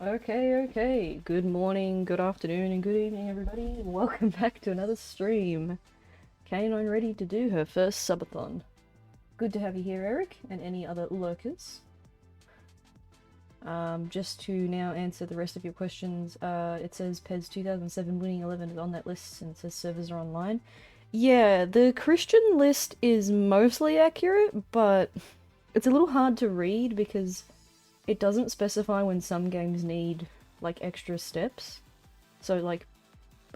Okay. Good morning, good afternoon, and good evening, everybody. Welcome back to another stream. K9 ready to do her first subathon. Good to have you here, Eric, and any other lurkers. Just to now answer the rest of your questions, it says PES 2007 winning 11 is on that list, and it says servers are online. Yeah, the Christian list is mostly accurate, but it's a little hard to read because it doesn't specify when some games need, like, extra steps. So, like,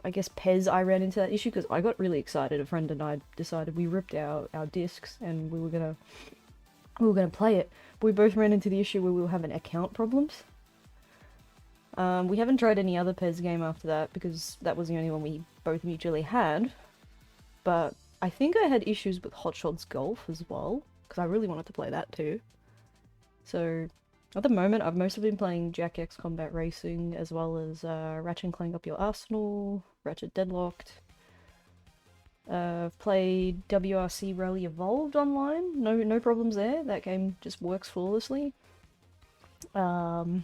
I guess PES, I ran into that issue because I got really excited. A friend and I decided we ripped our discs and we were gonna play it. But we both ran into the issue where we were having account problems. We haven't tried any other PES game after that because that was the only one we both mutually had. But I think I had issues with Hot Shots Golf as well because I really wanted to play that too. So at the moment, I've mostly been playing Jack X Combat Racing, as well as Ratchet and Clank Up Your Arsenal, Ratchet Deadlocked. I've played WRC Rally Evolved online, no problems there, that game just works flawlessly. I've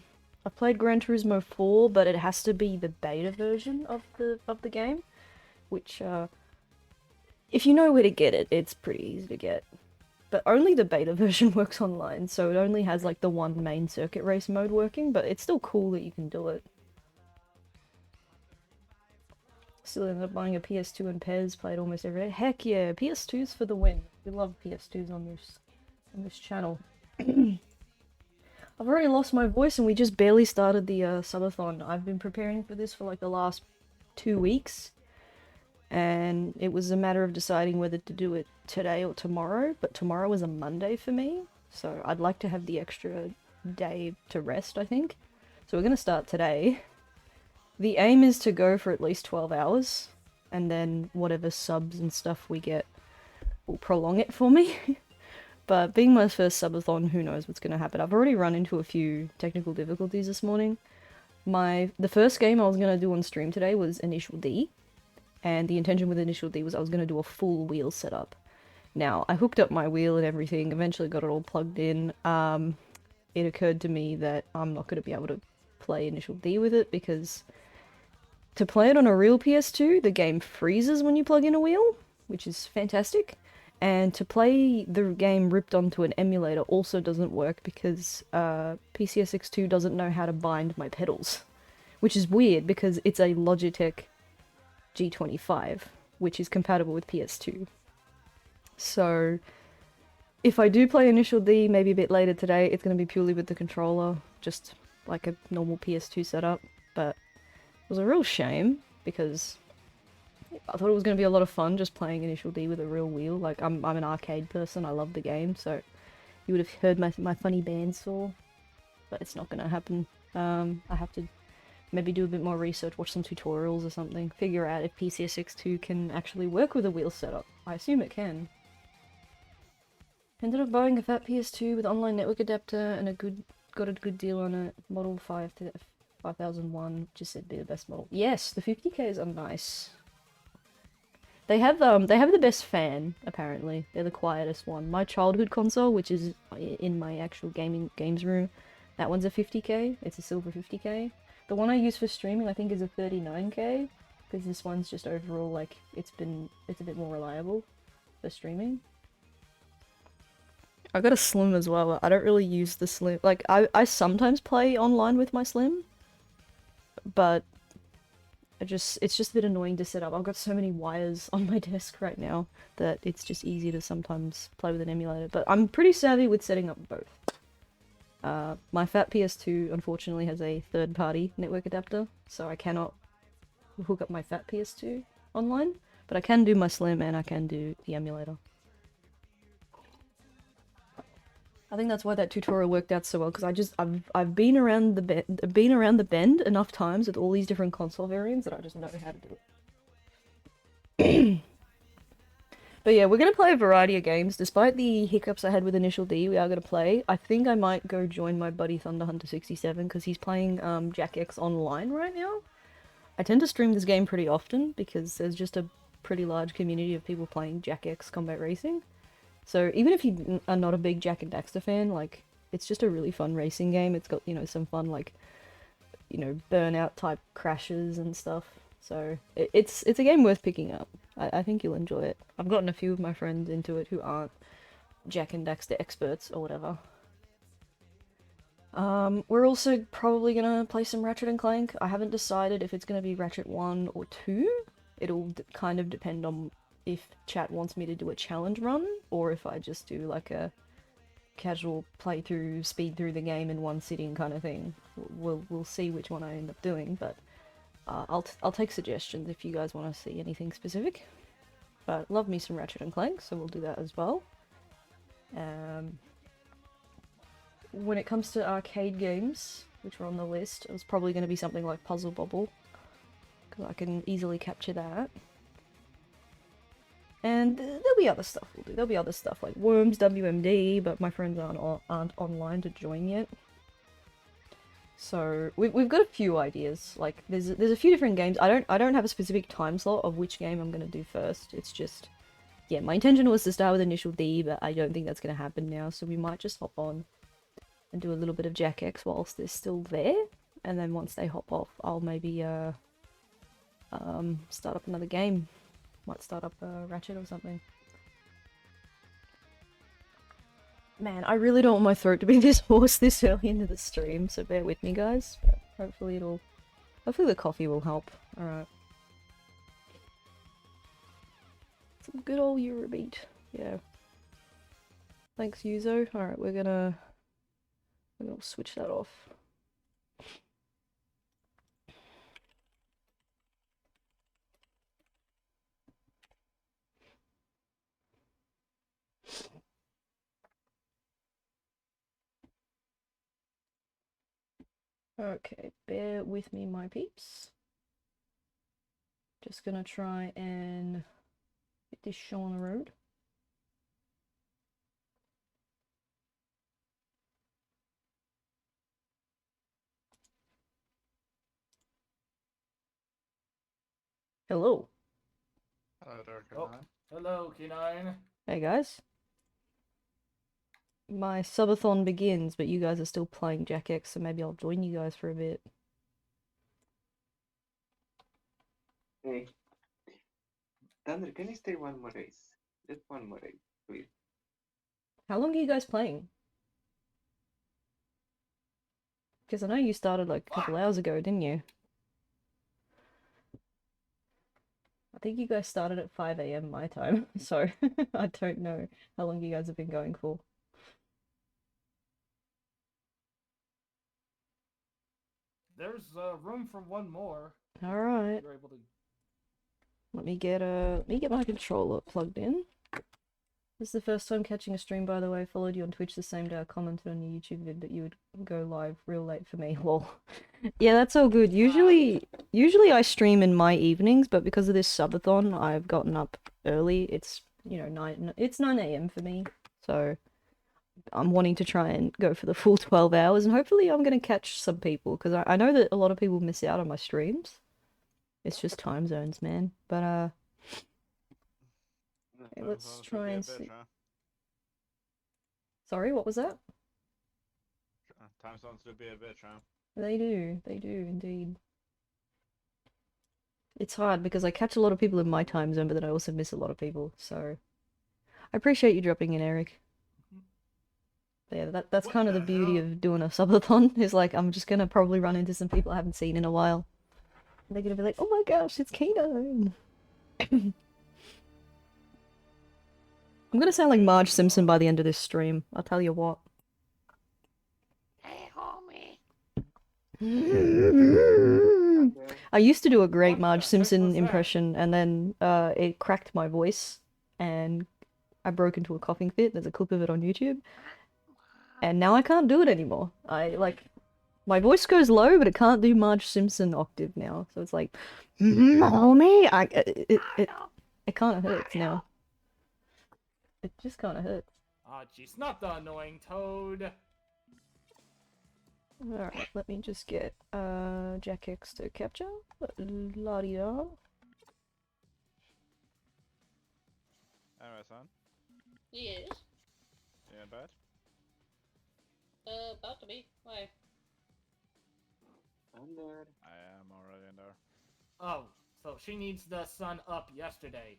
played Gran Turismo 4, but it has to be the beta version of the game, which, if you know where to get it, it's pretty easy to get. But only the beta version works online, so it only has like the one main circuit race mode working, but it's still cool that you can do it. Still ended up buying a PS2 and PES, played almost every day. Heck yeah, PS2's for the win. We love PS2s on this channel. I've already lost my voice and we just barely started the subathon. I've been preparing for this for like the last 2 weeks. And it was a matter of deciding whether to do it today or tomorrow, but tomorrow is a Monday for me, so I'd like to have the extra day to rest, I think. So we're gonna start today. The aim is to go for at least 12 hours, and then whatever subs and stuff we get will prolong it for me. But being my first subathon, who knows what's gonna happen. I've already run into a few technical difficulties this morning. The first game I was gonna do on stream today was Initial D. And the intention with Initial D was I was going to do a full wheel setup. Now, I hooked up my wheel and everything, eventually got it all plugged in. It occurred to me that I'm not going to be able to play Initial D with it because to play it on a real PS2, the game freezes when you plug in a wheel, which is fantastic. And to play the game ripped onto an emulator also doesn't work because PCSX2 doesn't know how to bind my pedals. Which is weird because it's a Logitech G25, which is compatible with PS2. So, if I do play Initial D maybe a bit later today, it's going to be purely with the controller, just like a normal PS2 setup. But it was a real shame because I thought it was going to be a lot of fun just playing Initial D with a real wheel. Like, I'm an arcade person, I love the game, so you would have heard my funny bandsaw, but it's not going to happen. I have to maybe do a bit more research, watch some tutorials or something, figure out if PCSX2 can actually work with a wheel setup. I assume it can. Ended up buying a fat PS2 with online network adapter and got a good deal on it. Model 5001, just said be the best model. Yes, the 50Ks are nice. They have the best fan, apparently. They're the quietest one. My childhood console, which is in my actual games room, that one's a 50K. It's a silver 50K. The one I use for streaming, I think, is a 39K, because this one's just overall, like, it's a bit more reliable for streaming. I got a Slim as well. I don't really use the Slim. Like, I sometimes play online with my Slim, but it's just a bit annoying to set up. I've got so many wires on my desk right now that it's just easy to sometimes play with an emulator, but I'm pretty savvy with setting up both. My fat PS2 unfortunately has a third-party network adapter, so I cannot hook up my fat PS2 online, but I can do my Slim and I can do the emulator. I think that's why that tutorial worked out so well, because I've been around the bend enough times with all these different console variants that I just know how to do it. But yeah, we're gonna play a variety of games. Despite the hiccups I had with Initial D, we are gonna play. I think I might go join my buddy Thunder Hunter 67 because he's playing Jack X online right now. I tend to stream this game pretty often because there's just a pretty large community of people playing Jack X Combat Racing. So even if you are not a big Jack and Daxter fan, like, it's just a really fun racing game. It's got, you know, some fun, like, you know, burnout type crashes and stuff. So it's a game worth picking up. I think you'll enjoy it. I've gotten a few of my friends into it who aren't Jack and Daxter experts or whatever. We're also probably gonna play some Ratchet and Clank. I haven't decided if it's gonna be Ratchet 1 or 2. It'll kind of depend on if chat wants me to do a challenge run, or if I just do like a casual playthrough, speed through the game in one sitting kind of thing. We'll see which one I end up doing, but I'll take suggestions if you guys want to see anything specific. But love me some Ratchet and Clank, so we'll do that as well. When it comes to arcade games, which are on the list, it was probably going to be something like Puzzle Bobble, because I can easily capture that. And there'll be other stuff we'll do. There'll be other stuff like Worms, WMD, but my friends aren't online to join yet. So we've got a few ideas. Like there's a few different games. I don't have a specific time slot of which game I'm gonna do first. It's just, yeah, my intention was to start with Initial D, but I don't think that's gonna happen now. So we might just hop on and do a little bit of Jack X whilst they're still there, and then once they hop off, I'll maybe start up another game. Might start up Ratchet or something. Man, I really don't want my throat to be this hoarse this early into the stream, so bear with me, guys. But hopefully the coffee will help. Alright. Some good old Eurobeat. Yeah. Thanks, Yuzo. Alright, we're gonna switch that off. Okay, bear with me, my peeps. Just gonna try and get this show on the road. Hello. Hello there, Oh, K9. hello, K9. Hey guys. My subathon begins, but you guys are still playing Jack X, so maybe I'll join you guys for a bit. Hey, Thunder, can you stay one more race? Just one more race, please. How long are you guys playing? Because I know you started like a couple hours ago, didn't you? I think you guys started at 5 AM my time, so I don't know how long you guys have been going for. There's room for one more. Alright. You're able to. Let me get my controller plugged in. This is the first time catching a stream, by the way. I followed you on Twitch the same day I commented on your YouTube vid that you would go live real late for me. Lol. Yeah, that's all good. Usually I stream in my evenings, but because of this subathon, I've gotten up early. It's, you know, 9 AM for me. So I'm wanting to try and go for the full 12 hours, and hopefully I'm going to catch some people, because I know that a lot of people miss out on my streams. It's just time zones, man. But okay, let's try and see. Sorry, what was that? Time zones do be a bitch, huh? They do indeed. It's hard because I catch a lot of people in my time zone, but then I also miss a lot of people, so I appreciate you dropping in, Eric. But yeah, that's kind of the beauty of doing a subathon, is like I'm just gonna probably run into some people I haven't seen in a while. And they're gonna be like, oh my gosh, it's K9. I'm gonna sound like Marge Simpson by the end of this stream, I'll tell you what. Hey, homie. I used to do a great Marge Simpson impression, and then it cracked my voice, and I broke into a coughing fit. There's a clip of it on YouTube. And now I can't do it anymore. My voice goes low, but it can't do Marge Simpson octave now. So it's like, homie, it kind of hurts now. It just kind of hurts. Ah, jeez, not the annoying toad. Alright, let me just get Jack X to capture. La-di-da. Anyway, son. Yes. You in bed? About to be. Why? Thunder. I am already in there. Oh, so she needs the sun up yesterday.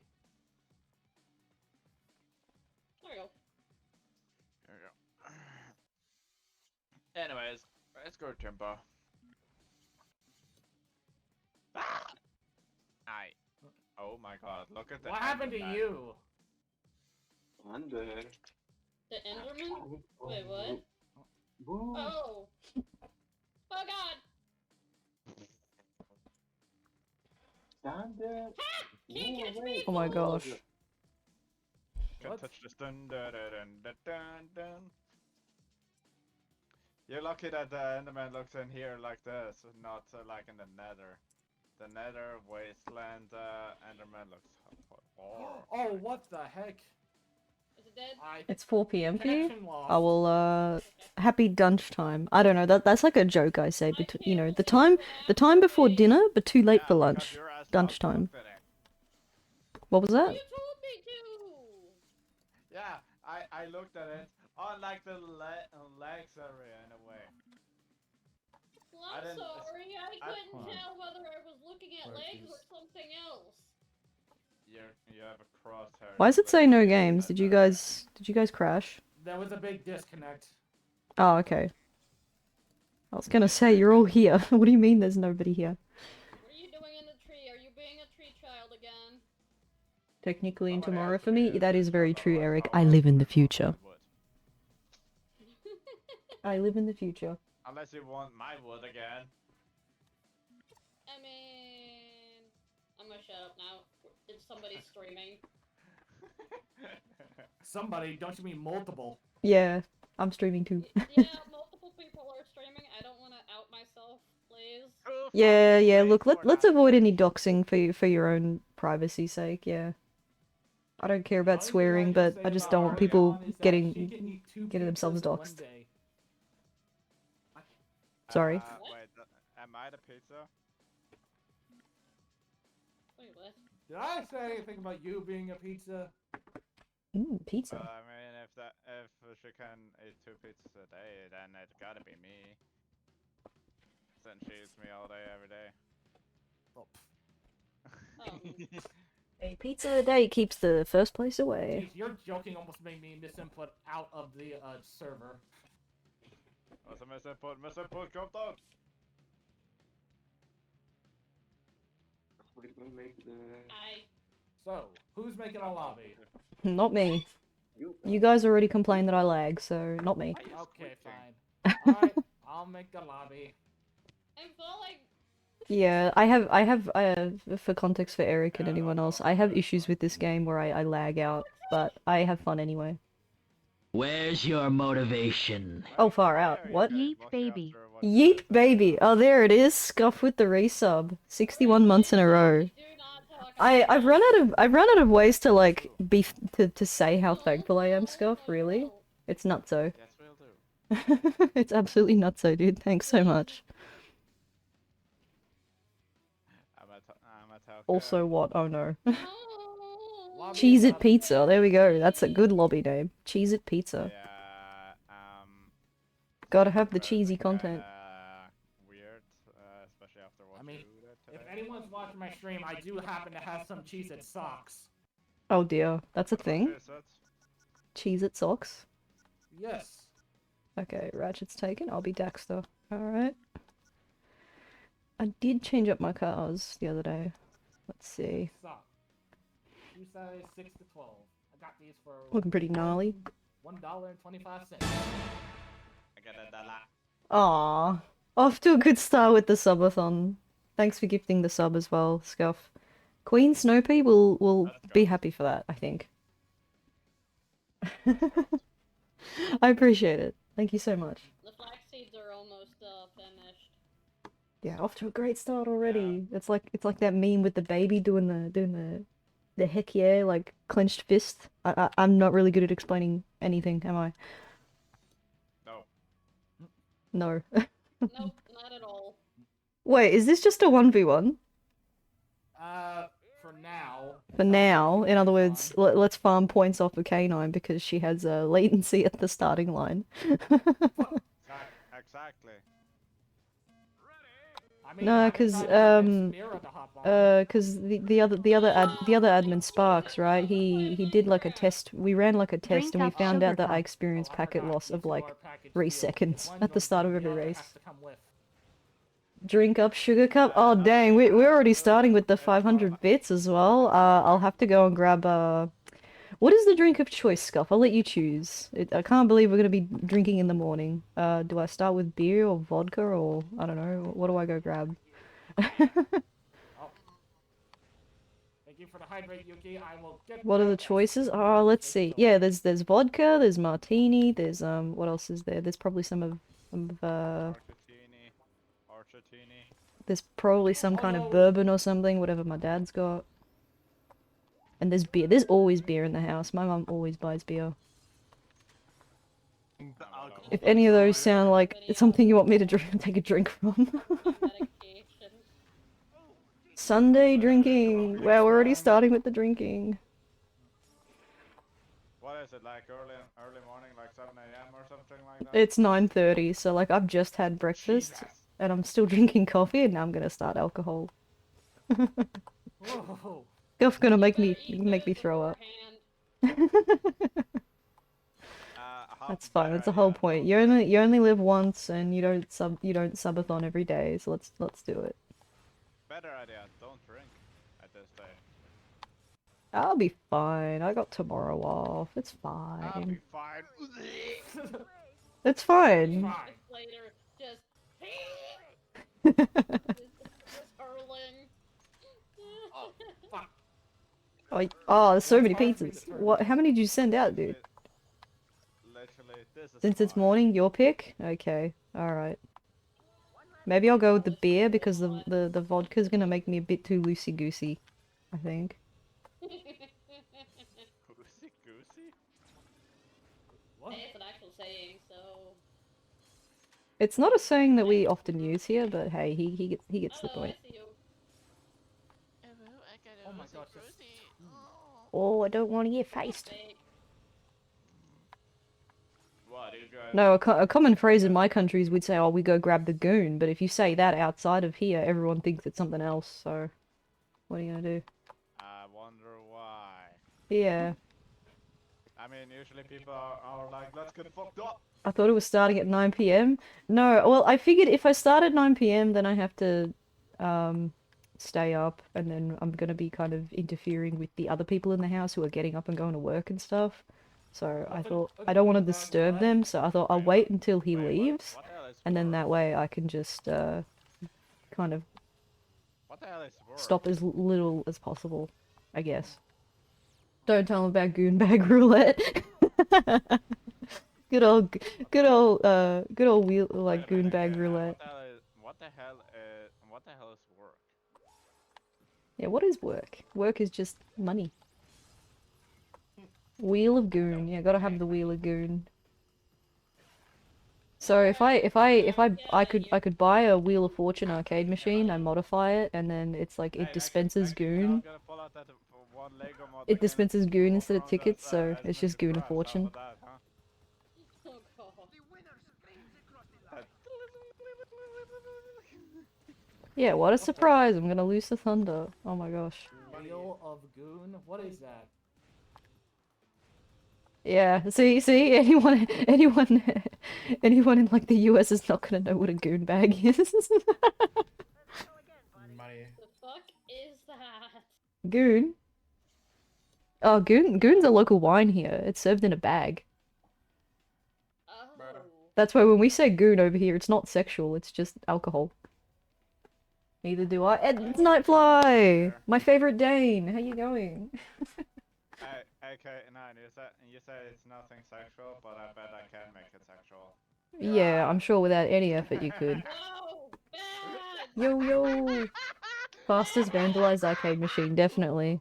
There we go. There we go. Anyways, let's go Timber. Ah! Oh my god, look at that. What happened to you? Under. The Enderman? Wait, what? Woo. Oh! Oh god! Thunder. Can't catch me! Oh my gosh. Can What? touch this. Dun, dun, dun, dun, dun, dun. You're lucky that the Enderman looks in here like this, not like in the Nether. The Nether wasteland Enderman looks. Oh, what the heck? Is it dead? It's 4 p.m. for you? Connection lost. I will, happy dunch time. I don't know, that's like a joke I say, you know, the time before dinner, but too late for lunch. Dunch time. What was that? You told me to! Yeah, I looked at it on like the legs area in a way. Well, I I'm didn't- sorry, I couldn't Hold on. tell whether I was looking at Where legs is- or something else. You have a crosshair. Why does it say no games? Did you guys crash? There was a big disconnect. Oh, okay. I was gonna say, you're all here. What do you mean there's nobody here? What are you doing in the tree? Are you being a tree child again? Technically, in Somebody tomorrow has to for be me, a that is tree very child, true, otherwise Eric. how I else live in would the you future. want wood? I live in the future. Unless you want my wood again. I mean... I'm gonna shut up now. It's somebody streaming. Somebody, don't you mean multiple? Yeah, I'm streaming too. Yeah, multiple people are streaming. I don't want to out myself, please. Yeah. Look, let's avoid any doxing for your own privacy's sake. Yeah. I don't care about Only thing swearing, can but say I just about don't want Ariana people is that she getting can eat 2 getting themselves pizzas in one doxed. day. Sorry. Wait, am I the pizza? Wait, what? Did I say anything about you being a pizza? Pizza. Well, I mean, if she can eat 2 pizzas a day, then it's gotta be me. Since she eats me all day, every day. Oh, A pizza a day keeps the first place away. geez, your joking almost made me misinput out of the server. What's a misinput? Misinput, come down! We're gonna make the. So, who's making a lobby? Not me. You. You guys already complained that I lag, so not me. Are you Okay, squeaking? fine. Alright, I'll make a lobby. I'm falling. Yeah, I have, for context for Eric and anyone else, I have issues with this game where I lag out, but I have fun anyway. Where's your motivation? Oh, far Why out. are you What? guys Yeet, walking baby. after what Yeet you baby. Oh, there it is. Scuff with the resub. 61 months in a row. Do not talk about I've run out of ways to like to say how thankful I am, Scuff, really. It's nutso. Yes, we'll do. It's absolutely nutso, dude. Thanks so much. I'm a talker. Also what? Oh no. No. Lobby Cheese is It up. Pizza. There we go. That's a good lobby name. Cheese It Pizza. Yeah, Gotta have the it's cheesy content. Weird, especially after what I mean, you did If today. anyone's watching my stream, I do happen to have some Cheez-It socks. Oh dear. That's a thing. Is it? Cheese It socks. Yes. Okay, Ratchet's taken. I'll be Daxter. Alright. I did change up my cars the other day. Let's see. Sock. Shoe size 6 to 12. I got these for Looking pretty gnarly. $1.25. I got a dollar. Aww. Off to a good start with the sub-a-thon. Thanks for gifting the sub as well, Scuff. Queen Snopey will be happy for that, I think. I appreciate it. Thank you so much. The flax seeds are almost finished. Yeah, off to a great start already. It's like that meme with the baby doing the heck yeah, like clenched fist. I'm not really good at explaining anything, am I? No. No. Nope, not at all. Wait, is this just a 1v1? For now. For now, in other words, let's farm points off of K9 because she has a latency at the starting line. Exactly. I mean, No, I've been 'cause, trying to convince Mira to hop on. Cause the other admin Sparks, right? He did like a test. We ran like a test, and we Drink up found sugar out that I cup. experienced Oh, I packet forgot. loss You of two like are package 3 deal. If seconds one at the don't start drink, of the every other race. has to come with. Drink up sugar cup. Oh dang, we're already starting with the 500 bits as well. I'll have to go and grab what is the drink of choice, Scuff? I'll let you choose. I can't believe we're gonna be drinking in the morning. Do I start with beer or vodka or I don't know. What do I go grab? Oh. Thank you for the hydrate, Yuki. I will get What are the that as choices? soon Oh, as let's it's see. over. Yeah, there's vodka, there's martini, there's what else is there? There's probably some of Martini, Archatini. there's probably some kind of Although- bourbon or something, whatever my dad's got. And there's beer. There's always beer in the house. My mum always buys beer. If any of those sound like something you want me to drink, take a drink from. Medication. Sunday drinking. Wow, we're already starting with the drinking. What is it like early morning, like 7 a.m. or something like that? It's 9:30, so like I've just had breakfast Jesus. and I'm still drinking coffee, and now I'm gonna start alcohol. Whoa. It's gonna make You me better eat make good me throw up. beforehand. That's fine. That's the whole point. You only live once, and you don't subathon every day. So let's do it. Better idea, don't drink at this day. I'll be fine. I got tomorrow off. It's I'll be fine. fine. It's fine. Fine. Later, just hurling. Oh, fuck. Oh, there's so That's many hard for me to pizzas. turn What? down. How many did you send out, dude? Literally, this is Since it's fine. morning, your pick. Okay. All right. Maybe I'll go with the beer because the vodka's gonna make me a bit too loosey goosey. I think. Goosey goosey? What? Hey, it's an actual saying, so. It's not a saying that we often use here, but hey, he gets the Oh, I point. see you. Oh my gosh, this- Oh, I don't want to get That's faced. fake. What, you guys? No, a common phrase in my country is we'd say, "Oh, we go grab the goon," but if you say that outside of here, everyone thinks it's something else. So, what are you gonna do? I wonder why. Yeah, I mean, usually people are like, let's get fucked up. I thought it was starting at 9 p.m. No, well, I figured if I start at 9 p.m., then I have to stay up, and then I'm gonna be kind of interfering with the other people in the house who are getting up and going to work and stuff. So I thought I don't want to disturb them, so I thought I'll wait until he Wait, leaves, what the hell is and then work? that way I can just kind of What the hell is work? stop as little as possible, I guess. Don't tell him about goonbag roulette. good old wheel like Wait a minute, goonbag K9'S, roulette. what the hell is work? Yeah, what is work? Work is just money. Wheel of goon. Yeah, gotta have the wheel of goon. So if I could buy a Wheel of Fortune arcade machine, I modify it, and then it's like it dispenses goon. It dispenses goon instead of tickets, so it's just goon of fortune. Oh god. Yeah, what a surprise! I'm gonna lose the thunder. Oh my gosh. Wheel of Goon? What is that? Yeah, see, anyone in like the US is not gonna know what a goon bag is. Money. The fuck is that? Goon? Oh, goon's a local wine here. It's served in a bag. Oh. That's why when we say goon over here, it's not sexual, it's just alcohol. Neither do I. It's Nightfly! My favorite Dane! How you going? K9'S, you say it's nothing sexual, but I bet I can make it sexual. Yeah, I'm sure without any effort you could. No! Bad! Yo, yo! Fastest vandalized arcade machine, definitely.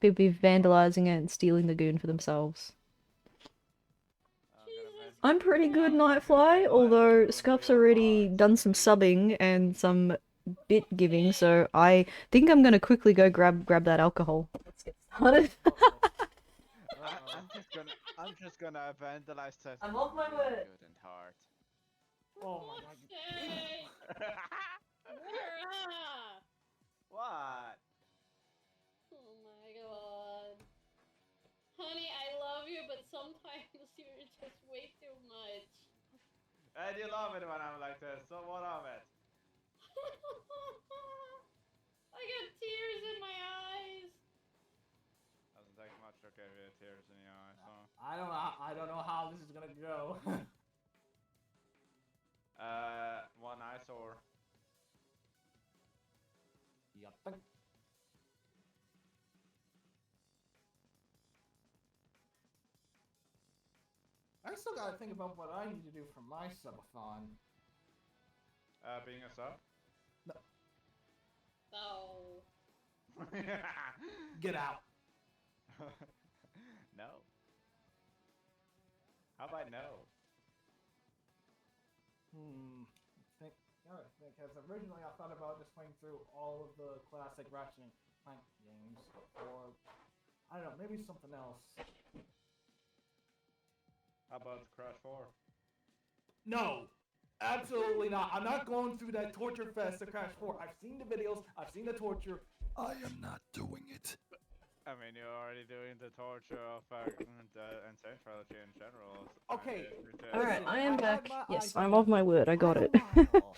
People be vandalizing it and stealing the goon for themselves. I'm pretty good, Nightfly, although Scuff's already done some subbing and some bit giving, so I think I'm gonna quickly go grab that alcohol. Let's get started. I'm just gonna vandalize that. I'm off my word. Good and hard. Oh my god. Hey! What? love it when I'm like this, so what of it? I got tears in my eyes. Doesn't take much to give you tears in your eyes, huh? I don't know how this is gonna go. One eyesore. Yup. I still gotta think about what I need to do for my subathon. Being a sub? Oh. Get out. No. How about no? Think. Because originally I thought about just playing through all of the classic Ratchet and Clank games, or I don't know, maybe something else. How about Crash 4? No, absolutely not. I'm not going through that torture fest of Crash 4. I've seen the videos. I've seen the torture. I am not doing it. I mean, you're already doing the torture of the Insane Trilogy in general. Okay. Alright, I am I back. had my Yes, eyes I'm on of my word, I got quite it. a while.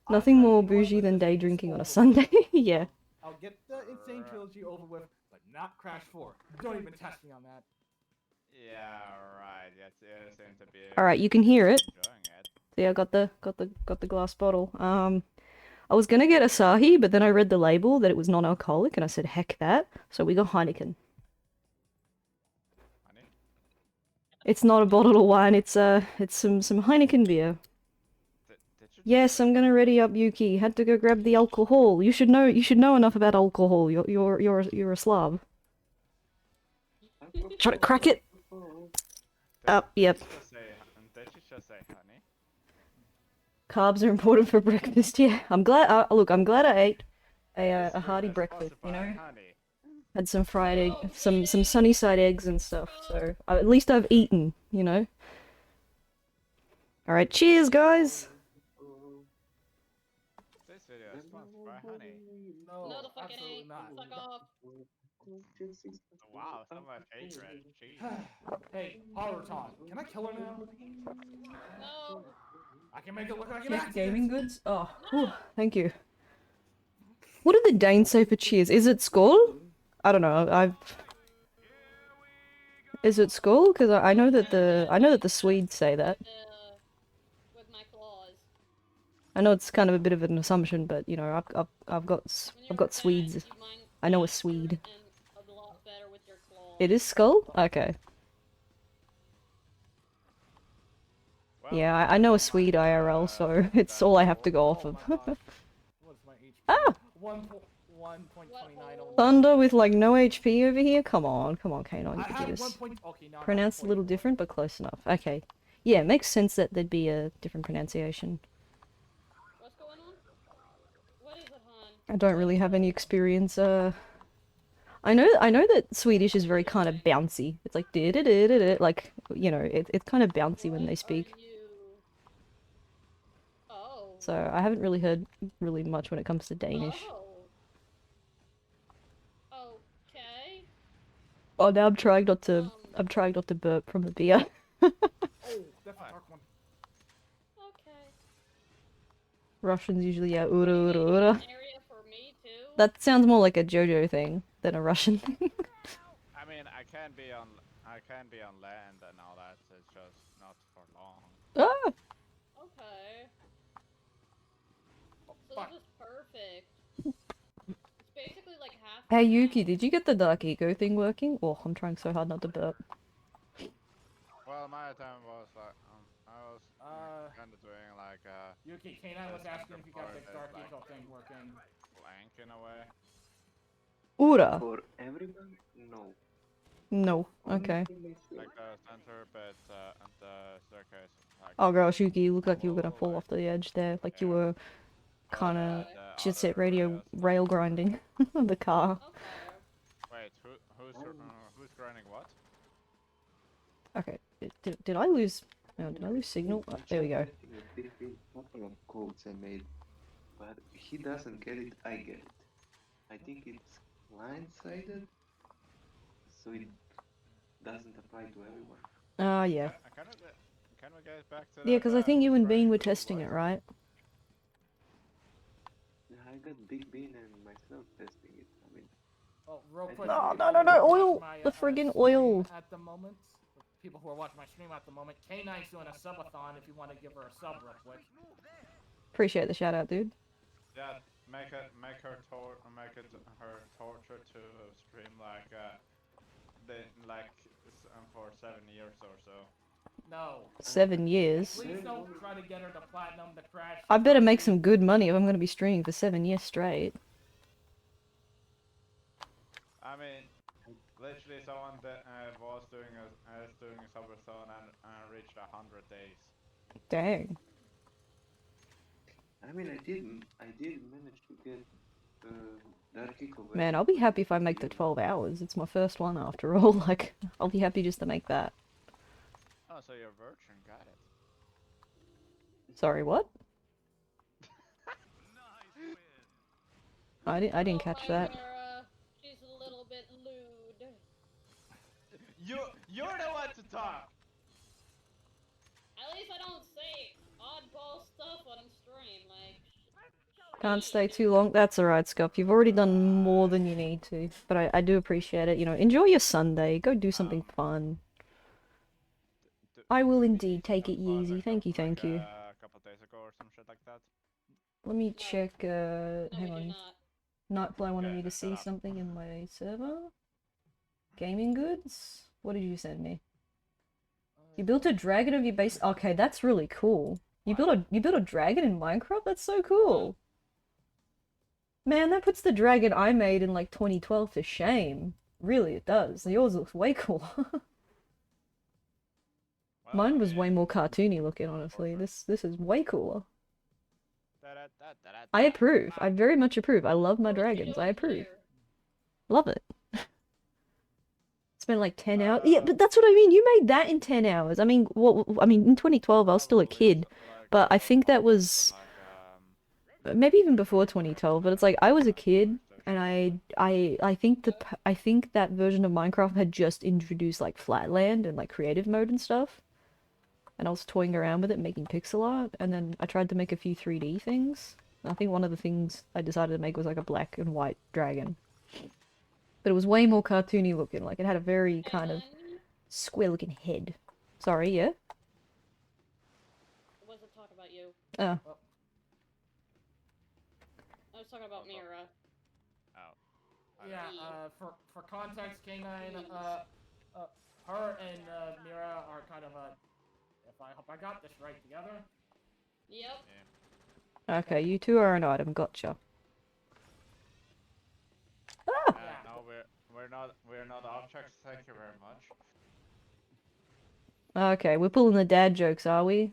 Nothing I more thought, you know what, bougie let's than just day get this drinking on a over Sunday. with. Yeah. I'll get the Insane Trilogy over with, but not Crash 4. Don't even test me on that. Yeah, right. Yes, it seems to be. Alright, you can hear it. Enjoying it. See, I got the glass bottle. I was gonna get Asahi, but then I read the label that it was non-alcoholic, and I said, heck that. So we got Heineken. Honey? It's not a bottle of wine. It's some Heineken beer. Did you Yes, I'm gonna ready up Yuki. Had to go grab the alcohol. You should know enough about alcohol. You're a Slav. Try to crack it. Yep. Did you just say honey? Carbs are important for breakfast. Yeah, I'm glad. Look, I'm glad I ate a hearty It's breakfast. You know, specified honey. had some fried egg, some sunny side eggs and stuff. So at least I've eaten. You know. All right, cheers, guys. This video is sponsored by honey. No, No, the fuck it absolutely ain't. not. Fuck off. Wow, some of my favorite. Jeez. Hey, Pyrocitor, can I kill her now? No. I can make it look like an Check accident. gaming goods. Oh, whew, thank you. What did the Danes say for cheers? Is it skull? I don't know. Is it skull? Because I know that the Swedes say that. With my claws. I know it's kind of a bit of an assumption, but you know, I've got When you were got fat, Swedes. you mind I know a faster Swede. And a lot better with your claws. It is skull? Okay. Well, Yeah, I know a Swede IRL, so it's all I have to go off of. Oh my gosh. What's my HP? Ah! 1.29. Thunder with like no HP over here? Come on, K9, I you can have do this. 1. Okay, no, I have Pronounced a little 0.4. different, but close enough. Okay. Yeah, it makes sense that there'd be a different pronunciation. What's going on? What is it, hon? I don't really have any experience, I know that Swedish is very kind of bouncy. It's like like, you know, it's kind of bouncy when they speak. Oh. So I haven't really heard really much when it comes to Danish. Oh. Okay. Oh, now I'm trying not to burp from the beer. Oh, that's a dark one. Okay. Russians usually, yeah, Maybe ura. an area for me too. That sounds more like a JoJo thing than a Russian thing. I mean, I can be on land and all that. It's just not for long. Ah! Okay. Oh, So fuck. this is perfect. It's basically like half. Hey an Yuki, hour. did you get the Dark Eco thing working? Oh, I'm trying so hard not to burp. Well, my time was like, I was kind of doing like Yuki, K9 was asking if you got the Dark Like- Eco thing working. Clank in a way. Ura? For everyone, no. No. Only Okay. for myself. Like the center bit and the staircase. Like, Oh gosh, Yuki, you look like you were gonna fall like- off the edge there. Like you Yeah. were but, kinda the jet set other radio areas, like- rail grinding the car. Okay. Wait, who's grinding what? Okay, did I lose... No, did I lose signal? Oh, there we go. A couple of codes I made, but he doesn't get it, I get it. I think it's line-sided, so it doesn't apply to everyone. Ah, yeah. I kind can we get back to Yeah, that? because I think you and Bean were Rainbow testing it, Warrior? right? I got Big Bean and myself testing it. I mean, Oh, real I quick. think for we- people no, who are watching oil! my, The friggin' stream oil! At the moment, for people who are watching my stream at the moment, K9'S doing a sub-a-thon if you want to give her a sub real quick. Appreciate the shout out, dude. Yeah, make her her torture to stream like for 7 years or so. No. 7 years. Please don't try to get her to platinum the crash. I better make some good money if I'm gonna be streaming for 7 years straight. I mean, literally someone that was doing a subathon and reached 100 days. Dang. I mean, I did manage to get Dark Eco. Man, I'll be happy if I make the 12 hours. It's my first one after all. Like, I'll be happy just to make that. Oh, so you're virgin, got it. Sorry, what? I didn't catch that. Mira. She's a little bit lewd. You're the one to talk. At least I don't say oddball stuff on stream. Like, Can't stay too long. That's alright, Scuff. You've already done more than you need to. But I do appreciate it. You know, enjoy your Sunday. Go do something fun. I will indeed take it easy. Thank you, thank you. A couple days ago or some shit like that. Let me check, no, we hang do on. not. Nightfly wanted Okay, me to shut see up. something in my server. Gaming goods? What did you send me? You built a dragon of your base. Okay, that's really cool. You built a dragon in Minecraft? That's so cool. Man, that puts the dragon I made in like 2012 to shame. Really, it does. Yours looks way cool. Well, Mine was I way mean, more cartoony looking, honestly. This is way cooler. da-da-da-da-da-da. I approve. I very much approve. I love my dragons. I approve. Love it. Spent like 10 hours. Yeah, but that's what I mean. You made that in 10 hours. I mean, I mean, in 2012, I was still a kid. But I think that was maybe even before 2012. But it's like I was a kid, and I think that version of Minecraft had just introduced like Flatland and like creative mode and stuff. And I was toying around with it, making pixel art, and then I tried to make a few 3D things. I think one of the things I decided to make was like a black and white dragon. But it was way more cartoony looking, like it had a very kind of square looking head. Sorry, yeah? I wasn't talking about you. Oh. I was talking about Mira. Yeah, for context, K9, her and Mira are kind of I hope I got this right together. Yep. Okay, you two are an item, gotcha. Ah! No, we're not objects. Thank you very much. Okay, we're pulling the dad jokes, are we?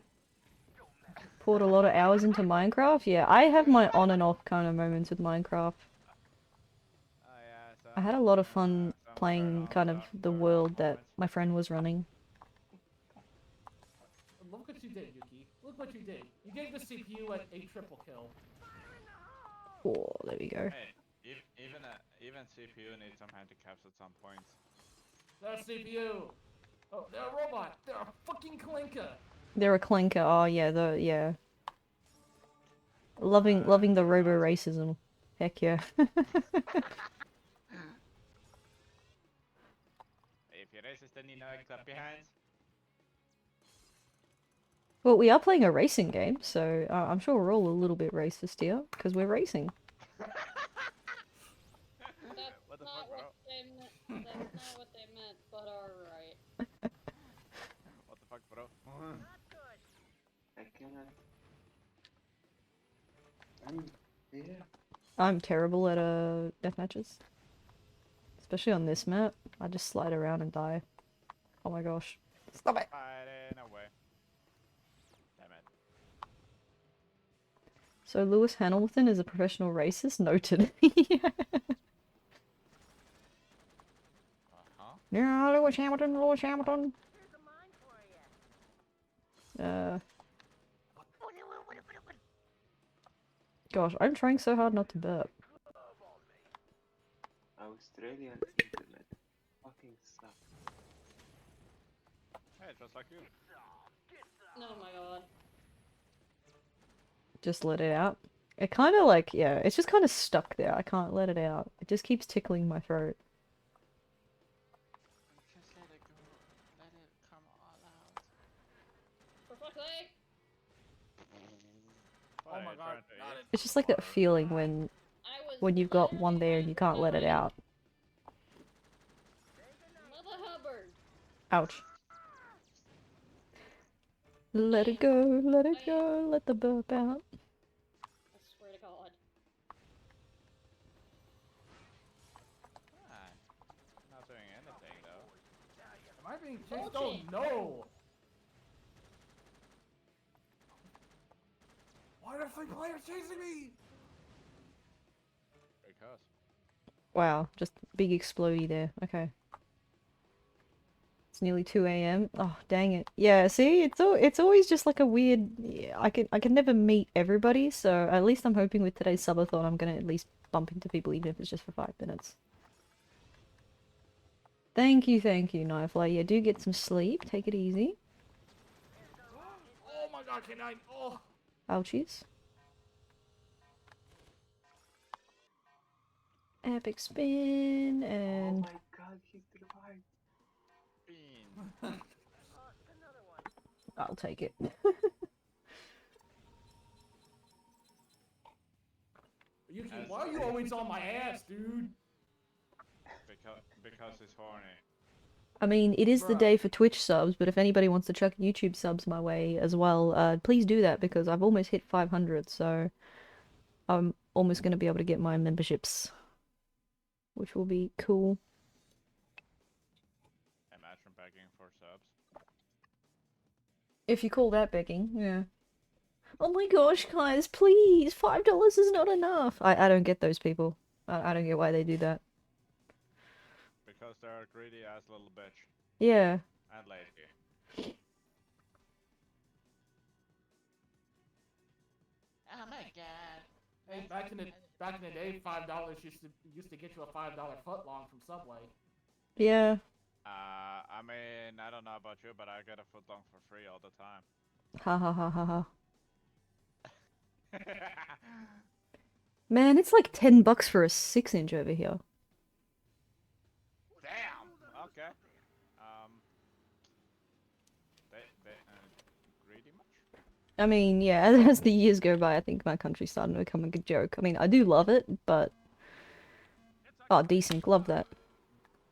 Poured a lot of hours into Minecraft? Yeah, I have my on and off kind of moments with Minecraft. Yeah, I had a lot of fun some playing turn kind on, of some the turn world off that moments. my friend was running. Look what you did, Yuki. Look what you did. You gave the CPU a triple kill. Oh, there we go. Hey, even CPU needs some handicaps at some point. That CPU! Oh, they're a robot! They're a fucking clinker! They're a clinker. Oh yeah, yeah. Loving the robo racism. Heck yeah. If you're racist, then you know I clap your hands. Well, we are playing a racing game, so I'm sure we're all a little bit racist here because we're racing. That's What the not fuck, bro? what they meant. That's not what they meant, but alright. What the fuck, bro? I cannot. Yeah. I'm terrible at deathmatches, especially on this map. I just slide around and die. Oh my gosh! Stop it! No way. Damn it. So Lewis Hamilton is a professional racist. Noted. Yeah, Lewis Hamilton. Lewis Hamilton. Gosh, I'm trying so hard not to burp. Australian internet fucking sucks. Hey, just like you. Oh my god. Just let it out. It kind of like, yeah, it's just kind of stuck there. I can't let it out. It just keeps tickling my throat. Just let it go. Let it come all out. For fuck's sake! Oh my god, got it. It's just like that feeling when I was you've got literally one there trying and you to can't let it find out. Mother Hubbard! Ouch. Let it go, let it I am. go, let the burp out. I swear to god. Ah, not doing anything though. Am I being chased? Bullshit. Oh no! Why are 3 players chasing me? Because. Wow, just big explodey there. Okay. It's nearly 2 a.m. Oh, dang it. Yeah, see, it's always just like a weird. Yeah, I can never meet everybody, so at least I'm hoping with today's subathon I'm gonna at least bump into people, even if it's just for 5 minutes. Thank you, Knifefly. Yeah, do get some sleep. Take it easy. Oh my god, K9! Oh! Ouchies. Epic spin Oh and my god, he's revived. Bean. I'll take it. Yuki, why are you always on my ass, dude? Because he's horny. I mean, it is the Bruh. day for Twitch subs, but if anybody wants to chuck YouTube subs my way as well, please do that because I've almost hit 500, so I'm almost going to be able to get my memberships, which will be cool. Imagine begging for subs. If you call that begging, yeah. Oh my gosh, guys, please! $5 is not enough! I don't get those people. I don't get why they do that. Because they're a greedy ass little bitch. Yeah. And lazy. Oh my god. Hey, back in the day, $5 used to get you a $5 footlong from Subway. Yeah. I mean, I don't know about you, but I get a footlong for free all the time. Ha ha ha ha ha. Man, it's like $10 for a 6-inch over here. Damn. Okay. Greedy much? I mean, yeah, as the years go by, I think my country's starting to become a good joke. I mean, I do love it, but... Oh, decent, love that.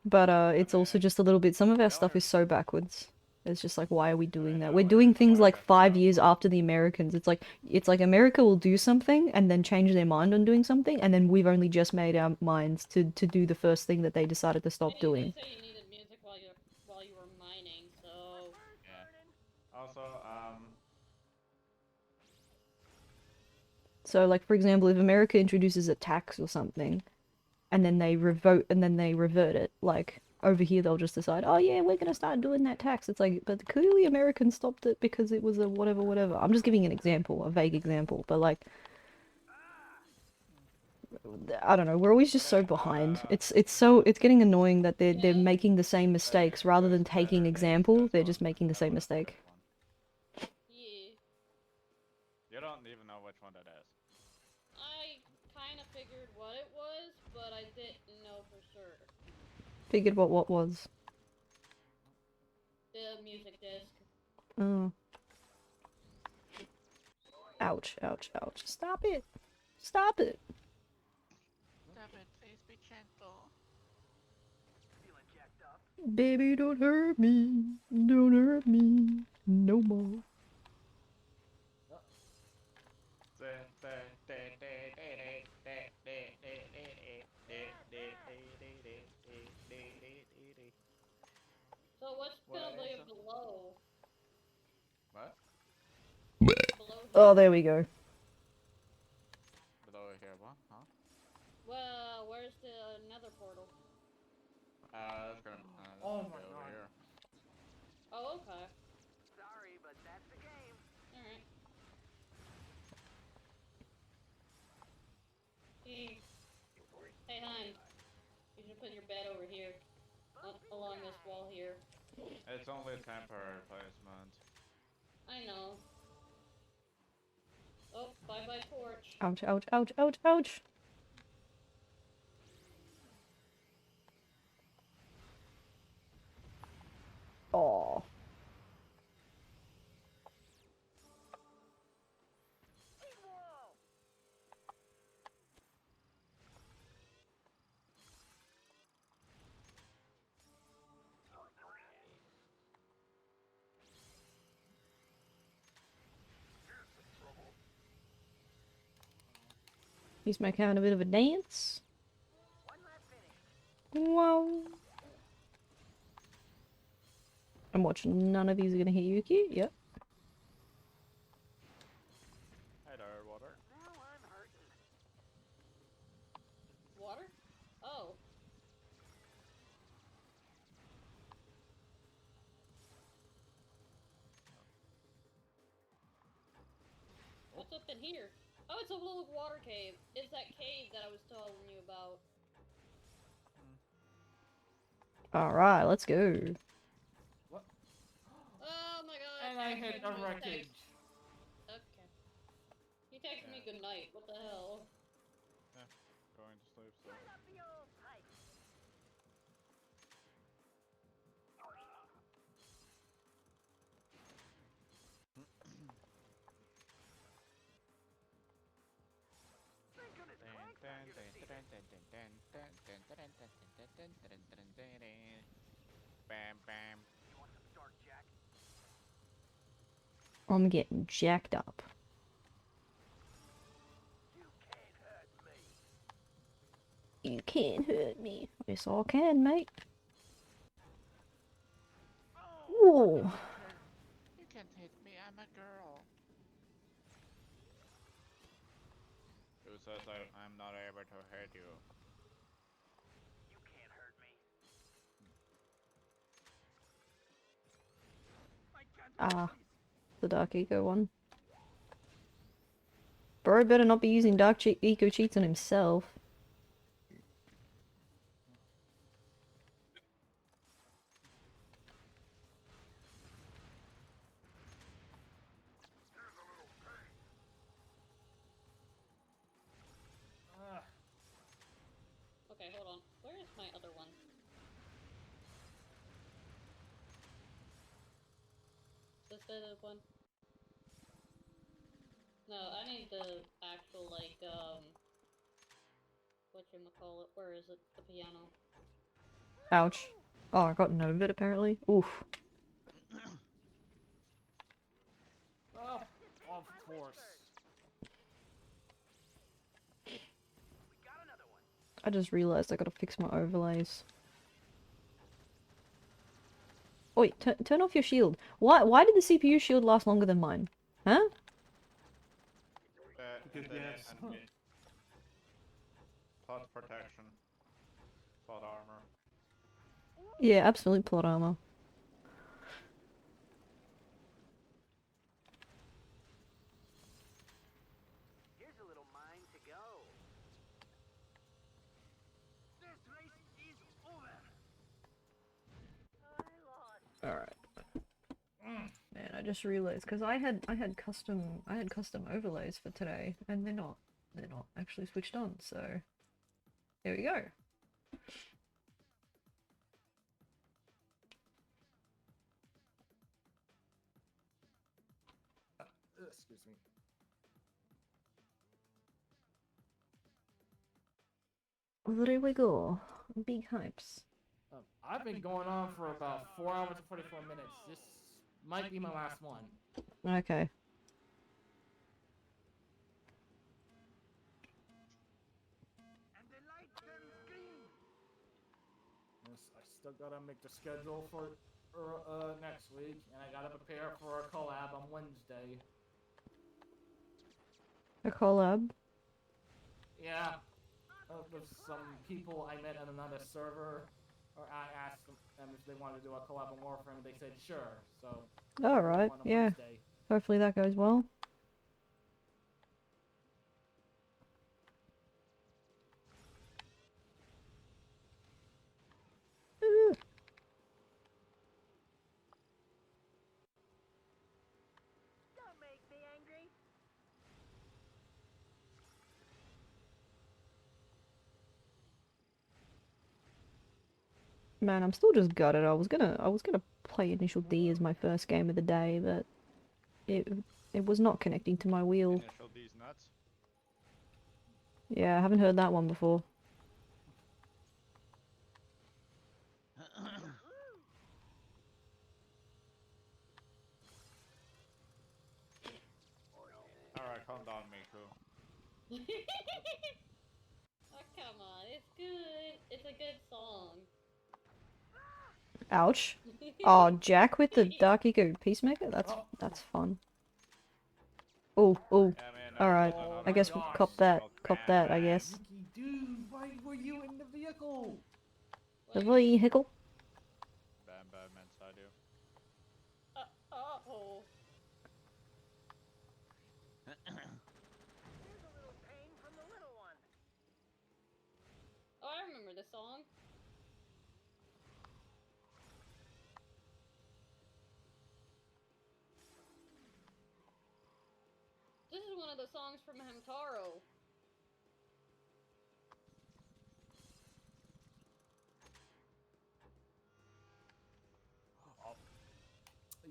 But, it's also just a little bit... Some of our stuff is so backwards. It's just like, why are we doing that? We're doing things like 5 years after the Americans. It's like America will do something and then change their mind on doing something, and then we've only just made our minds to do the first thing that they decided to stop doing. You say you needed music while you were mining, so... Yeah. Also, So, like, for example, if America introduces a tax or something, and then they revert it, like, over here they'll just decide, oh yeah, we're gonna start doing that tax. It's like, but clearly Americans stopped it because it was a whatever. I'm just giving an example, a vague example, but like, I don't know, we're always just so behind. It's getting annoying that they're making the same mistakes rather than taking example, they're just making the same mistake. Yeah. you don't even know which one that is. I kind of figured what it was, but I didn't know for sure. Figured what was. The music disc. Oh. Ouch, ouch, ouch. Stop it! Stop it! Stop it, please be gentle. Baby, don't hurt me. Don't hurt me. No more. So what's gonna be below? What? Below here? Oh, there we go. Below here, what? Huh? Well, where's the nether portal? That's gonna Oh be my over god. here. Oh, okay. Sorry, but that's the game. Alright. Hey, hon. You should put your bed over here. Along this wall here. It's only a temporary placement. I I know. Oh, bye-bye torch. Ouch, ouch, ouch, ouch, ouch. Oh. He's making a bit of a dance. Wow. I'm watching. None of these are gonna hit Yuki. Yep. Hello, water. Water? Oh. What's up in here? Oh, it's a little water cave. It's that cave that I was telling you about. Alright, let's go. What? Oh my god. And I hit texted the me- wreckage. Okay. He texted me good night. What the hell? Going to sleep, so. Bam, bam. I'm getting jacked up. You can't hurt me. Yes, I can, mate. Whoa. You can't hit me, I'm a girl. Who says I'm not able to hurt you? Ah, the Dark Eco one. Bro better not be using Dark Eco cheats on himself. Okay, hold on. Where is my other one? Is this the other one? No, I need the actual, like, whatchamacallit, where is it? The piano. Ouch. Oh, I got none of it apparently. Oof. Oh, of course. I just realized I gotta fix my overlays. Oh, wait, turn off your shield. Why did the CPU shield last longer than mine? Huh? Because they have some. Plot protection. Plot armor. Yeah, absolute plot armor. Here's a little mine to go. This race is over. I lost. Alright. Man, I just realized because I had custom overlays for today, and they're not actually switched on. So there we go. Excuse me. There we go. Big hypes. I've been going on for about 4 hours and 44 minutes. This might be my last one. Okay. And the light turns green. Yes, I still gotta make the schedule for next week, and I gotta prepare for a collab on Wednesday. A collab. Yeah, with some people I met on another server, or I asked them if they wanted to do a collab on Warframe, and they said sure. So. All right. On Yeah. Wednesday. Hopefully that goes well. Man, I'm still just gutted. I was gonna play Initial D as my first game of the day, but it it was not connecting to my wheel. Initial D's nuts. Yeah, I haven't heard that one before. Alright, calm down, Miku. Oh, come on. It's good. It's a good song. Ouch. Oh, Jack with the Dark Eco Peacemaker? That's fun. Oh, oh. Yeah, I mean, Alright. there's another I guess Oh we'll my cop that. Cop that, I guess. Yuki, dude, why were you in the vehicle? The What do you mean? vehicle. Bam bam inside you. Oh. Here's a little pain from the little one. Oh, I remember this song. This is one of the songs from Hamtaro.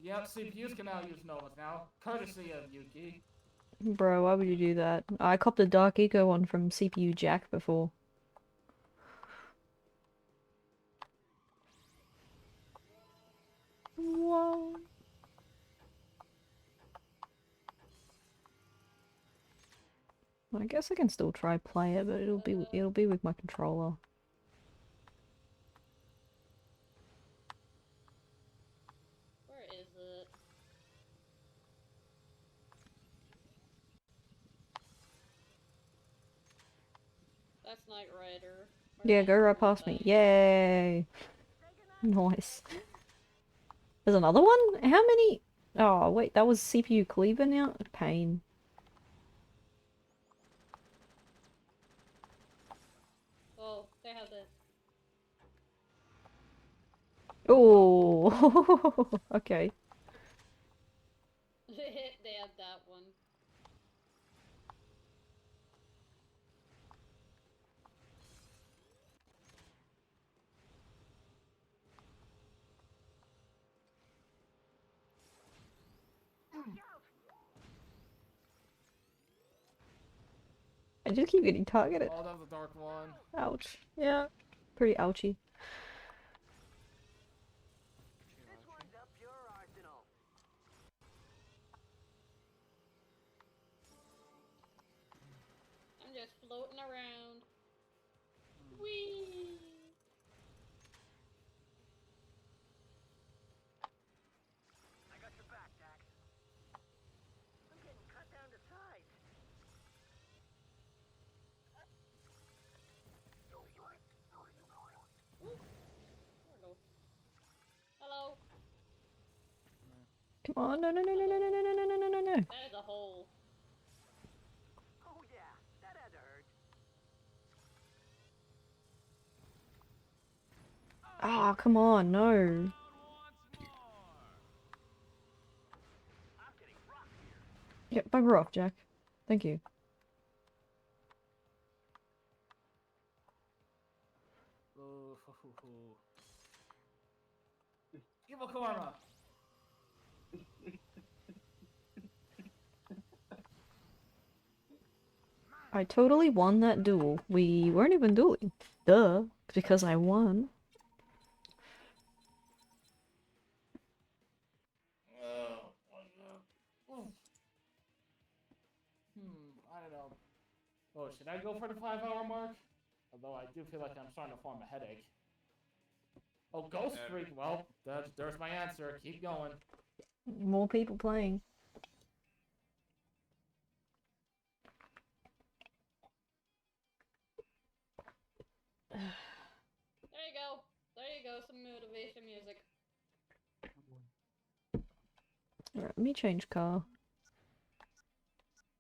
Yep, CPUs can now use Novas now, courtesy of Yuki. Bro, why would you do that? I copped the Dark Eco one from CPU Jack before. Whoa. I guess I can still try play it, but it'll be with my controller. Where is it? That's Knight Rider. Yeah, go right past me. Yay! Nice. There's another one? How many? Oh, wait, that was CPU Cleaver now? Pain. Oh, they have this. Oh, okay. They have that one. I just keep getting targeted. Oh, that was a dark one. Ouch. Yeah, pretty ouchy. This one's up your arsenal. I'm just floating around. Whee! I got your back, Dax. I'm getting cut down to size. Hello. Come on, no, no, no, no, no, no, no, no, no, no, no, no. That is a hole. Oh yeah, that had to hurt. Ah, come on, no. I'm getting rocked here. Yeah, bugger off, Jack. Thank you. Ooh, Evil Karma. I totally won that duel. We weren't even dueling. Duh. Because I won. I don't know. Oh, should I go for the 5-hour mark? Although I do feel like I'm starting to form a headache. Oh, Ghost Freak. Well, there's my answer. Keep going. More people playing. There you go. There you go. Some motivation music. Alright, let me change car.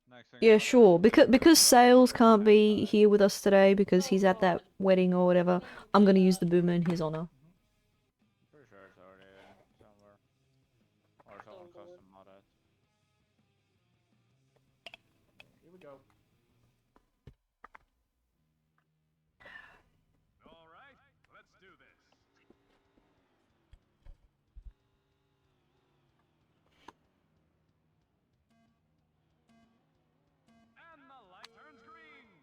Next thing Yeah, I sure. know, Because Sales can't be here with us today because he's at that wedding or whatever, I'm gonna use the boomer in his honor. pretty sure it's already somewhere. Or someone custom modded. Here we go. All right, let's do this.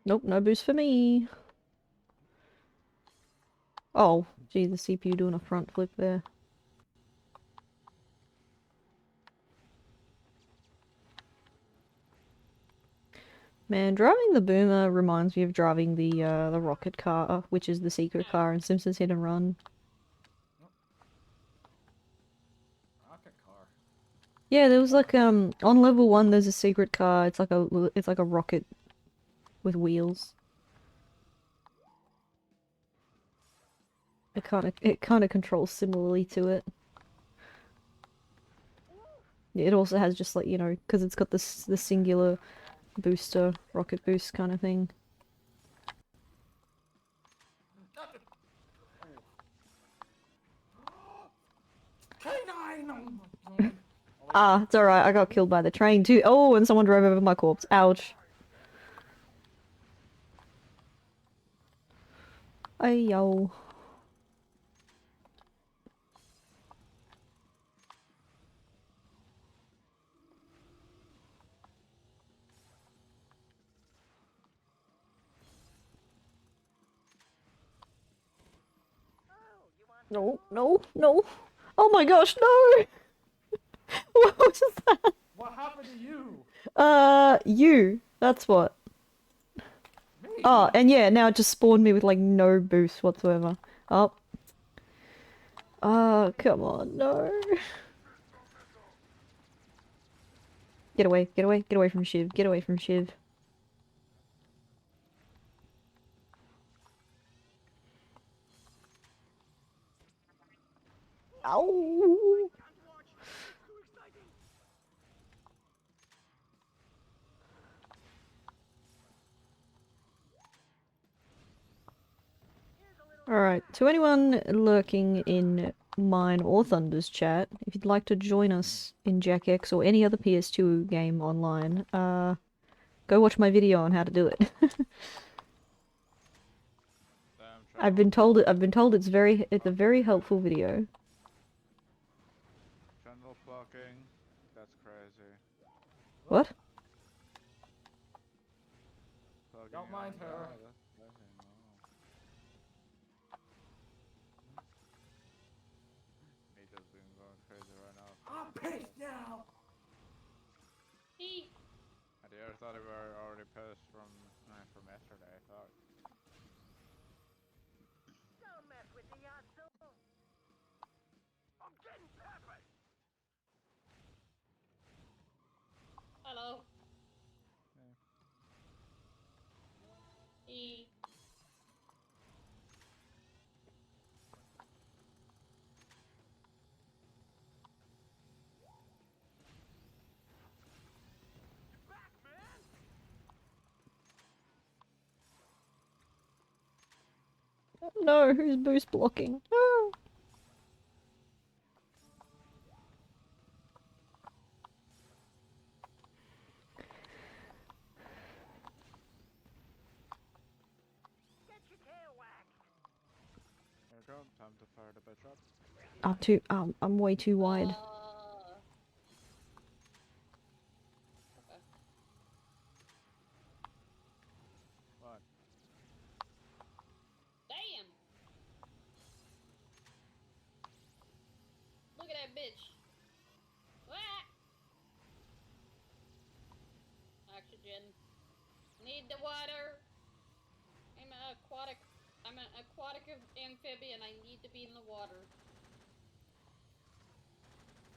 Nope, no boost for me. Oh, gee, the CPU doing a front flip there. Man, driving the Boomer reminds me of driving the rocket car, which is the secret car in Simpsons Hit and Run. Rocket car. Yeah, there was like on level 1 there's a secret car. It's like a rocket with wheels. It kind of controls similarly to it. It also has just like, you know, because it's got this the singular booster, rocket boost kind of thing. K9! Ah, it's alright, I got killed by the train too. Oh, and someone drove over my corpse. Ouch. Ayo. Oh, you want No, no, no. Oh my gosh, no! What was that? What happened to you? You. That's what. Me? Oh, and yeah, now it just spawned me with like no boost whatsoever. Oh. Oh, come on, no. Get away, get away, get away from Shiv, get away from Shiv. Ow! can't watch. It's too exciting. Here's a little Alright, to anyone lurking in mine or Thunder's chat, if you'd like to join us in Jack X or any other PS2 game online, go watch my video on how to do it. Damn, I've been told it's a very helpful video. General blocking. That's crazy. What? Plugging Don't mind out, her. that's crazy, no. Me just been going crazy right now. I'm pissed now! He. I thought they were already pissed from yesterday, I thought. Don't mess with the asshole. I'm getting peppered. Hello. Yeah. He. Back, man. No, who's boost blocking? Ah. Get your tail waxed. Here we go, time to fire the bitch up. I'm way too wide. Okay. What? Damn. Look at that bitch. What? Oxygen. Need the water. I'm an aquatic amphibian. I need to be in the water.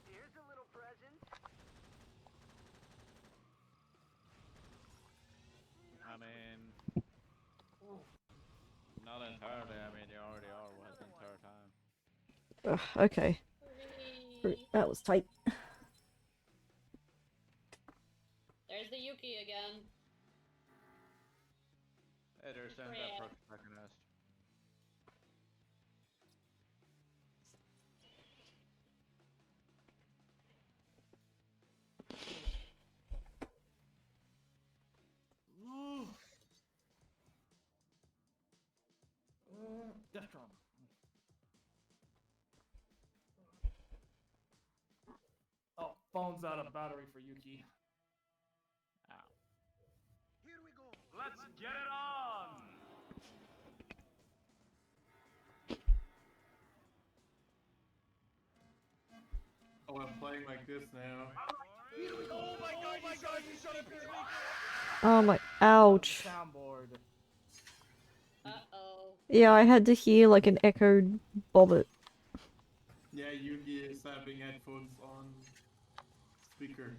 Here's a little present. I mean, not entirely. I mean, you already are wet the entire time. Ugh, okay. Hooray. That was tight. There's the Yuki again. Hey, there's them that protagonist. Death drum. Oh, phone's out of battery for Yuki. Ow. Here we go. Let's get it on! this now. Oh my god, you shot a picture. Oh my, ouch. Soundboard. Uh-oh. Yeah, I had to hear like an echoed bobbit. Yeah, Yugi is having headphones on speaker.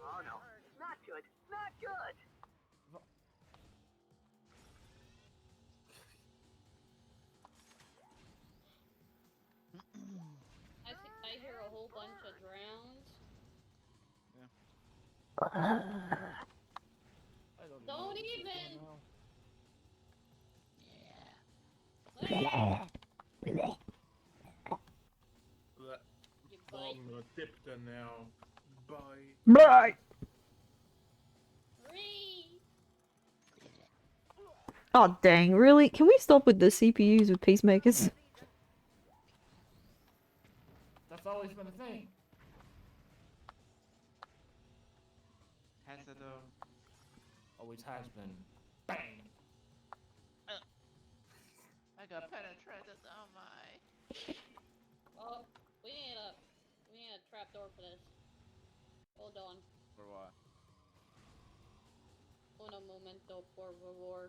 Oh no, not good, not good. I hear a whole bunch of drowns. I don't, Don't know even. You bite. I'm gonna tip them now. Bye. Bye. Free. Oh dang, really? Can we stop with the CPUs with peacemakers? That's always been a thing. Has it though? Always has been. Bang! I got penetrated. Oh my. Oh, we need a trapdoor for this. Hold on. For what? Uno momento, por favor.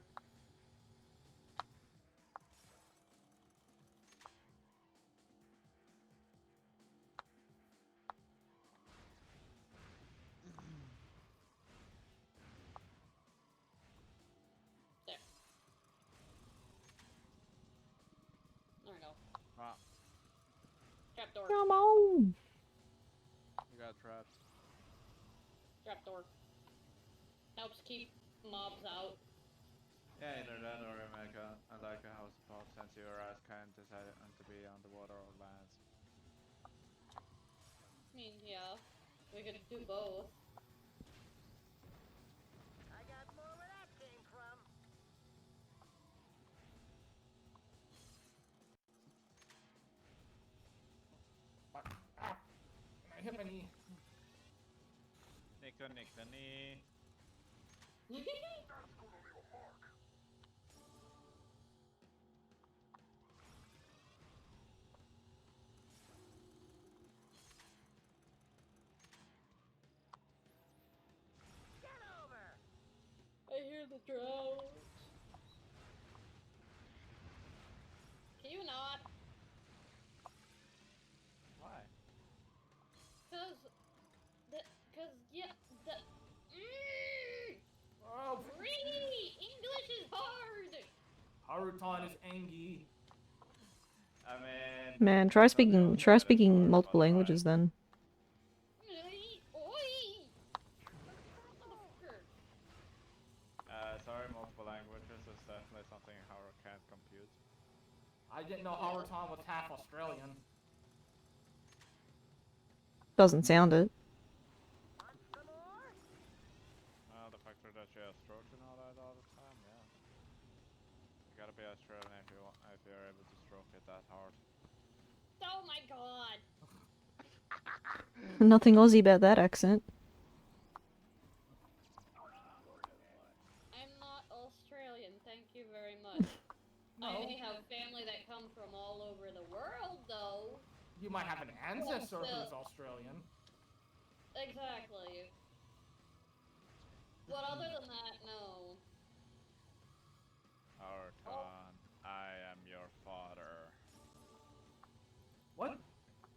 There. There we go. Ah, Trapdoor. Come on. you got trapped. Trapdoor. Helps keep mobs out. Yeah, either that or you make like a house pop since your ass can't decide to be on the water or land. I mean, yeah. We could do both. I got more where that came from. Ah! I hit my knee. Nick the knee. Get over. I hear the drowns. Can you not? Why? Cause yeah, Oh, free! English is hard! Haruton is Angie. I mean. Man, try speaking multiple languages then. Oi! Motherfucker. Sorry, multiple languages is definitely something Howard can't compute. I didn't know Haruton was half Australian. Doesn't sound it. Want some more? The factor that you have strokes and all that all the time, yeah. You gotta be Australian if you're able to stroke it that hard. Oh my god! Nothing Aussie about that accent. I'm not Australian, thank you very much. No. I may have family that come from all over the world, though. You might have an ancestor who's Australian. Exactly. But other than that, no. Arton, I am your father. What?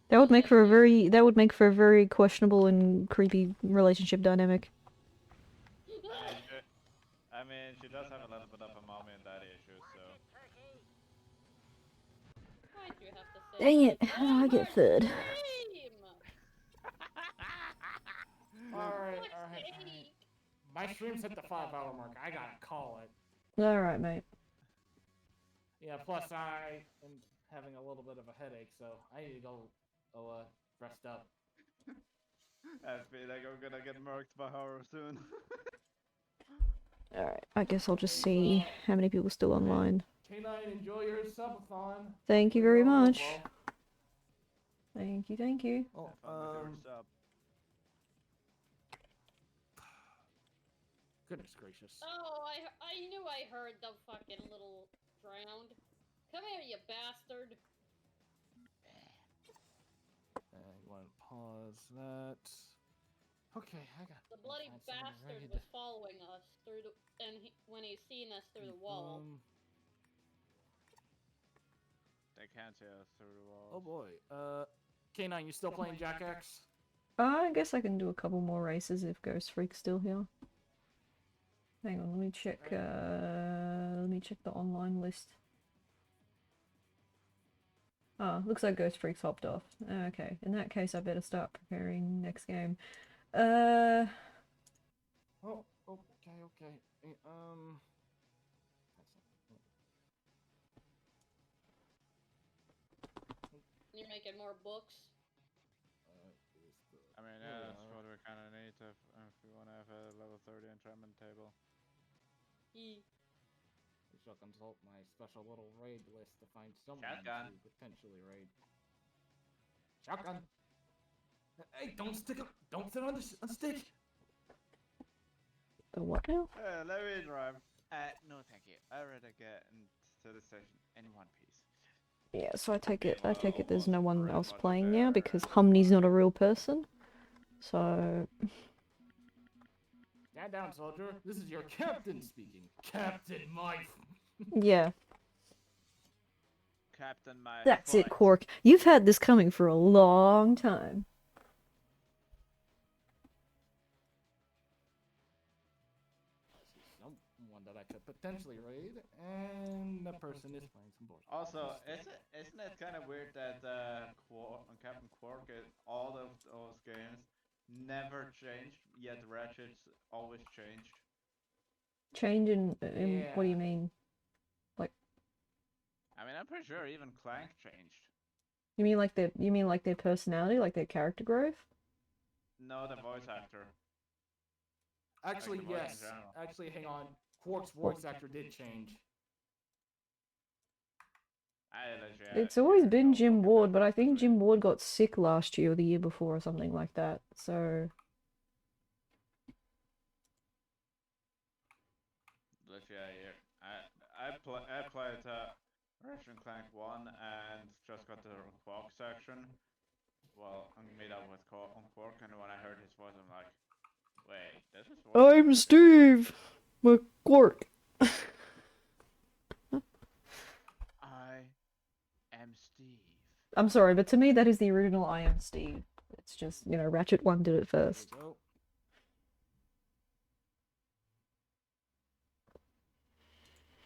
That would make for a very questionable and creepy relationship dynamic. I mean, she does have a little bit of a mommy and daddy issue, so. Turkey. Why'd you have to say Dang that? it, how do I get third? Stream! Alright, Fuck's alright. sake. My stream's hit the 5-hour mark. I gotta call it. Alright, mate. Yeah, plus I am having a little bit of a headache, so I need to go rest up. I feel like I'm gonna get murked by horror soon. Alright, I guess I'll just see how many people still online. K9, enjoy your subathon. Thank you Hopefully very it all goes much. well. Thank you, thank you. Oh, Have fun with your sub. Goodness gracious. Oh, I knew I heard the fucking little drowned. Come here, you bastard. You want to pause that? Okay, I got. The bloody find someone to bastard raid. was following us through the, when he seen us through the wall. They can't see us through the walls. Oh boy. K9, you still playing Jack X? I guess I can do a couple more races if Ghost Freak's still here. Hang on, let me check. Let me check the online list. Ah, looks like Ghost Freak's hopped off. Okay, in that case, I better start preparing next game. Oh, okay. You're making more books. I mean, yeah, that's what we kind of need if we want to have a level 30 enchantment table. E. We shall consult my special little raid list to find someone Shotgun. to potentially raid. Shotgun. Hey, don't stick up. Don't sit on the stick. The what now? Let me drive. No, thank you. I'd rather get into the station in one piece. Yeah, so I take it there's no one else playing now because Humney's not a real person. So Stand down, soldier. This is your captain speaking. Captain Mike. yeah. Captain, my That's it, foot. Quark. You've had this coming for a long time. Someone that I could potentially raid, and the person is playing some board. Also, isn't it kind of weird that Captain Quark in all of those games never changed, yet Ratchet's always changed? Change in Yeah. what do you mean? Like, I mean, I'm pretty sure even Clank changed. you mean like their personality, like their character growth? No, the voice actor. Actually, Like the voice in yes. general. Actually, hang on. Quark's voice actor did change. It's always been Jim Ward, but I think Jim Ward got sick last year or the year before or something like that. So I played Ratchet and Clank 1 and just got the Quark section. Well, I made up with Quark, and when I heard his voice, I'm like, wait, this is what I'm Steve McQuark. I am Steve. I'm sorry, but to me that is the original I Am Steve. It's just, you know, Ratchet 1 did it first. There we go.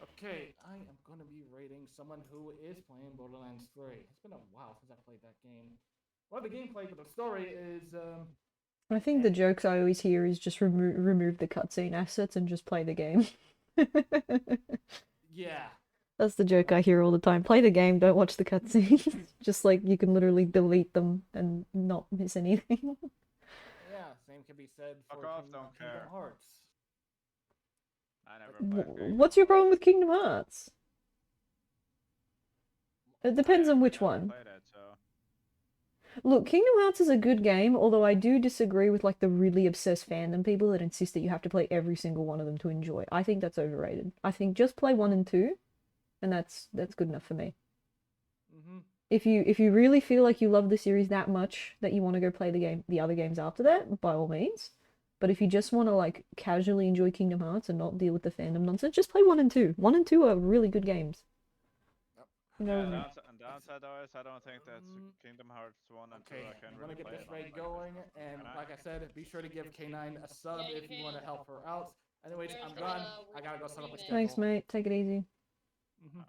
Okay, I am going to be rating someone who is playing Borderlands 3. It's been a while since I played that game. Well, the gameplay for the story is, I think the jokes I always hear is just remove the cutscene assets and just play the game. yeah. That's the joke I hear all the time. Play the game, don't watch the cutscenes. Just like you can literally delete them and not miss anything. Yeah, same can be said for Fuck off, Kingdom don't care. Hearts. I never played games. What's your problem with Kingdom Hearts? It depends on which one. Played it, so. Look, Kingdom Hearts is a good game, although I do disagree with like the really obsessed fandom people that insist that you have to play every single one of them to enjoy. I think that's overrated. I think just play 1 and 2, and that's good enough for me. Mm-hmm. If you really feel like you love the series that much that you want to go play the other games after that, by all means. But if you just want to like casually enjoy Kingdom Hearts and not deal with the fandom nonsense, just play 1 and 2. 1 and 2 are really good games. You know, Yeah, downside though is I don't think that's Kingdom Hearts 1 and 2. Okay, I can I'm gonna really get play this it on raid like going, this. and Can I? like I said, be sure to give K9 a sub Yeah, you if you want to can. help her out. Anyways, There's I'm done. a I gotta go set up a remake. schedule. thanks, mate. Take it easy. Mm-hmm.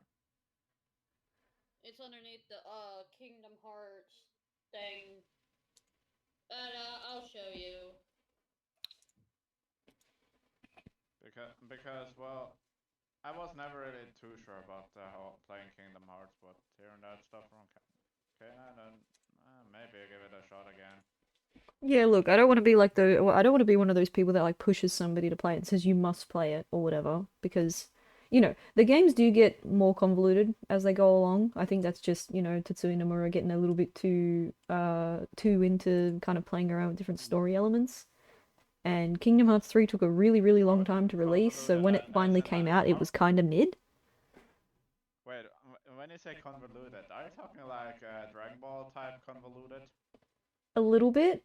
It's underneath the Kingdom Hearts thing. But I'll show you. Because well, I was never really too sure about playing Kingdom Hearts, but hearing that stuff from K9, then maybe I'll give it a shot again. Yeah, look, I don't want to be like I don't want to be one of those people that like pushes somebody to play it and says you must play it or whatever, because you know, the games do get more convoluted as they go along. I think that's just, you know, Tetsuya Nomura getting a little bit too into kind of playing around with different story elements. And Kingdom Hearts 3 took a really, really long time to release, so when it finally came out, it was kind of mid. Wait, when you say convoluted, are you talking like Dragon Ball type convoluted? A little bit.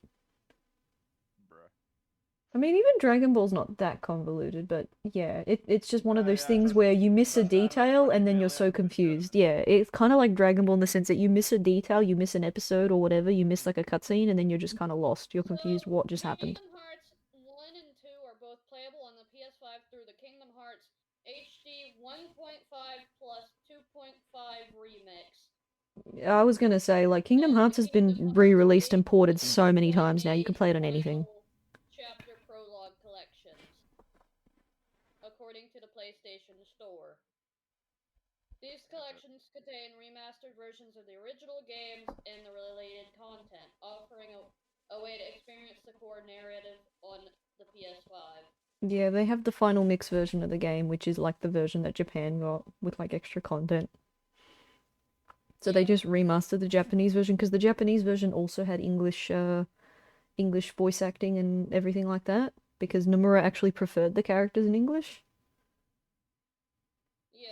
Bruh. I mean, even Dragon Ball's not that convoluted, but yeah, it's just one of those Yeah, things just where you miss a just add like detail 20 and then you're so million confused. shit. Yeah, it's kind of like Dragon Ball in the sense that you miss a detail, you miss an episode or whatever, you miss like a cutscene, and then you're just kind of lost. You're confused what just happened. Kingdom Hearts 1 and 2 are both playable on the PS5 through the Kingdom Hearts HD 1.5 plus 2.5 remix. I was gonna say, like, Kingdom Hearts has been re-released and ported so many times now, you can play it on anything. Chapter prologue collections, according to the PlayStation Store. These collections contain remastered versions of the original games and the related content, offering a way to experience the core narrative on the PS5. Yeah, they have the final mix version of the game, which is like the version that Japan got with like extra content. So they just remastered the Japanese version because the Japanese version also had English voice acting and everything like that because Nomura actually preferred the characters in English. Yeah.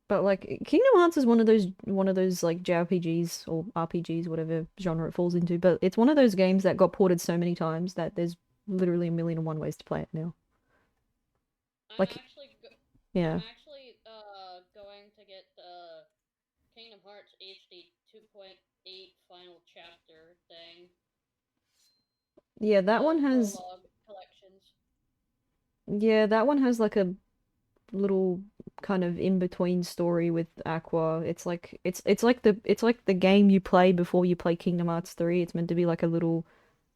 But like Kingdom Hearts is one of those like JRPGs or RPGs, whatever genre it falls into. But it's one of those games that got ported so many times that there's literally a million and one ways to play it now. Like, yeah. I'm actually going to get the Kingdom Hearts HD 2.8 final chapter thing. Yeah, that one has prologue collections. Yeah, that one has like a little kind of in-between story with Aqua. It's like the game you play before you play Kingdom Hearts 3. It's meant to be like a little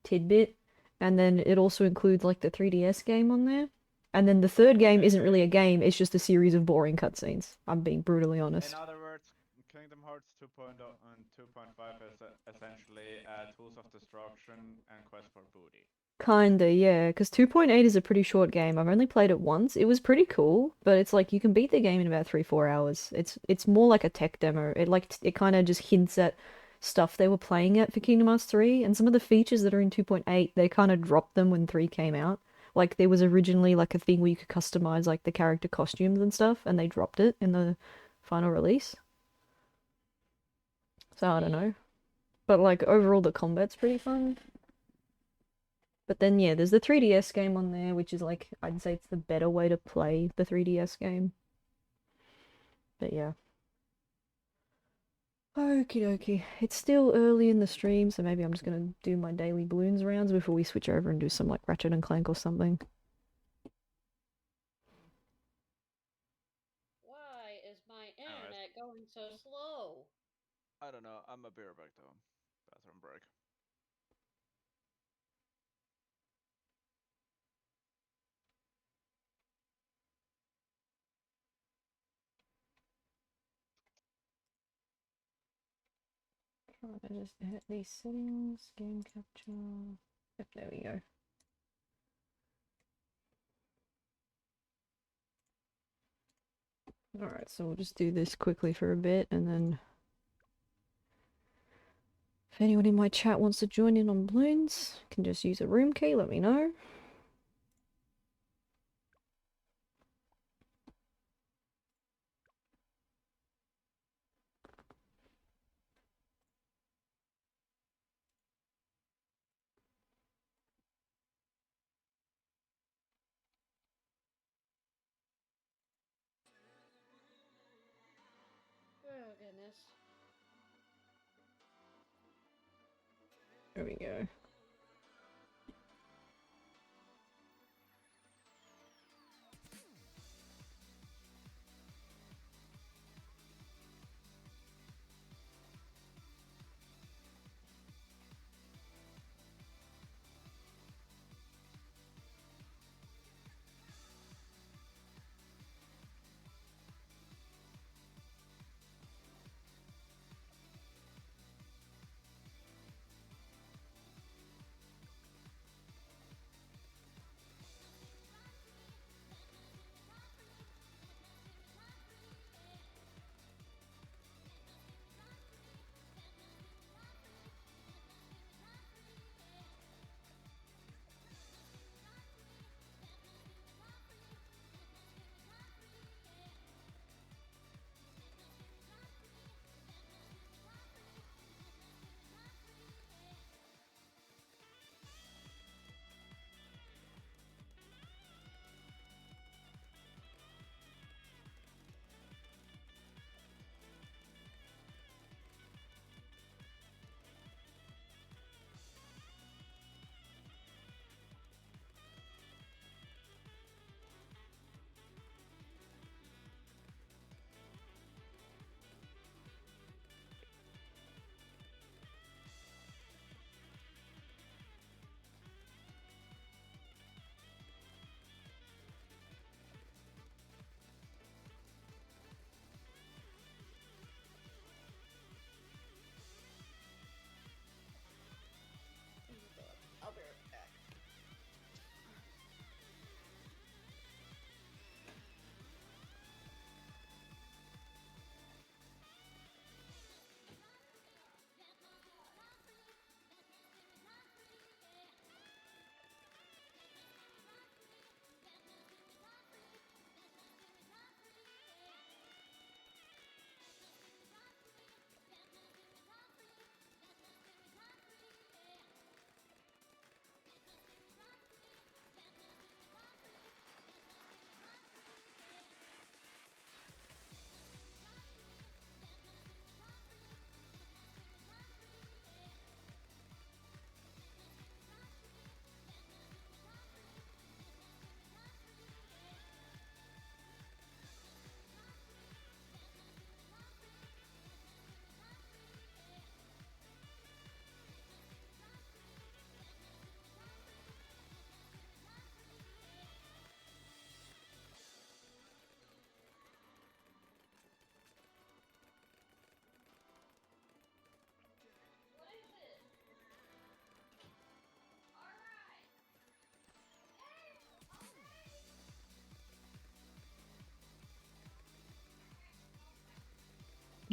tidbit. And then it also includes like the 3DS game on there. And then the third game isn't really a game, it's just a series of boring cutscenes. I'm being brutally honest. In other words, Kingdom Hearts 2.0 and 2.5 is essentially Tools of Destruction and Quest for Booty. Kinda, yeah, because 2.8 is a pretty short game. I've only played it once. It was pretty cool, but it's like you can beat the game in about 3-4 hours. It's more like a tech demo. It kind of just hints at stuff they were playing at for Kingdom Hearts 3, and some of the features that are in 2.8, they kind of dropped them when 3 came out. Like there was originally like a thing where you could customize like the character costumes and stuff, and they dropped it in the final release. So I don't know. But like overall the combat's pretty fun. But then, yeah, there's the 3DS game on there, which is like, I'd say it's the better way to play the 3DS game. But yeah. Okie dokie. It's still early in the stream, so maybe I'm just gonna do my daily Bloons rounds before we switch over and do some like Ratchet and Clank or something. Why is my internet going so slow? I don't know. I'm a be right back though. Bathroom break. Try to just hit these settings, game capture. Yep, there we go. Alright, so we'll just do this quickly for a bit, and then if anyone in my chat wants to join in on Bloons, can just use a room key, let me know. Oh, goodness. There we go.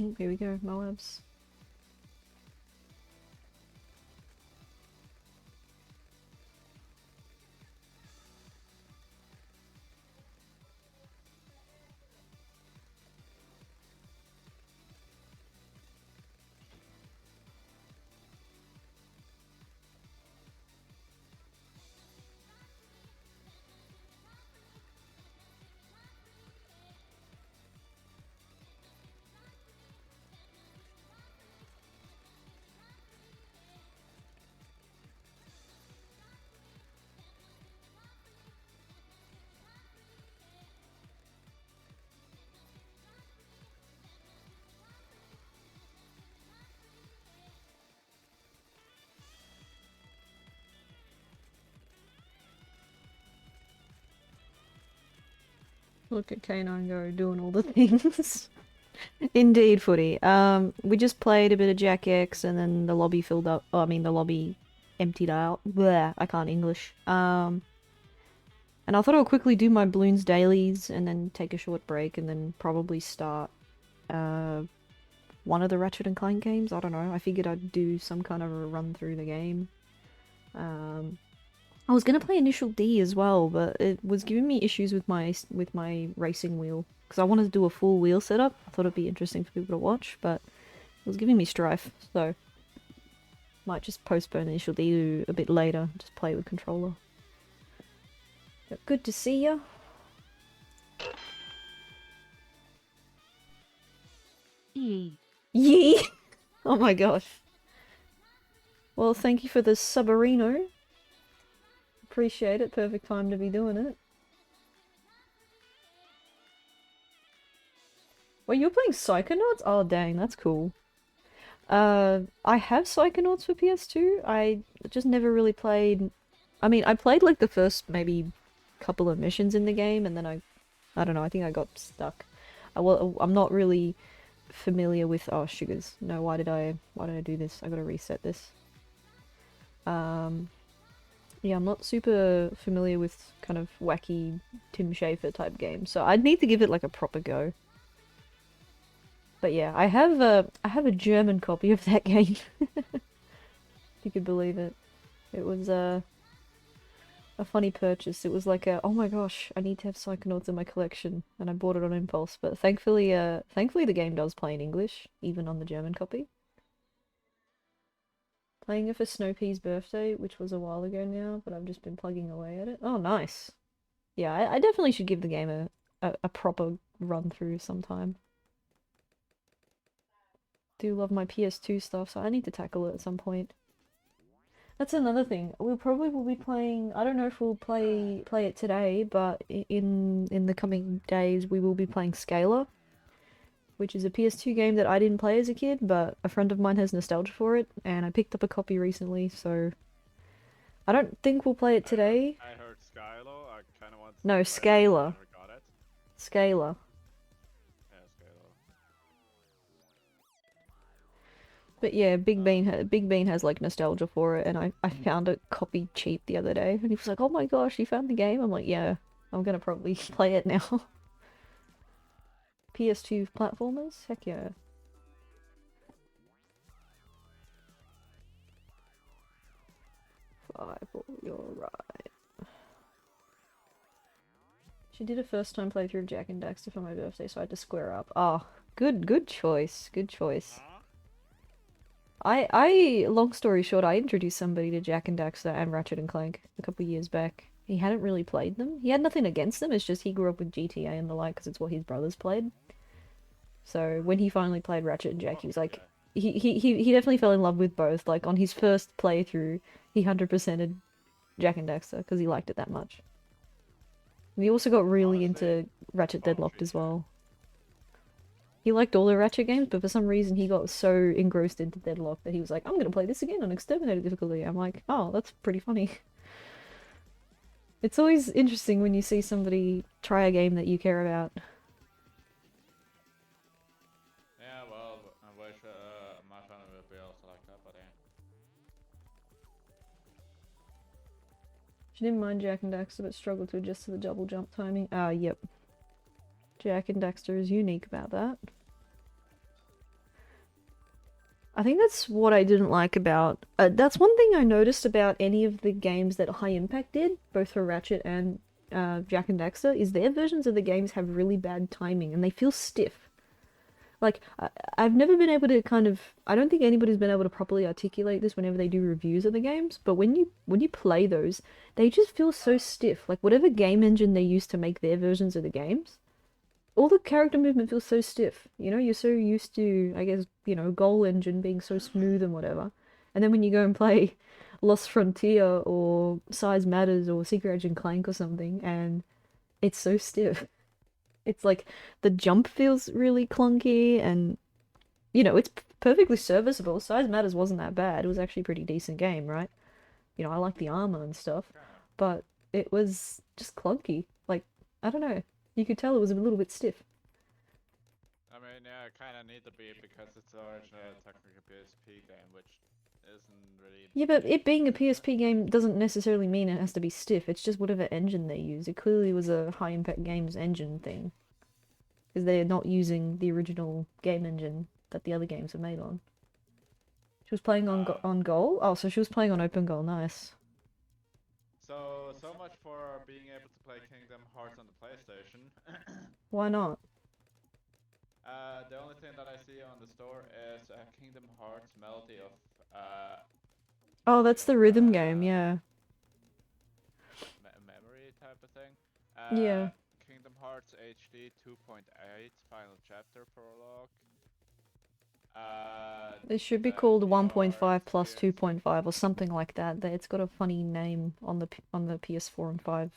Ooh, here we go, Moabs. Look at K9 go doing all the things. Indeed, footy. We just played a bit of Jack X and then the lobby filled up. Oh, I mean, the lobby emptied out. Bleh, I can't English. And I thought I'll quickly do my Bloons dailies and then take a short break and then probably start one of the Ratchet and Clank games. I don't know. I figured I'd do some kind of a run through the game. I was gonna play Initial D as well, but it was giving me issues with my racing wheel because I wanted to do a full wheel setup. I thought it'd be interesting for people to watch, but it was giving me strife. So might just postpone Initial D to a bit later. Just play with controller. But good to see ya. Yee! Oh my gosh. Well, thank you for the subarino. Appreciate it. Perfect time to be doing it. Well, you're playing Psychonauts? Oh, dang, that's cool. I have Psychonauts for PS2. I just never really played... I mean, I played like the first maybe couple of missions in the game, and then I don't know, I think I got stuck. I'm not really familiar with... Oh, sugars. No, why did I do this? I gotta reset this. Yeah, I'm not super familiar with kind of wacky Tim Schafer type games, so I'd need to give it like a proper go. But yeah, I have a German copy of that game. If you could believe it. It was a funny purchase. It was like a, oh my gosh, I need to have Psychonauts in my collection, and I bought it on impulse. But thankfully the game does play in English, even on the German copy. Playing it for Snowpea's birthday, which was a while ago now, but I've just been plugging away at it. Oh, nice. Yeah, I definitely should give the game a proper run through sometime. Do love my PS2 stuff, so I need to tackle it at some point. That's another thing. We probably will be playing. I don't know if we'll play it today, but in the coming days we will be playing Scalar, which is a PS2 game that I didn't play as a kid, but a friend of mine has nostalgia for it, and I picked up a copy recently, so I don't think we'll play it today. I heard Skylo. I kind of want to No, play it, Scalar. I never got it. Scalar. Yeah, Skylo. But yeah, Big Bean has like nostalgia for it, and I found it copied cheap the other day, and he was like, "Oh my gosh, you found the game?" I'm like, "Yeah, I'm gonna probably play it now." PS2 platformers? Heck yeah. You're right. She did a first time playthrough of Jak and Daxter for my birthday, so I had to square up. Oh, good choice. Good choice. Long story short, I introduced somebody to Jak and Daxter and Ratchet and Clank a couple years back. He hadn't really played them. He had nothing against them, it's just he grew up with GTA and the like, because it's what his brothers played. So when he finally played Ratchet and Jak, he was like, he definitely fell in love with both. Like on his first playthrough, he 100%ed Jak and Daxter because he liked it that much. And he also got really into Ratchet Deadlocked as well. He liked all the Ratchet games, but for some reason he got so engrossed into Deadlock that he was like, I'm gonna play this again on Exterminator difficulty. I'm like, oh, that's pretty funny. It's always interesting when you see somebody try a game that you care about. Yeah, well, I wish my family would be also like that, but yeah. She didn't mind Jak and Daxter, but struggled to adjust to the double jump timing. Ah, yep. Jak and Daxter is unique about that. I think that's what I didn't like about. That's one thing I noticed about any of the games that High Impact did, both for Ratchet and Jack and Daxter, is their versions of the games have really bad timing and they feel stiff. Like, I've never been able to kind of. I don't think anybody's been able to properly articulate this whenever they do reviews of the games, but when you play those, they just feel so stiff. Like, whatever game engine they use to make their versions of the games, all the character movement feels so stiff. You know, you're so used to, I guess, Goal Engine being so smooth and whatever. And then when you go and play Lost Frontier or Size Matters or Secret Agent Clank or something, and it's so stiff. It's like the jump feels really clunky and, it's perfectly serviceable. Size Matters wasn't that bad. It was actually a pretty decent game, right? I like the armor and stuff, but it was just clunky. Like, I don't know. You could tell it was a little bit stiff. I mean, yeah, it kind of need to be because it's originally technically a PSP game, which isn't really. Yeah, but it being a PSP game doesn't necessarily mean it has to be stiff. It's just whatever engine they use. It clearly was a High Impact Games engine thing. Because they're not using the original game engine that the other games are made on. She was playing on Goal? Oh, so she was playing on Open Goal, nice. So much for being able to play Kingdom Hearts on the PlayStation. Why not? The only thing that I see on the store is Kingdom Hearts Melody of Oh, that's the rhythm game, yeah. Memory type of thing. Yeah. Kingdom Hearts HD 2.8 Final Chapter Prologue. It should be called 1.5 plus 2.5 or something like that. It's got a funny name on the PS4 and 5.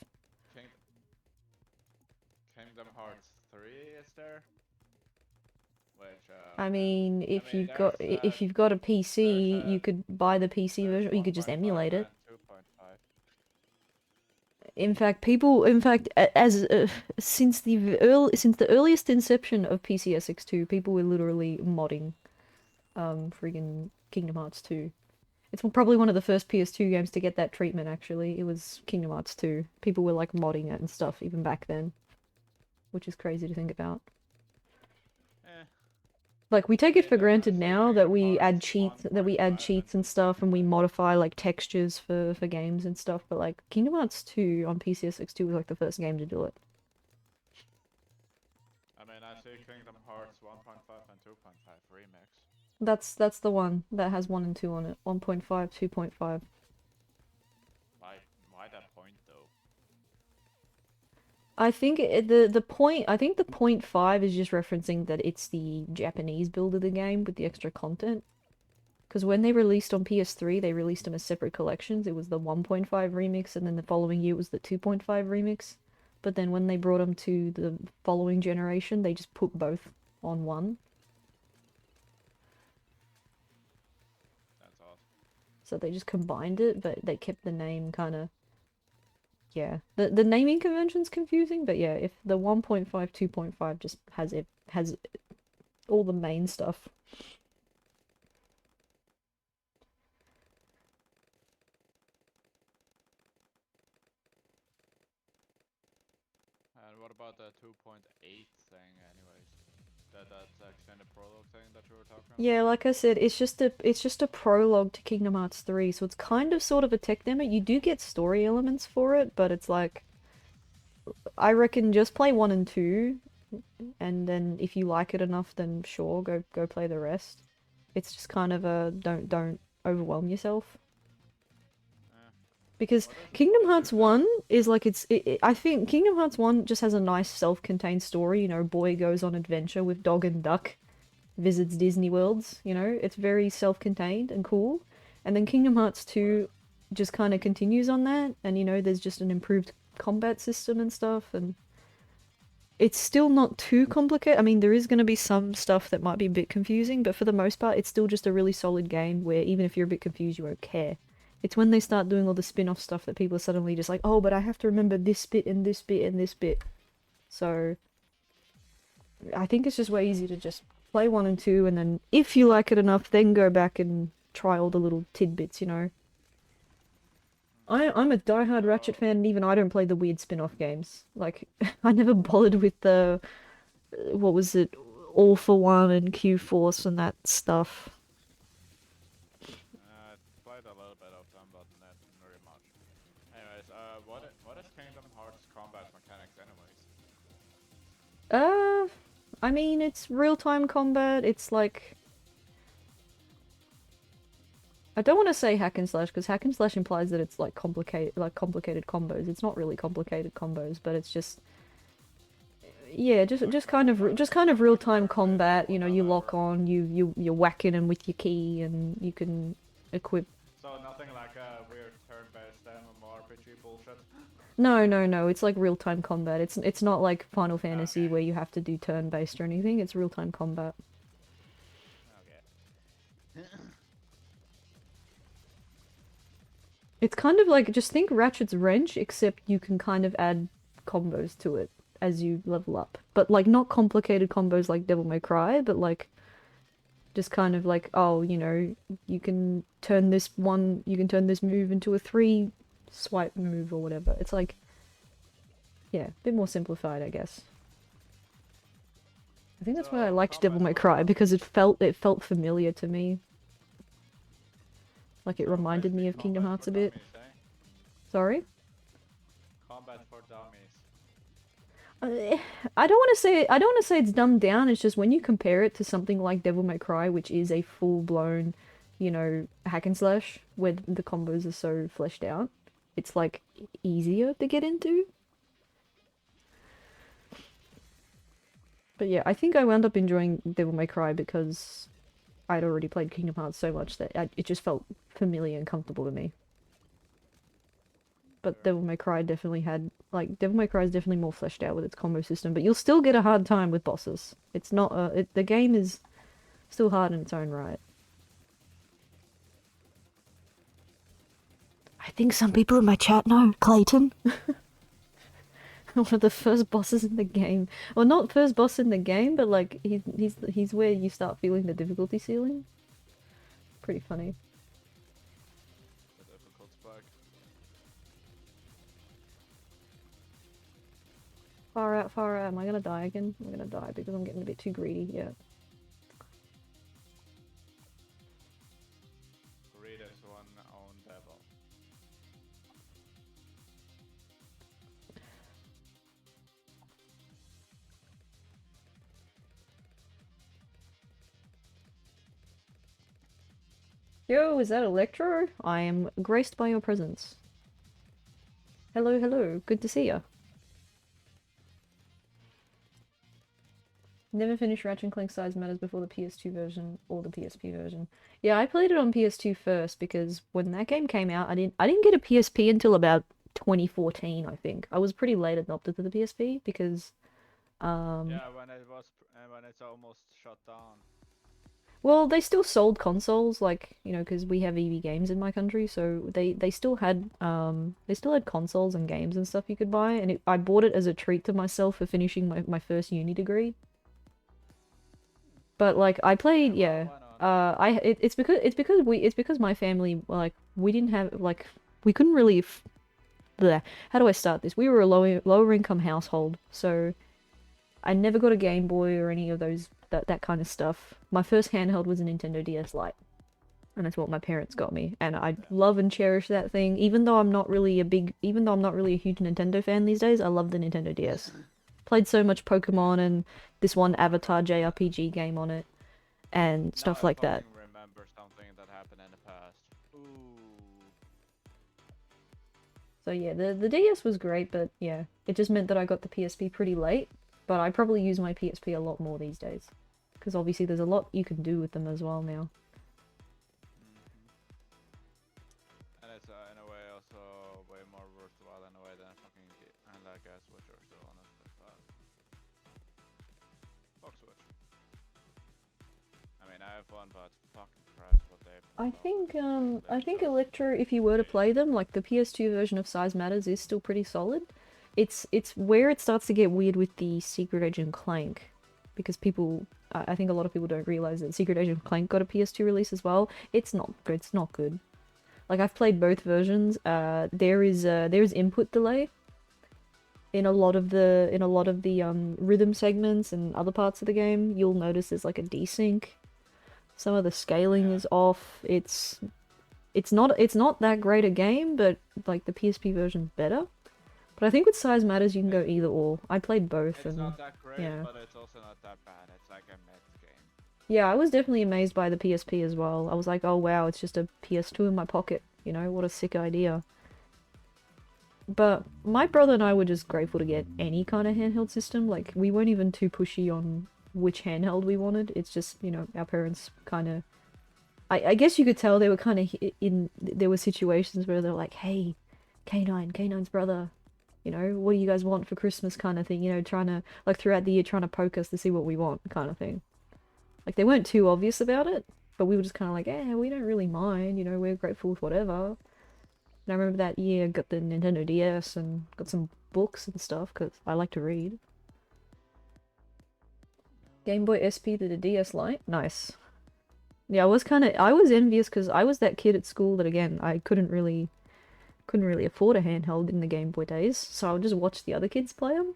Kingdom Hearts 3 is there? Which I mean, if you've got a PC, you could buy the PC version, or you could just emulate it. 2.5. In fact, since the earliest inception of PCSX2, people were literally modding, friggin' Kingdom Hearts 2. It's probably one of the first PS2 games to get that treatment. Actually, it was Kingdom Hearts 2. People were like modding it and stuff even back then, which is crazy to think about. Like, we take it for granted now that we add cheats and stuff, and we modify like textures for games and stuff. But like Kingdom Hearts 2 on PCSX2 was like the first game to do it. I mean, I see Kingdom Hearts 1.5 and 2.5 remix. That's the one that has 1 and 2 on it. 1.5, 2.5. Why that point though? I think the point 5 is just referencing that it's the Japanese build of the game with the extra content. Because when they released on PS3, they released them as separate collections. It was the 1.5 remix, and then the following year was the 2.5 remix. But then when they brought them to the following generation, they just put both on one. That's awesome. So they just combined it, but they kept the name kind of... Yeah, the naming convention's confusing, but yeah, if the 1.5, 2.5 just has all the main stuff. And what about the 2.8 thing, anyways? That extended prologue thing that you were talking about? Yeah, like I said, it's just a prologue to Kingdom Hearts 3, so it's kind of sort of a tech demo. You do get story elements for it, but it's like, I reckon just play 1 and 2, and then if you like it enough, then sure, go play the rest. It's just kind of a don't overwhelm yourself. Because Kingdom Hearts 1 is like I think Kingdom Hearts 1 just has a nice self-contained story, boy goes on adventure with dog and duck, visits Disney Worlds, it's very self-contained and cool. And then Kingdom Hearts 2 just kind of continues on that, and there's just an improved combat system and stuff, and it's still not too complicated. I mean, there is going to be some stuff that might be a bit confusing, but for the most part, it's still just a really solid game where even if you're a bit confused, you won't care. It's when they start doing all the spin-off stuff that people are suddenly just like, oh, but I have to remember this bit and this bit and this bit. So, I think it's just way easier to just play 1 and 2, and then if you like it enough, then go back and try all the little tidbits, I'm a diehard Ratchet fan, and even I don't play the weird spin-off games. Like, I never bothered with the, what was it, All for One and Q-Force and that stuff. I mean, it's real-time combat. It's like, I don't want to say hack and slash because hack and slash implies that it's like complicated combos. It's not really complicated combos, but it's just, yeah, just kind of real-time combat. You know, you lock on, you're whacking them with your key, and you can equip. So nothing like a weird turn-based MMORPG bullshit. No. It's like real-time combat. It's not like Final Fantasy where you have to do turn-based or anything. It's real-time combat. Okay. It's kind of like, just think Ratchet's Wrench, except you can kind of add combos to it as you level up. But like not complicated combos like Devil May Cry, but like just kind of like, oh, you know, you can turn this move into a 3 swipe move or whatever. It's like, yeah, a bit more simplified, I guess. I think that's why I liked Devil May Cry, because it felt familiar to me. Like it reminded me of Kingdom Hearts a bit. Sorry? Combat for dummies. I don't want to say it's dumbed down. It's just when you compare it to something like Devil May Cry, which is a full-blown, you know, hack and slash where the combos are so fleshed out, it's like easier to get into. But yeah, I think I wound up enjoying Devil May Cry because I'd already played Kingdom Hearts so much that it just felt familiar and comfortable to me. But Devil May Cry definitely had, like, Devil May Cry is definitely more fleshed out with its combo system, but you'll still get a hard time with bosses. It's not, the game is still hard in its own right. I think some people in my chat know, Clayton. One of the first bosses in the game. Well, not first boss in the game, but like, he's where you start feeling the difficulty ceiling. Pretty funny. The difficult spike. Far out, far out. Am I gonna die again? I'm gonna die because I'm getting a bit too greedy, yeah. Greatest one on devil. Yo, is that Electro? I am graced by your presence. Hello, hello. Good to see ya. Never finished Ratchet & Clank Size Matters before the PS2 version or the PSP version. Yeah, I played it on PS2 first because when that game came out, I didn't get a PSP until about 2014, I think. I was pretty late adopted to the PSP because Yeah, when it's almost shut down. well, they still sold consoles, like, you know, because we have EV Games in my country, so they still had consoles and games and stuff you could buy, and I bought it as a treat to myself for finishing my first uni degree. But like I played, yeah. It's because my family, like, we didn't have, like, we couldn't really bleh. How do I start this? We were a lower income household, so I never got a Game Boy or any of those that kind of stuff. My first handheld was a Nintendo DS Lite, and that's what my parents got me, and I love and cherish that thing. Even though I'm not really a huge Nintendo fan these days, I love the Nintendo DS. Played so much Pokemon and this one Avatar JRPG game on it, and stuff like that. I remember something that happened in the past. Ooh. So yeah, the DS was great, but yeah, it just meant that I got the PSP pretty late. But I probably use my PSP a lot more these days, because obviously there's a lot you can do with them as well now. And it's in a way also way more worthwhile in a way than a fucking like a Switch or so on it. Fuck Switch. I mean, I have one, but fucking Christ, what they. I think Electro, if you were to play them, like the PS2 version of Size Matters is still pretty solid. It's where it starts to get weird with the Secret Agent Clank, because I think a lot of people don't realize that Secret Agent Clank got a PS2 release as well. It's not good. Like, I've played both versions. There is input delay in a lot of the rhythm segments and other parts of the game. You'll notice there's like a desync. Some of the scaling is off. It's not that great a game, but like the PSP version's better. But I think with size matters, you can go either or. I played both, It's and not that great, yeah. but it's also not that bad. It's like a mid game. Yeah, I was definitely amazed by the PSP as well. I was like, oh wow, it's just a PS2 in my pocket. You know, what a sick idea. But my brother and I were just grateful to get any kind of handheld system. Like, we weren't even too pushy on which handheld we wanted. It's just, you know, our parents kind of... I guess you could tell they were kind of in... There were situations where they're like, hey, K9's brother, you know, what do you guys want for Christmas kind of thing, you know, trying to, like, throughout the year trying to poke us to see what we want kind of thing. Like, they weren't too obvious about it, but we were just kind of like, eh, we don't really mind, you know, we're grateful with whatever. And I remember that year I got the Nintendo DS and got some books and stuff, because I like to read. Game Boy SP to the DS Lite? Nice. Yeah, I was envious because I was that kid at school that, again, I couldn't really afford a handheld in the Game Boy days, so I would just watch the other kids play them.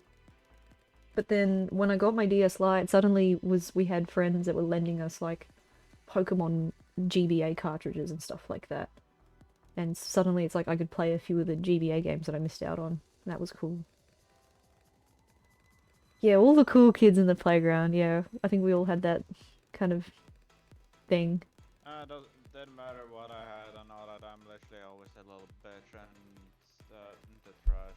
But then when I got my DS Lite, suddenly we had friends that were lending us like Pokemon GBA cartridges and stuff like that. And suddenly it's like I could play a few of the GBA games that I missed out on. That was cool. Yeah, all the cool kids in the playground, yeah. I think we all had that kind of thing. Didn't matter what I had and all that. I'm literally always a little bitch and the trash.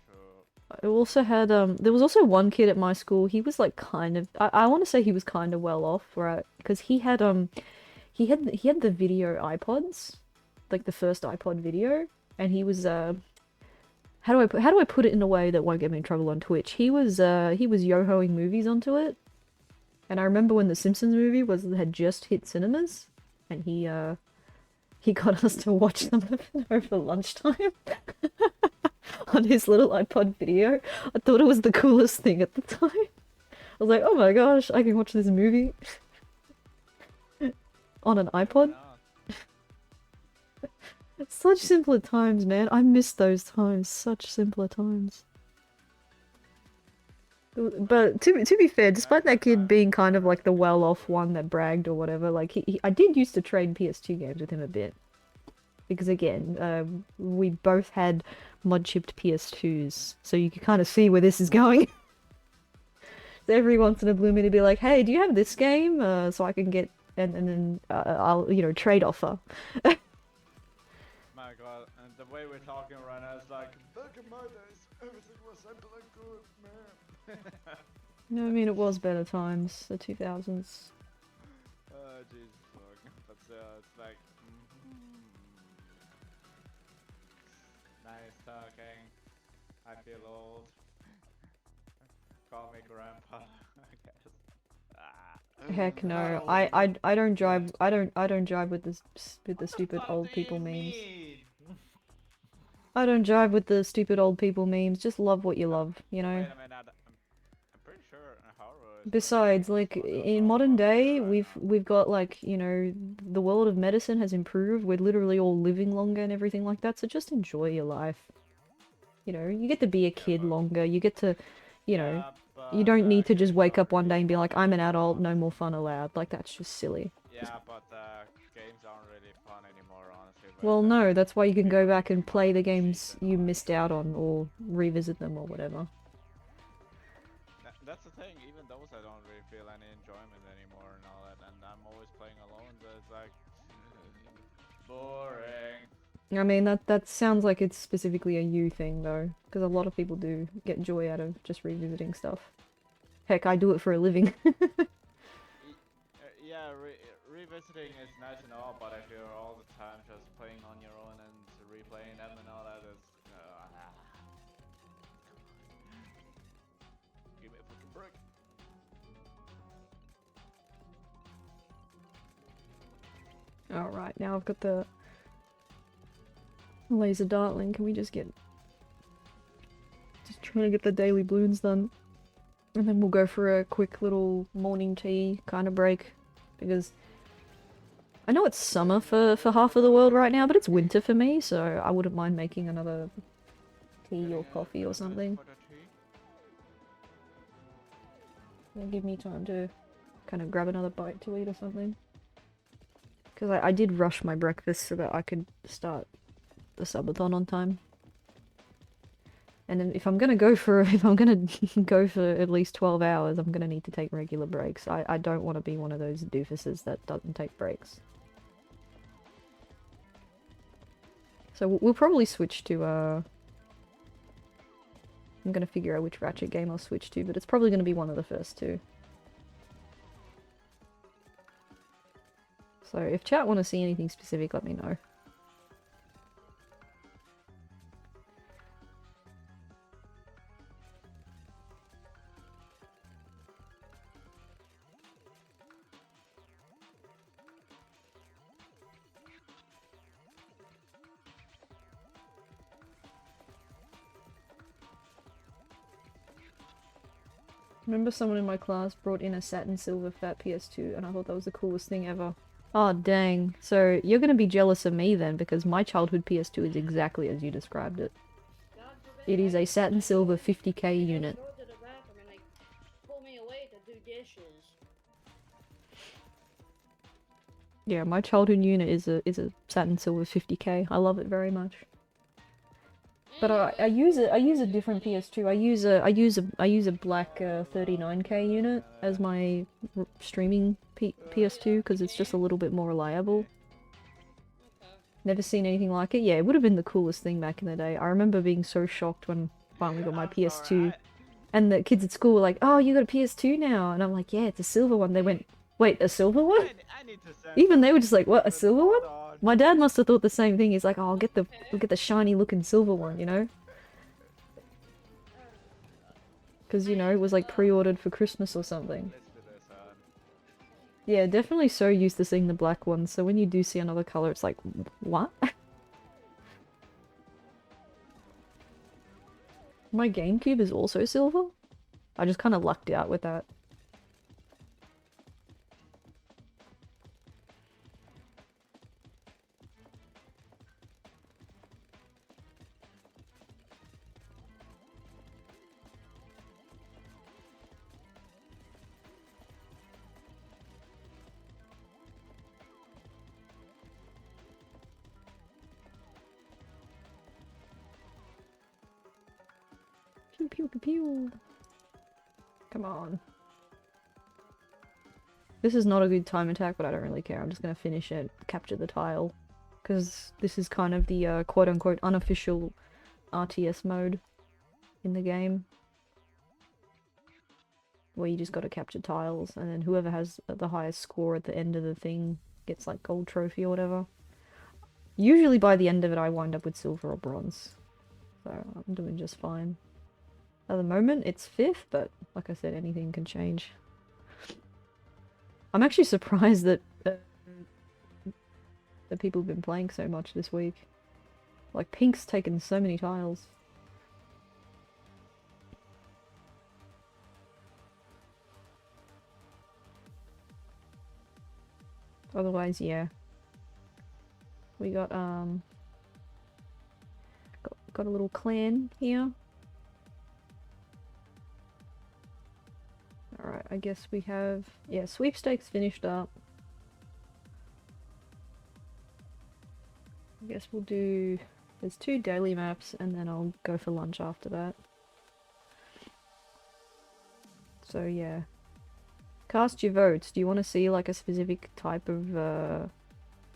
I also had there was also one kid at my school. He was like kind of I want to say he was kind of well off, right? Because he had the video iPods, like the first iPod video, and he was how do I put it in a way that won't get me in trouble on Twitch? He was yo-hoing movies onto it. And I remember when the Simpsons movie had just hit cinemas, and he got us to watch them over lunchtime on his little iPod video. I thought it was the coolest thing at the time. I was like, oh my gosh, I can watch this movie on an iPod. Such simpler times, man. I miss those times. Such simpler times. But to be fair, despite that kid being kind of like the well-off one that bragged or whatever, like I did used to trade PS2 games with him a bit. Because again, we both had mod-chipped PS2s, so you can kind of see where this is going. So every once in a blue moon he'd be like, hey, do you have this game? So I can get, and then I'll, you know, trade offer. My god, and the way we're talking right now is like, back in my days, everything was simple and good, man. No, I mean, it was better times, the 2000s. Oh, Jesus fuck. But it's like, nice talking. I feel old. Call me grandpa, I guess. Heck no, I don't drive. I don't drive with the stupid old people memes. I don't drive with the stupid old people memes. Just love what you love, you know. Wait a minute, I'm pretty sure horror is Besides, like in modern day, we've got like, you know, the world of medicine has improved. We're literally all living longer and everything like that. So just enjoy your life. You know, you get to be a kid longer. You get to, you know, you don't need to just wake up one day and be like, I'm an adult, no more fun allowed. Like that's just silly. Yeah, but games aren't really fun anymore, honestly. Well, no, that's why you can go back and play the games you missed out on or revisit them or whatever. That's the thing, even those I don't really feel any enjoyment anymore and all that, and I'm always playing alone, so it's like, boring. I mean, that sounds like it's specifically a you thing, though, because a lot of people do get joy out of just revisiting stuff. Heck, I do it for a living. Yeah, revisiting is nice and all, but if you're all the time just playing on your own and replaying them and all that, it's... Give me a fucking break. Alright, now I've got the laser dartling. Can we just trying to get the daily Bloons done. And then we'll go for a quick little morning tea kind of break. Because I know it's summer for half of the world right now, but it's winter for me, so I wouldn't mind making another tea or coffee or something. It'll give me time to kind of grab another bite to eat or something. Because I did rush my breakfast so that I could start the SUB-A-THON on time. And then if I'm gonna go for if I'm gonna go for at least 12 hours, I'm gonna need to take regular breaks. I don't want to be one of those doofuses that doesn't take breaks. So we'll probably switch to I'm gonna figure out which Ratchet game I'll switch to, but it's probably gonna be one of the first two. So if chat want to see anything specific, let me know. Remember someone in my class brought in a satin silver fat PS2 and I thought that was the coolest thing ever. Oh dang. So you're gonna be jealous of me then because my childhood PS2 is exactly as you described it. It is a satin silver 50k unit. Go to the bathroom and they pull me away to do dishes. Yeah, my childhood unit is a satin silver 50k. I love it very much. But I use a different PS2. I use a black 39k unit as my streaming PS2 because it's just a little bit more reliable. Okay. Never seen anything like it. Yeah, it would have been the coolest thing back in the day. I remember being so shocked when I finally got my PS2, and the kids at school were like, "Oh, you got a PS2 now?" And I'm like, "Yeah, it's a silver one." They went, "Wait, a silver one?" I need to send Even they were something just like, "What, a to silver one?" Bloons. My dad must have thought the same thing. He's like, "Oh, I'll get the shiny looking silver one," you know? Because, you know, it was like pre-ordered for Christmas or something. Let's do this, Yeah, definitely so used to seeing the black ones, so when you do see another color, it's like, what? My GameCube is also silver? I just kind of lucked out with that. Pew pew pew pew. Come on. This is not a good time attack, but I don't really care. I'm just gonna finish it, capture the tile. Because this is kind of the quote-unquote unofficial RTS mode in the game. Where you just gotta capture tiles, and then whoever has the highest score at the end of the thing gets like gold trophy or whatever. Usually by the end of it I wind up with silver or bronze. So I'm doing just fine. At the moment it's 5th, but like I said, anything can change. I'm actually surprised that that people have been playing so much this week. Like, Pink's taken so many tiles. Otherwise, yeah. We got a little clan here. Alright, I guess we have... yeah, sweepstakes finished up. I guess we'll do... there's 2 daily maps, and then I'll go for lunch after that. So yeah. Cast your votes. Do you want to see like a specific type of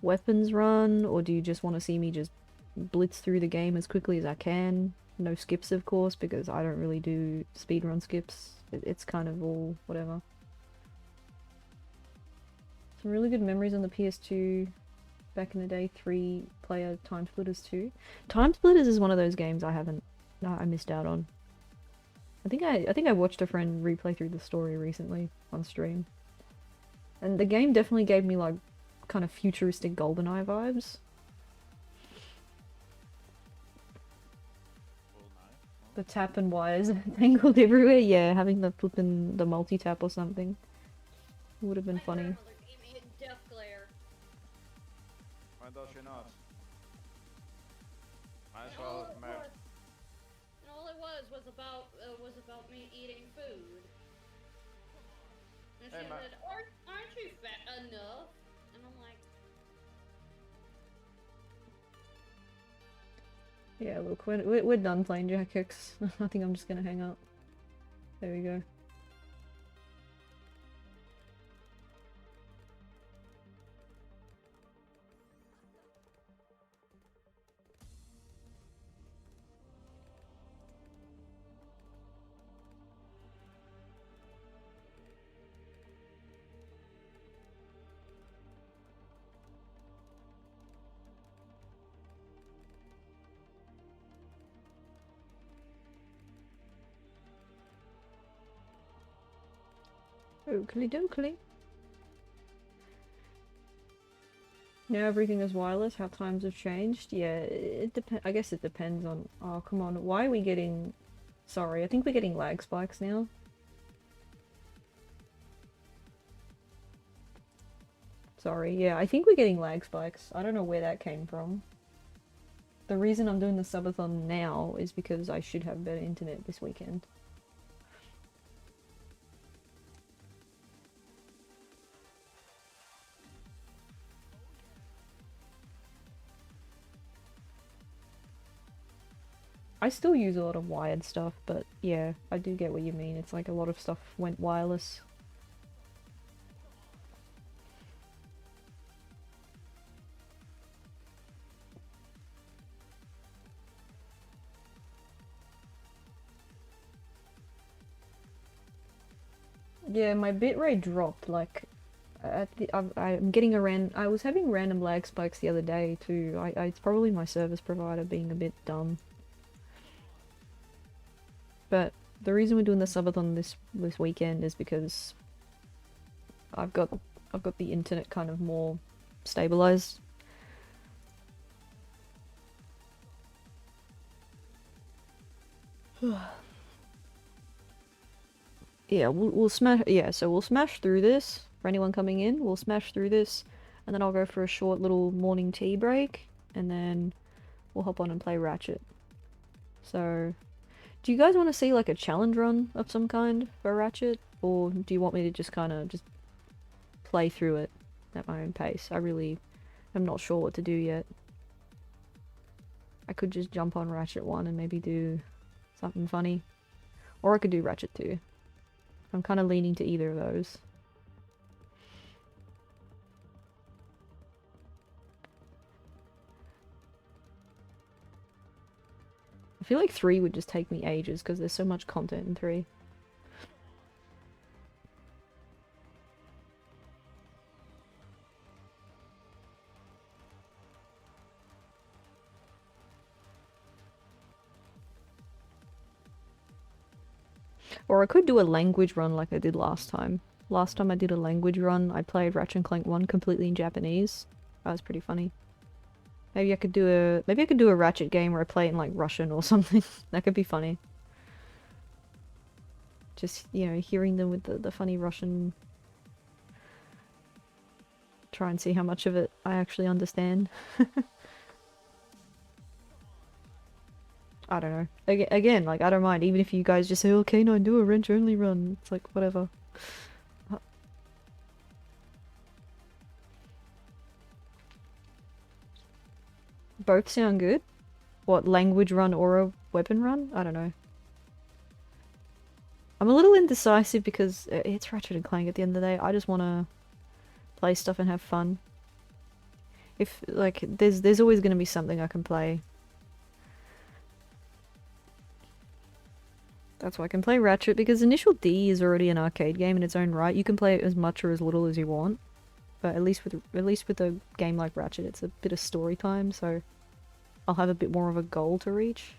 weapons run, or do you just want to see me just blitz through the game as quickly as I can? No skips, of course, because I don't really do speedrun skips. It's kind of all whatever. Some really good memories on the PS2 back in the day. 3-player Time Splitters 2. Time Splitters is one of those games I missed out on. I think I watched a friend replay through the story recently on stream. And the game definitely gave me like kind of futuristic GoldenEye vibes. The tap and wires tangled everywhere. Yeah, having the flippin' the multi-tap or something would have been funny. My grandmother gave me a death glare. Why does she not? Might as And all well it was, and all it was about me eating food. And she Hey, said, "Aren't you fat enough?" And I'm like, Yeah, look, we're done playing Jack X. I think I'm just gonna hang up. There we go. Oakley dokley. Now everything is wireless, how times have changed. Yeah, it depends. I guess it depends on... Oh, come on. Why are we getting... Sorry, I think we're getting lag spikes now. Sorry, yeah, I think we're getting lag spikes. I don't know where that came from. The reason I'm doing the subathon now is because I should have better internet this weekend. I still use a lot of wired stuff, but yeah, I do get what you mean. It's like a lot of stuff went wireless. Yeah, my bitrate dropped, like, I'm getting I was having random lag spikes the other day too. It's probably my service provider being a bit dumb. But the reason we're doing the subathon this weekend is because I've got the internet kind of more stabilized. Yeah, we'll smash. Yeah, so we'll smash through this. For anyone coming in, we'll smash through this, and then I'll go for a short little morning tea break, and then we'll hop on and play Ratchet. So, do you guys want to see like a challenge run of some kind for Ratchet, or do you want me to just kind of just play through it at my own pace? I really am not sure what to do yet. I could just jump on Ratchet 1 and maybe do something funny, or I could do Ratchet 2. I'm kind of leaning to either of those. I feel like 3 would just take me ages because there's so much content in 3. Or I could do a language run like I did last time. Last time I did a language run, I played Ratchet and Clank 1 completely in Japanese. That was pretty funny. Maybe I could do a Ratchet game where I play it in like Russian or something. That could be funny. Just, you know, hearing them with the funny Russian. Try and see how much of it I actually understand. I don't know. Again, like, I don't mind. Even if you guys just say, oh, K9, do a wrench only run. It's like, whatever. Both sound good. What, language run or a weapon run? I don't know. I'm a little indecisive because it's Ratchet and Clank at the end of the day. I just want to play stuff and have fun. If, like, there's always going to be something I can play. That's why I can play Ratchet, because Initial D is already an arcade game in its own right. You can play it as much or as little as you want. But at least with a game like Ratchet, it's a bit of story time, so I'll have a bit more of a goal to reach.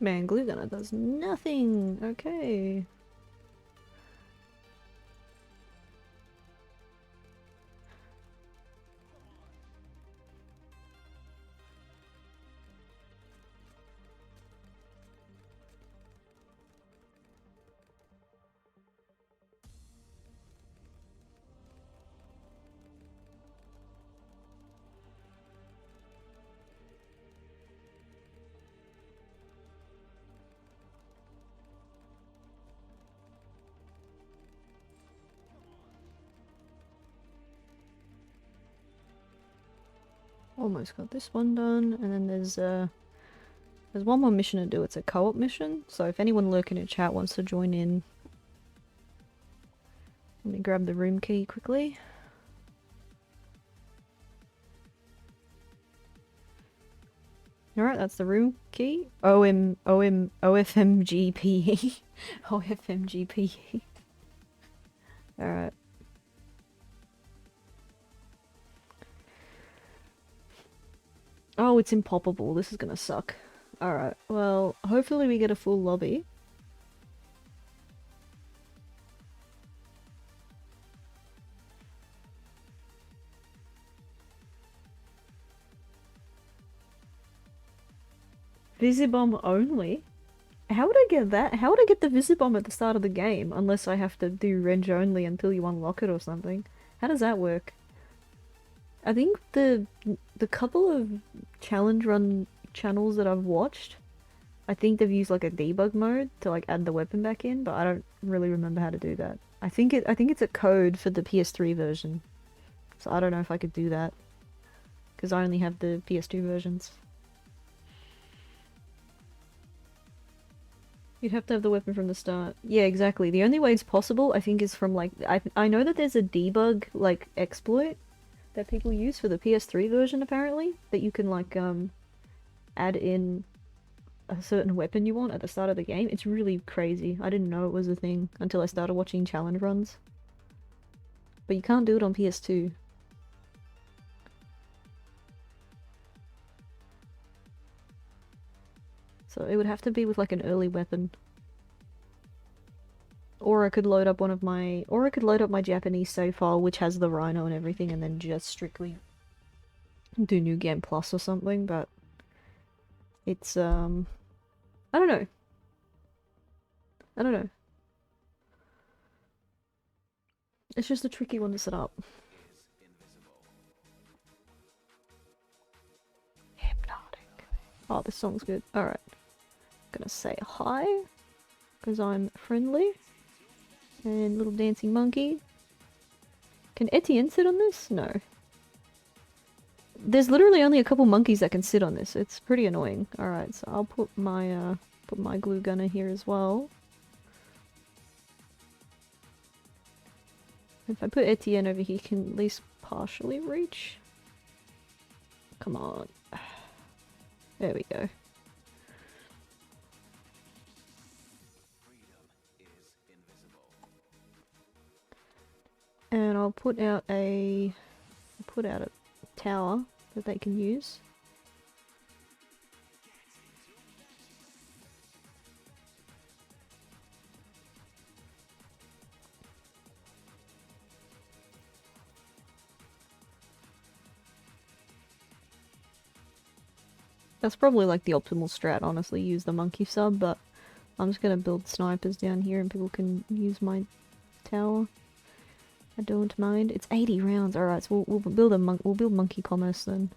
Man, Glue Gunner does nothing! Okay. Almost got this one done, and then there's one more mission to do. It's a co-op mission, so if anyone lurking in chat wants to join in, let me grab the room key quickly. Alright, that's the room key. OFMGPE. OFMGPE. Alright. Oh, it's impoppable. This is gonna suck. Alright, well, hopefully we get a full lobby. Visibomb only? How would I get that? How would I get the Visibomb at the start of the game? Unless I have to do range only until you unlock it or something. How does that work? I think the couple of challenge run channels that I've watched, I think they've used like a debug mode to like add the weapon back in, but I don't really remember how to do that. I think it's a code for the PS3 version. So I don't know if I could do that. Because I only have the PS2 versions. You'd have to have the weapon from the start. Yeah, exactly. The only way it's possible, I think, is from like... I know that there's a debug, like, exploit that people use for the PS3 version, apparently. That you can, like, add in a certain weapon you want at the start of the game. It's really crazy. I didn't know it was a thing until I started watching challenge runs. But you can't do it on PS2. So it would have to be with like an early weapon. Or I could load up my Japanese save file which has the Rhino and everything and then just strictly do New Game Plus or something, but it's I don't know. I don't know. It's just a tricky one to set up. Hypnotic. Oh, this song's good. Alright. Gonna say hi, because I'm friendly. And little dancing monkey. Can Etienne sit on this? No. There's literally only a couple monkeys that can sit on this. It's pretty annoying. Alright, so I'll put my glue gunner here as well. If I put Etienne over here, he can at least partially reach. Come on. There we go. And I'll put out a tower that they can use. That's probably like the optimal strat, honestly, use the monkey sub, but I'm just gonna build snipers down here and people can use my tower. I don't mind. It's 80 rounds. Alright, so we'll build monkey commerce then.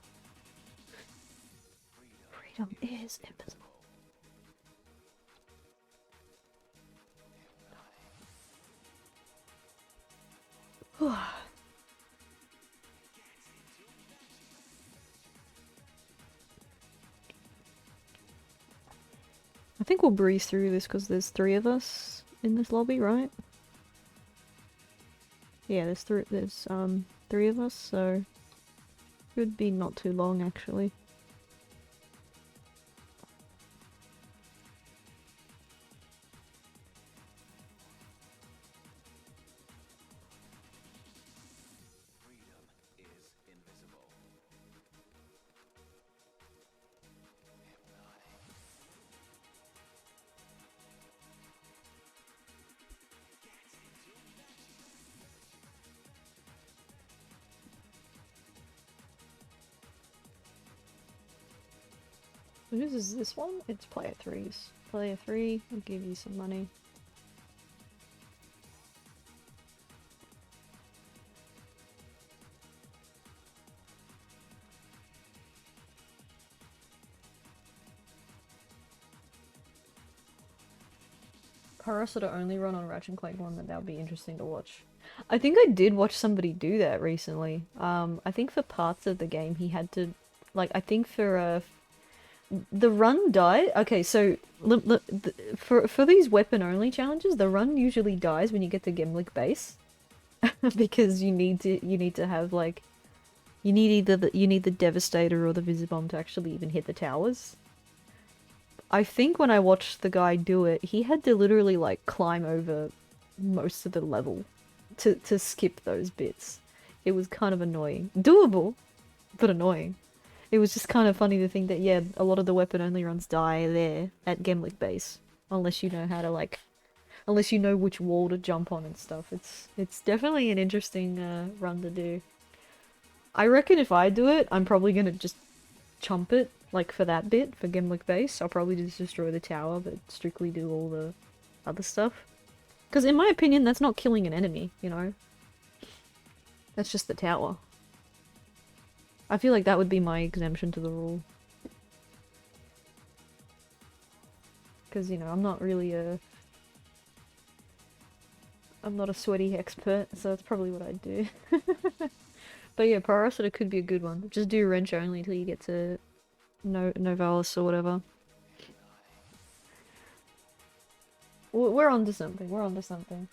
Freedom is invisible. I think we'll breeze through this because there's 3 of us in this lobby, right? Yeah, there's 3 of us, so should be not too long actually. Whose is this one? It's player 3's. Player 3, I'll give you some money. Pyrocitor only run on Ratchet and Clank 1, that would be interesting to watch. I think I did watch somebody do that recently. I think for parts of the game he had to like I think for the run died. Okay, so for these weapon only challenges, the run usually dies when you get to Gemlik base because you need to have like you need either the Devastator or the Visibomb to actually even hit the towers. I think when I watched the guy do it, he had to literally like climb over most of the level to skip those bits. It was kind of annoying. Doable, but annoying. It was just kind of funny to think that, yeah, a lot of the weapon only runs die there at Gemlik base. Unless you know how to like... Unless you know which wall to jump on and stuff. It's definitely an interesting run to do. I reckon if I do it, I'm probably gonna just chump it, like for that bit, for Gemlik base. I'll probably just destroy the tower, but strictly do all the other stuff. Because in my opinion, that's not killing an enemy, you know? That's just the tower. I feel like that would be my exemption to the rule. Because, you know, I'm not really I'm not a sweaty expert, so that's probably what I'd do. But yeah, Pyrocitor could be a good one. Just do wrench only until you get to Novalis or whatever. We're onto something, we're onto something.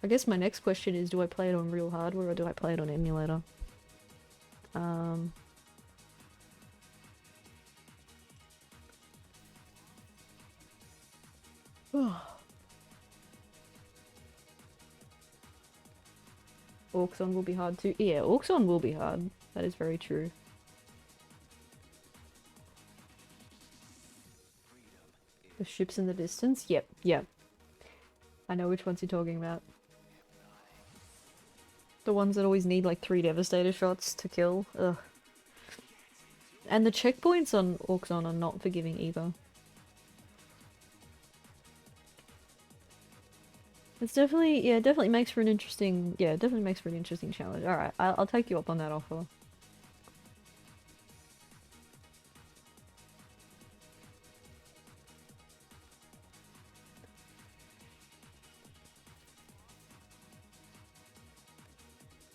I guess my next question is, do I play it on real hardware or do I play it on emulator? Auxon will be hard too. Yeah, Auxon will be hard. That is very true. The ships in the distance? Yep, yep. I know which ones you're talking about. The ones that always need like 3 Devastator shots to kill. Ugh. And the checkpoints on Auxon are not forgiving either. It's definitely, yeah, it definitely makes for an interesting, yeah, it definitely makes for an interesting challenge. Alright, I'll take you up on that offer.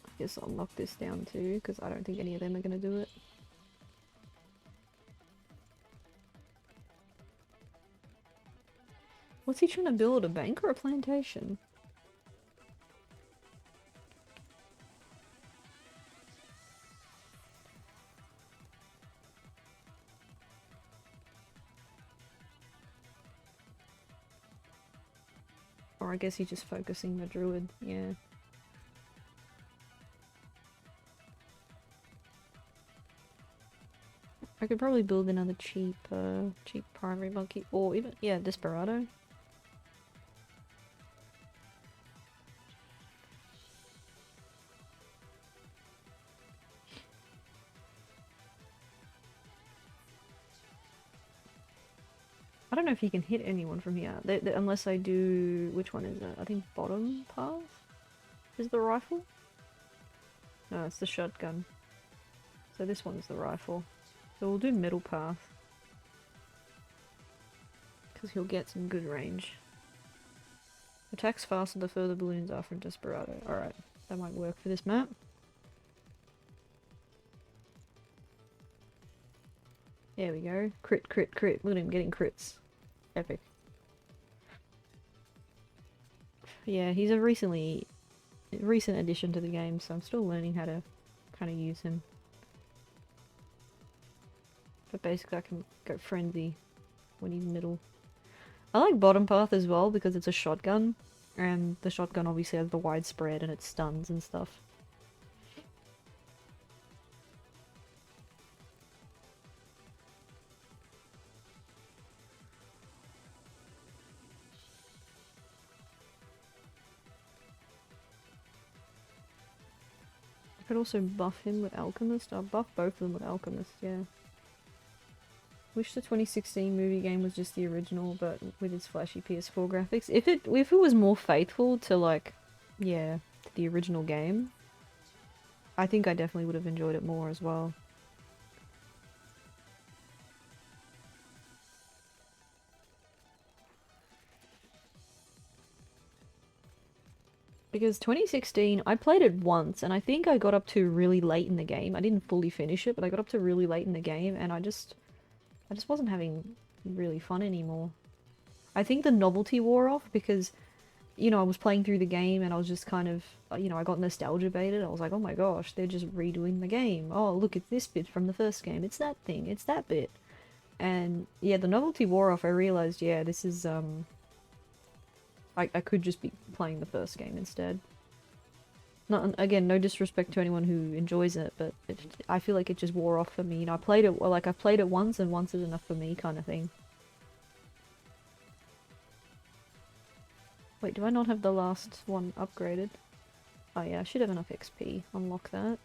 I guess I'll knock this down too, because I don't think any of them are gonna do it. What's he trying to build, a bank or a plantation? Or I guess he's just focusing the druid, yeah. I could probably build another cheap primary monkey, or even, yeah, Desperado. I don't know if he can hit anyone from here, unless I do... which one is it? I think bottom path is the rifle? No, it's the shotgun. So this one's the rifle. So we'll do middle path. Because he'll get some good range. Attacks faster the further balloons are from Desperado. Alright, that might work for this map. There we go. Crit, crit, crit. Look at him getting crits. Epic. Yeah, he's a recent addition to the game, so I'm still learning how to kind of use him. But basically I can go frenzy when he's middle. I like bottom path as well because it's a shotgun, and the shotgun obviously has the wide spread and it stuns and stuff. I could also buff him with Alchemist. I'll buff both of them with Alchemist, yeah. Wish the 2016 movie game was just the original, but with its flashy PS4 graphics. If it was more faithful to, like, yeah, to the original game, I think I definitely would have enjoyed it more as well. Because 2016, I played it once, and I think I got up to really late in the game. I didn't fully finish it, but I got up to really late in the game, and I just wasn't having really fun anymore. I think the novelty wore off because, you know, I was playing through the game and I was just kind of, you know, I got nostalgia baited. I was like, oh my gosh, they're just redoing the game. Oh, look, it's this bit from the first game. It's that thing. It's that bit. And yeah, the novelty wore off. I realized, yeah, this is, I could just be playing the first game instead. Not, again, no disrespect to anyone who enjoys it, but I feel like it just wore off for me. You know, I played it, well, like, I played it once and once is enough for me kind of thing. Wait, do I not have the last one upgraded? Oh yeah, I should have enough XP. Unlock that.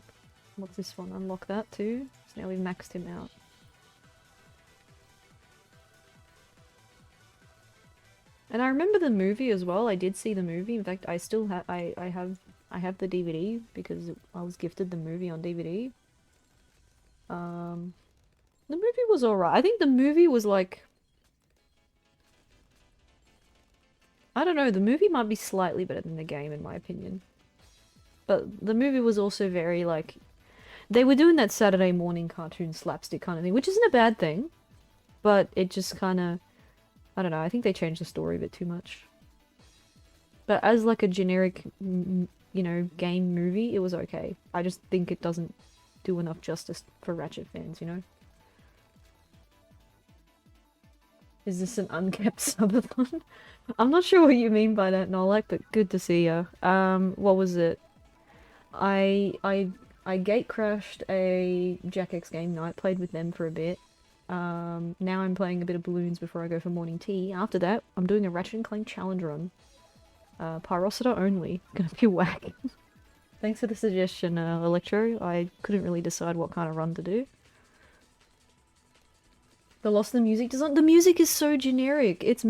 What's this one? Unlock that too. So now we've maxed him out. And I remember the movie as well. I did see the movie. In fact, I still have I have the DVD because I was gifted the movie on DVD. The movie was alright. I think the movie was like, I don't know, the movie might be slightly better than the game in my opinion. But the movie was also very like, they were doing that Saturday morning cartoon slapstick kind of thing, which isn't a bad thing, but it just kind of, I don't know, I think they changed the story a bit too much. But as like a generic, you know, game movie, it was okay. I just think it doesn't do enough justice for Ratchet fans, you know? Is this an unkept subathon? I'm not sure what you mean by that, Nolak, but good to see ya. What was it? I gate crashed a Jack X game night, played with them for a bit. Now I'm playing a bit of Bloons before I go for morning tea. After that, I'm doing a Ratchet and Clank challenge run. Pyrocitor only. Gonna be whack. Thanks for the suggestion, Electro. I couldn't really decide what kind of run to do. The loss of the music design. The music is so generic. It's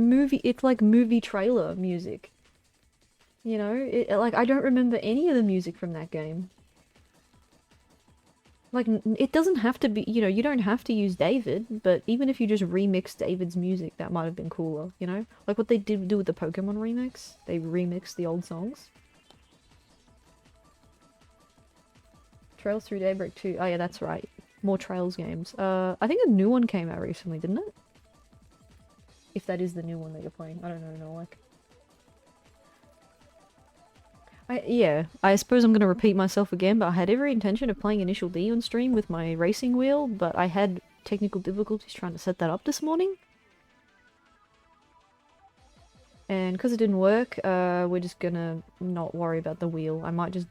like movie trailer music. You know, like I don't remember any of the music from that game. Like, it doesn't have to be, you know, you don't have to use David, but even if you just remix David's music, that might have been cooler, you know? Like what they did do with the Pokemon remix. They remixed the old songs. Trails Through Daybreak 2. Oh yeah, that's right. More Trails games. I think a new one came out recently, didn't it? If that is the new one that you're playing. I don't know, like. Yeah, I suppose I'm gonna repeat myself again, but I had every intention of playing Initial D on stream with my racing wheel, but I had technical difficulties trying to set that up this morning. And because it didn't work, we're just gonna not worry about the wheel. I might just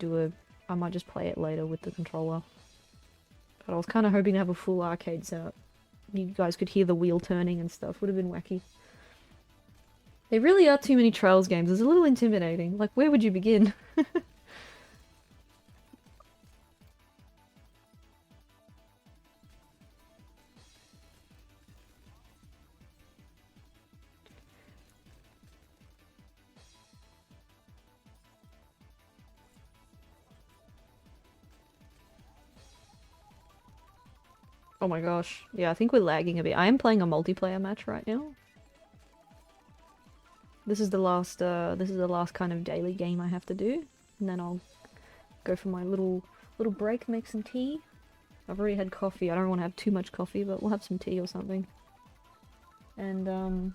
play it later with the controller. But I was kind of hoping to have a full arcade setup. You guys could hear the wheel turning and stuff. Would have been wacky. There really are too many Trails games. It's a little intimidating. Like, where would you begin? Oh my gosh. Yeah, I think we're lagging a bit. I am playing a multiplayer match right now. This is the last kind of daily game I have to do. And then I'll go for my little break, make some tea. I've already had coffee. I don't want to have too much coffee, but we'll have some tea or something. And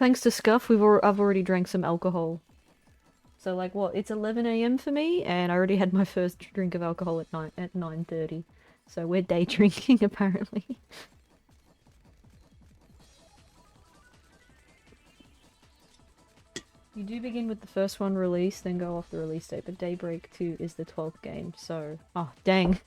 thanks to Scuff, I've already drank some alcohol. So like what? It's 11 AM for me, and I already had my first drink of alcohol at 9:30. So we're day drinking apparently. You do begin with the first one release, then go off the release date, but Daybreak 2 is the 12th game, so... Oh, dang.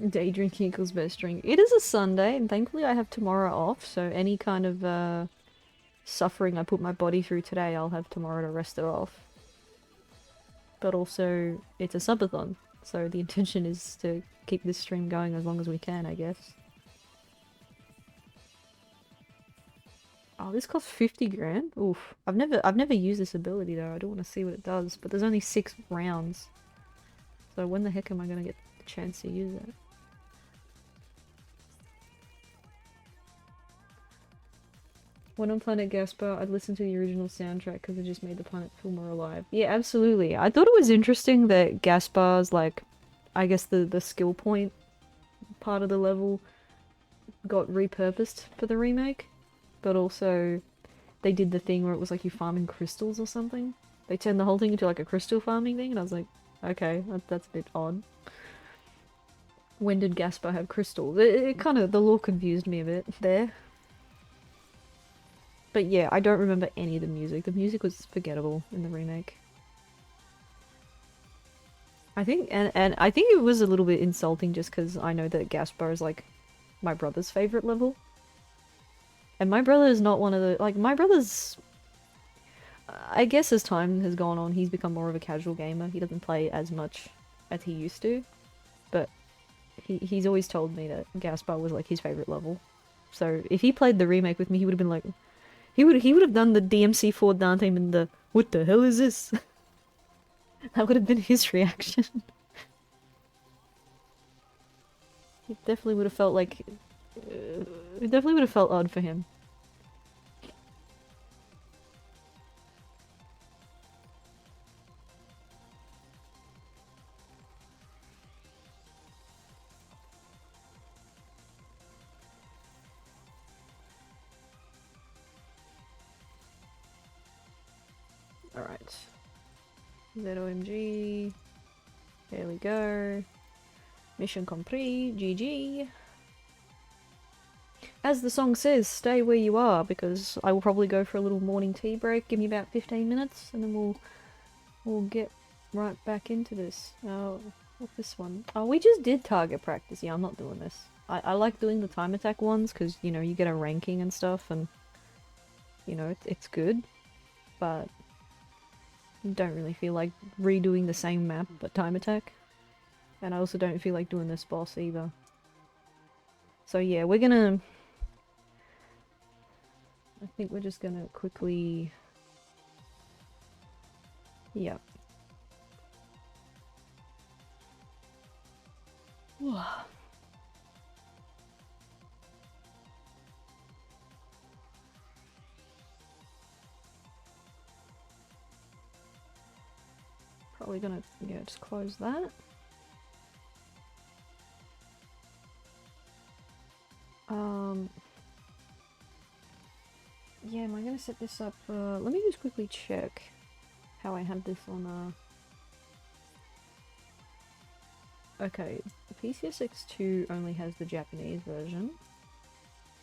Day drinking equals best drink. It is a Sunday, and thankfully I have tomorrow off, so any kind of suffering I put my body through today, I'll have tomorrow to rest it off. But also, it's a subathon, so the intention is to keep this stream going as long as we can, I guess. Oh, this costs 50 grand? Oof. I've never used this ability though, I don't want to see what it does, but there's only 6 rounds. So when the heck am I gonna get the chance to use it? When on Planet Gaspar, I'd listen to the original soundtrack because it just made the planet feel more alive. Yeah, absolutely. I thought it was interesting that Gaspar's, like, I guess the skill point part of the level got repurposed for the remake. But also, they did the thing where it was like you farming crystals or something. They turned the whole thing into like a crystal farming thing, and I was like, okay, that's a bit odd. When did Gaspar have crystals? It kind of, the lore confused me a bit there. But yeah, I don't remember any of the music. The music was forgettable in the remake. I think, and I think it was a little bit insulting just because I know that Gaspar is like my brother's favorite level. And my brother is not one of the, like, my brother's, I guess as time has gone on, he's become more of a casual gamer. He doesn't play as much as he used to. But he's always told me that Gaspar was like his favorite level. So if he played the remake with me, he would have been like, he would have done the DMC4 Dante and the, what the hell is this? That would have been his reaction. It definitely would have felt like, it definitely would have felt odd for him. Alright. ZOMG. There we go. Mission complete. GG. As the song says, stay where you are, because I will probably go for a little morning tea break. Give me about 15 minutes, and then we'll get right back into this. Oh, what's this one? Oh, we just did target practice. Yeah, I'm not doing this. I like doing the time attack ones, because, you know, you get a ranking and stuff, and, you know, it's good. But don't really feel like redoing the same map, but time attack. And I also don't feel like doing this boss either. So yeah, we're gonna... I think we're just gonna quickly... Yep. Probably gonna, yeah, just close that. Yeah, am I gonna set this up? Let me just quickly check how I have this on, Okay, PCSX2 only has the Japanese version.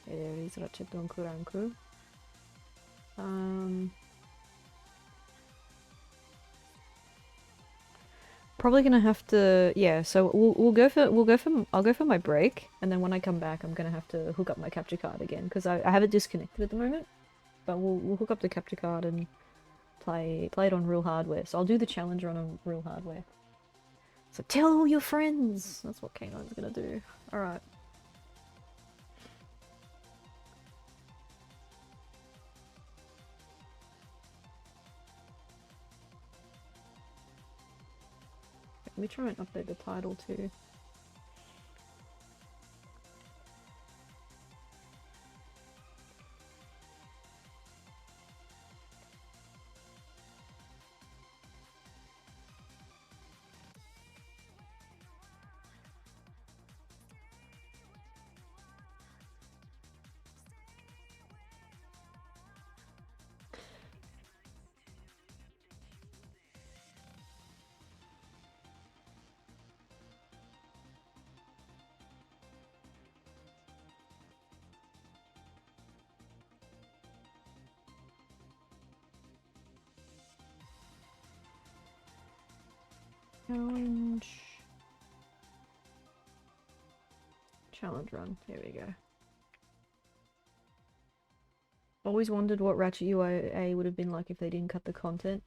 There it is, Ratchet don Kuranku. Probably gonna have to, yeah, so I'll go for my break, and then when I come back I'm gonna have to hook up my capture card again, because I have it disconnected at the moment. But we'll hook up the capture card and play it on real hardware. So I'll do the challenge run on real hardware. So tell all your friends! That's what K9's gonna do. Alright. Let me try and update the title too. Challenge run. Here we go. Always wondered what Ratchet UIA would have been like if they didn't cut the content.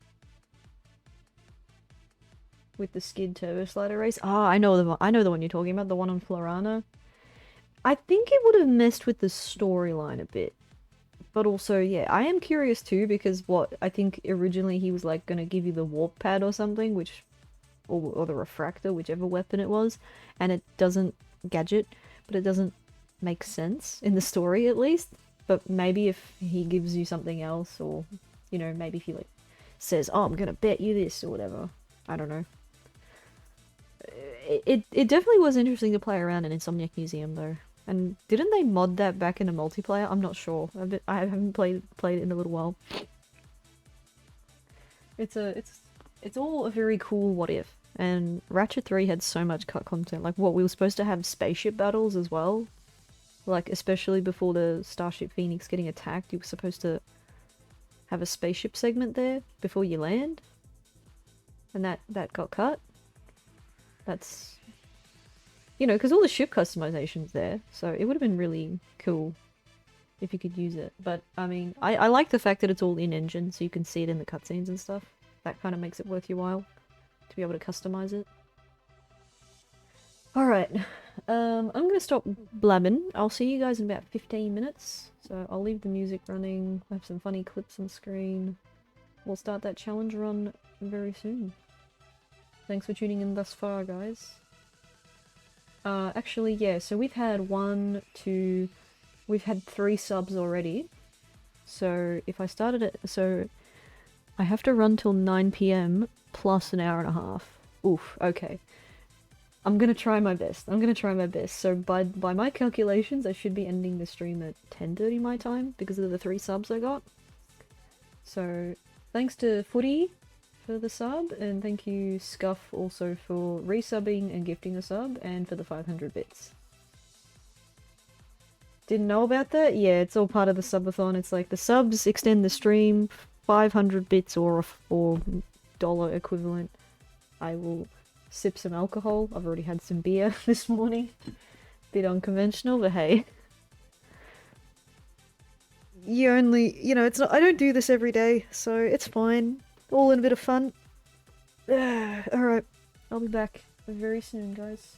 With the skid turbo slider race. Ah, I know the one you're talking about, the one on Florana. I think it would have messed with the storyline a bit. But also, yeah, I am curious too, because I think originally he was like gonna give you the warp pad or something, which or the refractor, whichever weapon it was, and it doesn't gadget, but it doesn't make sense in the story at least. But maybe if he gives you something else, or you know, maybe if he like says, "Oh, I'm gonna bet you this" or whatever. I don't know. It definitely was interesting to play around in Insomniac Museum though. And didn't they mod that back into multiplayer? I'm not sure. I haven't played it in a little while. It's all a very cool what if. And Ratchet 3 had so much cut content. Like what, we were supposed to have spaceship battles as well. Like especially before the Starship Phoenix getting attacked, you were supposed to have a spaceship segment there before you land. And that got cut. That's, you know, because all the ship customization's there, so it would have been really cool if you could use it. But, I mean, I like the fact that it's all in-engine, so you can see it in the cutscenes and stuff. That kind of makes it worth your while, to be able to customize it. Alright, I'm gonna stop blabbing. I'll see you guys in about 15 minutes, so I'll leave the music running, we'll have some funny clips on screen. We'll start that challenge run very soon. Thanks for tuning in thus far, guys. Actually, yeah, so we've had we've had 3 subs already. So if I started it, so I have to run till 9 PM plus an hour and a half. Oof, okay. I'm gonna try my best. So by my calculations, I should be ending the stream at 10:30 my time because of the 3 subs I got. So thanks to Footy for the sub, and thank you Scuff also for resubbing and gifting a sub, and for the 500 bits. Didn't know about that? Yeah, it's all part of the subathon. It's like the subs extend the stream, 500 bits or dollar equivalent. I will sip some alcohol. I've already had some beer this morning. Bit unconventional, but hey. You only, you know, it's not, I don't do this every day, so it's fine. All in a bit of fun. Alright, I'll be back very soon, guys.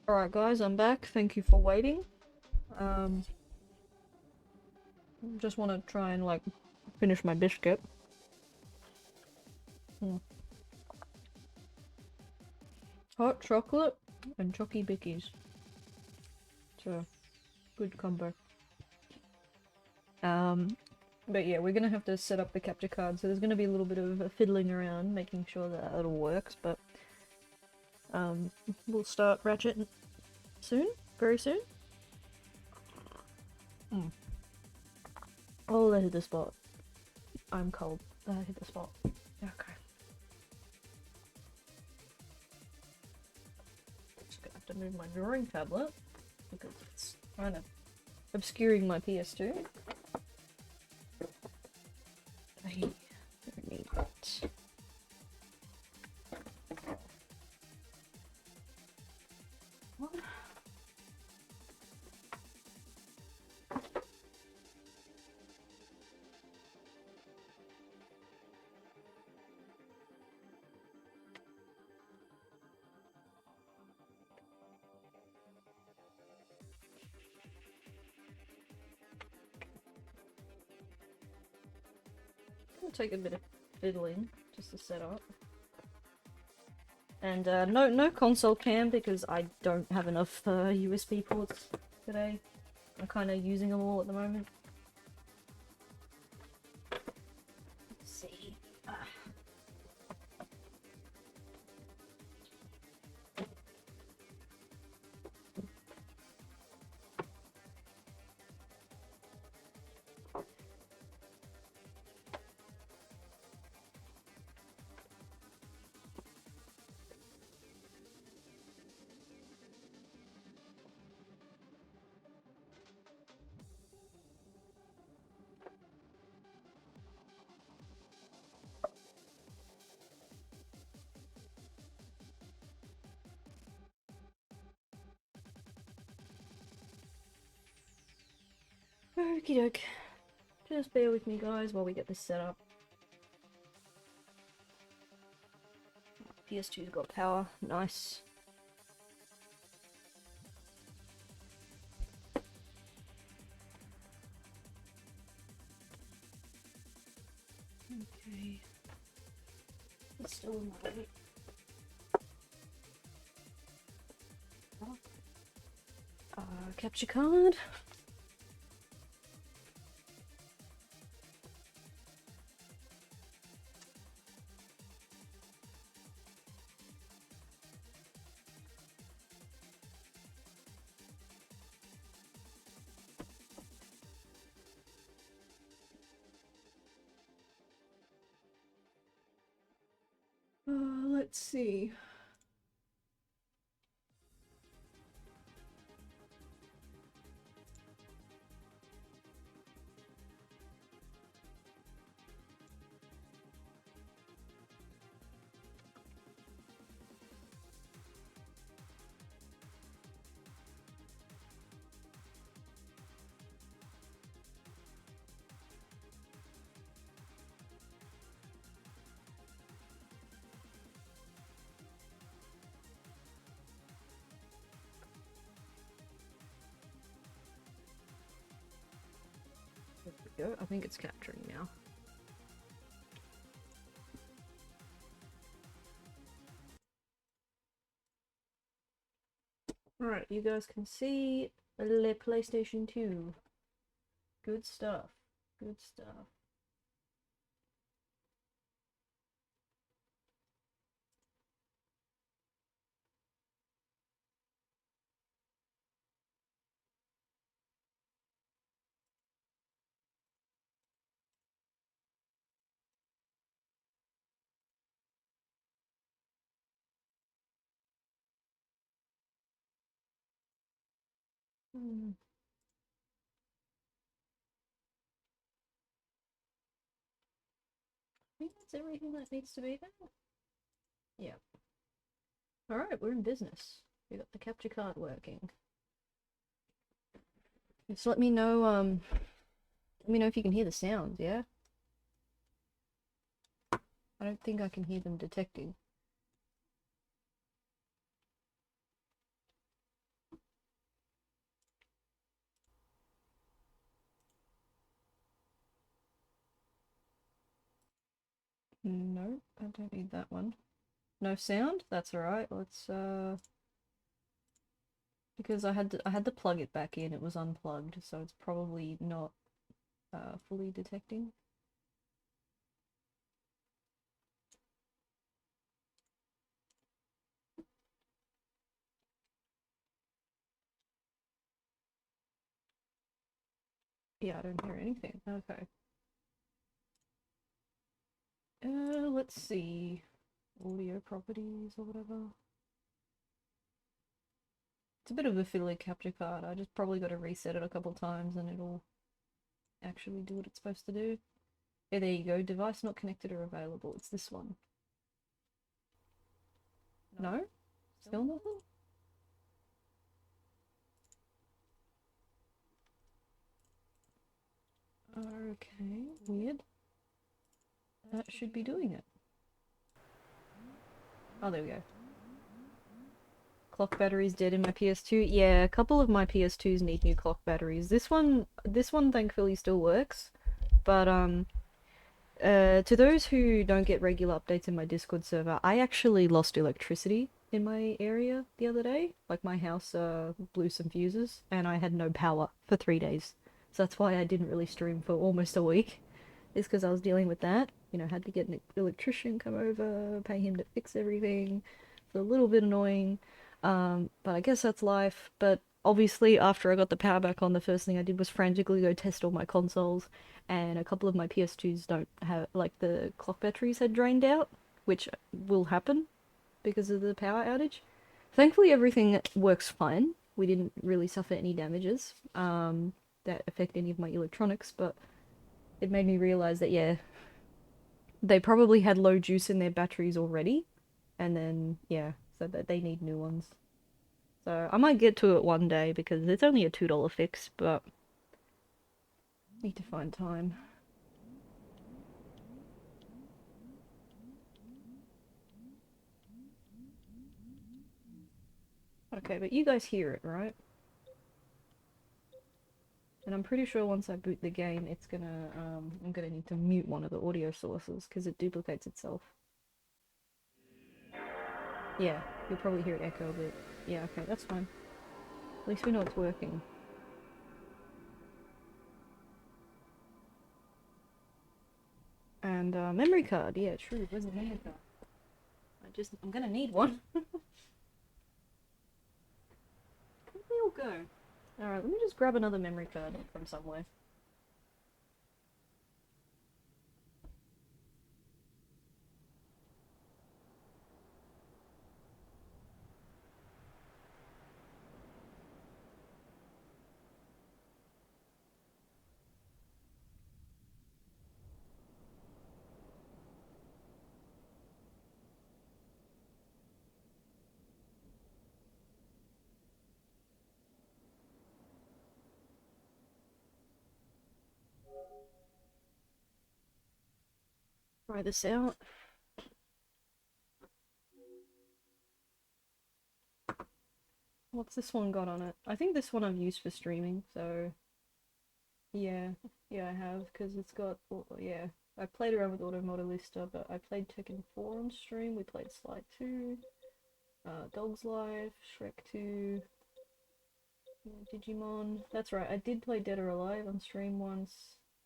Alright guys, I'm back. Thank you for waiting. Just want to try and like finish my biscuit. Hot chocolate and chocky bickies. So, good combo. But yeah, we're gonna have to set up the capture card, so there's gonna be a little bit of fiddling around, making sure that it all works, but we'll start Ratchet soon, very soon. Oh, I hit the spot. I'm cold. I hit the spot. Okay. Just gonna have to move my drawing tablet, because it's kind of obscuring my PS2. I don't need that. What? It'll take a bit of fiddling just to set up. And no console cam because I don't have enough USB ports today. I'm kind of using them all at the moment. Let's see. Okie doke. Just bear with me guys while we get this set up. PS2's got power, nice. Okay. It's still in my way. Capture card. Let's see. There we go. I think it's capturing now. Alright, you guys can see the PlayStation 2. Good stuff. Good stuff. I think that's everything that needs to be there. Yeah. Alright, we're in business. We got the capture card working. Just let me know if you can hear the sounds, yeah? I don't think I can hear them detecting. No, I don't need that one. No sound? That's alright. Let's because I had to plug it back in. It was unplugged, so it's probably not fully detecting. Yeah, I don't hear anything. Okay. Let's see. Audio properties or whatever. It's a bit of a fiddly capture card. I just probably got to reset it a couple times and it'll actually do what it's supposed to do. Yeah, there you go. Device not connected or available. It's this one. No? Still nothing? Okay, weird. That should be doing it. Oh, there we go. Clock battery's dead in my PS2. Yeah, a couple of my PS2s need new clock batteries. This one thankfully still works. But to those who don't get regular updates in my Discord server, I actually lost electricity in my area the other day. Like my house blew some fuses and I had no power for 3 days. So that's why I didn't really stream for almost a week. Is because I was dealing with that. You know, had to get an electrician come over, pay him to fix everything. It's a little bit annoying. But I guess that's life. But obviously, after I got the power back on, the first thing I did was frantically go test all my consoles. And a couple of my PS2s don't have, like, the clock batteries had drained out, which will happen because of the power outage. Thankfully, everything works fine. We didn't really suffer any damages that affect any of my electronics, but it made me realize that, yeah, they probably had low juice in their batteries already, and then, yeah, so that they need new ones. So I might get to it one day because it's only a $2 fix, but need to find time. Okay, but you guys hear it, right? And I'm pretty sure once I boot the game, it's gonna, I'm gonna need to mute one of the audio sources because it duplicates itself. Yeah, you'll probably hear it echo, but yeah, okay, that's fine. At least we know it's working. And memory card, yeah, true. Where's the memory card? I'm gonna need one. Where'd they all go? Alright, let me just grab another memory card from somewhere. Try this out. What's this one got on it? I think this one I've used for streaming, so yeah, I have, because it's got, yeah, I played around with Automodelista, but I played Tekken 4 on stream, we played Sly 2, Dog's Life, Shrek 2, Digimon. That's right, I did play Dead or Alive on stream once.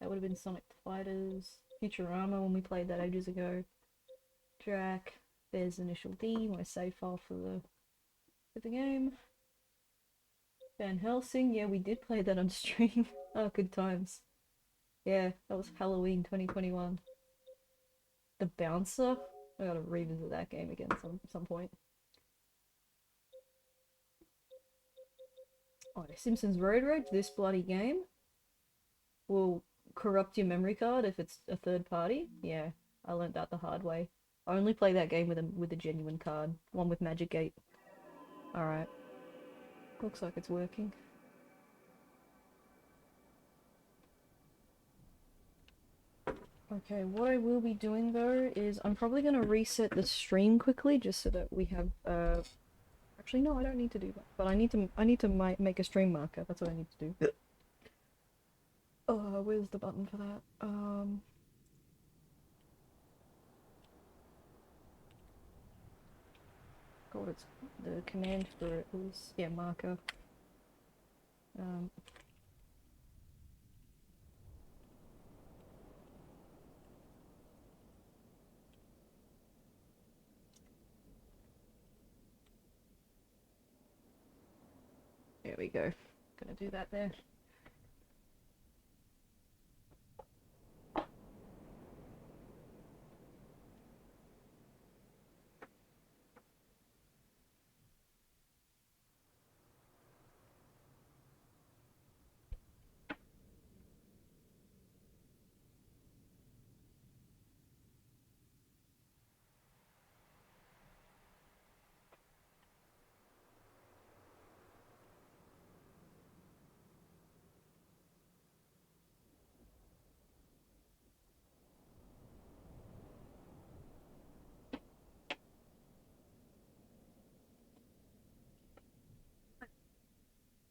That would have been Sonic Fighters, Futurama when we played that ages ago. Drac, there's Initial D, my save file for the game. Van Helsing, yeah, we did play that on stream. Oh, good times. Yeah, that was Halloween 2021. The Bouncer? I gotta revisit that game again some point. Oh, Simpsons Road Rage, this bloody game will corrupt your memory card if it's a third party. Yeah, I learned that the hard way. I only play that game with a genuine card, one with Magic Gate. Alright. Looks like it's working. Okay, what I will be doing though is I'm probably gonna reset the stream quickly just so that we have actually no, I don't need to do that. But I need to make a stream marker. That's what I need to do. Oh, where's the button for that? God, it's the command for it was, yeah, marker. There we go. Gonna do that there.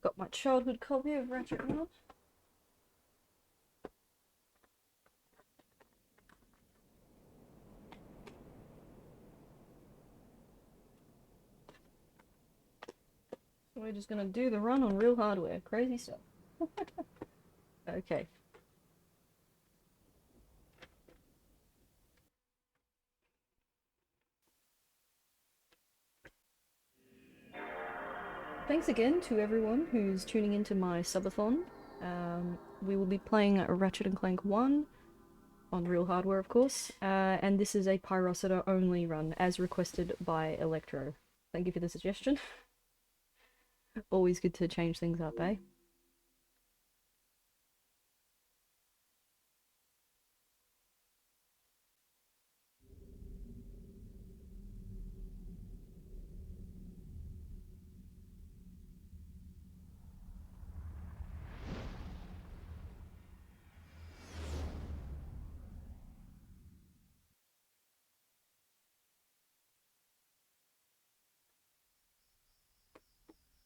Got my childhood copy of Ratchet now. So we're just gonna do the run on real hardware. Crazy stuff. Okay. Thanks again to everyone who's tuning into my subathon. We will be playing Ratchet and Clank 1 on real hardware, of course, and this is a Pyrocitor only run, as requested by Electro. Thank you for the suggestion. Always good to change things up, eh?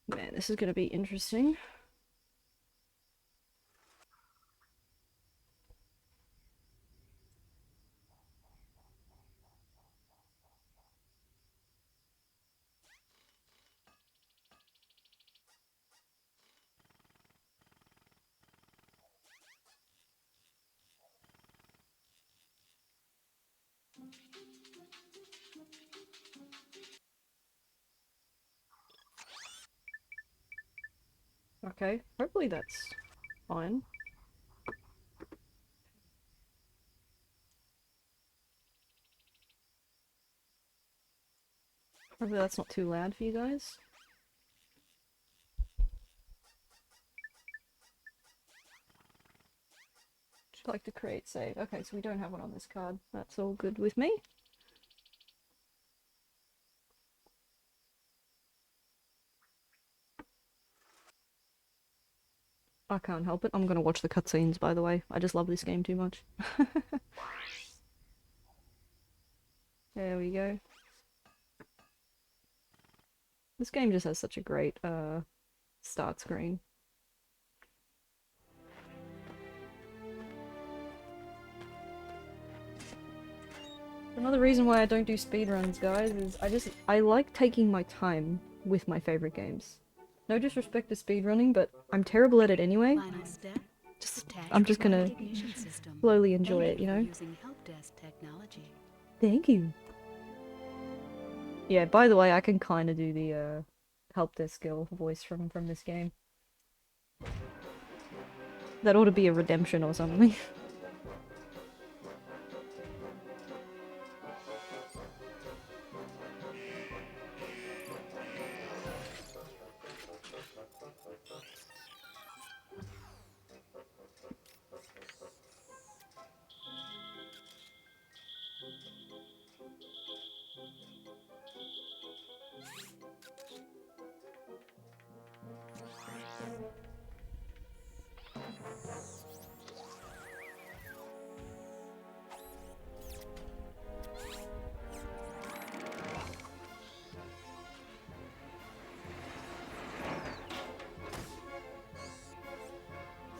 Man, this is gonna be interesting. Okay, hopefully that's fine. Hopefully that's not too loud for you guys. Would you like to create save? Okay, so we don't have one on this card. That's all good with me. I can't help it. I'm gonna watch the cutscenes, by the way. I just love this game too much. There we go. This game just has such a great, start screen. Another reason why I don't do speedruns, guys, is I like taking my time with my favorite games. No disrespect to speedrunning, but I'm terrible at it anyway. Final step. I'm just gonna slowly enjoy it, you know? Using help desk technology. Thank you. Yeah, by the way, I can kind of do the help desk skill voice from this game. That ought to be a redemption or something.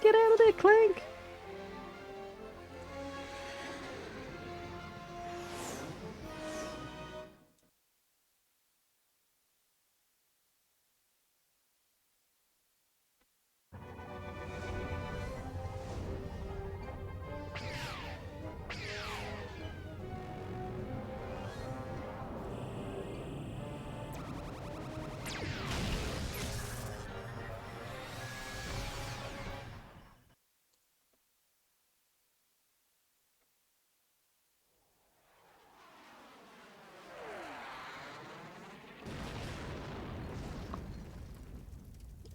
Get out of there, Clank!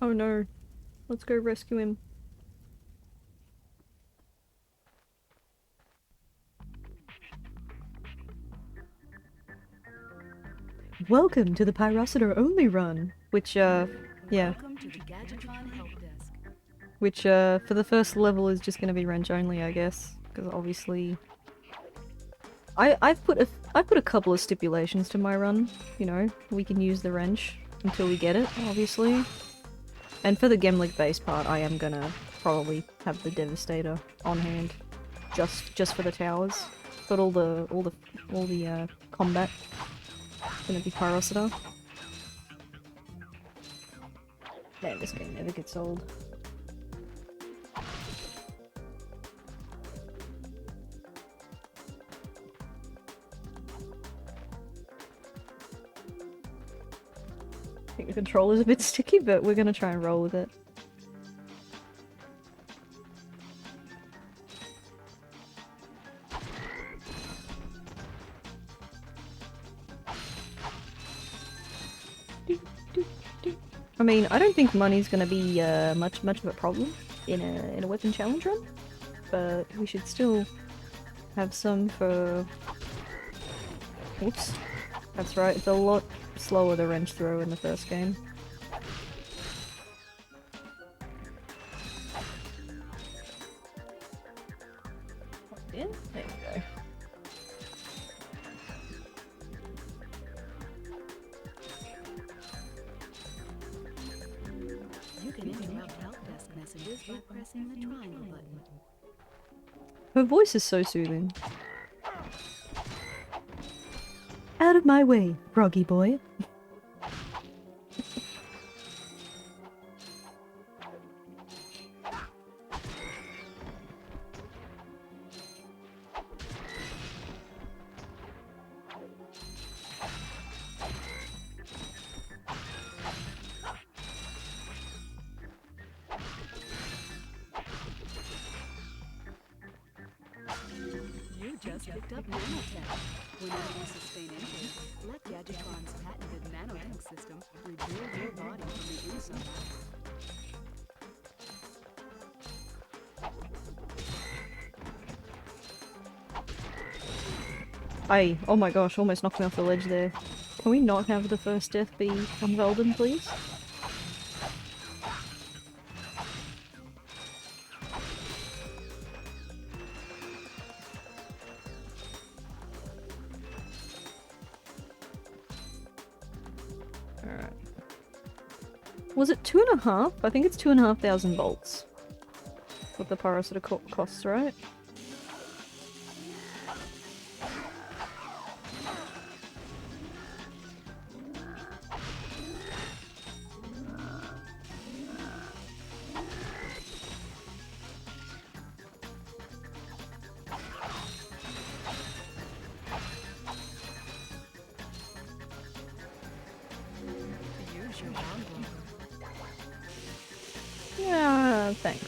Oh no. Let's go rescue him. Welcome to the Pyrocitor only run. Which, yeah. Welcome to the Gadgetron Help Desk. Which, for the first level is just gonna be wrench only, I guess. Because obviously... I've put a couple of stipulations to my run. You know, we can use the wrench until we get it, obviously. And for the Gemlik base part, I am gonna probably have the Devastator on hand. Just for the towers. But all the combat gonna be Pyrocitor. Man, this game never gets old. I think the controller's a bit sticky, but we're gonna try and roll with it. I mean, I don't think money's gonna be much of a problem in a weapon challenge run, but we should still have some for. Oops, that's right. It's a lot slower to wrench throw in the first game. In? There you go. You can interrupt help desk messages by pressing the triangle button. Her voice is so soothing. Out of my way, froggy boy. You just picked up nanotech. Whenever you sustain injury, let Gadgetron's patented nanotech system rebuild your body from the inside. Oh my gosh, almost knocked me off the ledge there. Can we not have the first death be on Velden, please? Alright. Was it 2.5? I think it's 2,500 bolts. What the Pyrocitor costs, right? Use your bomb blower. Yeah, thanks.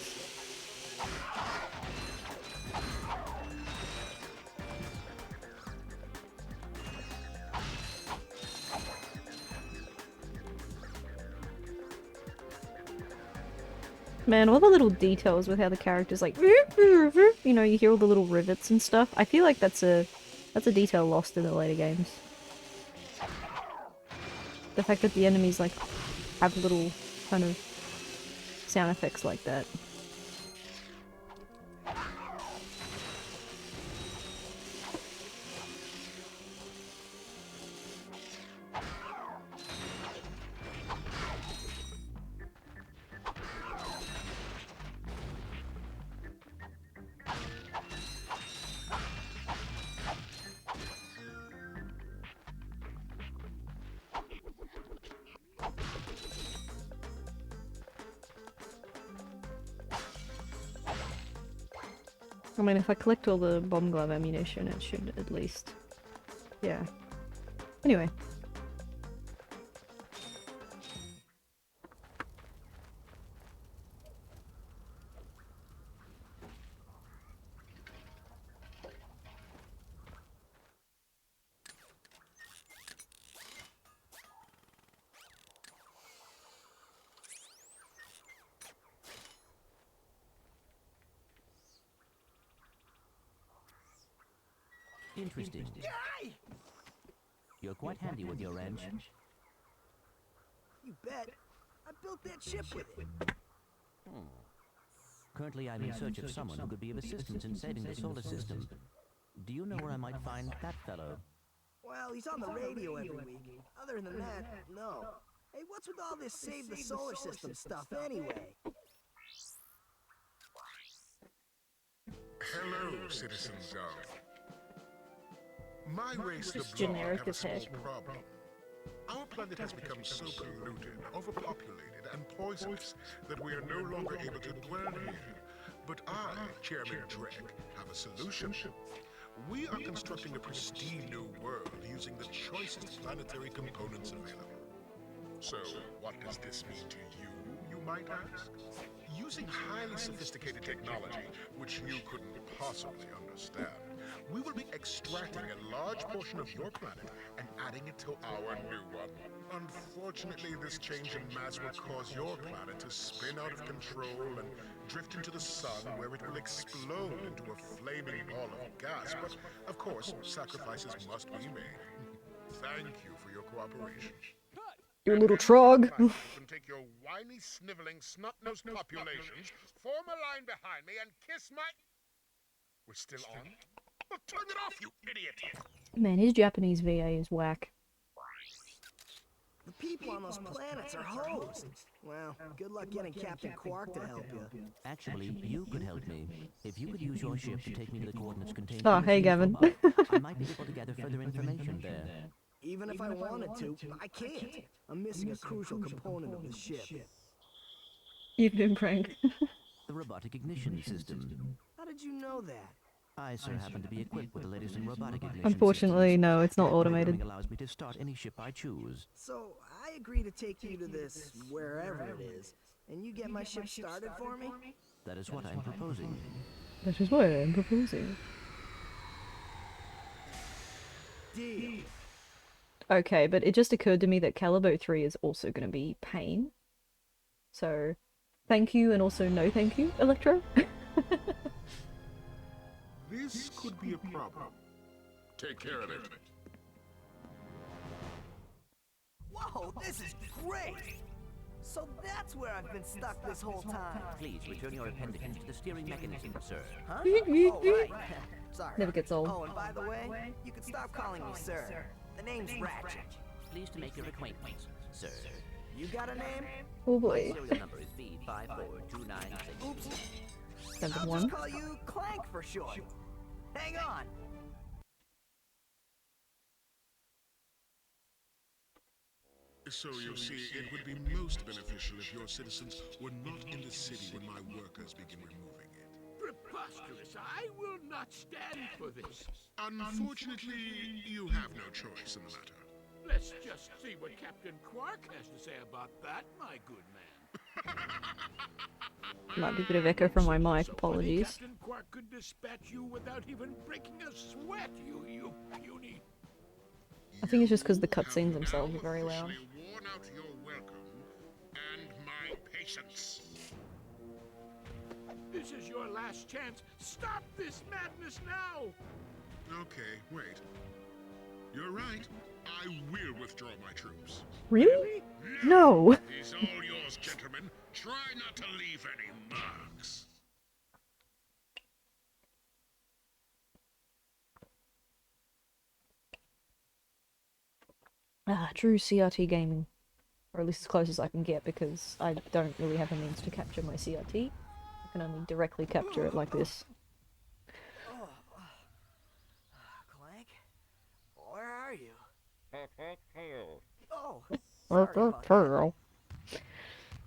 Man, all the little details with how the characters like, you know, you hear all the little rivets and stuff. I feel like that's a detail lost in the later games. The fact that the enemies like have little kind of sound effects like that. I mean, if I collect all the bomb glove ammunition, it should at least... Yeah. Anyway. Interesting. You're quite handy with your wrench. You bet. I built that ship with it. Currently, I'm in search of someone who could be of assistance in saving the solar system. Do you know where I might find that fellow? Well, he's on the radio every week. Other than that, no. Hey, what's with all this save the solar system stuff anyway? Hello, citizens of... My race, the Just Bloons, generic have a as small heck. problem. Our planet has become so polluted, overpopulated, and poisonous that we are no longer able to dwell here. But I, Chairman Drek, have a solution. We are constructing a pristine new world using the choicest planetary components available. So, what does this mean to you, you might ask? Using highly sophisticated technology, which you couldn't possibly understand, we will be extracting a large portion of your planet and adding it to our new one. Unfortunately, this change in mass will cause your planet to spin out of control and drift into the sun, where it will explode into a flaming ball of gas. But, of course, sacrifices must be made. Thank you for your cooperation. You little trog. You can take your whiny, sniveling, snot-nosed populations, form a line behind me, and kiss my... We're still on? Well, turn it off, you idiot! Man, his Japanese VA is whack. The people on those planets are hosed. Well, good luck getting Captain Quark to help you. Actually, you could help me. If you could use your ship to take me to the coordinates contained Oh, in the hey, seed Gavin. robot, I might be able to gather further information there. Even if I wanted to, I can't. I'm missing a crucial component of the ship. You've been pranked. The robotic ignition system. How did you know that? I, sir, happen to be equipped with the latest in robotic ignition Unfortunately, systems. no, it's not That automated. programming allows me to start any ship I choose. So, I agree to take you to this, wherever it is, and you get my ship started for me? That is what I'm proposing. That is what I'm proposing. Deal. Okay, but it just occurred to me that Calibo 3 is also going to be pain. So, thank you and also no thank you, Electro. This could be a problem. Take care of it. Whoa, this is great! So that's where I've been stuck this whole time. Please return your appendages to the steering mechanism, sir. Huh? Oh, right. Sorry. Never gets old. Oh, and by the way, you can stop calling me sir. The name's Ratchet. Pleased to make your acquaintance, sir. You got a name? Oh My boy. serial number is B54296. Oops. Number I'll one. just call you Clank for short. Hang on. So you see, it would be most beneficial if your citizens were not in the city when my workers begin removing it. Preposterous! I will not stand for this. Unfortunately, you have no choice in the matter. Let's just see what Captain Quark has to say about that, my good man. Might be a bit of echo from my mic, So funny apologies. Captain Quark could dispatch you without even breaking a sweat, you puny. I think it's just because the You have cutscenes themselves now are very loud. officially worn out your welcome and my patience. This is your last chance. Stop this madness now! Okay, wait. You're right. I will withdraw my troops. Really? No! He's all yours, gentlemen. Try not to leave any marks. Ah, true CRT gaming. Or at least as close as I can get, because I don't really have a means to capture my CRT. I can only directly capture it like this. Clank? Where are you? Oh, Well, sorry about that.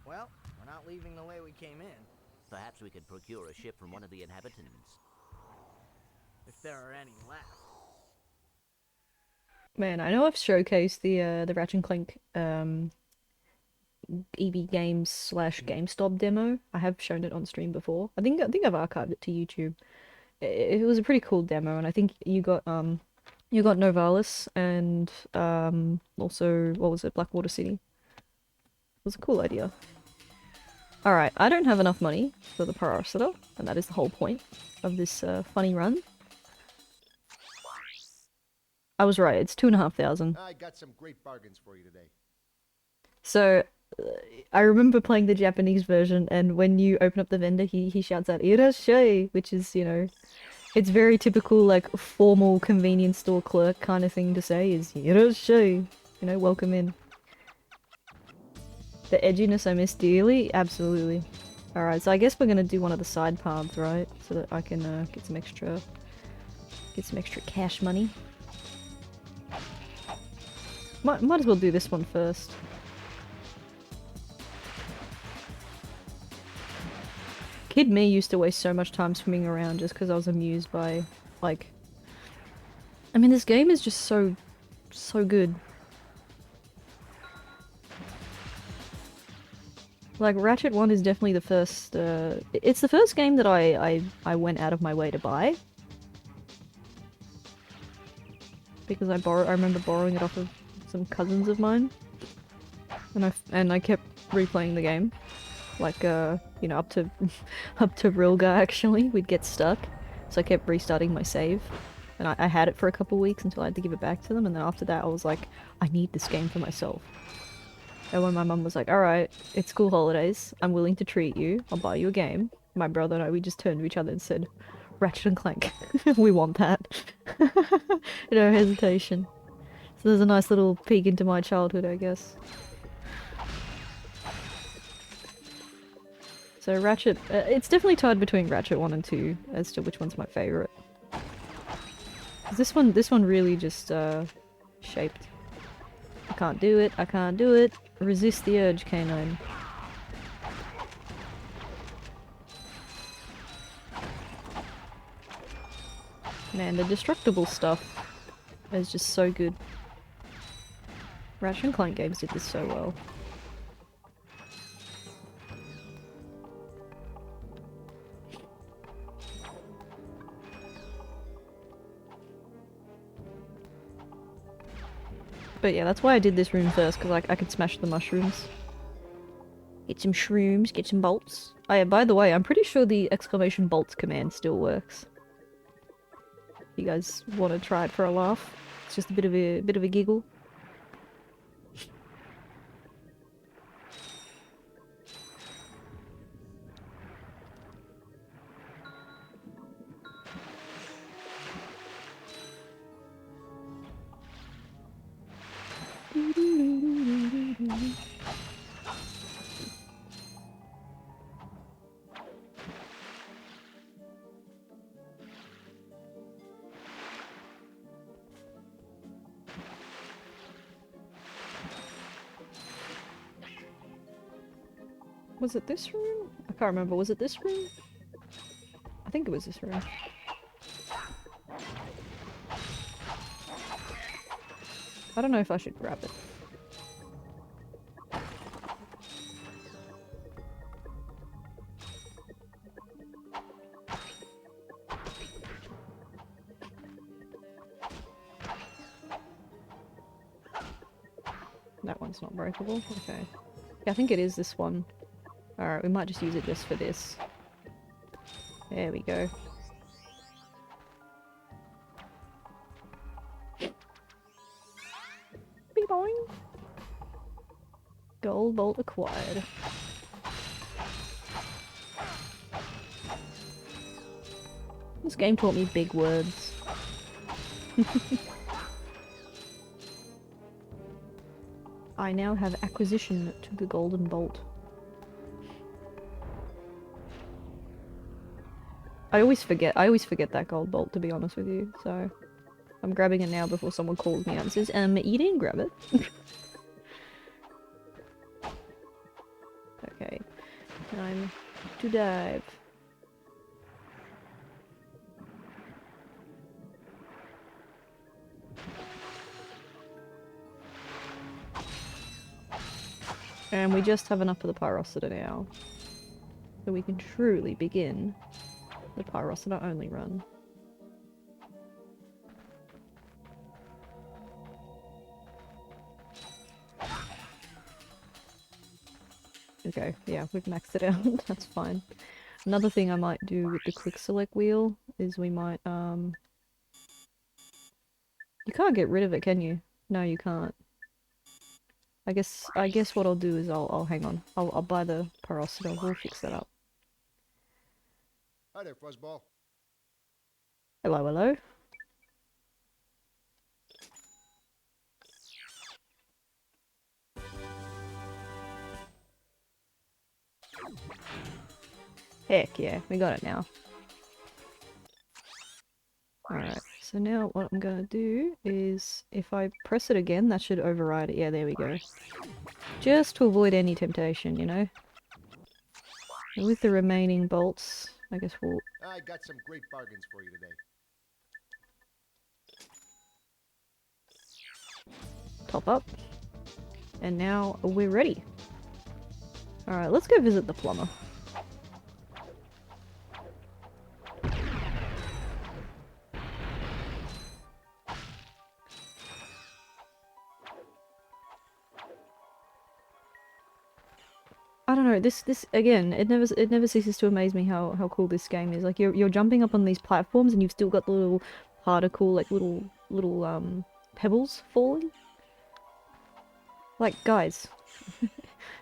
Well, we're not leaving the way we came in. Perhaps we could procure a ship from one of the inhabitants. If there are any left. Man, I know I've showcased the Ratchet and Clank EB Games / GameStop demo. I have shown it on stream before. I think I've archived it to YouTube. It was a pretty cool demo, and I think you got Novalis and also what was it, Blackwater City. It was a cool idea. Alright, I don't have enough money for the Pyrocitor, and that is the whole point of this funny run. I was right, it's 2,500. I got some great bargains for you today. So, I remember playing the Japanese version, and when you open up the vendor, he shouts out "Irashai," which is, you know, it's very typical, like, formal convenience store clerk kind of thing to say, is "Irashai," you know, welcome in. The edginess I miss dearly? Absolutely. Alright, so I guess we're gonna do one of the side paths, right? So that I can, get some extra cash money. Might as well do this one first. Kid me used to waste so much time swimming around just because I was amused by, like... I mean, this game is just so good. Like, Ratchet 1 is definitely the first, it's the first game that I went out of my way to buy. Because I remember borrowing it off of some cousins of mine. And I kept replaying the game. Like, you know, up to Rilga, actually. We'd get stuck. So I kept restarting my save. And I had it for a couple weeks until I had to give it back to them, and then after that I was like, I need this game for myself. And when my mum was like, alright, it's school holidays, I'm willing to treat you, I'll buy you a game. My brother and I, we just turned to each other and said, Ratchet and Clank. We want that. No hesitation. So there's a nice little peek into my childhood, I guess. So Ratchet, it's definitely tied between Ratchet 1 and 2 as to which one's my favourite. This one really just, shaped. I can't do it, I can't do it. Resist the urge, K9. Man, the destructible stuff is just so good. Ratchet and Clank games did this so well. But yeah, that's why I did this room first, because I could smash the mushrooms. Get some shrooms, get some bolts. Oh yeah, by the way, I'm pretty sure the exclamation bolts command still works. You guys want to try it for a laugh? It's just a bit of a giggle. Was it this room? I can't remember. Was it this room? I think it was this room. I don't know if I should grab it. That one's not breakable. Okay. Yeah, I think it is this one. Alright, we might just use it just for this. There we go. Bing boing! Gold bolt acquired. This game taught me big words. I now have acquisition to the golden bolt. I always forget that gold bolt, to be honest with you, so I'm grabbing it now before someone calls me out and says, you didn't grab it. Okay, time to dive. And we just have enough of the Pyrocitor now, so we can truly begin the Pyrocitor only run. Okay, yeah, we've maxed it out. That's fine. Another thing I might do with the quick select wheel is we might, You can't get rid of it, can you? No, you can't. I guess what I'll do is I'll hang on. I'll buy the Pyrocitor. We'll fix that up. Hi there, Fuzzball. Hello, hello. Heck yeah, we got it now. Alright, so now what I'm gonna do is, if I press it again, that should override it. Yeah, there we go. Just to avoid any temptation, you know? And with the remaining bolts, I guess we'll... I got some great bargains for you today. top up. And now we're ready. Alright, let's go visit the plumber. I don't know, this again, it never ceases to amaze me how cool this game is. Like you're jumping up on these platforms and you've still got the little particle, like little pebbles falling. Like guys,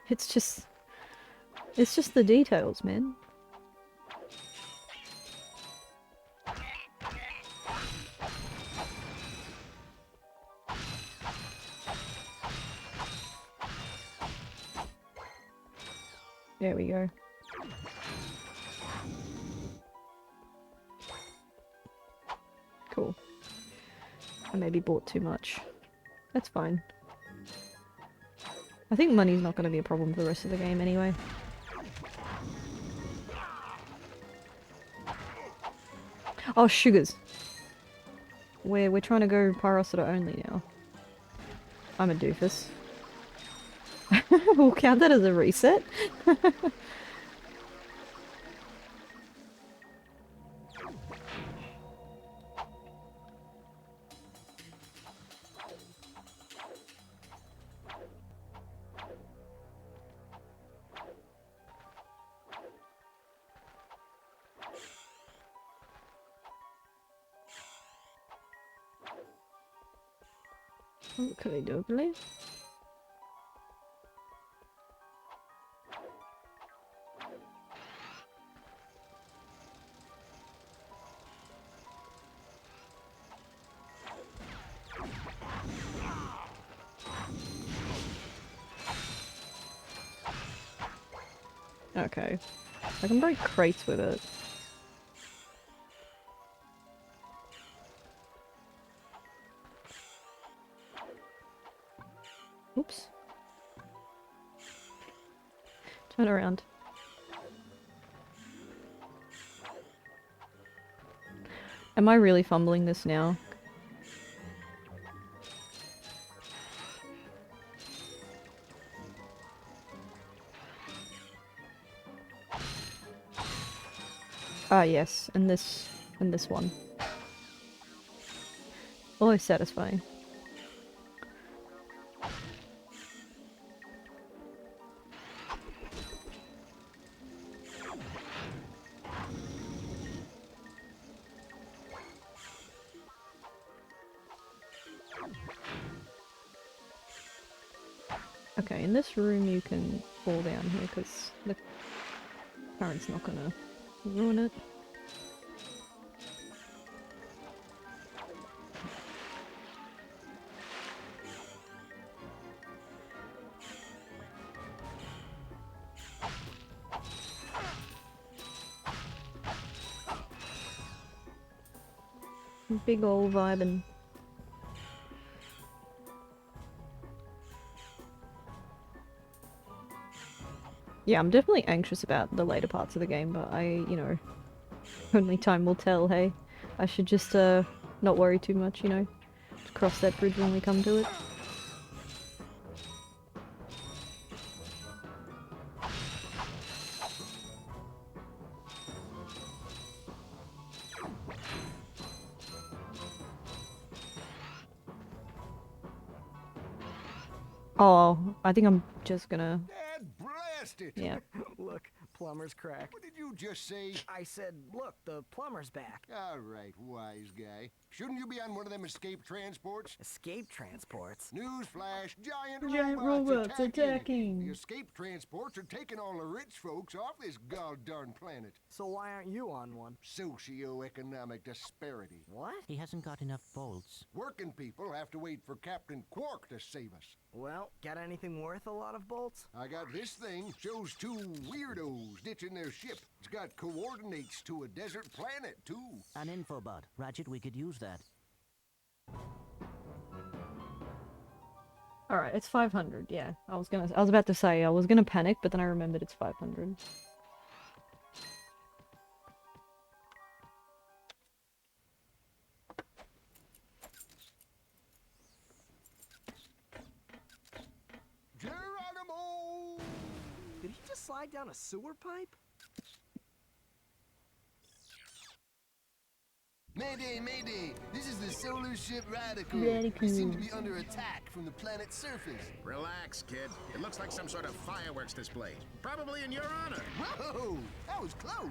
it's just the details, man. There we go. Cool. I maybe bought too much. That's fine. I think money's not going to be a problem for the rest of the game anyway. Oh, sugars. We're trying to go Pyrocitor only now. I'm a doofus. We'll count that as a reset. Okay, doubly. Okay. I can break crates with it. Oops. Turn around. Am I really fumbling this now? Ah yes, and this one. Always satisfying. Okay, in this room you can fall down here because the current's not gonna ruin it. Big ol' vibin'. Yeah, I'm definitely anxious about the later parts of the game, but you know, only time will tell, hey? I should just, not worry too much, you know? Just cross that bridge when we come to it. Oh, I think I'm just gonna... Dad blasted! Yeah. Look, plumber's crack. What did you you just say? I said, look, the plumber's back. All right, wise guy. Shouldn't you be on one of them escape transports? Escape transports? Newsflash, giant robots attacking. The escape transports are taking all the rich folks off this goddamn planet. So why aren't you on one? Socioeconomic disparity. What? He hasn't got enough bolts. Working people have to wait for Captain Quark to save us. Well, got anything worth a lot of bolts? I got this thing. Shows two weirdos ditching their ship. It's got coordinates to a desert planet, too. An infobot. Ratchet, we could use that. Alright, it's 500, yeah. I was about to say, I was gonna panic, but then I remembered it's 500. Geronimo! Did he just slide down a sewer pipe? Mayday, mayday! This is the solar ship Radical. Radical. We seem to be under attack from the planet's surface. Relax, kid. It looks like some sort of fireworks display. Probably in your honor. Whoa! That was close!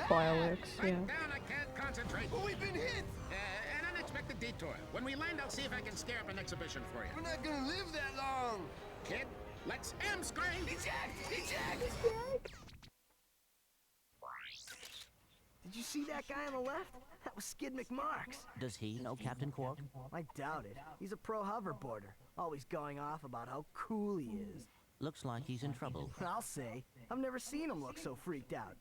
Fireworks, yeah. Down, I can't concentrate. But we've been hit! An unexpected detour. When we land, I'll see if I can scare up an exhibition for you. We're not gonna live that long! Kid, let's M-screen! Eject! Eject! Did you see that guy on the left? That was Skid McMarks. Does he know Captain Quark? I doubt it. He's a pro hoverboarder, always going off about how cool he is. Looks like he's in trouble. I'll say. I've never seen him look so freaked out.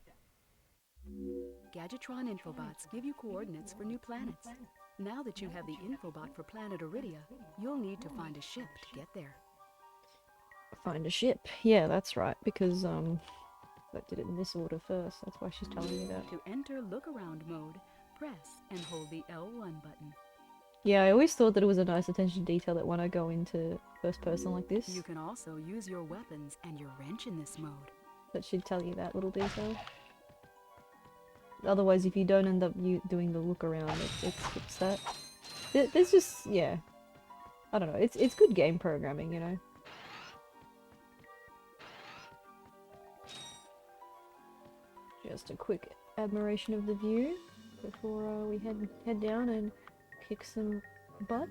Gadgetron infobots give you coordinates for new planets. Now that you have the infobot for planet Iridia, you'll need to find a ship to get there. Find a ship. Yeah, that's right, because, I did it in this order first. That's why she's telling me that. To enter look-around mode, press and hold the L1 button. Yeah, I always thought that it was a nice attention to detail that when I go into first person like this, You can also use your weapons and your wrench in this mode. that she'd tell you that little detail. Otherwise, if you don't end up doing the look around, it's that. There's just, yeah. I don't know, it's good game programming, you know? Just a quick admiration of the view before we head down and kick some butt.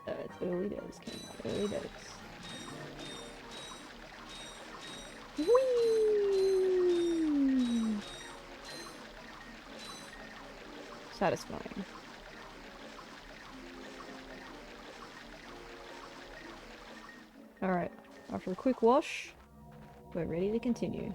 It totally does, Ken. Totally does. Whee! Satisfying. Alright, after a quick wash, we're ready to continue.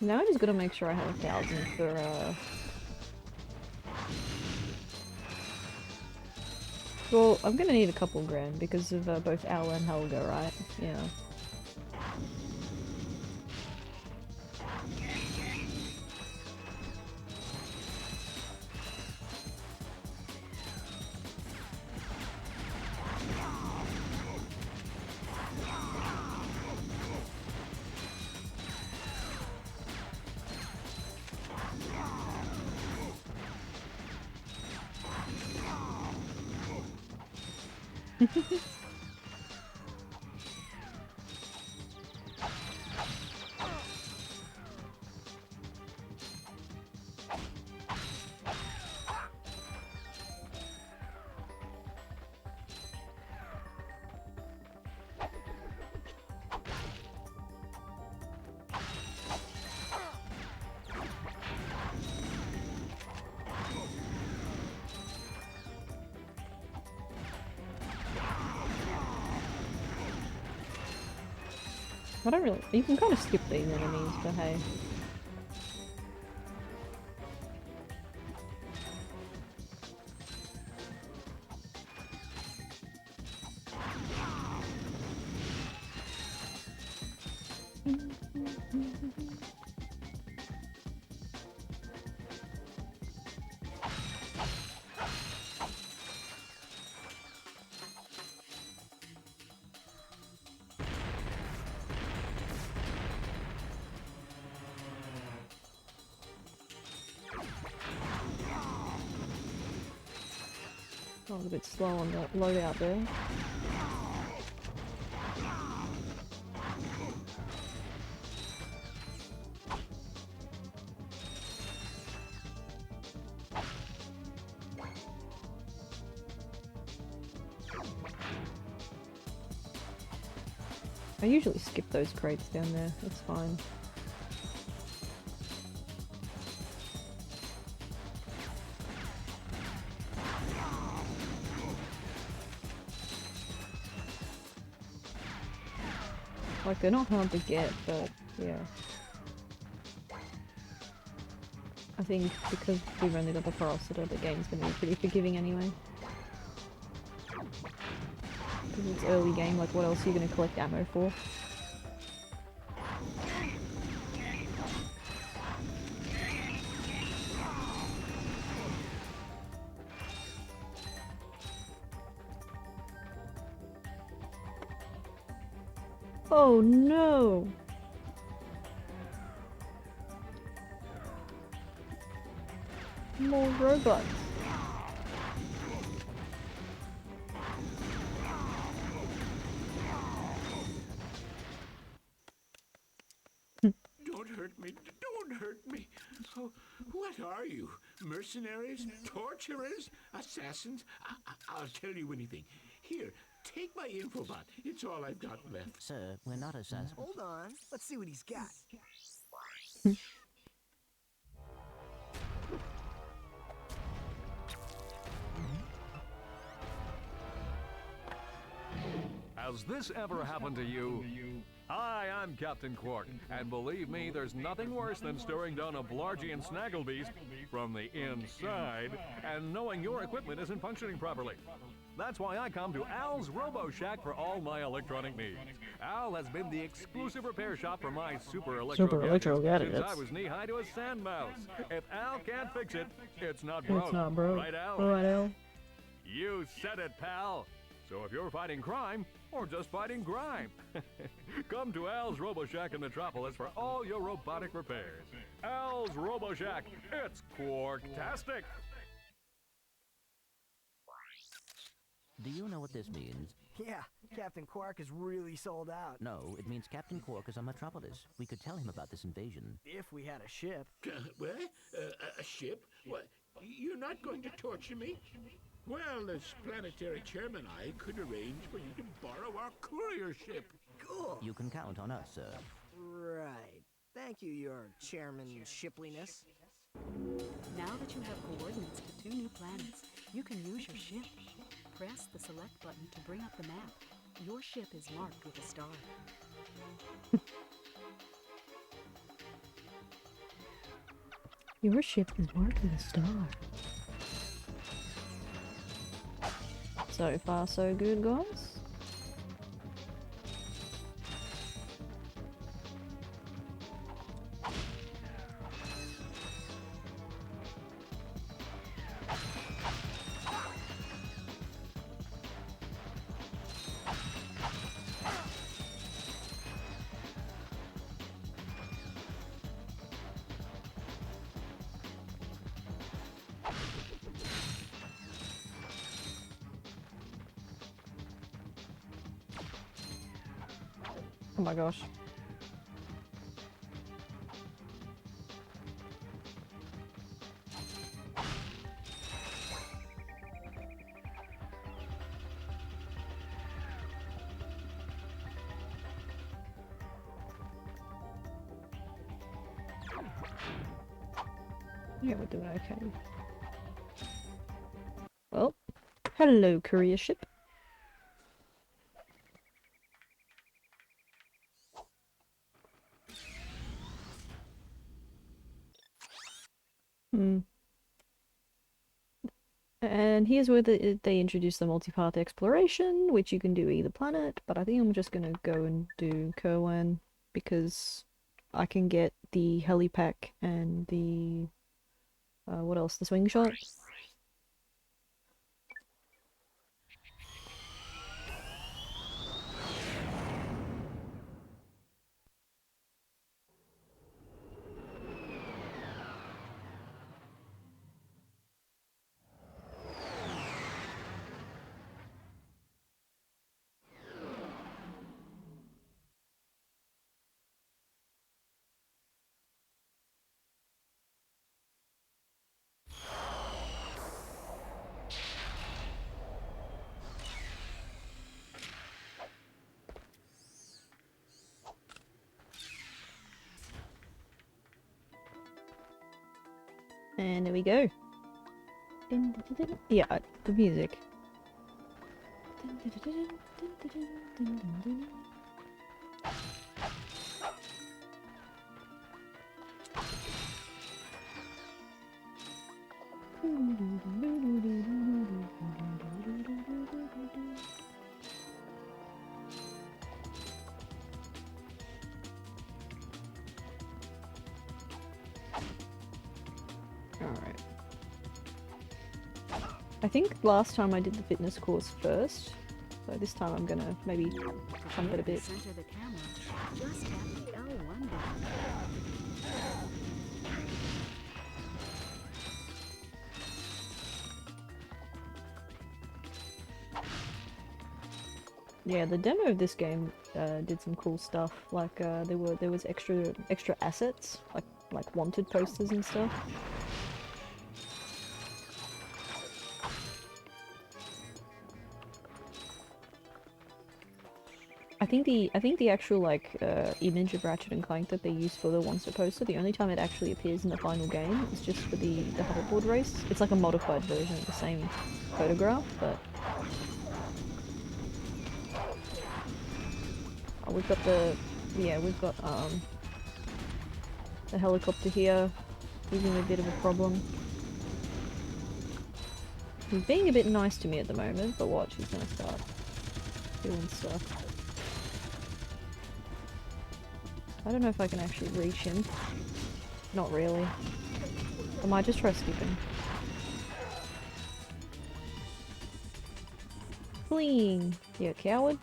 Now I just gotta make sure I have 1,000 for, well, I'm gonna need a couple grand because of both Al and Helga, right? Yeah. I don't really. You can kind of skip these enemies, but hey. I was a bit slow on the loadout there. I usually skip those crates down there, it's fine. Like, they're not hard to get, but yeah. I think because we've only got the Pyrocitor, the game's gonna be pretty forgiving anyway. Because it's early game, like what else are you gonna collect ammo for? Oh no! More robots. Don't hurt me. Don't hurt me. Oh, what are you? Mercenaries? Torturers? Assassins? I'll tell you anything. Here, take my infobot. It's all I've got left. Sir, we're not assassins. Hold on. Let's see what he's got. Has this ever happened to you? Hi, I'm Captain Quark, and believe me, there's nothing worse than staring down a Blargian Snagglebeast from the inside and knowing your equipment isn't functioning properly. That's why I come to Al's Robo Shack for all my electronic needs. Al has been the exclusive repair shop for my Super Electro Gadgets since I was knee-high to a sand mouse. If Al can't fix it, it's not broke. It's not broke. Right, Al? Right, Al? You said it, pal. So if you're fighting crime, or just fighting grime, come to Al's Robo Shack in Metropolis for all your robotic repairs. Al's Robo Shack, it's Quarktastic! Do you know what this means? Yeah, Captain Quark is really sold out. No, it means Captain Quark is on Metropolis. We could tell him about this invasion. If we had a ship. What? A ship? What? You're not going to torture me? Well, as planetary chairman, I could arrange for you to borrow our courier ship. Cool. You can count on us, sir. Right. Thank you, your chairman shipliness. Now that you have coordinates to 2 new planets, you can use your ship. Press the select button to bring up the map. Your ship is marked with a star. Your ship is marked with a star. So far, so good, guys. Oh my gosh. Yeah, we're doing okay. Well, hello, courier ship. And here's where they introduce the multi-path exploration, which you can do either planet, but I think I'm just gonna go and do Kerwan because I can get the helipack and the what else? The swing shot. And there we go. Yeah, the music. Alright. I think last time I did the fitness course first, so this time I'm gonna maybe chunk it a bit. Center the camera. Just tap the L1 button. Yeah, the demo of this game did some cool stuff. Like there was extra assets, like wanted posters and stuff. I think the actual like image of Ratchet and Clank that they used for the wanted poster, the only time it actually appears in the final game is just for the hoverboard race. It's like a modified version of the same photograph, but we've got the helicopter here. He's in a bit of a problem. He's being a bit nice to me at the moment, but watch, he's gonna start doing stuff. I don't know if I can actually reach him. Not really. I might just try skipping. Fleeing! You coward.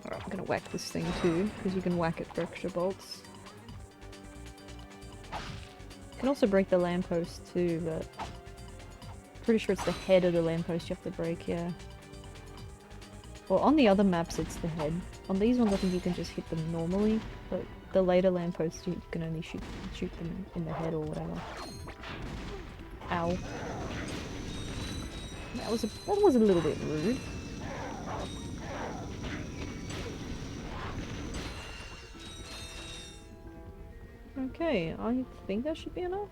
Alright, I'm gonna whack this thing too, because you can whack it for extra bolts. You can also break the lamppost too, but pretty sure it's the head of the lamppost you have to break, yeah. Well, on the other maps it's the head. On these ones I think you can just hit them normally, but the later lampposts you can only shoot them in the head or whatever. Ow. That was a little bit rude. Okay, I think that should be enough.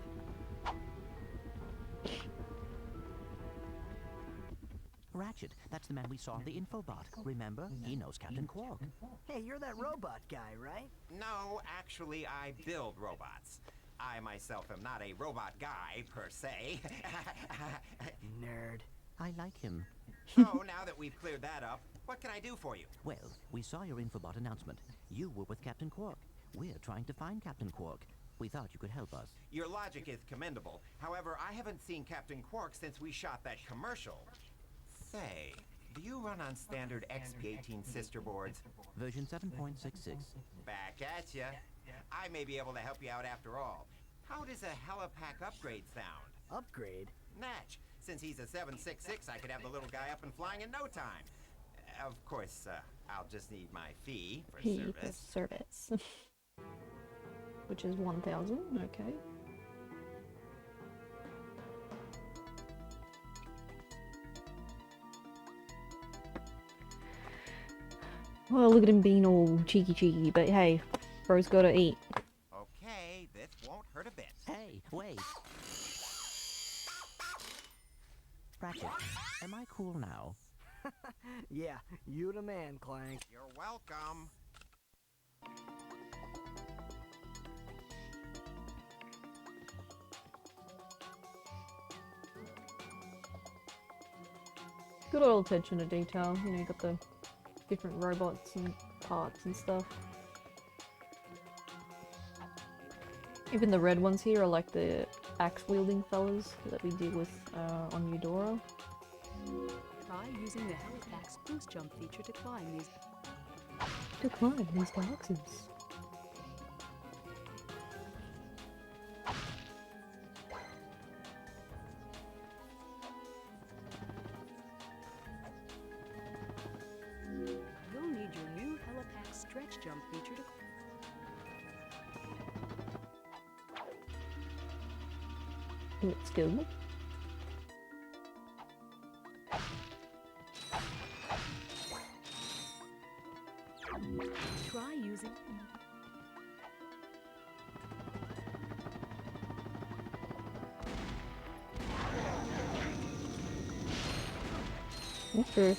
Ratchet, that's the man we saw in the infobot. Remember? He knows Captain Quark. Hey, you're that robot guy, right? No, actually, I build robots. I myself am not a robot guy, per se. Nerd. I like him. So, now that we've cleared that up, what can I do for you? Well, we saw your infobot announcement. You were with Captain Quark. We're trying to find Captain Quark. We thought you could help us. Your logic is commendable. However, I haven't seen Captain Quark since we shot that commercial. Say, do you run on standard XP-18 sister boards? Version 7.66. Back at ya. I may be able to help you out after all. How does a helipack upgrade sound? Upgrade? Natch. Since he's a 766, I could have the little guy up and flying in no time. Of course, I'll just need my fee for service. Which is 1,000, okay. Well, look at him being all cheeky, but hey, bro's gotta eat. Okay, this won't hurt a bit. Hey, wait. Ratchet, am I cool now? Yeah, you the man, Clank. You're welcome. Good old attention to detail, you know, you got the different robots and parts and stuff. Even the red ones here are like the axe-wielding fellas that we did with on Eudora. Try using the helipack's boost jump feature to climb these boxes. You'll need your new helipack stretch jump feature to Let's go. Try using... Okay.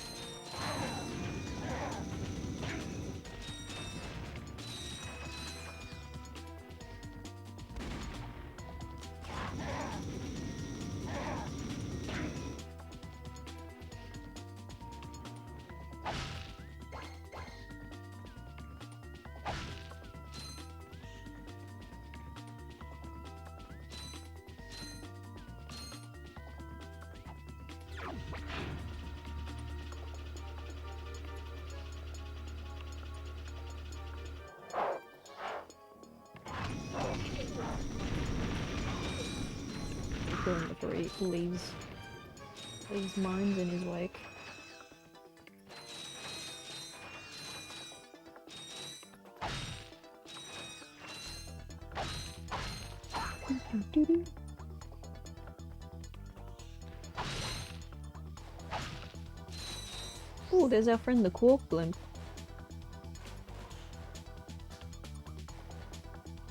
Killing before he leaves mines in his wake. Oh, there's our friend the Quark Blimp.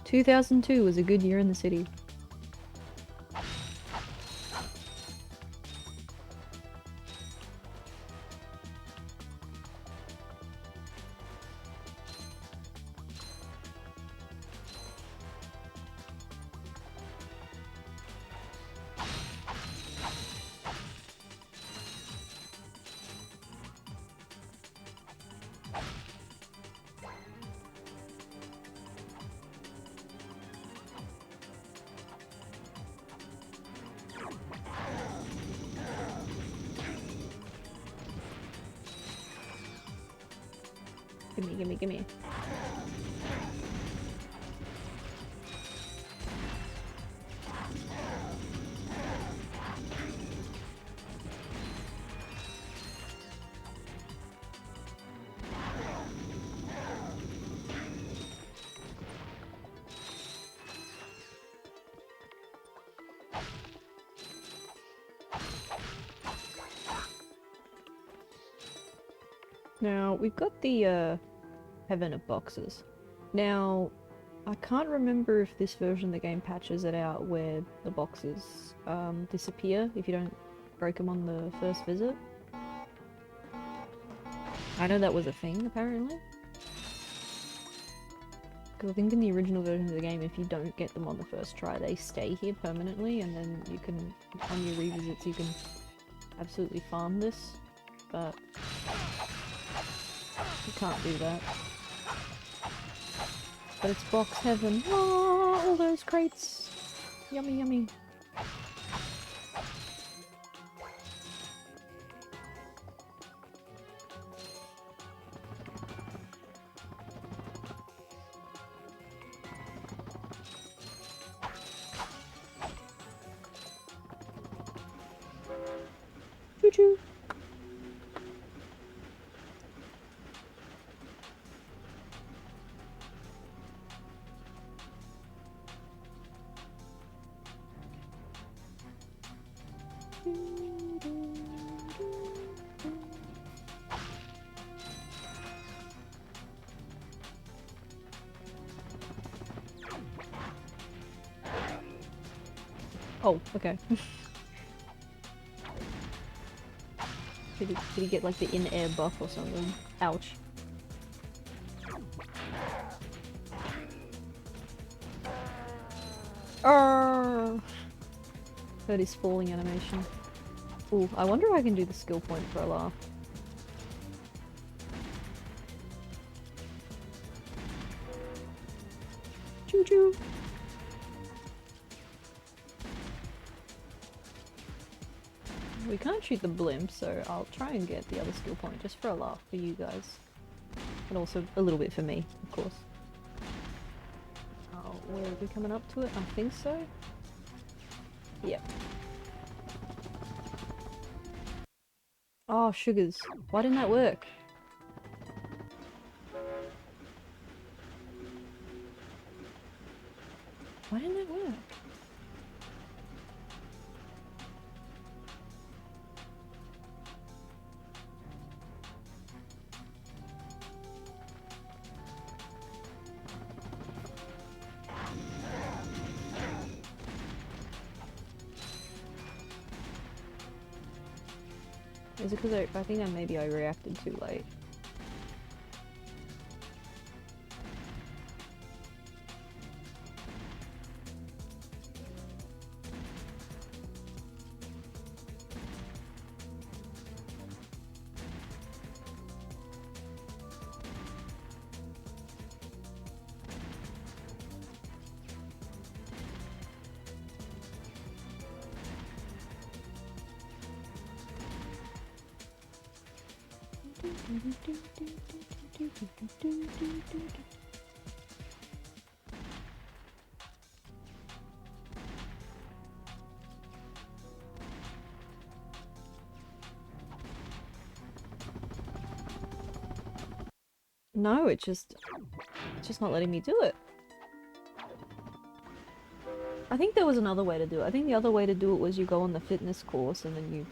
2002 was a good year in the city. Gimme, gimme, gimme. Now, we've got the, Heaven of Boxes. Now, I can't remember if this version of the game patches it out where the boxes, disappear if you don't break them on the first visit. I know that was a thing, apparently. Because I think in the original version of the game, if you don't get them on the first try, they stay here permanently, and then you can, on your revisits, you can absolutely farm this, but you can't do that. But it's box heaven. Oh, all those crates! Yummy, yummy. Choo-choo! Oh, okay. Did he get like the in-air buff or something? Ouch. Heard his falling animation. Ooh, I wonder if I can do the skill point for a laugh. Choo choo! We can't shoot the blimp, so I'll try and get the other skill point just for a laugh for you guys. And also a little bit for me, of course. Oh, where are we coming up to it? I think so. Yep. Oh, sugars. Why didn't that work? Why didn't that work? Is it because I think maybe I reacted too late? No, it's just not letting me do it. I think there was another way to do it. I think the other way to do it was you go on the fitness course and then you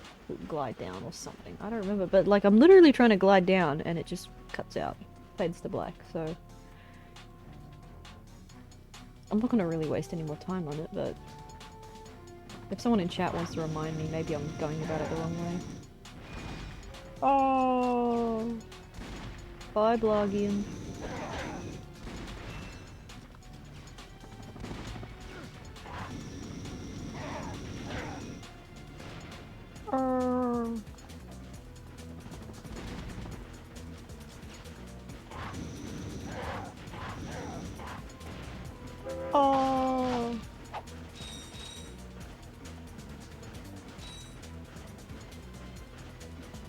glide down or something. I don't remember, but like I'm literally trying to glide down and it just cuts out, fades to black, so... I'm not gonna really waste any more time on it, but... If someone in chat wants to remind me, maybe I'm going about it the wrong way. Oh! Bye, Blogian. Oh.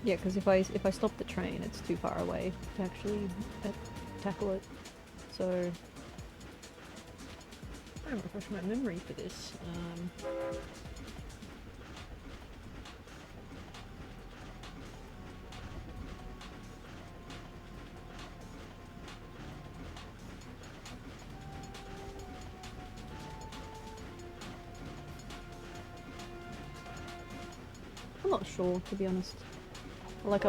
Yeah, because if I stop the train, it's too far away to actually tackle it. So I'm gonna refresh my memory for this. I'm not sure, to be honest. Like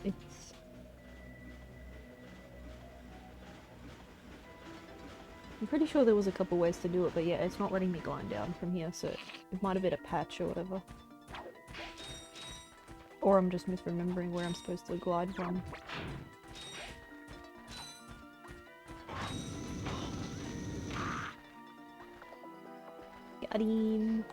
it's... I'm pretty sure there was a couple ways to do it, but yeah, it's not letting me glide down from here, so it might have been a patch or whatever. Or I'm just misremembering where I'm supposed to glide from. Got him!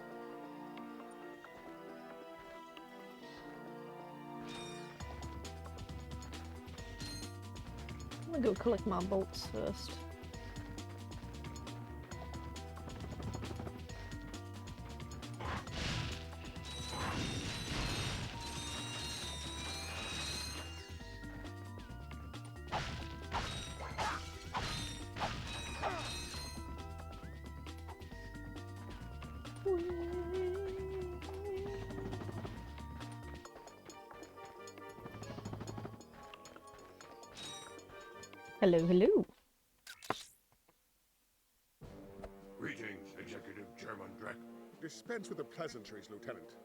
I'm gonna go collect my bolts first. Hello, hello. Greetings, Executive Chairman Drek. Dispense with the pleasantries, Lieutenant.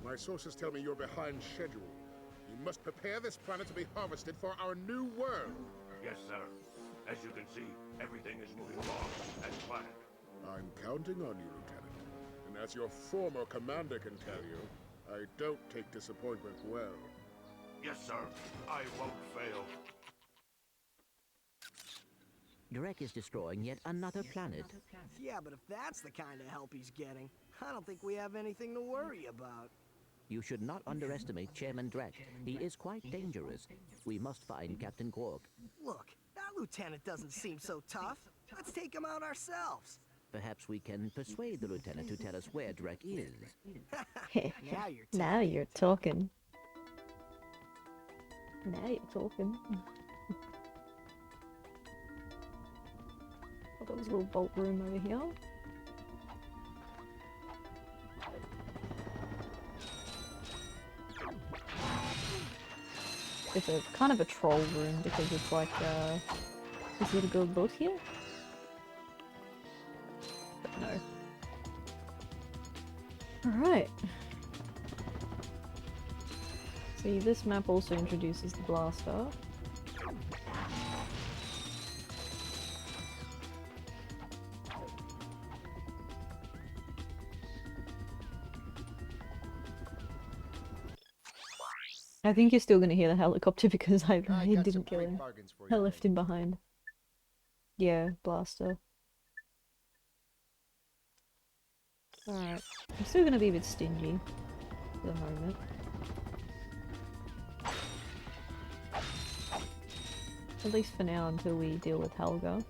My sources tell me you're behind schedule. You must prepare this planet to be harvested for our new world. Yes, sir. As you can see, everything is moving along as planned. I'm counting on you, Lieutenant. And as your former commander can tell you, I don't take disappointment well. Yes, sir. I won't fail. Drek is destroying yet another planet. Yeah, but if that's the kind of help he's getting, I don't think we have anything to worry about. You should not underestimate Chairman Drek. He is quite dangerous. We must find Captain Quark. Look, that lieutenant doesn't seem so tough. Let's take him out ourselves. Perhaps we can persuade the lieutenant to tell us where Drek is. Now you're talking. Now you're talking. Oh, there was a little bolt room over here. It's a kind of a troll room because it's like, is it a good boat here? But no. Alright. See, this map also introduces the blaster. I think you're still gonna hear the helicopter because I got some didn't kill great him. bargains for I you, left him behind. Yeah, blaster. Alright. I'm still gonna be a bit stingy for the moment. At least for now until we deal with Helga.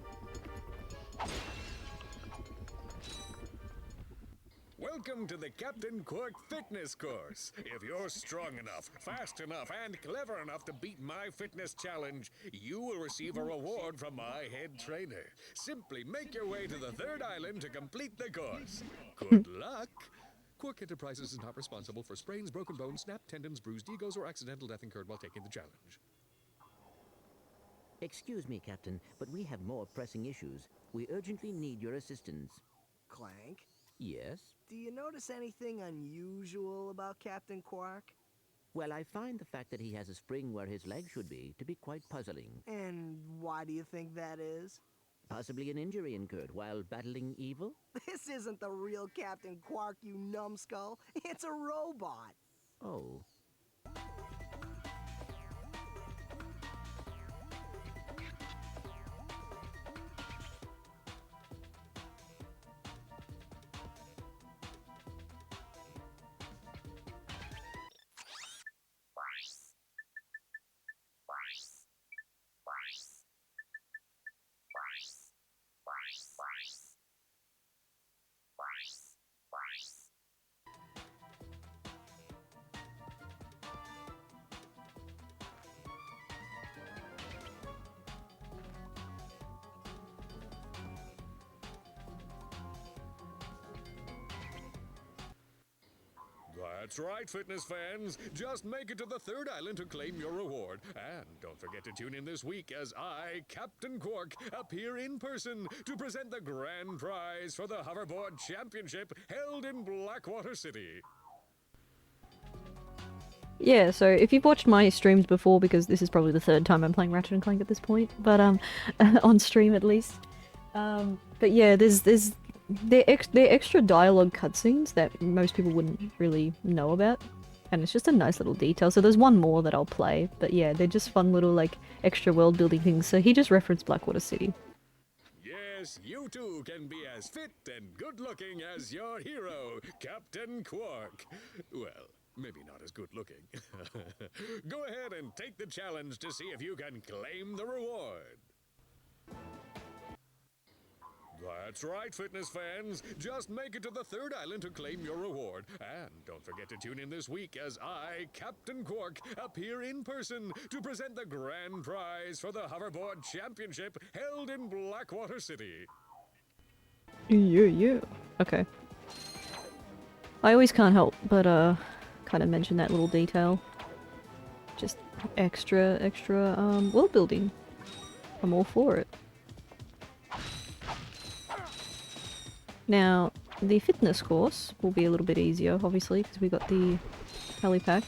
Welcome to the Captain Quark Fitness Course. If you're strong enough, fast enough, and clever enough to beat my fitness challenge, you will receive a reward from my head trainer. Simply make your way to the third island to complete the course. Good luck! Quark Enterprises is not responsible for sprains, broken bones, snapped tendons, bruised egos, or accidental death incurred while taking the challenge. Excuse me, Captain, but we have more pressing issues. We urgently need your assistance. Clank, Yes? do you notice anything unusual about Captain Quark? Well, I find the fact that he has a spring where his leg should be to be quite puzzling. And why do you think that is? Possibly an injury incurred while battling evil? This isn't the real Captain Quark, you numbskull. It's a robot. Oh. That's right, fitness fans. Just make it to the third island to claim your reward. And don't forget to tune in this week as I, Captain Quark, appear in person to present the grand prize for the Hoverboard Championship held in Blackwater City. Yeah, so if you've watched my streams before, because this is probably the third time I'm playing Ratchet and Clank at this point, but on stream at least. But yeah, they're extra dialogue cutscenes that most people wouldn't really know about, and it's just a nice little detail. So there's one more that I'll play, but yeah, they're just fun little like extra world building things. So he just referenced Blackwater City. Yes, you too can be as fit and good looking as your hero, Captain Quark. Well, maybe not as good looking. Go ahead and take the challenge to see if you can claim the reward. That's right, fitness fans. Just make it to the third island to claim your reward. And don't forget to tune in this week as I, Captain Quark, appear in person to present the grand prize for the Hoverboard Championship held in Blackwater City. Yeah. Okay. I always can't help but kind of mention that little detail. Just extra world building. I'm all for it. Now, the fitness course will be a little bit easier, obviously, because we got the helipack.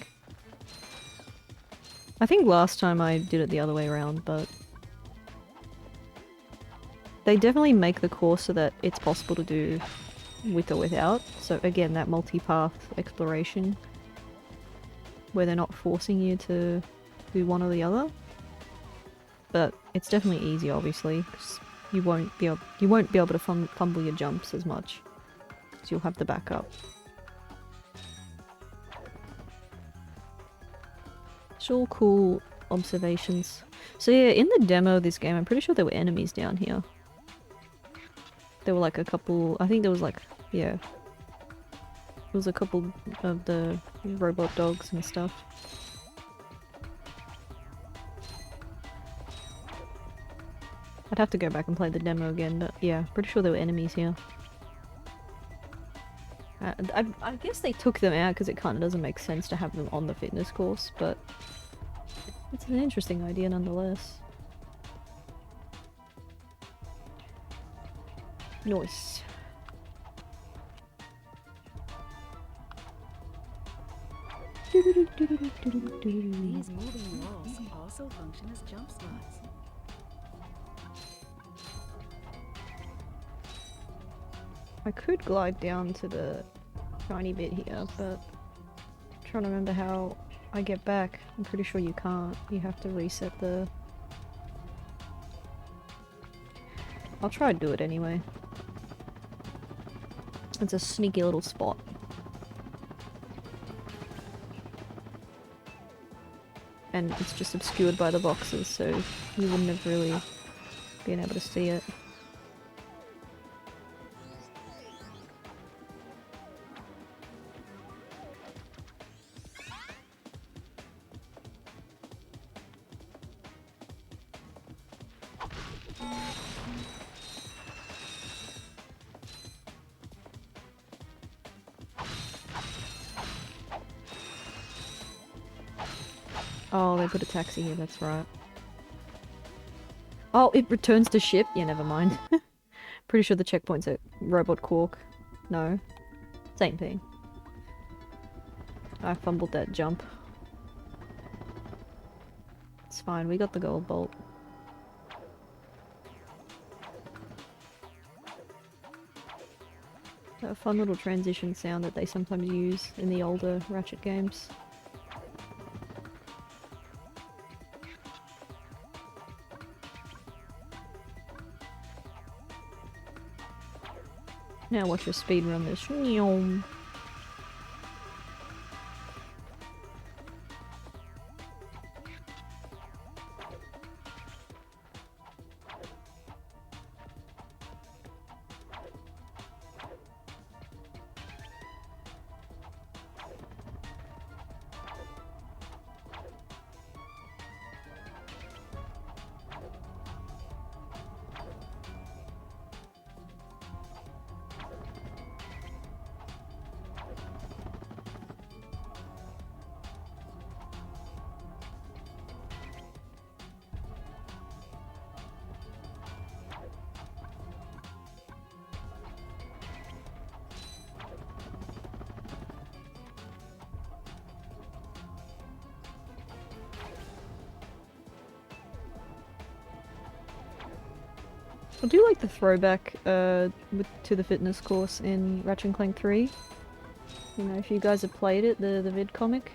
I think last time I did it the other way around, but they definitely make the course so that it's possible to do with or without. So again, that multi-path exploration, where they're not forcing you to do one or the other. But it's definitely easier, obviously, 'cause you won't be able to fumble your jumps as much, so you'll have the backup. It's all cool observations. So yeah, in the demo of this game, I'm pretty sure there were enemies down here. There were like a couple, I think there was like, yeah. There was a couple of the robot dogs and stuff. I'd have to go back and play the demo again, but yeah, pretty sure there were enemies here. I guess they took them out because it kind of doesn't make sense to have them on the fitness course, but it's an interesting idea nonetheless. Nice. These moving walls also function as jump slots. I could glide down to the shiny bit here, but I'm trying to remember how I get back. I'm pretty sure you can't. You have to reset the... I'll try to do it anyway. It's a sneaky little spot. And it's just obscured by the boxes, so you wouldn't have really been able to see it. Oh, they put a taxi here, that's right. Oh, it returns to ship? Yeah, never mind. Pretty sure the checkpoint's at Robot Quark. No. Same thing. I fumbled that jump. It's fine, we got the gold bolt. A fun little transition sound that they sometimes use in the older Ratchet games. Now watch your speed run this. Nyom. I do like the throwback to the fitness course in Ratchet & Clank 3. You know, if you guys have played it, the vid comic.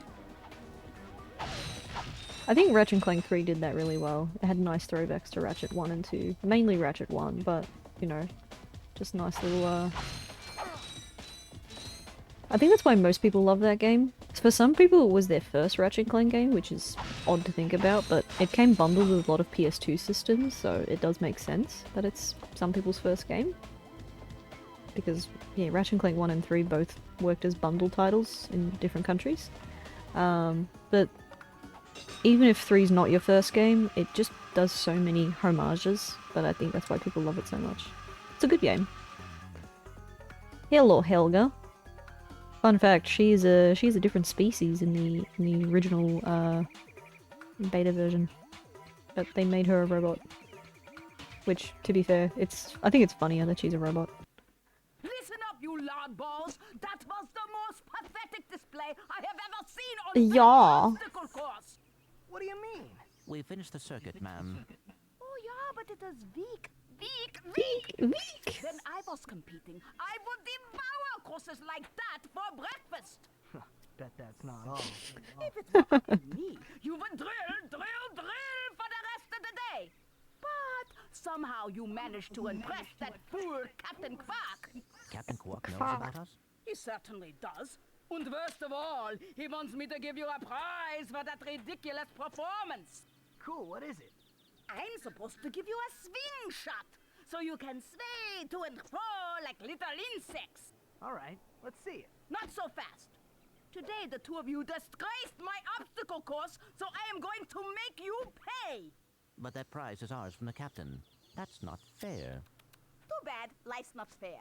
I think Ratchet & Clank 3 did that really well. It had nice throwbacks to Ratchet 1 and 2. Mainly Ratchet 1, but, you know, just nice little, I think that's why most people love that game. For some people it was their first Ratchet & Clank game, which is odd to think about, but it came bundled with a lot of PS2 systems, so it does make sense that it's some people's first game. Because, yeah, Ratchet & Clank 1 and 3 both worked as bundle titles in different countries. But even if 3's not your first game, it just does so many homages, that I think that's why people love it so much. It's a good game. Hello, Helga. Fun fact, she's a different species in the original beta version, but they made her a robot. Which, to be fair, I think it's funnier that she's a robot. Listen up, you loudballs! That was the most pathetic display I have ever seen on the obstacle course. What do you mean? We finished the circuit, ma'am. Oh yeah, but it is weak. When I was competing, I would devour courses like that for breakfast. Bet that's not all. If it were up to me, you would drill for the rest of the day. But somehow you managed to impress that fool Captain Quark. Captain Quark knows about us? He certainly does. And worst of all, he wants me to give you a prize for that ridiculous performance. Cool, what is it? I'm supposed to give you a swing shot, so you can sway to and fro like little insects. All right, let's see it. Not so fast. Today the two of you disgraced my obstacle course, so I am going to make you pay. But that prize is ours from the captain. That's not fair. Too bad life's not fair.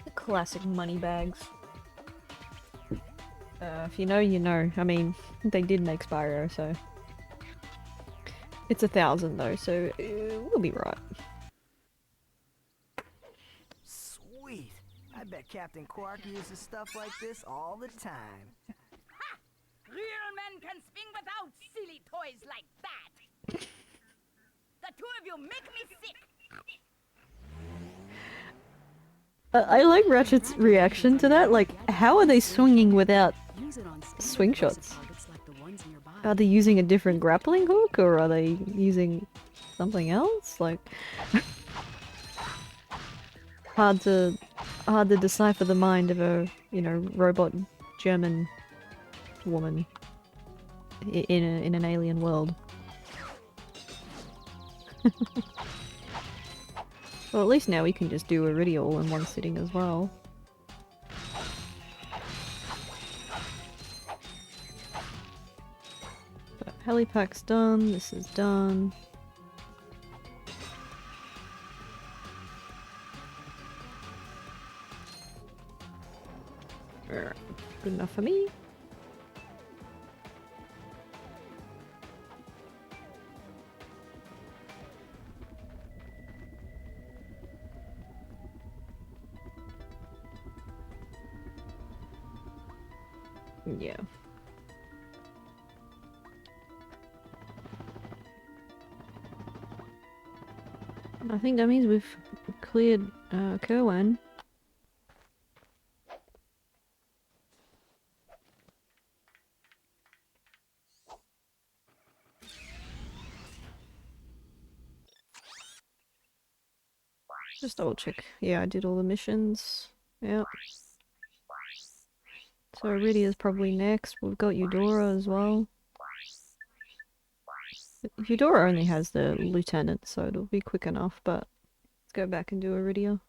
The classic money bags. If you know, you know. I mean, they did make Spyro, so... It's 1,000 though, so we'll be right. Sweet! I bet Captain Quark uses stuff like this all the time. Ha! Real men can swing without silly toys like that! The two of you make me sick! I like Ratchet's reaction to that. Like, how are they swinging without swing shots? Are they using a different grappling hook, or are they using something else? Like, hard to decipher the mind of a, you know, robot German woman in an alien world. Well, at least now we can just do Iridia all in one sitting as well. So, helipack's done, this is done. Good enough for me. Yeah. I think that means we've cleared Kerwan. Just double check. Yeah, I did all the missions. Yep. So Iridia's probably next. We've got Eudora as well. Eudora only has the lieutenant, so it'll be quick enough, but let's go back and do Iridia.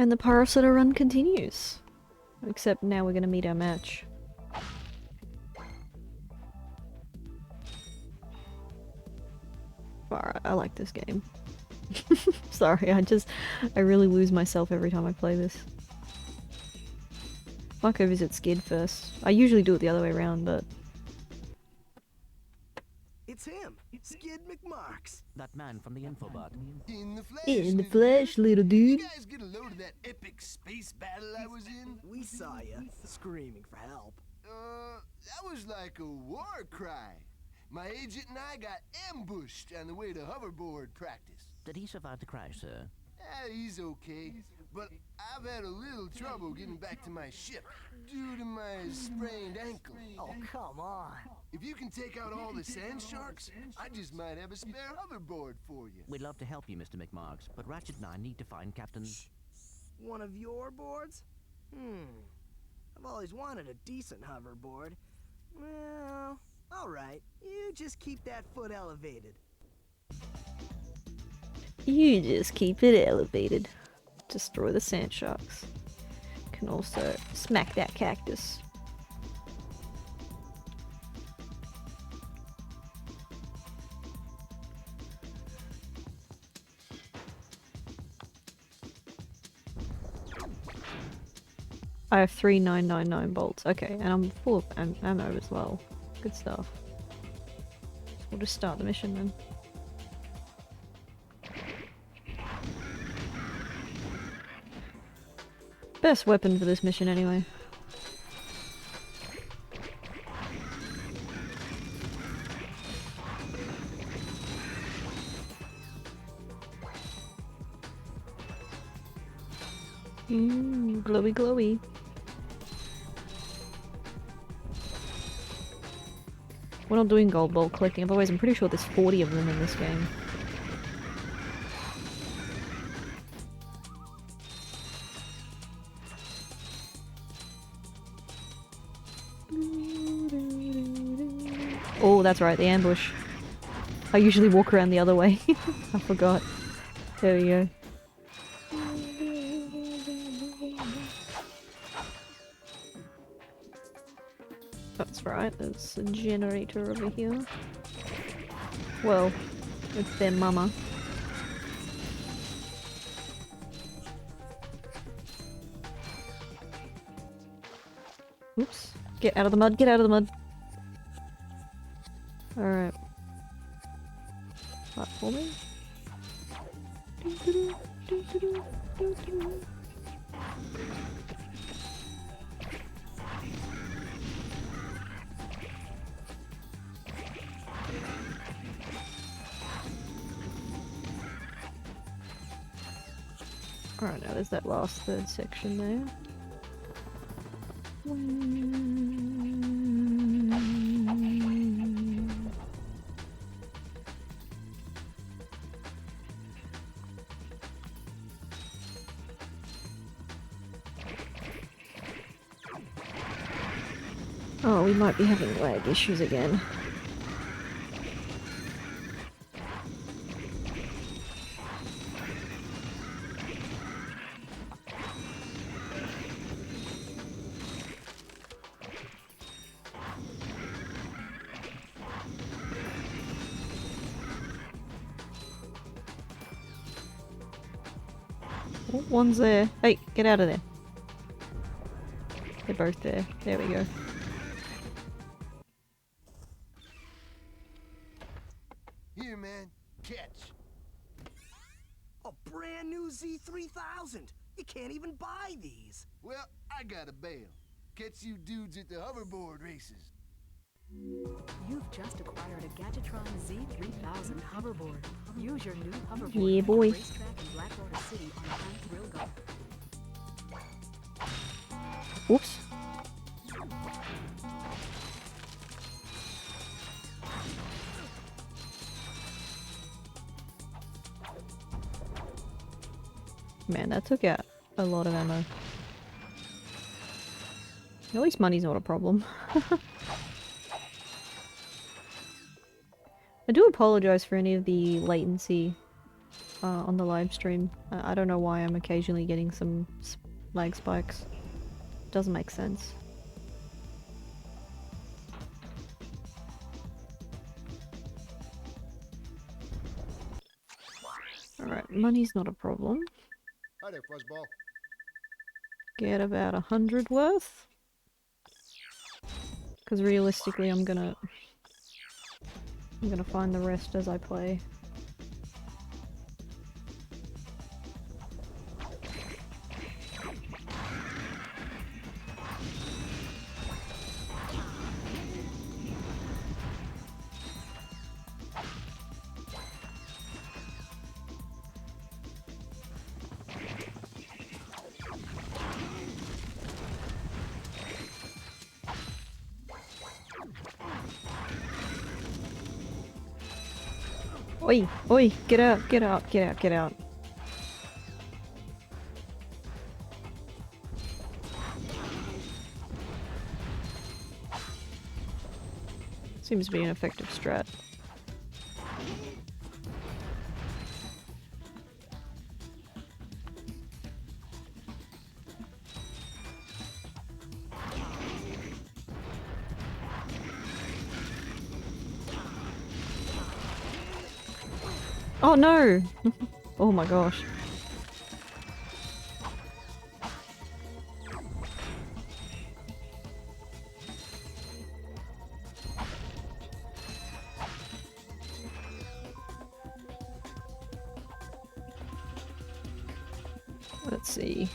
And the Pyrocitor run continues. Except now we're gonna meet our match. Alright, I like this game. Sorry, I really lose myself every time I play this. Might go visit Skid first. I usually do it the other way around, but... It's him! Skid McMarks! That man from the infobot. In the flesh. In the flesh, little dude. You guys get a load of that epic space battle I was in? We saw ya, screaming for help. That was like a war cry. My agent and I got ambushed on the way to hoverboard practice. Did he survive the crash, sir? He's okay, but I've had a little trouble getting back to my ship due to my sprained ankle. Oh, come on. If you can take out all the sand sharks, I just might have a spare hoverboard for you. We'd love to help you, Mr. McMarks, but Ratchet and I need to find Captain... One of your boards? I've always wanted a decent hoverboard. Well, alright. You just keep that foot elevated. You just keep it elevated. Destroy the sand sharks. Can also smack that cactus. I have 3 999 bolts. Okay, and I'm full of ammo as well. Good stuff. So we'll just start the mission then. Best weapon for this mission anyway. Glowy glowy. We're not doing gold ball collecting, otherwise I'm pretty sure there's 40 of them in this game. Oh, that's right, the ambush. I usually walk around the other way. I forgot. There we go. That's right, there's a generator over here. Well, it's their mama. Oops. Get out of the mud, get out of the mud. Alright. Platforming. Alright, now there's that last third section there. Oh, we might be having lag issues again. Oh, one's there. Hey, get out of there. They're both there. There we go. Here, man. Catch. A brand new Z3000. You can't even buy these. Well, I got a bail. Catch you dudes at the hoverboard races. You've just acquired a Gadgetron Z3000 hoverboard. Use your new hoverboard Yeah, boy. at the racetrack in Blackwater City on Clank Thrill Golf. Oops. Man, that took out a lot of ammo. At least money's not a problem. I do apologize for any of the latency on the live stream. I don't know why I'm occasionally getting some lag spikes. Doesn't make sense. Alright, money's not a problem. Hi there, Fuzzball. Get about 100 worth. Because realistically I'm gonna find the rest as I play. Oi! Oi! Get out! Get out! Get out! Get out! Seems to be an effective strat. Oh no! Oh my gosh. Let's see.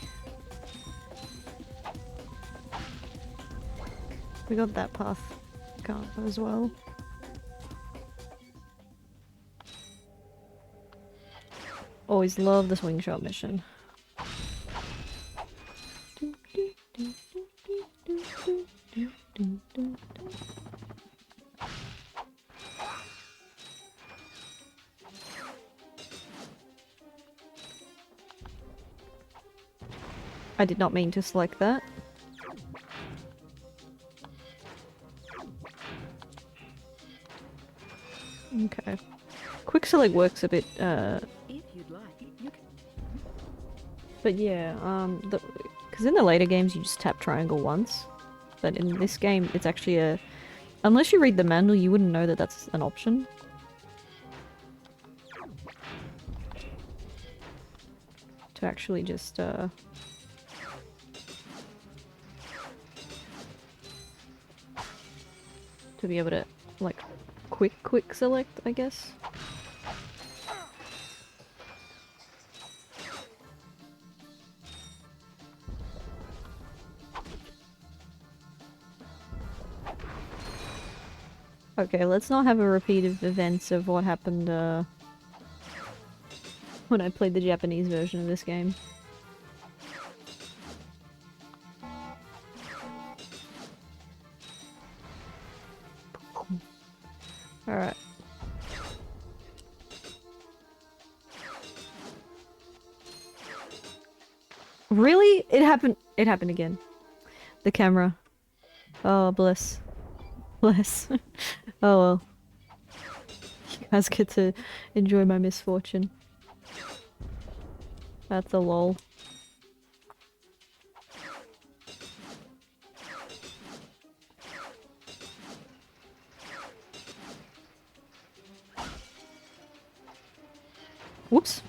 We got that path cut as well. Always love the swing shot mission. I did not mean to select that. Okay. Quick select works a bit, If you'd like, you can... but yeah, because in the later games you just tap triangle once. but in this game it's actually a... Unless you read the manual, you wouldn't know that that's an option. To actually just, to be able to, like, quick select, I guess. Okay, let's not have a repeat of events of what happened, when I played the Japanese version of this game. Alright. Really? It happened again. The camera. Oh, bless. Bless. Oh well. You guys get to enjoy my misfortune. That's a lol. Whoops.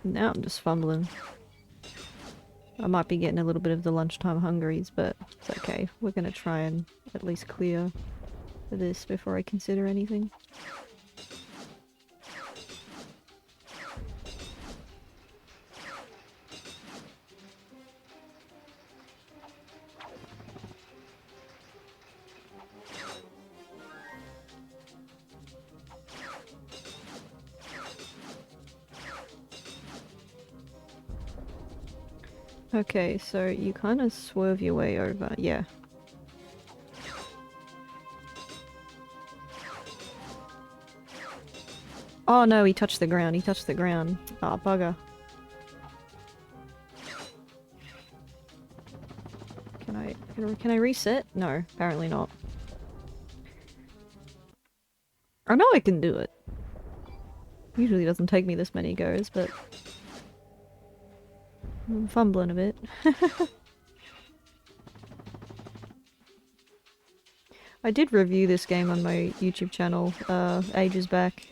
Now I'm just fumbling. I might be getting a little bit of the lunchtime hungeries, but it's okay. We're gonna try and at least clear this before I consider anything. Okay, so you kind of swerve your way over, yeah. Oh no, he touched the ground, he touched the ground. Ah, bugger. Can I reset? No, apparently not. I know I can do it. Usually doesn't take me this many goes, but I'm fumbling a bit. I did review this game on my YouTube channel ages back.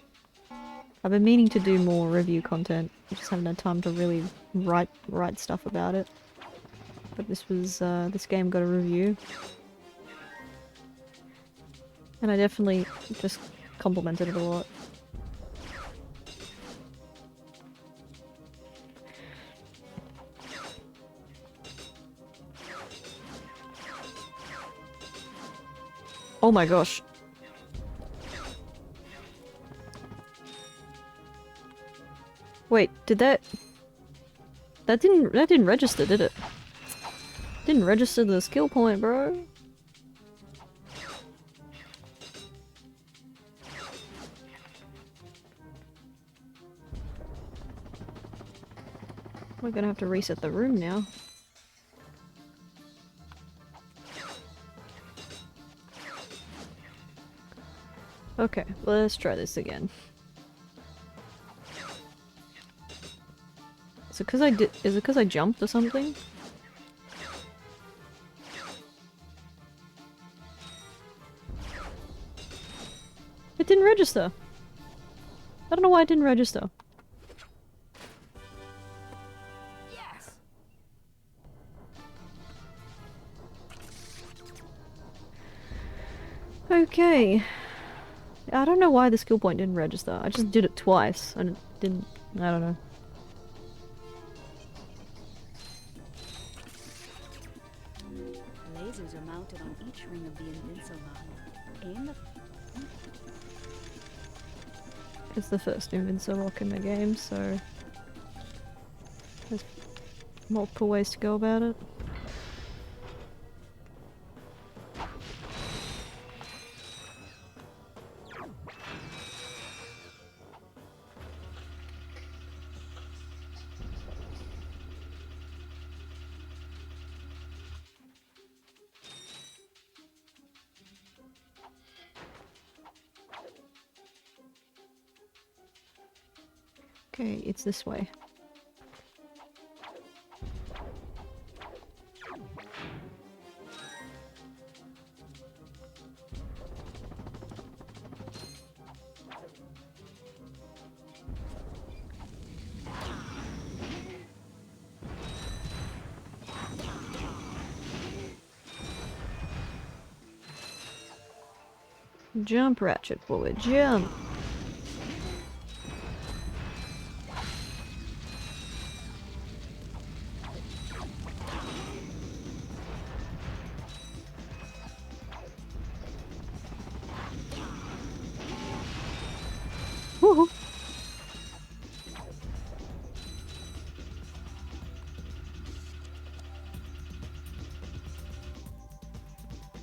I've been meaning to do more review content. I just haven't had time to really write stuff about it. But this was this game got a review. And I definitely just complimented it a lot. Oh my gosh. Wait, did that didn't register, did it? Didn't register the skill point, bro. We're gonna have to reset the room now. Okay, let's try this again. Is it because I jumped or something? It didn't register. I don't know why it didn't register. Yes. Okay. I don't know why the skill point didn't register. I just did it twice and it didn't. I don't know. Lasers are mounted on each ring of the Invincible. Aim the... It's the first Invincible in the game, so there's multiple ways to go about it. Okay, it's this way. Jump, Ratchet boy, jump! Woohoo!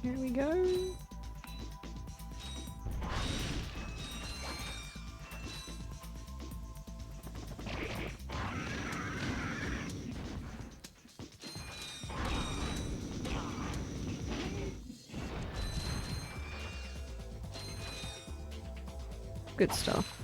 Here we go. Good stuff.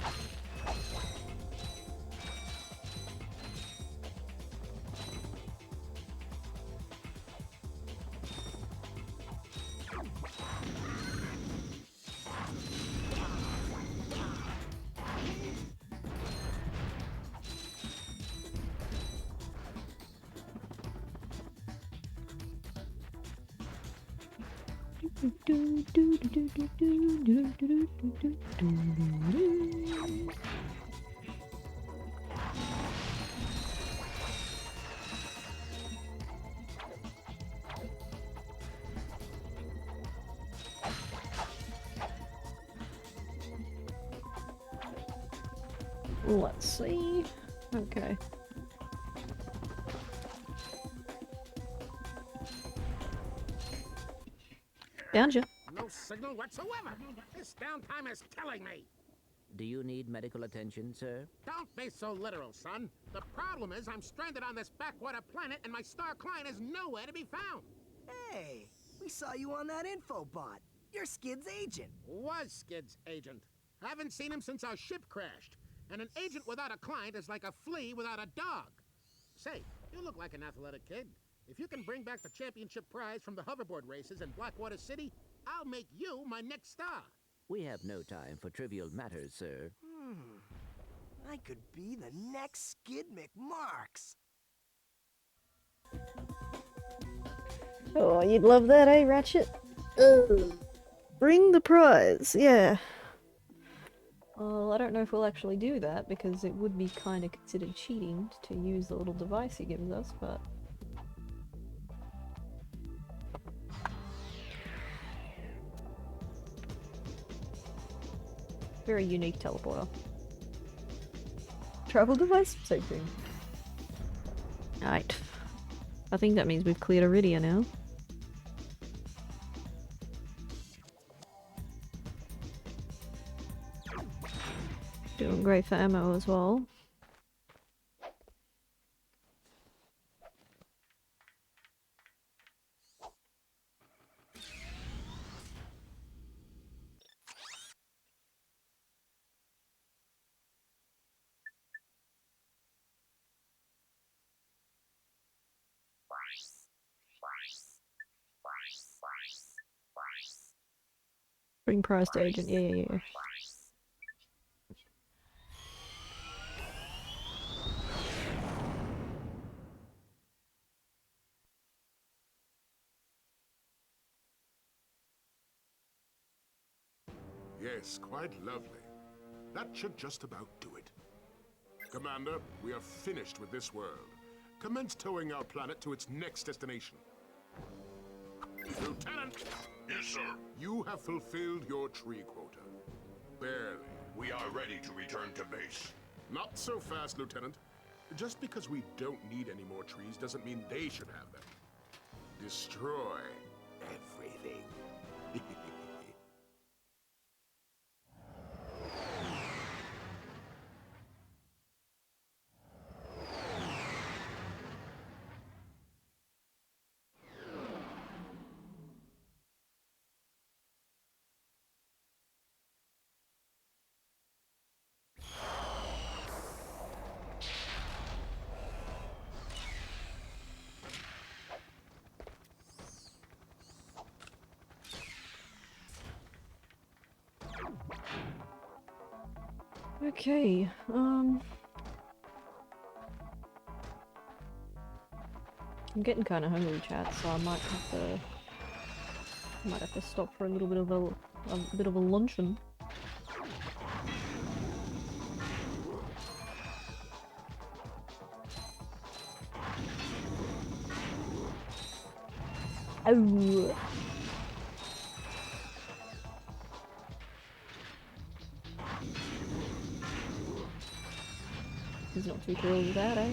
Let's see. Okay. Found you. No signal whatsoever. This downtime is killing me. Do you need medical attention, sir? Don't be so literal, son. The problem is I'm stranded on this backwater planet and my star client is nowhere to be found. Hey, we saw you on that info bot. You're Skid's agent. Was Skid's agent. Haven't seen him since our ship crashed. And an agent without a client is like a flea without a dog. Say, you look like an athletic kid. If you can bring back the championship prize from the hoverboard races in Blackwater City, I'll make you my next star. We have no time for trivial matters, sir. I could be the next Skid McMarks. Oh, you'd love that, eh, Ratchet? Ugh. Bring the prize, yeah. Well, I don't know if we'll actually do that, because it would be kind of considered cheating to use the little device he gives us, but... Very unique teleporter. Travel device? Same thing. Alright. I think that means we've cleared Iridia now. Doing great for ammo as well. Bring prize to agent, yeah. Yes, quite lovely. That should just about do it. Commander, we are finished with this world. Commence towing our planet to its next destination. Lieutenant! Yes, sir. You have fulfilled your tree quota. Barely. We are ready to return to base. Not so fast, Lieutenant. Just because we don't need any more trees doesn't mean they should have them. Destroy everything. Okay, I'm getting kind of hungry, chat, so I might have to stop for a little bit of a luncheon. Oh. He's not too thrilled with that, eh?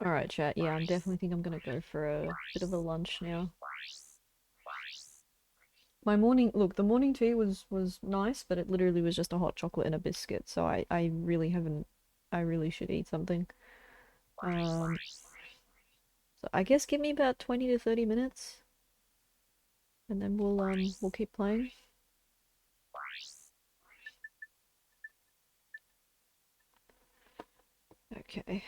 Alright, chat, yeah, I definitely think I'm gonna go for a bit of a lunch now. My morning, look, the morning tea was nice, but it literally was just a hot chocolate and a biscuit, so I really haven't, I really should eat something. So I guess give me about 20 to 30 minutes, and then we'll keep playing. Okay.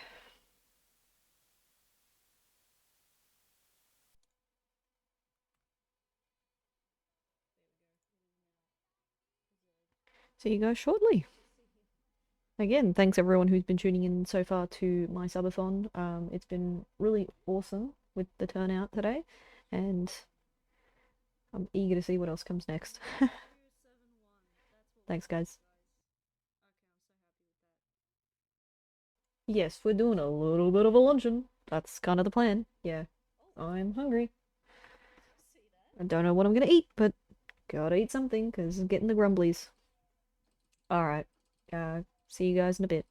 See you guys shortly. Again, thanks everyone who's been tuning in so far to my subathon. It's been really awesome with the turnout today, and I'm eager to see what else comes next. Thanks, guys. Yes, we're doing a little bit of a luncheon. That's kind of the plan. Yeah, I'm hungry. I don't know what I'm gonna eat, but gotta eat something because I'm getting the grumblies. Alright, see you guys in a bit.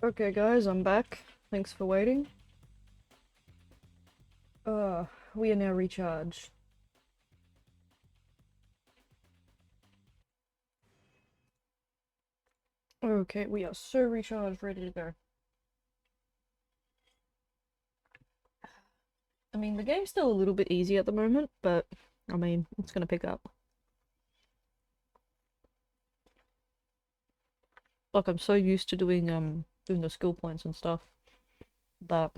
Okay guys, I'm back. Thanks for waiting. We are now recharged. Okay, we are so recharged, ready to go. I mean, the game's still a little bit easy at the moment, but, I mean, it's gonna pick up. Like, I'm so used to doing the skill points and stuff, that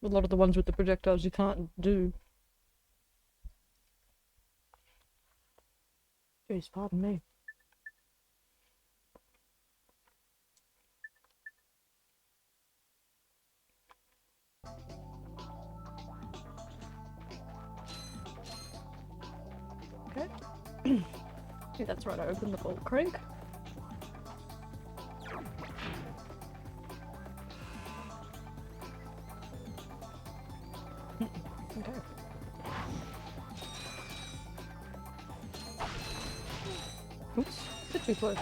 a lot of the ones with the projectiles you can't do. Jeez, pardon me. Okay. I think that's right, I opened the bolt crank. Okay. Oops, bit too close.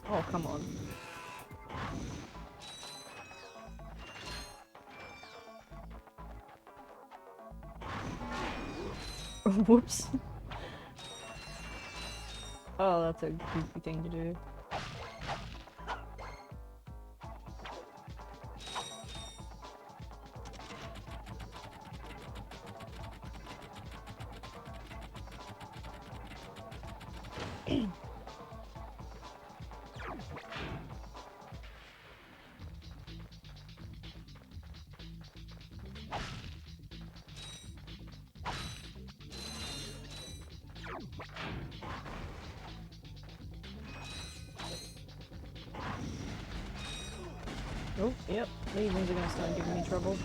Oh, come on. Whoops. Oh, that's a goofy thing to do. Oh, yep, these ones are gonna start giving me trouble.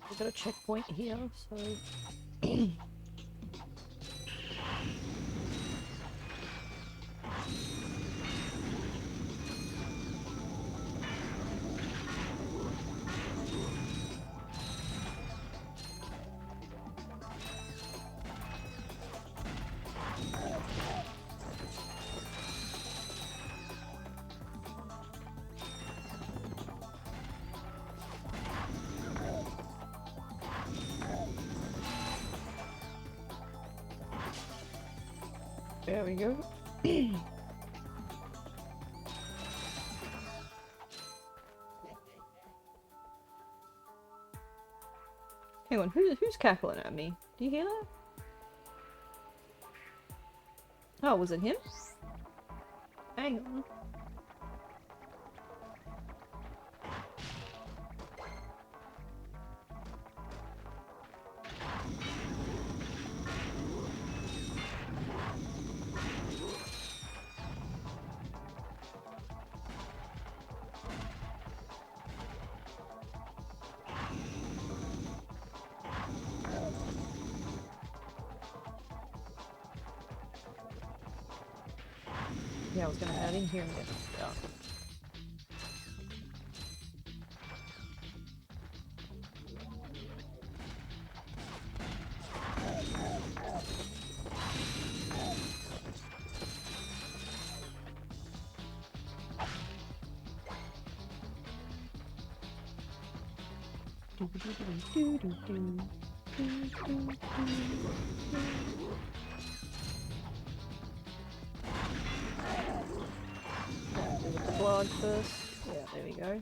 We've got a checkpoint here, so... There we go. Hang on, who's cackling at me? Do you hear that? Oh, was it him? Hang on. Yeah, I was gonna add in here and get stuff. With the blog first. Yeah, there we go.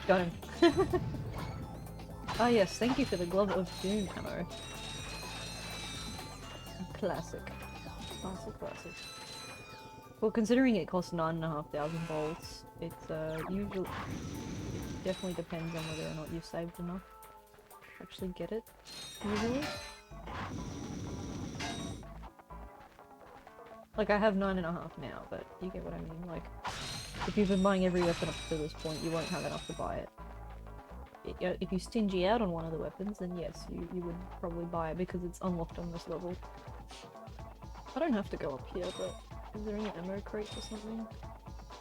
Got him. Ah yes, thank you for the Glove of Doom ammo. Classic. Classic. Well, considering it costs 9,500 bolts, it's usually it definitely depends on whether or not you've saved enough to actually get it. Usually. Like I have 9.5 now, but you get what I mean. Like, if you've been buying every weapon up to this point, you won't have enough to buy it. If you stingy out on one of the weapons, then yes, you would probably buy it because it's unlocked on this level. I don't have to go up here, but is there any ammo crates or something?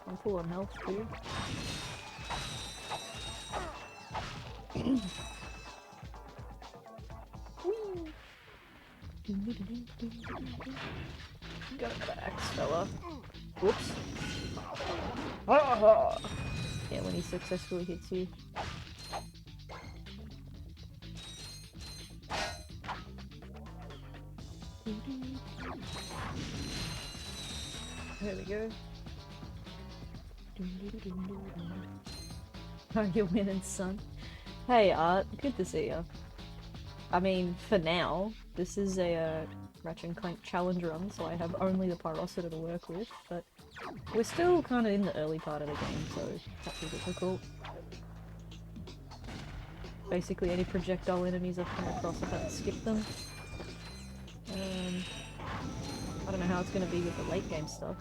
I'm full on health too. Got another axe fella. Whoops. Yeah, when he successfully hits you. There we go. Oh, you're winning, son. Hey, Art. Good to see ya. I mean, for now, this is a Ratchet and Clank challenge run, so I have only the Pyrocitor to work with, but we're still kind of in the early part of the game, so that's a difficult. Basically, any projectile enemies I've come across, I've had to skip them. I don't know how it's going to be with the late game stuff.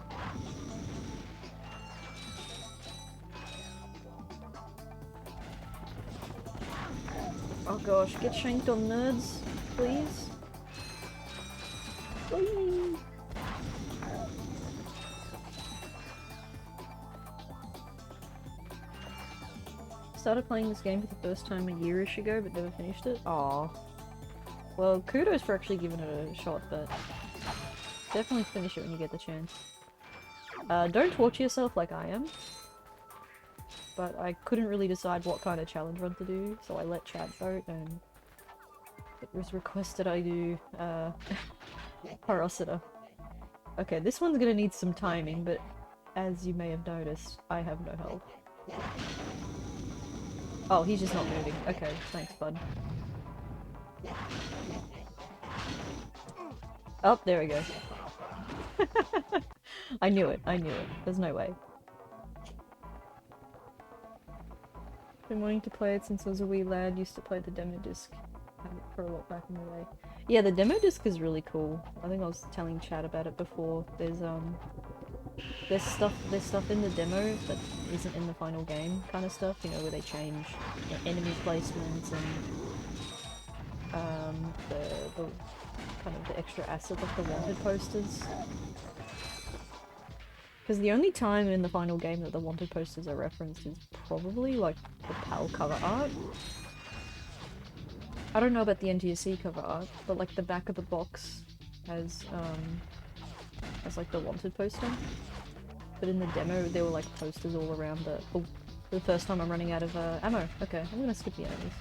Oh gosh, get shanked on nerds, please. Please. Started playing this game for the first time a year-ish ago, but never finished it. Aww. Well, kudos for actually giving it a shot, but definitely finish it when you get the chance. Don't torture yourself like I am. But I couldn't really decide what kind of challenge run to do, so I let chat vote, and it was requested I do, Pyrocitor. Okay, this one's gonna need some timing, but as you may have noticed, I have no health. Oh, he's just not moving. Okay, thanks, bud. Oh, there we go. I knew it. There's no way. Been wanting to play it since I was a wee lad. Used to play the demo disc for a lot back in the day. Yeah, the demo disc is really cool. I think I was telling Chad about it before. There's stuff in the demo that isn't in the final game, kind of stuff. You know, where they change the enemy placements and the kind of the extra asset of the wanted posters. Because the only time in the final game that the wanted posters are referenced is probably, like, the PAL cover art. I don't know about the NTSC cover art, but, like, the back of the box has like, the wanted poster. But in the demo, there were, like, posters all around the... Oh, for the first time I'm running out of ammo. Okay, I'm gonna skip the enemies.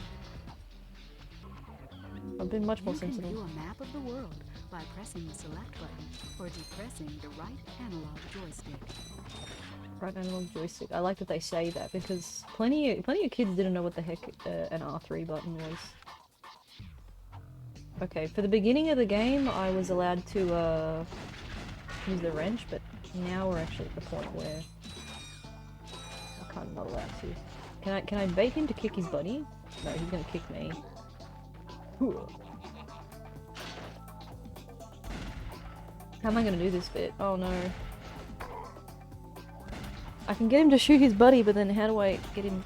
I've been much more sensible. You can view a map of the world by pressing the select button or depressing the right analog joystick. Right analog joystick. I like that they say that because plenty of kids didn't know what the heck an R3 button was. Okay, for the beginning of the game, I was allowed to use the wrench, but now we're actually at the point where I can't not allowed to. Can I bait him to kick his buddy? No, he's gonna kick me. How am I gonna do this bit? Oh no. I can get him to shoot his buddy, but then how do I get him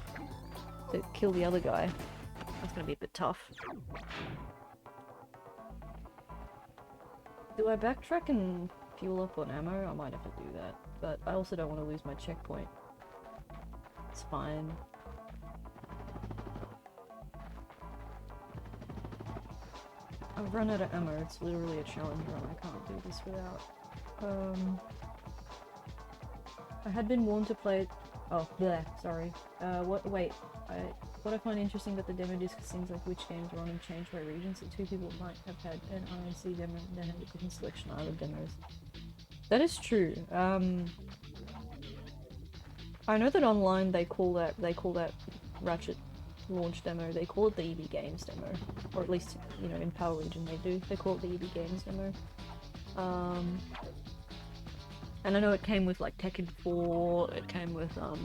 to kill the other guy? That's gonna be a bit tough. Do I backtrack and fuel up on ammo? I might have to do that, but I also don't want to lose my checkpoint. It's fine. I've run out of ammo, it's literally a challenge run, I can't do this without. I had been warned to play it. Oh, bleh, sorry. What I find interesting about the demo disc seems like which games run and change by region, so two people might have had an INC demo and then have a different selection of other demos. That is true. I know that online they call that Ratchet launch demo, they call it the EB Games demo, or at least, you know, in Power Region they do. They call it the EB Games demo. And I know it came with like Tekken 4, it came with I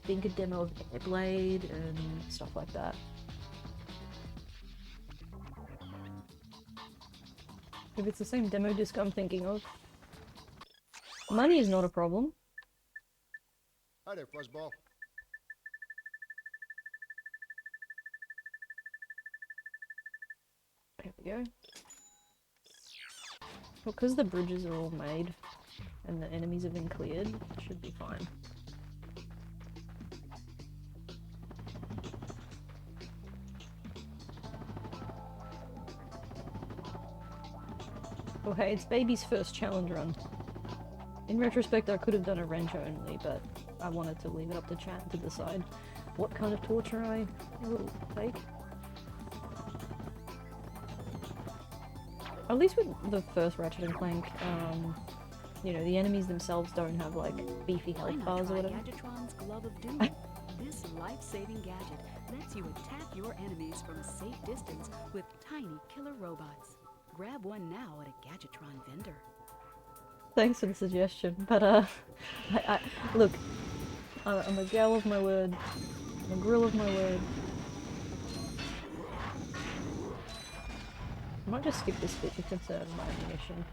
think a demo of Airblade and stuff like that. If it's the same demo disc I'm thinking of. Money is not a problem. Hi there, Fuzzball. There we go. Because the bridges are all made and the enemies have been cleared, it should be fine. Oh hey, it's Baby's first challenge run. In retrospect, I could have done a wrench only, but I wanted to leave it up to chat to decide what kind of torture I will take. At least with the first Ratchet and Clank, you know, the enemies themselves don't have like beefy health bars or whatever. Gadgetron's Glove of Doom. This life-saving gadget lets you attack your enemies from a safe distance with tiny killer robots. Grab one now at a Gadgetron vendor. Thanks for the suggestion, but look, I'm a gal of my word, I'm a girl of my word. I might just skip this bit to conserve my ammunition.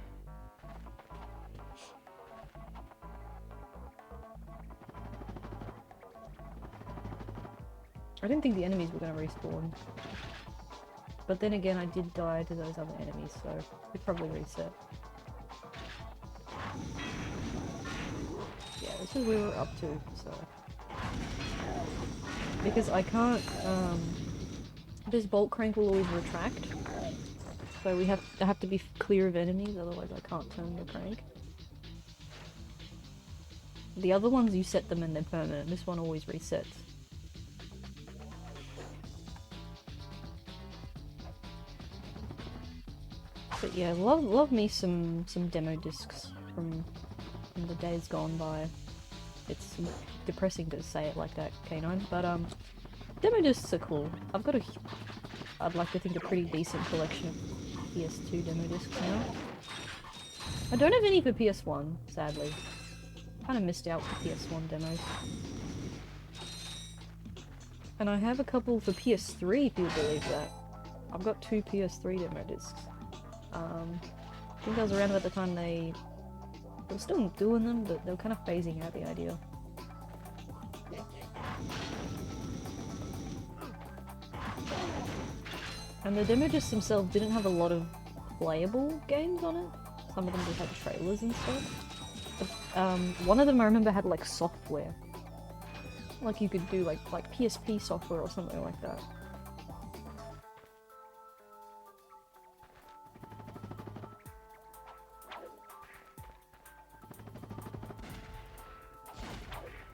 I didn't think the enemies were going to respawn. But then again, I did die to those other enemies, so it probably reset. Yeah, this is where we're up to, so... Because I can't, this bolt crank will always retract. So I have to be clear of enemies, otherwise I can't turn the crank. The other ones you set them and they're permanent, this one always resets. But yeah, love me some demo discs from the days gone by. It's depressing to say it like that, K9, but demo discs are cool. I'd like to think a pretty decent collection of PS2 demo discs now. I don't have any for PS1, sadly. Kinda missed out for PS1 demos. And I have a couple for PS3, if you believe that. I've got 2 PS3 demo discs. I think that was around about the time they were still doing them, but they were kind of phasing out the idea. And the demo discs themselves didn't have a lot of playable games on it. Some of them just had trailers and stuff. But, one of them I remember had like software. Like you could do like PSP software or something like that.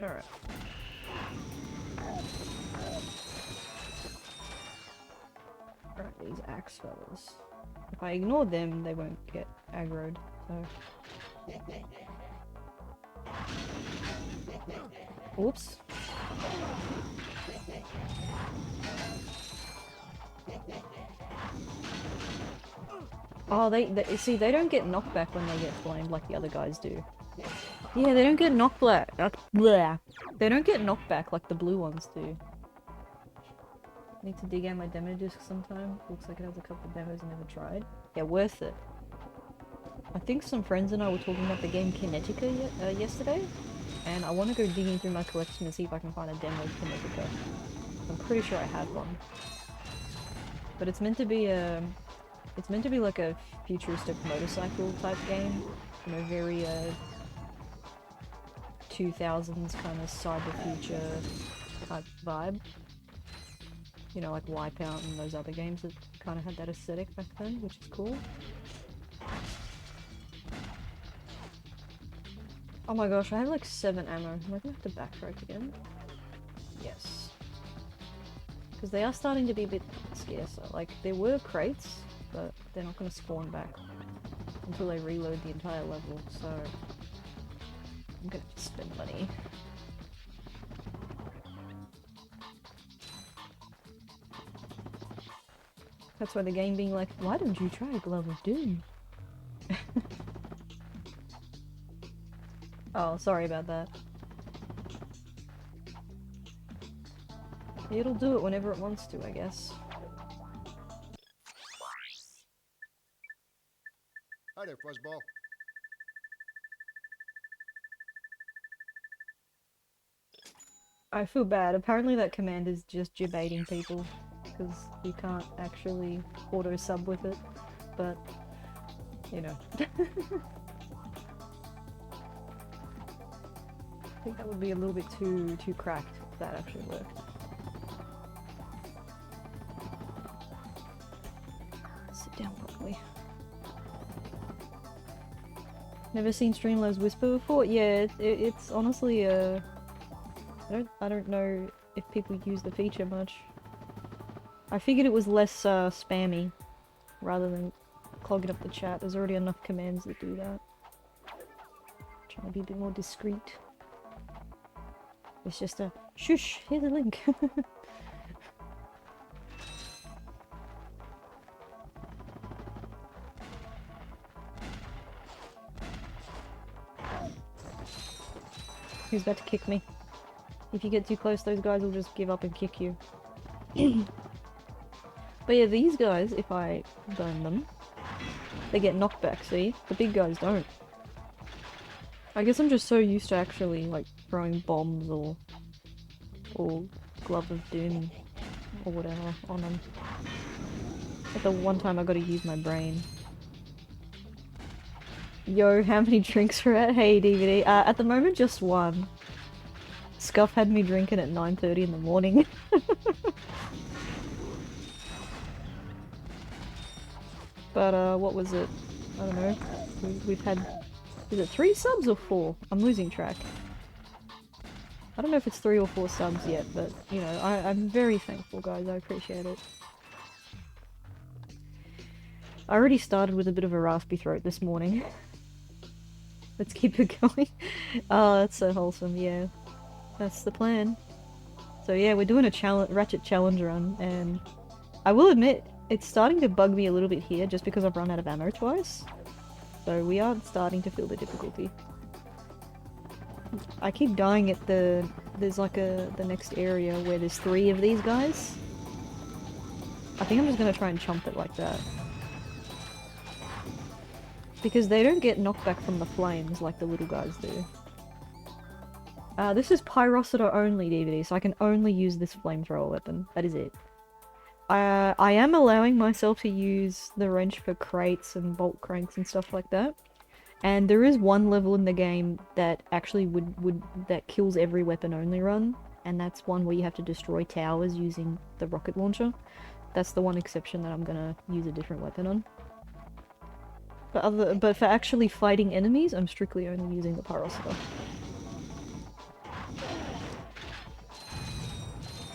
Alright. Alright, these axe fellas. If I ignore them, they won't get aggroed, so... Oops. Oh, they see, they don't get knockback when they get flamed like the other guys do. Yeah, they don't get knockback. They don't get knockback like the blue ones do. Need to dig out my demo disc sometime. Looks like it has a couple of demos I never tried. Yeah, worth it. I think some friends and I were talking about the game Kinetica yesterday, and I want to go digging through my collection to see if I can find a demo of Kinetica. I'm pretty sure I have one. But it's meant to be like a futuristic motorcycle type game. You know, very 2000s kind of cyber future type vibe. You know, like Wipeout and those other games that kind of had that aesthetic back then, which is cool. Oh my gosh, I have like 7 ammo. Am I gonna have to backtrack again? Yes. Because they are starting to be a bit scarcer. Like, there were crates, but they're not gonna spawn back until they reload the entire level, so I'm gonna have to spend money. That's why the game being like, why don't you try Glove of Doom? Oh, sorry about that. It'll do it whenever it wants to, I guess. Hi there, Fuzzball. I feel bad. Apparently that command is just gibaiting people, because you can't actually auto-sub with it, but, you know. I think that would be a little bit too cracked if that actually worked. Sit down properly. Never seen Streamlabs Whisper before? Yeah, it's honestly I don't know if people use the feature much. I figured it was less spammy rather than clogging up the chat. There's already enough commands that do that. Trying to be a bit more discreet. It's just a shush, here's a link. Who's about to kick me? If you get too close, those guys will just give up and kick you. But yeah, these guys, if I burn them, they get knocked back, see? The big guys don't. I guess I'm just so used to actually, like, throwing bombs or Glove of Doom or whatever on them. But the one time I gotta use my brain. Yo, how many drinks we're at? Hey, DVD. At the moment, just one. Scuff had me drinking at 9:30 in the morning. But, what was it? I don't know. We've had... Is it 3 subs or 4? I'm losing track. I don't know if it's 3 or 4 subs yet, but, you know, I'm very thankful, guys. I appreciate it. I already started with a bit of a raspy throat this morning. Let's keep it going. Oh, that's so wholesome, yeah. That's the plan. So yeah, we're doing a Ratchet challenge run, and I will admit, it's starting to bug me a little bit here, just because I've run out of ammo twice. So we are starting to feel the difficulty. I keep dying at there's like the next area where there's 3 of these guys. I think I'm just gonna try and chomp it like that. Because they don't get knocked back from the flames like the little guys do. This is Pyrocitor only DVD, so I can only use this flamethrower weapon. That is it. I am allowing myself to use the wrench for crates and bolt cranks and stuff like that. And there is one level in the game that actually that kills every weapon only run. And that's one where you have to destroy towers using the rocket launcher. That's the one exception that I'm gonna use a different weapon on. But for actually fighting enemies, I'm strictly only using the Pyrocitor.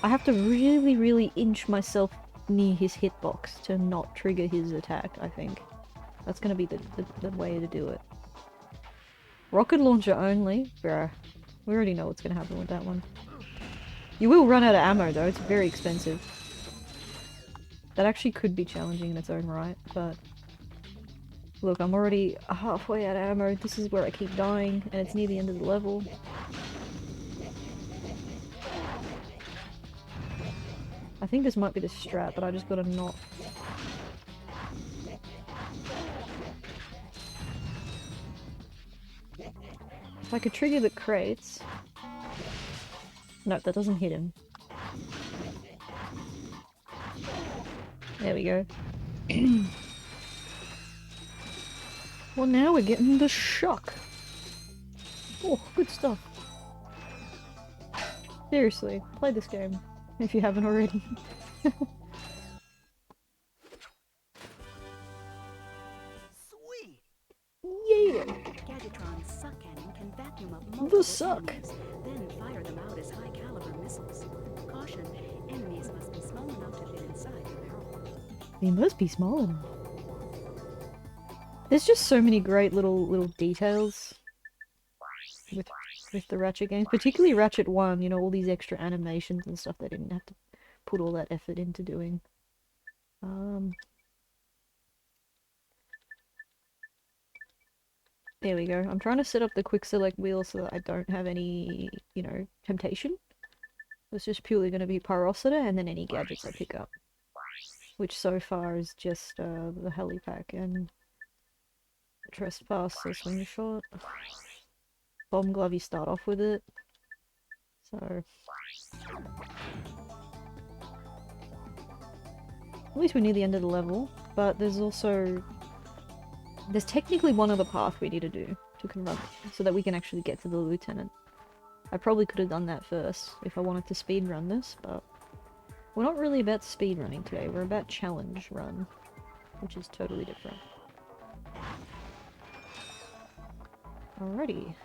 I have to really, really inch myself near his hitbox to not trigger his attack, I think. That's gonna be the way to do it. Rocket launcher only? Bruh. We already know what's gonna happen with that one. You will run out of ammo though, it's very expensive. That actually could be challenging in its own right, but... Look, I'm already halfway out of ammo, this is where I keep dying, and it's near the end of the level. I think this might be the strat, but I just gotta not... If I could trigger the crates... Nope, that doesn't hit him. There we go. Well, now we're getting the shock. Oh, good stuff. Seriously, play this game. If you haven't already. Sweet! Yeah! Gadgetron's suck cannon can vacuum up multiple The suck! enemies, then fire them out as high-caliber missiles. Caution, enemies must be small enough to fit inside the barrel. They must be small enough. There's just so many great little details with the Ratchet games, particularly Ratchet 1, you know, all these extra animations and stuff they didn't have to put all that effort into doing. There we go. I'm trying to set up the quick select wheel so that I don't have any, you know, temptation. It's just purely going to be Pyrocitor and then any gadgets I pick up. Which so far is just the helipack and trespass, so swing shot. Bomb glove, you start off with it. So at least we're near the end of the level, but there's technically one other path we need to do to confront so that we can actually get to the lieutenant. I probably could have done that first if I wanted to speedrun this, but we're not really about speedrunning today, we're about challenge run, which is totally different. Alrighty.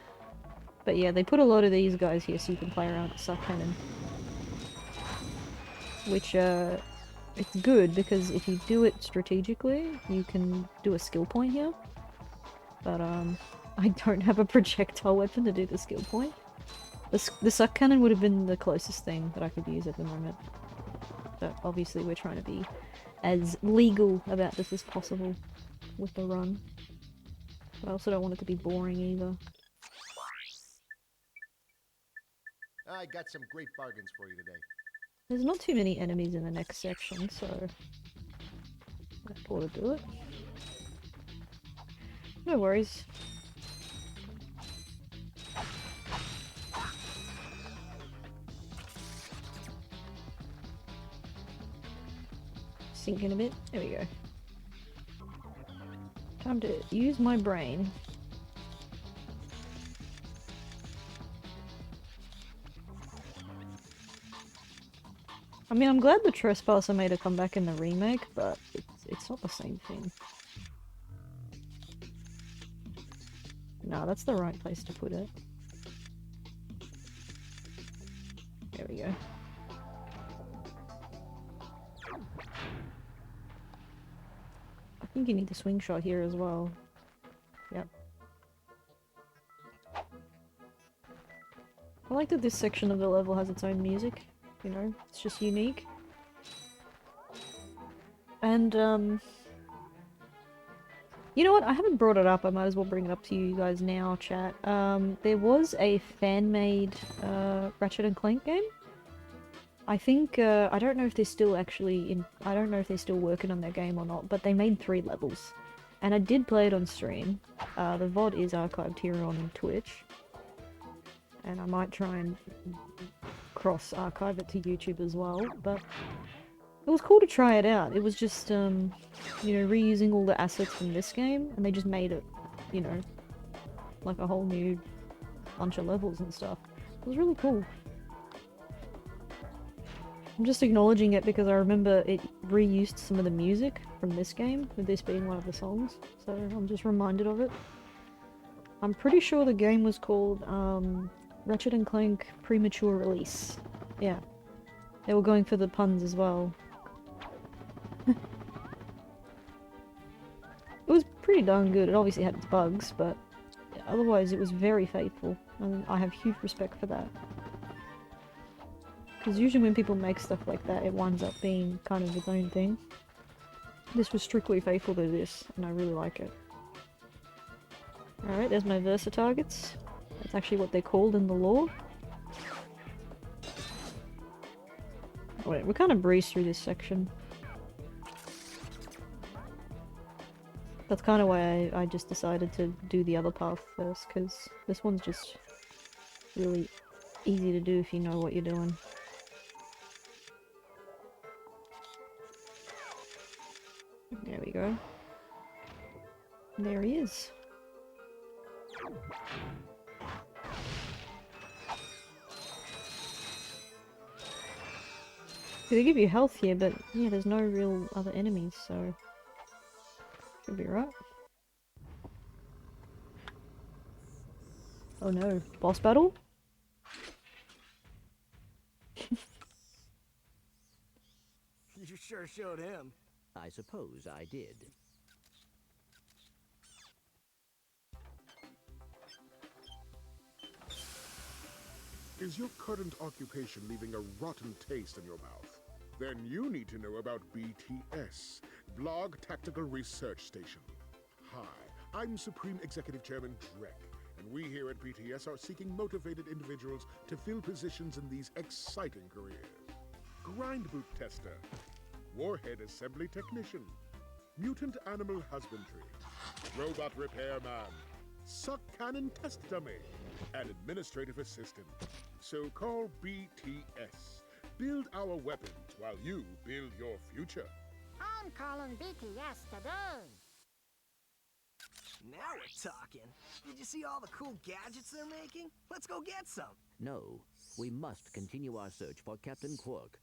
But yeah, they put a lot of these guys here so you can play around with suck cannon. Which, it's good because if you do it strategically, you can do a skill point here. But, I don't have a projectile weapon to do the skill point. The suck cannon would have been the closest thing that I could use at the moment. But obviously we're trying to be as legal about this as possible with the run. But I also don't want it to be boring either. I got some great bargains for you today. There's not too many enemies in the next section, so I ought to do it. No worries. Sinking a bit. There we go. Time to use my brain. I mean, I'm glad the Trespasser made a comeback in the remake, but it's not the same thing. Nah, that's the right place to put it. There we go. I think you need the swing shot here as well. Yep. I like that this section of the level has its own music. You know, it's just unique. And, you know what? I haven't brought it up. I might as well bring it up to you guys now, chat. There was a fan-made, Ratchet and Clank game. I think, I don't know if they're still I don't know if they're still working on their game or not, but they made 3 levels. And I did play it on stream. The VOD is archived here on Twitch. And I might try and cross-archive it to YouTube as well, but it was cool to try it out. It was just, you know, reusing all the assets from this game, and they just made it, you know, like a whole new bunch of levels and stuff. It was really cool. I'm just acknowledging it because I remember it reused some of the music from this game, with this being one of the songs, so I'm just reminded of it. I'm pretty sure the game was called, Ratchet and Clank Premature Release. Yeah. They were going for the puns as well. It was pretty darn good. It obviously had its bugs, but otherwise it was very faithful, and I have huge respect for that. Because usually when people make stuff like that, it winds up being kind of its own thing. This was strictly faithful to this, and I really like it. Alright, there's my Versa targets. That's actually what they're called in the lore. Wait, we kind of breeze through this section. That's kind of why I just decided to do the other path first, because this one's just really easy to do if you know what you're doing. There we go. There he is. So they give you health here, but yeah, there's no real other enemies, so should be right. Oh no, boss battle? You sure showed him. I suppose I did. Is your current occupation leaving a rotten taste in your mouth? Then you need to know about BTS, Blog Tactical Research Station. Hi, I'm Supreme Executive Chairman Drek, and we here at BTS are seeking motivated individuals to fill positions in these exciting careers. Grind boot tester, warhead assembly technician, mutant animal husbandry, robot repairman, suck cannon test dummy, and administrative assistant. So call BTS. Build our weapons while you build your future. I'm calling BTS today. Now we're talking. Did you see all the cool gadgets they're making? Let's go get some. No, we must continue our search for Captain Quark.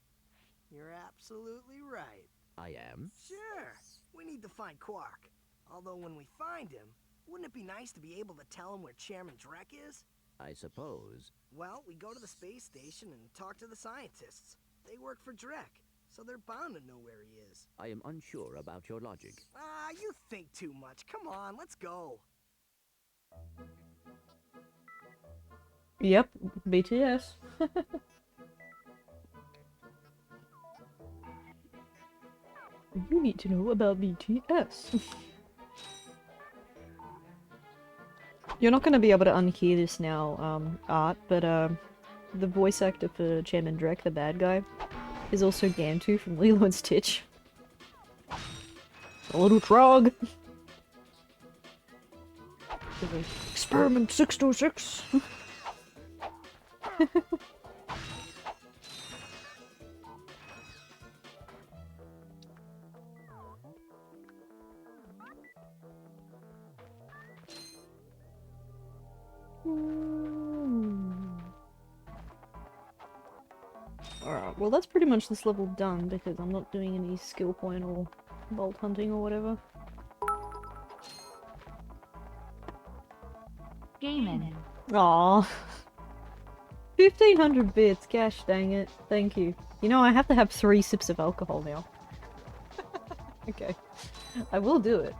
You're absolutely right. I am? Sure. We need to find Quark. Although when we find him, wouldn't it be nice to be able to tell him where Chairman Drek is? I suppose. Well, we go to the space station and talk to the scientists. They work for Drek, so they're bound to know where he is. I am unsure about your logic. Ah, you think too much. Come on, let's go. Yep, BTS. You need to know about BTS. You're not going to be able to unhear this now, Art, but the voice actor for Chairman Drek, the bad guy, is also Gantu from Lilo and Stitch. A little trog! Experiment 626! Alright, well that's pretty much this level done because I'm not doing any skill point or bolt hunting or whatever. Gaming. Aww. 1500 bits, gosh dang it. Thank you. You know, I have to have 3 sips of alcohol now. Okay. I will do it.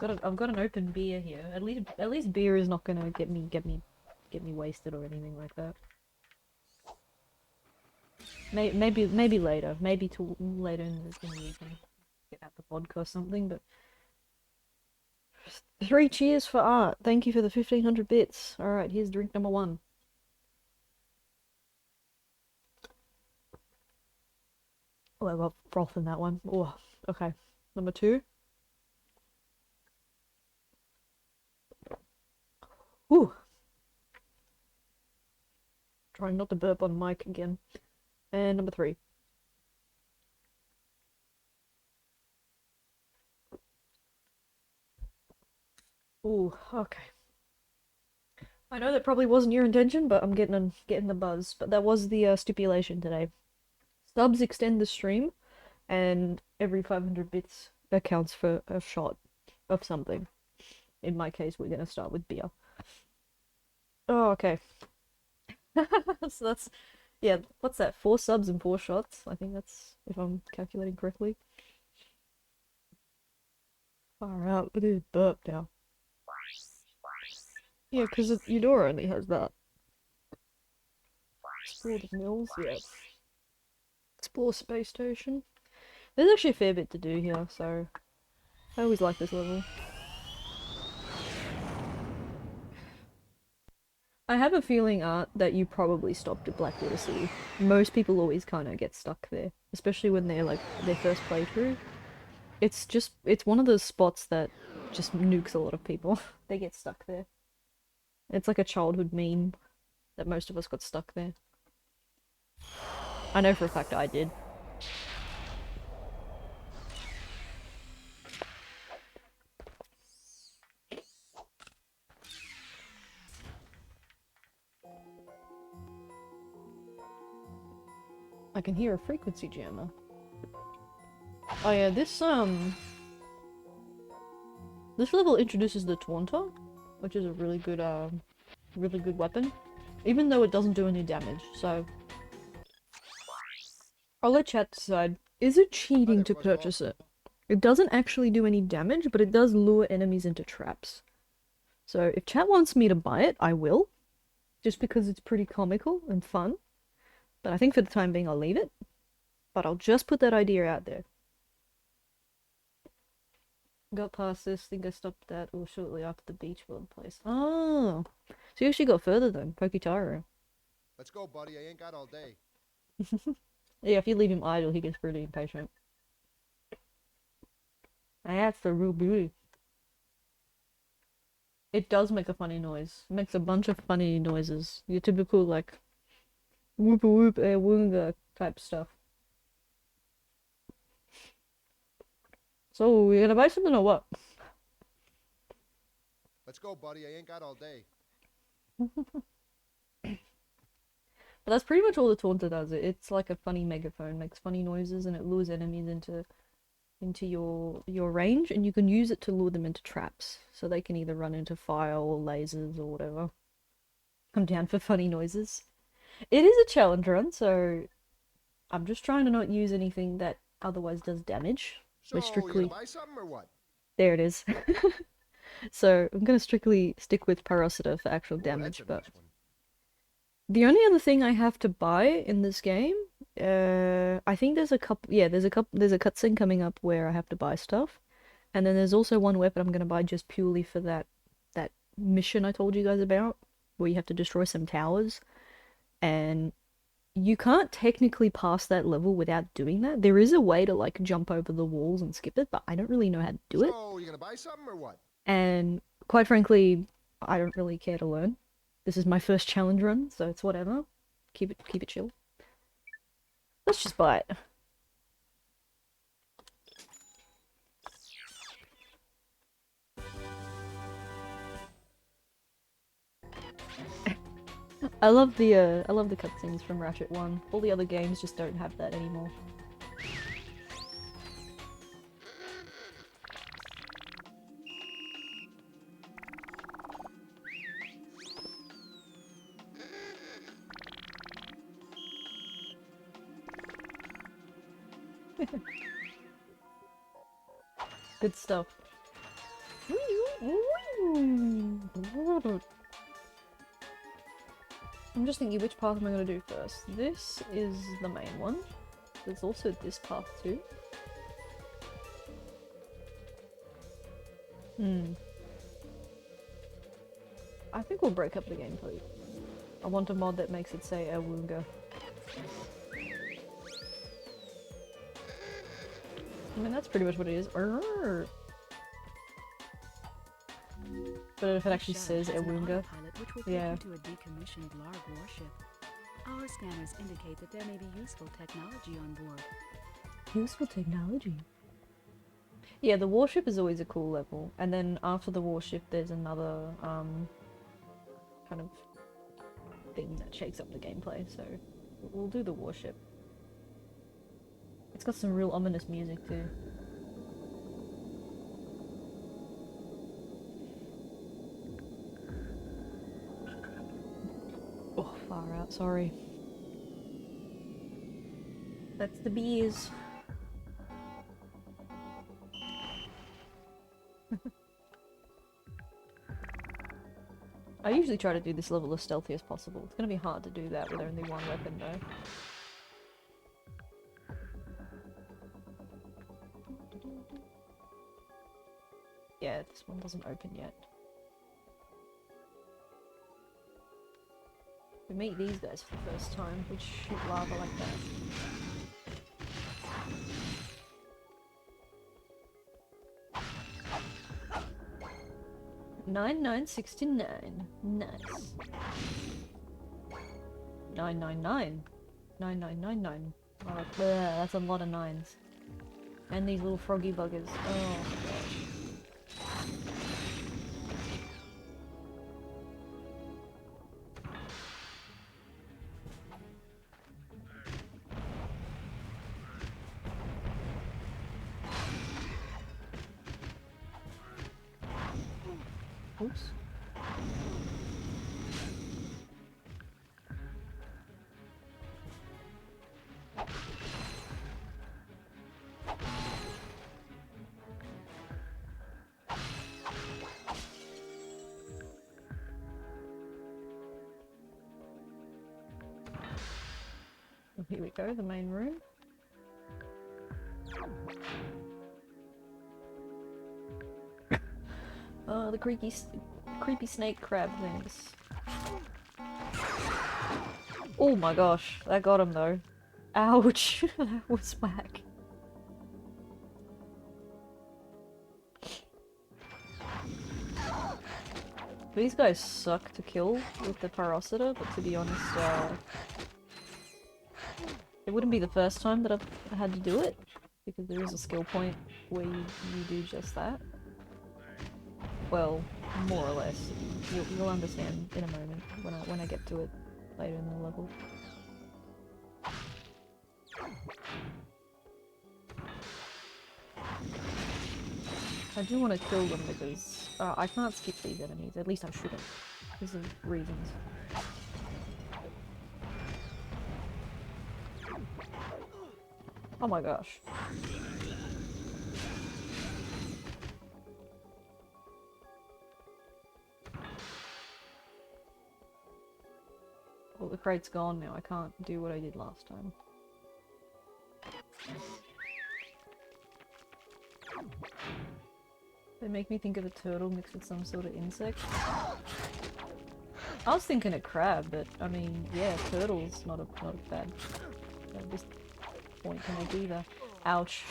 I've got an open beer here. At least beer is not gonna get me wasted or anything like that. Maybe later. Maybe till later in the evening. Get out the vodka or something, but 3 cheers for Art. Thank you for the 1500 bits. Alright, here's drink number 1. Oh, I got froth in that one. Oh, okay. Number 2. Ooh. Trying not to burp on mic again. And number 3. Ooh, okay. I know that probably wasn't your intention, but I'm getting the buzz. But that was the stipulation today. Subs extend the stream, and every 500 bits accounts for a shot of something. In my case, we're gonna start with beer. Oh, okay. So that's, yeah, what's that? 4 subs and 4 shots? I think that's, if I'm calculating correctly. Far out, look at his burp now. Yeah, because Eudora only has that. Explore the mills, yes. Explore space station. There's actually a fair bit to do here, so I always like this level. I have a feeling, Art, that you probably stopped at Blackwater City. Most people always kind of get stuck there, especially when they're like their first playthrough. It's one of those spots that just nukes a lot of people. They get stuck there. It's like a childhood meme that most of us got stuck there. I know for a fact I did. I can hear a frequency jammer. Oh yeah, this level introduces the Taunter, which is a really good weapon, even though it doesn't do any damage, so I'll let chat decide. Is it cheating to purchase it? It doesn't actually do any damage, but it does lure enemies into traps. So if chat wants me to buy it, I will, just because it's pretty comical and fun. But I think for the time being, I'll leave it. But I'll just put that idea out there. Got past this, think I stopped that or shortly after the beach ball place. Oh, so you actually got further then, Pokitaro. Let's go, buddy. I ain't got all day. Yeah, if you leave him idle, he gets pretty impatient. And that's the real beauty. It does make a funny noise. It makes a bunch of funny noises. Your typical, like, whoop a whoop a woonga type stuff. So, you gonna buy something or what? Let's go, buddy. I ain't got all day. But that's pretty much all the Taunter does. It's like a funny megaphone, makes funny noises, and it lures enemies into your range, and you can use it to lure them into traps, so they can either run into fire or lasers or whatever. I'm down for funny noises. It is a challenge run, so I'm just trying to not use anything that otherwise does damage. So, We're strictly... you gonna buy something or what? There it is. So I'm gonna strictly stick with Pyrocitor for actual Ooh, damage, that's a but nice one. the only other thing I have to buy in this game, I think there's a couple. Yeah, there's a cutscene coming up where I have to buy stuff, and then there's also one weapon I'm gonna buy just purely for that mission I told you guys about, where you have to destroy some towers, and you can't technically pass that level without doing that. There is a way to like jump over the walls and skip it, but I don't really know how to do it. So, you gonna buy something or what? And quite frankly, I don't really care to learn. This is my first challenge run, so it's whatever. Keep it chill. Let's just buy it. I love the cutscenes from Ratchet 1. All the other games just don't have that anymore. Good stuff. I'm just thinking, which path am I going to do first? This is the main one. There's also this path too. I think we'll break up the gameplay. I want a mod that makes it say Awunga. I mean, that's pretty much what it is. But if it actually says Awunga, which will take yeah. you to a decommissioned Larg warship. Our scanners indicate that there may be useful technology on board. Useful technology? Yeah, the warship is always a cool level, and then after the warship there's another kind of thing that shakes up the gameplay, so we'll do the warship. It's got some real ominous music too. Oh, far out, sorry. That's the bees. I usually try to do this level as stealthy as possible. It's gonna be hard to do that with only one weapon though. Yeah, this one doesn't open yet. We meet these guys for the first time, which shoot lava like that. $9,969. Nice. 999. 9999. Oh, that's a lot of nines. And these little froggy buggers. Oh my gosh. Oops. Here we go, the main room. The creepy snake crab things. Oh my gosh, that got him though. Ouch, that was whack. These guys suck to kill with the Pyrocitor, but to be honest, it wouldn't be the first time that I've had to do it, because there is a skill point where you do just that. Well, more or less. You'll understand in a moment when I get to it later in the level. I do want to kill them because I can't skip these enemies. At least I shouldn't, because of reasons. Oh my gosh. Well, the crate's gone now. I can't do what I did last time. They make me think of a turtle mixed with some sort of insect. I was thinking a crab, but I mean, yeah, turtle's not a bad at this point to make either. Ouch.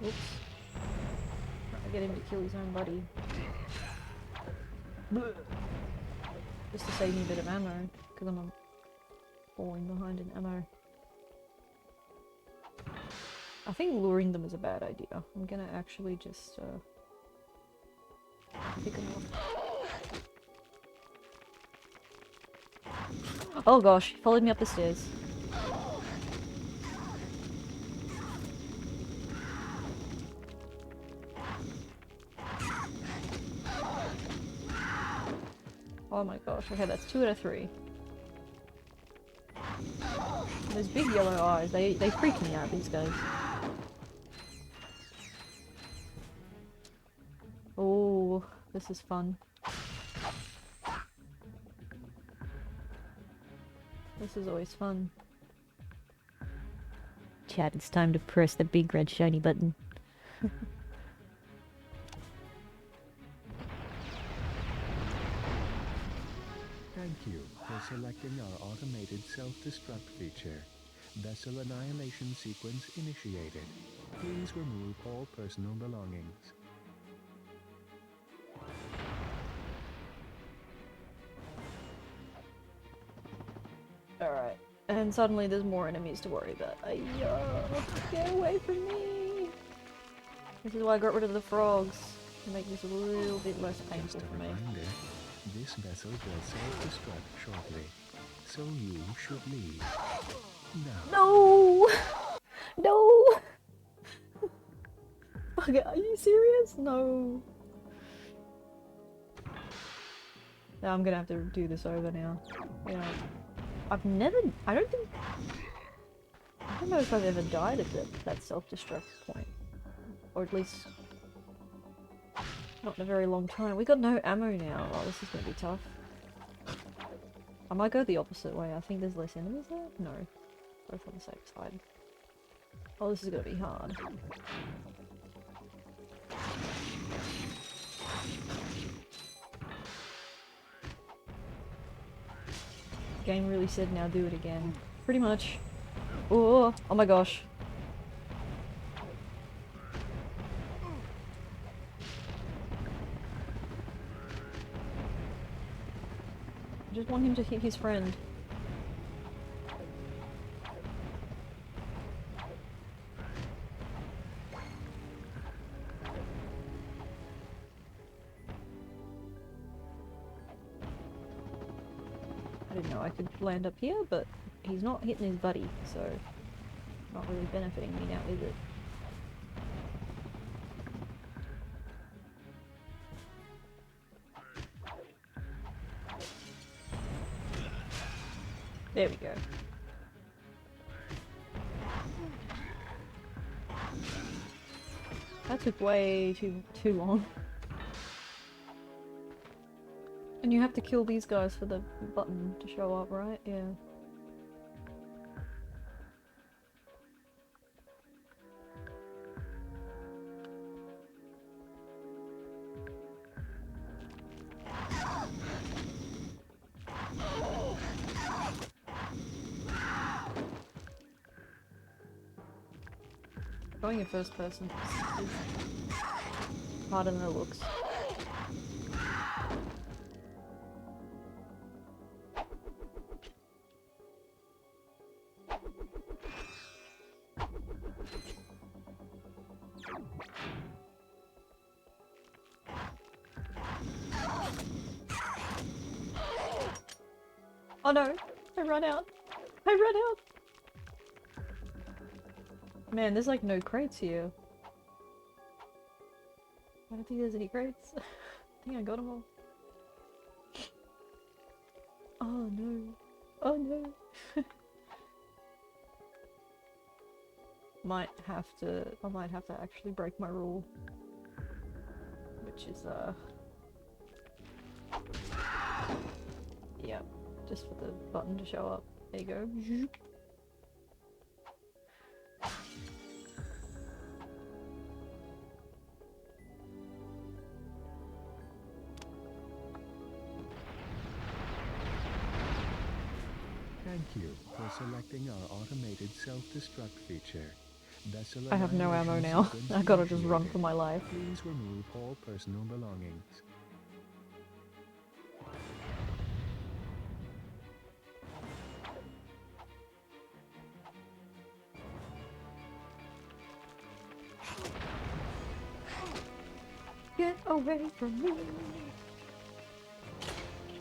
Oops. Trying to get him to kill his own buddy. Just to save me a bit of ammo, because I'm falling behind in ammo. I think luring them is a bad idea. I'm gonna actually just pick them up. Oh gosh, he followed me up the stairs. Oh my gosh, okay, that's 2 out of 3. Those big yellow eyes, they freak me out, these guys. Oh, this is fun. This is always fun. Chat, it's time to press the big red shiny button. Thank you for selecting our automated self-destruct feature. Vessel annihilation sequence initiated. Please remove all personal belongings. Alright, and suddenly there's more enemies to worry about. Get away from me! This is why I got rid of the frogs, to make this a little bit less painful for me. This vessel will self-destruct shortly, so you should leave. Now. No! No! Okay, are you serious? No. Now I'm gonna have to do this over now. Yeah. I don't know if I've ever died at that self-destruct point. Or at least not in a very long time. We got no ammo now. Oh, this is gonna be tough. I might go the opposite way. I think there's less enemies there? No. Both on the same side. Oh, this is gonna be hard. The game really said now do it again. Pretty much. Oh my gosh. I just want him to hit his friend. I didn't know I could land up here, but he's not hitting his buddy, so not really benefiting me now, is it? There we go. That took way too long. And you have to kill these guys for the button to show up, right? Yeah. Going in first person is harder than it looks. Oh no! I ran out! I ran out! Man, there's like no crates here. I don't think there's any crates. I think I got them all. Oh no. Oh no. I might have to actually break my rule. Which is, yep, just for the button to show up. There you go. Thank you for selecting our automated self-destruct feature. Vessel I have no ammo now. I gotta just run for my life. Please remove all personal belongings. Get away from me!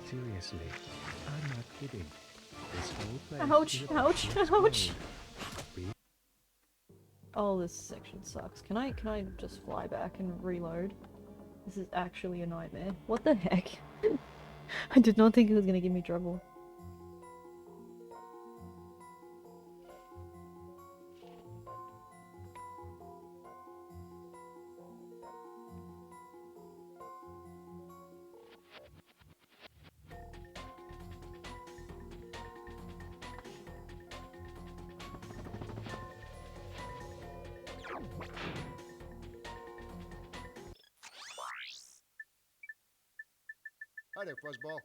Seriously, I'm not kidding. This whole place Ouch! is about Ouch! to Ouch! explode. Oh, this section sucks. Can I just fly back and reload? This is actually a nightmare. What the heck? I did not think it was gonna give me trouble. Hi there, Fuzzball.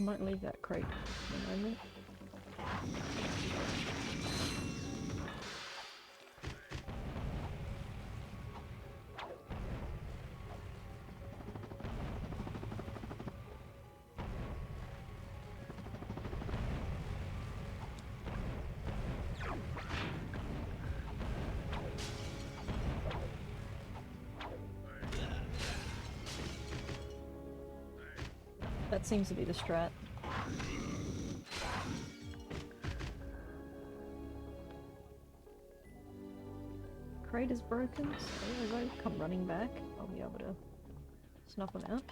Might leave that crate for a moment. That seems to be the strat. Crate is broken, so as I come running back, I'll be able to snuff one out.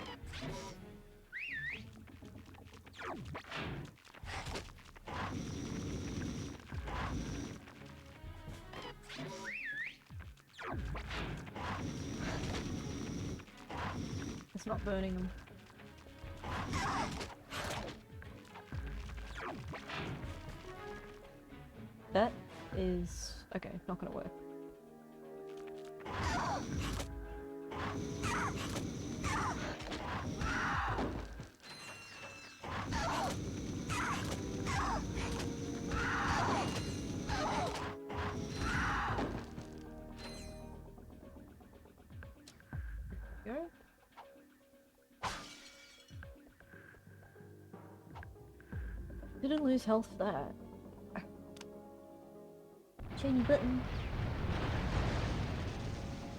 It's not burning them. That is... okay, not gonna work. we go. Didn't lose health there. Shiny button.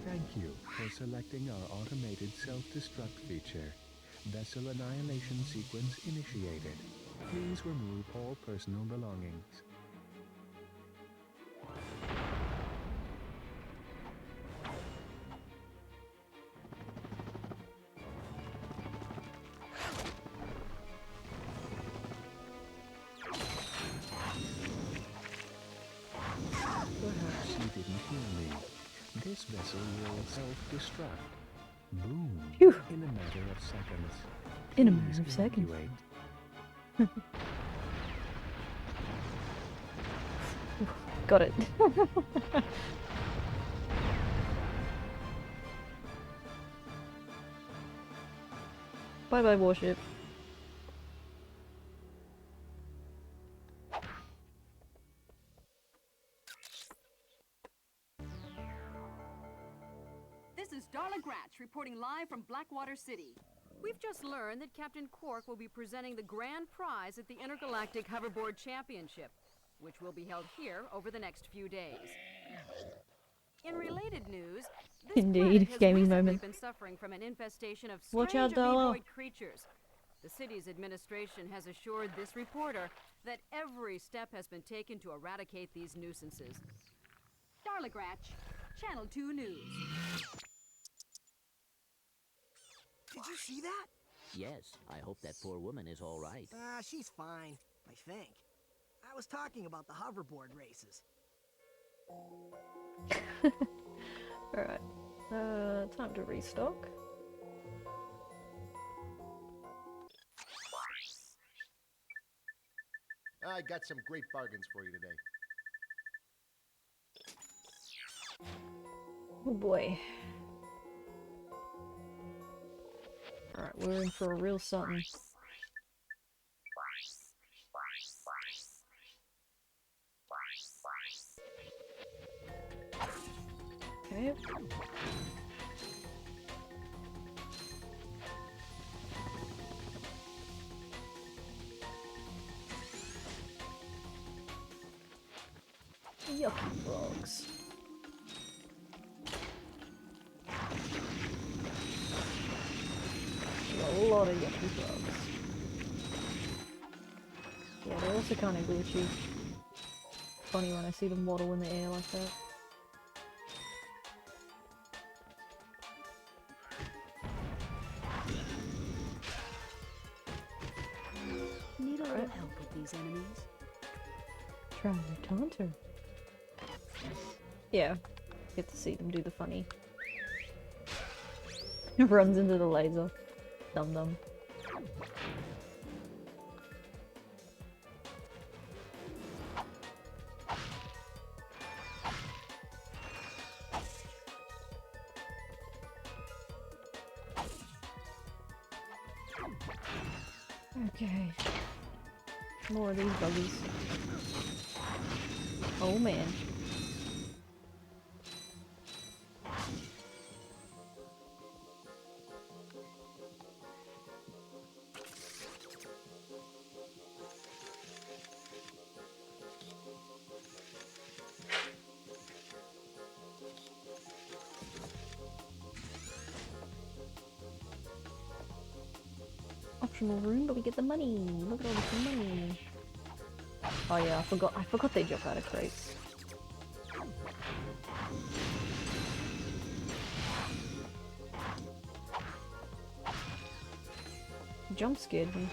Thank you for selecting our automated self-destruct feature. Vessel annihilation sequence initiated. Please remove all personal belongings. Perhaps you didn't hear me. This vessel will self-destruct. Boom. Phew. In a matter of seconds. In a Please matter of seconds. evacuate. Got it. Bye bye, warship. This is Darla Gratch reporting live from Blackwater City. We've just learned that Captain Quark will be presenting the grand prize at the Intergalactic Hoverboard Championship, which will be held here over the next few days. In related news, this Indeed, planet has gaming recently moment. been suffering from an infestation of Watch strange out, Darla. amoeboid creatures. The city's administration has assured this reporter that every step has been taken to eradicate these nuisances. Darla Gratch, Channel 2 News. Did you see that? Yes, I hope that poor woman is all right. She's fine, I think. I was talking about the hoverboard races. Alright. Time to restock. I got some great bargains for you today. Oh boy. Alright, we're in for a real something. Okay. Yucky frogs. A lot of yucky frogs. Yeah, they're also kind of glitchy. Funny when I see them waddle in the air like that. Need a little help with these enemies? Try to taunt her. Yeah, get to see them do the funny. Runs into the laser. Dum dum. Okay. More of these buggies. Oh man. Optional room, but we get the money. Look at all this money. Oh yeah, I forgot they jump out of crates. Jump scared me.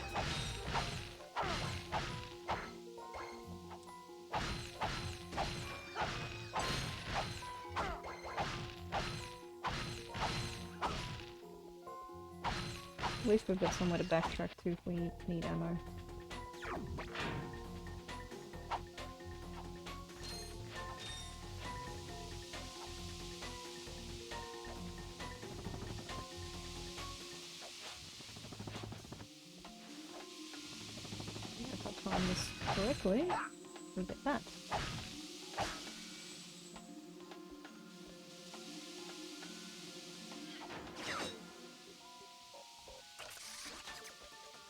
At least we've got somewhere to backtrack to if we need ammo. Yeah, if I time this correctly, we get that.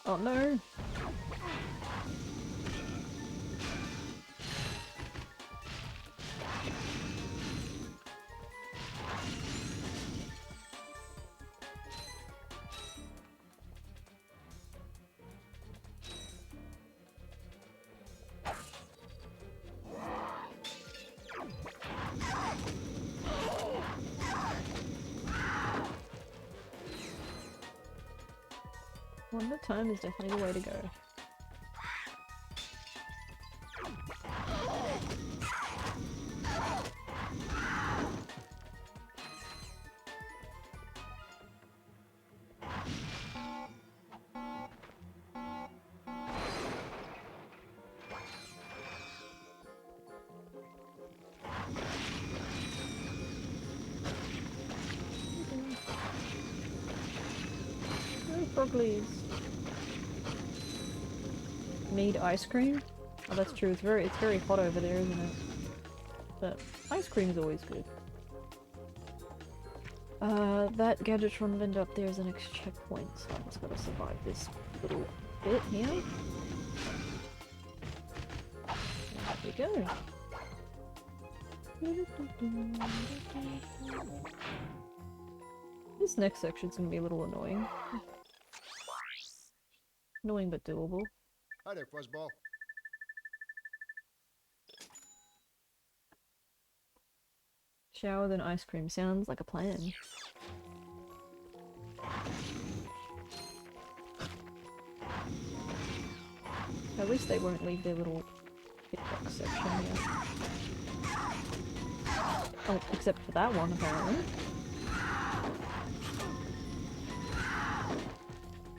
Oh no! One at a time is definitely the way to go. Froglies. Need ice cream? Oh, that's true. It's very hot over there, isn't it? But ice cream's always good. That Gadgetron vendor up there is the next checkpoint, so I just gotta survive this little bit here. There we go. This next section's gonna be a little annoying. Annoying but doable. Hi there, Fuzzball. Shower then ice cream. Sounds like a plan. At least they won't leave their little hitbox section here. Oh, except for that one, apparently.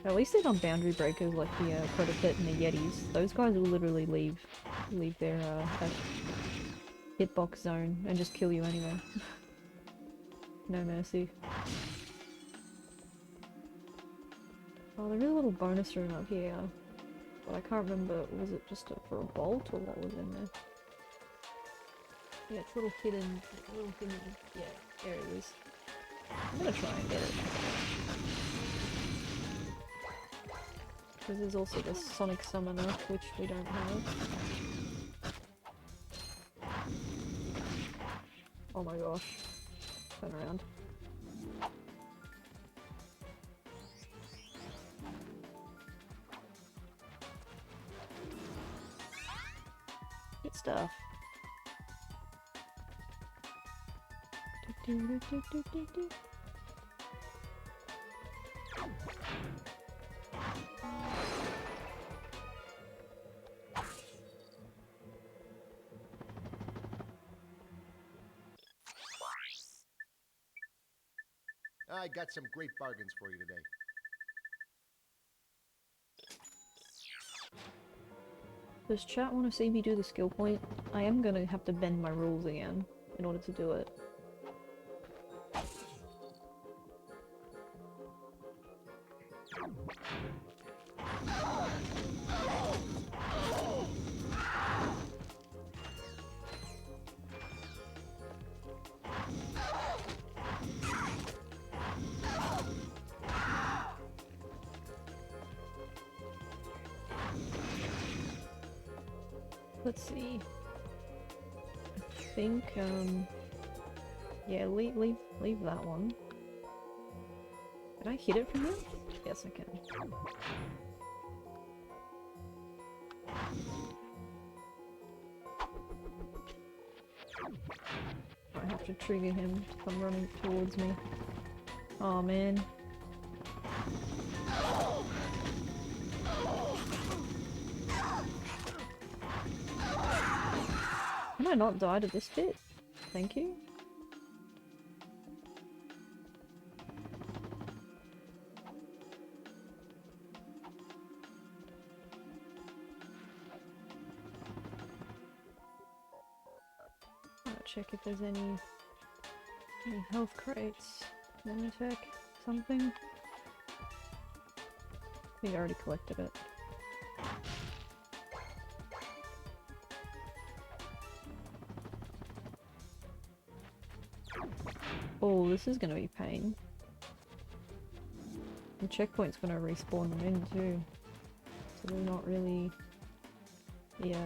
At least they're not boundary breakers like the Predator and the Yetis. Those guys will literally leave their hitbox zone and just kill you anyway. No mercy. Oh, there is a little bonus room up here, but I can't remember, was it just for a bolt or what was in there? Yeah, it's a little hidden, yeah, there it is. I'm gonna try and get it. Because there's also the Sonic Summoner, which we don't have. Oh my gosh. Turn around. Good stuff. I got some great bargains for you today. Does chat want to see me do the skill point? I am gonna have to bend my rules again in order to do it. Let's see. I think, yeah, leave that one. Can I hit it from here? Yes, I can. I have to trigger him to come running towards me. Oh man. Can I not die to this bit? Thank you. I'll check if there's any health crates. Nanotech, something. I think I already collected it. Oh, this is gonna be pain. The checkpoint's gonna respawn them in too. so they're not really... yeah.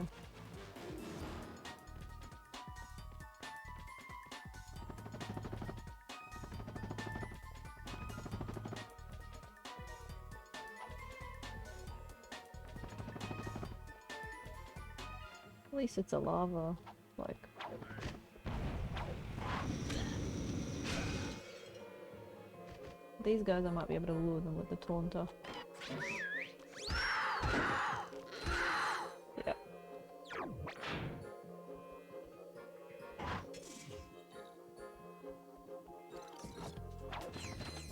At least it's a lava, like... These guys I might be able to lure them with the taunter. Yep.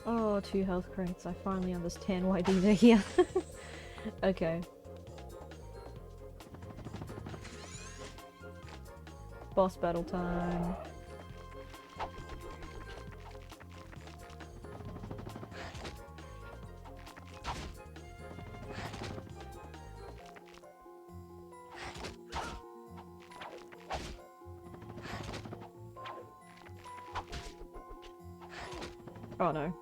Oh, 2 health crates. I finally understand why these are here. Okay. Boss battle time. Oh no.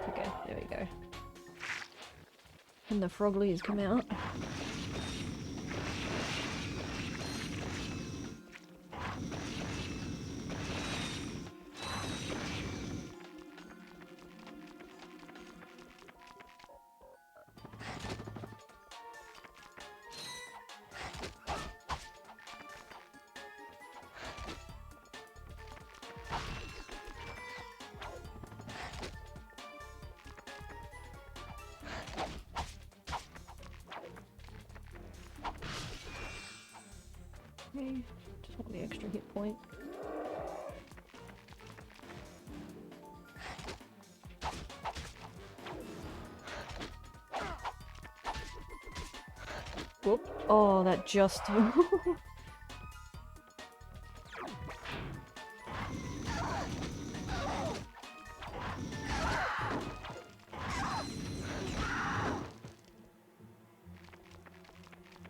Okay, there we go. And the Froggly has come out. Okay, just want the extra hit point. Whoop. Oh, that just...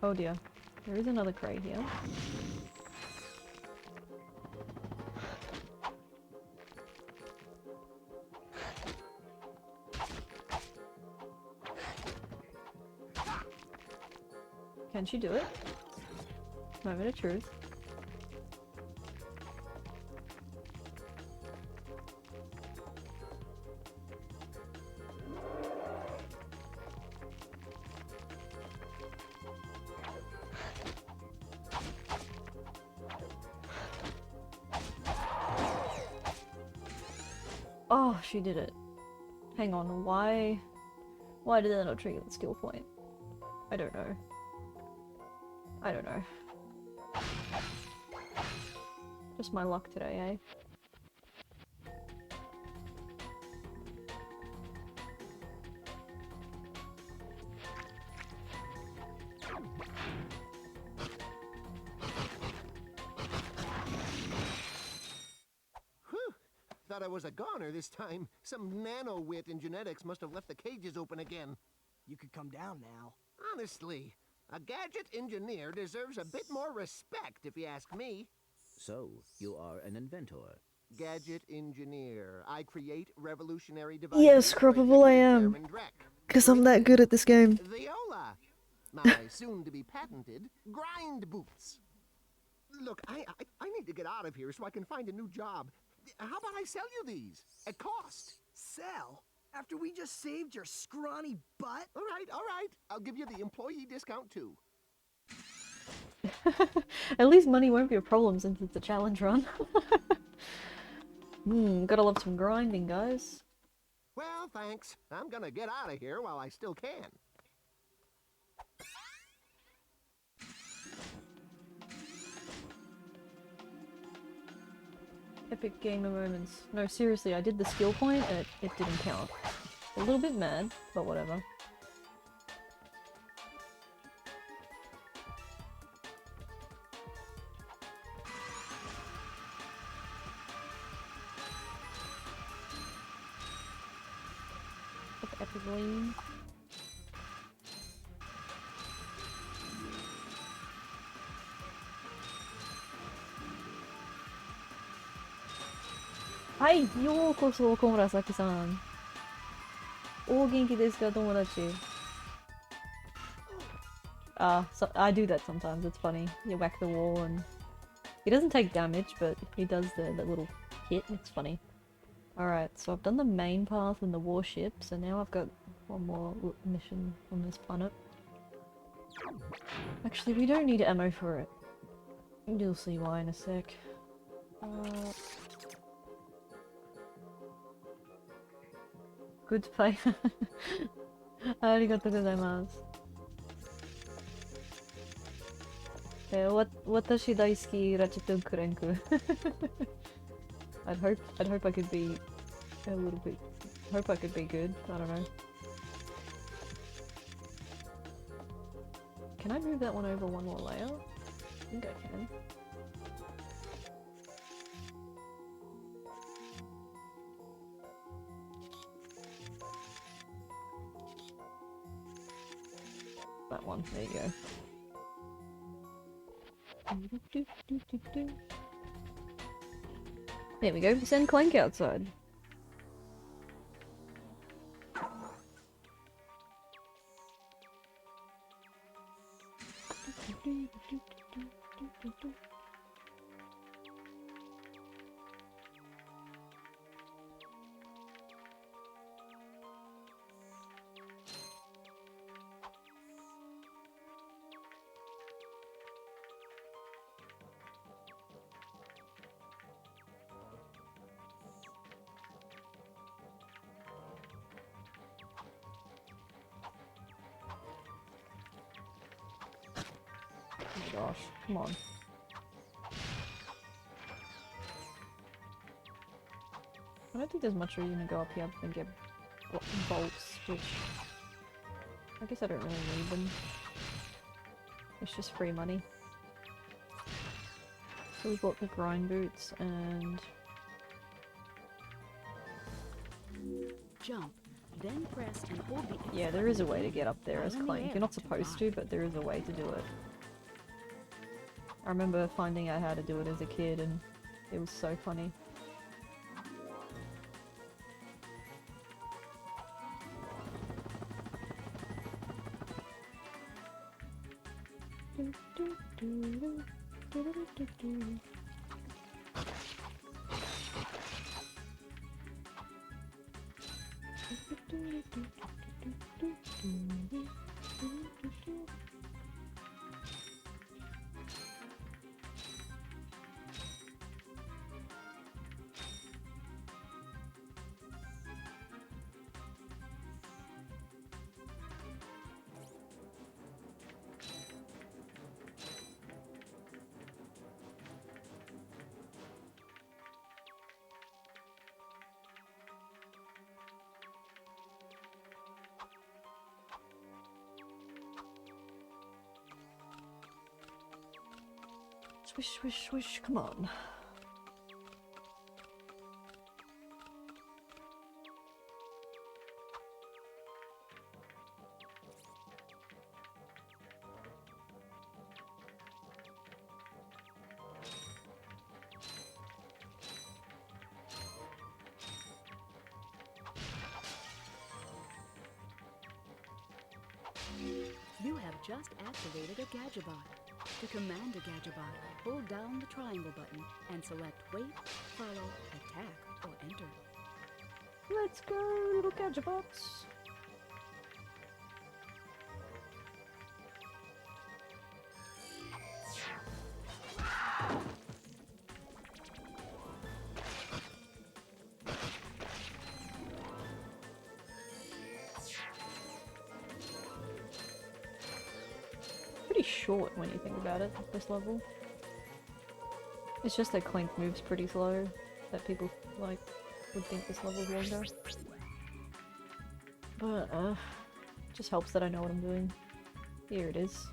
Oh dear. There is another crate here. Can she do it? Moment of truth. Oh, she did it. Hang on, why did that not trigger the skill point? I don't know. I don't know. Just my luck today, eh? Thought I was a goner this time. Some nano-wit in genetics must have left the cages open again. You could come down now. Honestly, a gadget engineer deserves a bit more respect, if you ask me. So, you are an inventor. Gadget engineer. I create revolutionary devices. Yes, Croppable I am. Because I'm that good at this game. Viola. My soon-to-be patented grind boots. Look, I need to get out of here so I can find a new job. How about I sell you these? At cost. Sell? After we just saved your scrawny butt? All right. I'll give you the employee discount too. At least money won't be a problem since it's a challenge run. Gotta love some grinding, guys. Well, thanks. I'm gonna get out of here while I still can. Epic gamer moments. No, seriously, I did the skill point and it didn't count. A little bit mad, but whatever. Epically. はい、ようこそ、小紫さん。お元気ですか、友達? So I do that sometimes, it's funny. You whack the wall and... He doesn't take damage, but he does the little hit, it's funny. Alright, so I've done the main path and the warship, so now I've got one more mission on this planet. Actually, we don't need ammo for it. You'll see why in a sec. Good play. ありがとうございます。私大好きラチェットクランク。I'd hope I could be a little bit. Hope I could be good. I don't know. Can I move that one over one more layer? I think I can. That one. There you go. There we go. Send Clank outside. Oh my gosh, come on. I don't think there's much reason to go up here and get bolts, which I guess I don't really need them. It's just free money. So we bought the grind boots and... Jump, then press and hold the X yeah, there is a way to get up there as in the Clank. air You're not to supposed fly. to, but there is a way to do it. I remember finding out how to do it as a kid and it was so funny. Swish, swish, swish, come on. You have just activated a Gadgetbot. To command a Gadgetbot, hold down the triangle button and select wait, follow, attack, or enter. Let's go, little Gadgetbots! Pretty short when you think about it, this level. It's just that Clank moves pretty slow, that people, like, would think this level's longer. But, just helps that I know what I'm doing. Here it is.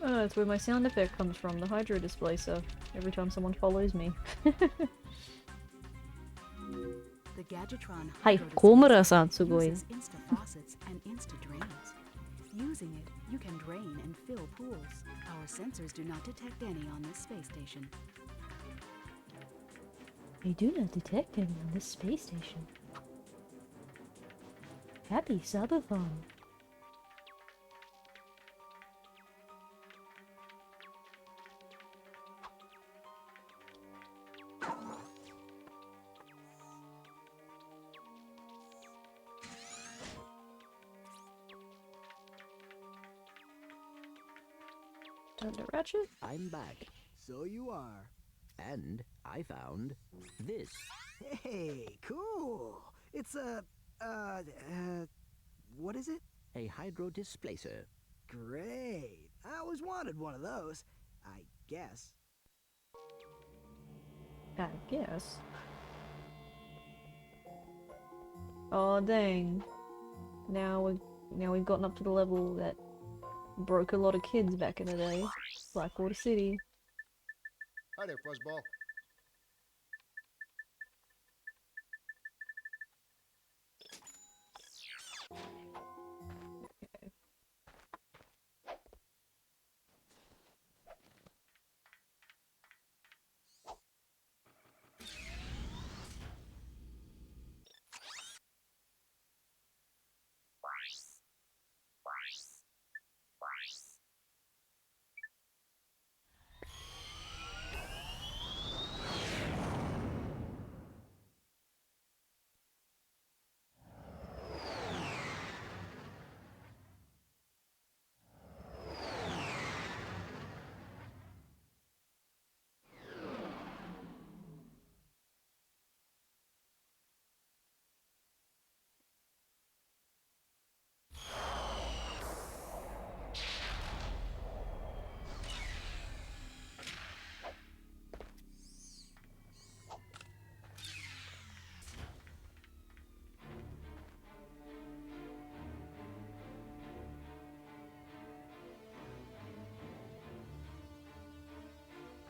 Oh, that's where my sound effect comes from, the Hydro Displacer, every time someone follows me. The The Gadgetron Hi, Hydro Komura-san, dispenser sugoi. uses insta faucets and insta drains. Using it, you can drain and fill pools. Our sensors do not detect any on this space station. We do not detect any on this space station. Happy SUB-A-THON. Turn to Ratchet. I'm back. So you are. And I found this. Hey, cool. It's a, what is it? A hydro displacer. Great. I always wanted one of those. I guess. I guess. Oh dang. Now we've gotten up to the level that broke a lot of kids back in the day. Blackwater City. Hi there, Fuzzball.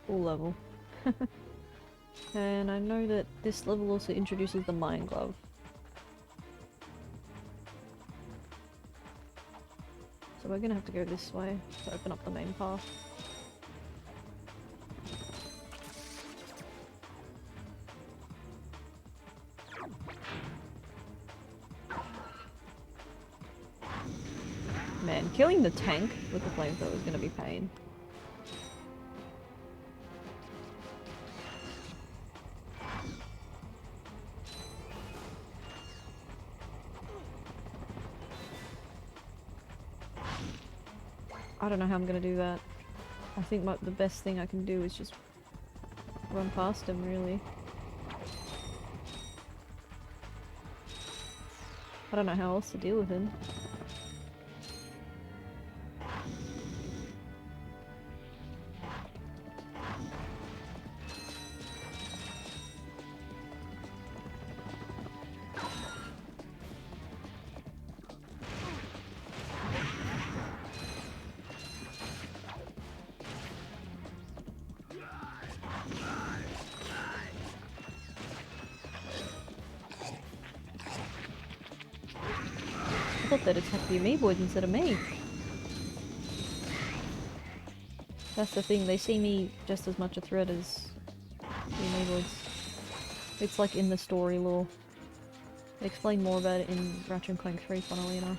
Cool level. And I know that this level also introduces the Mind Glove. So we're gonna have to go this way to open up the main path. Man, killing the tank with the flamethrower is gonna be pain. I don't know how I'm gonna do that. I think the best thing I can do is just run past him, really. I don't know how else to deal with him. I thought they'd attack the amoeboids instead of me. That's the thing, they see me just as much a threat as the amoeboids. It's like in the story lore. They explain more about it in Ratchet and Clank 3, funnily enough.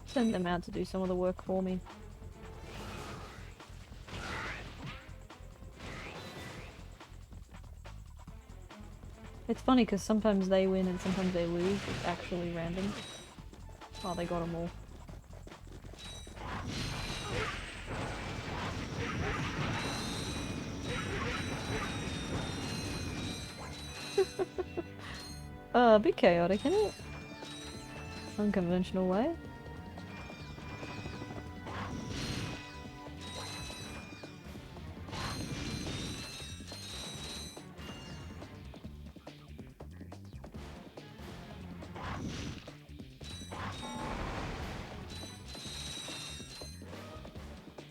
Send them out to do some of the work for me. It's funny because sometimes they win and sometimes they lose. It's actually random. Oh, they got them all. A bit chaotic, isn't it? Unconventional way.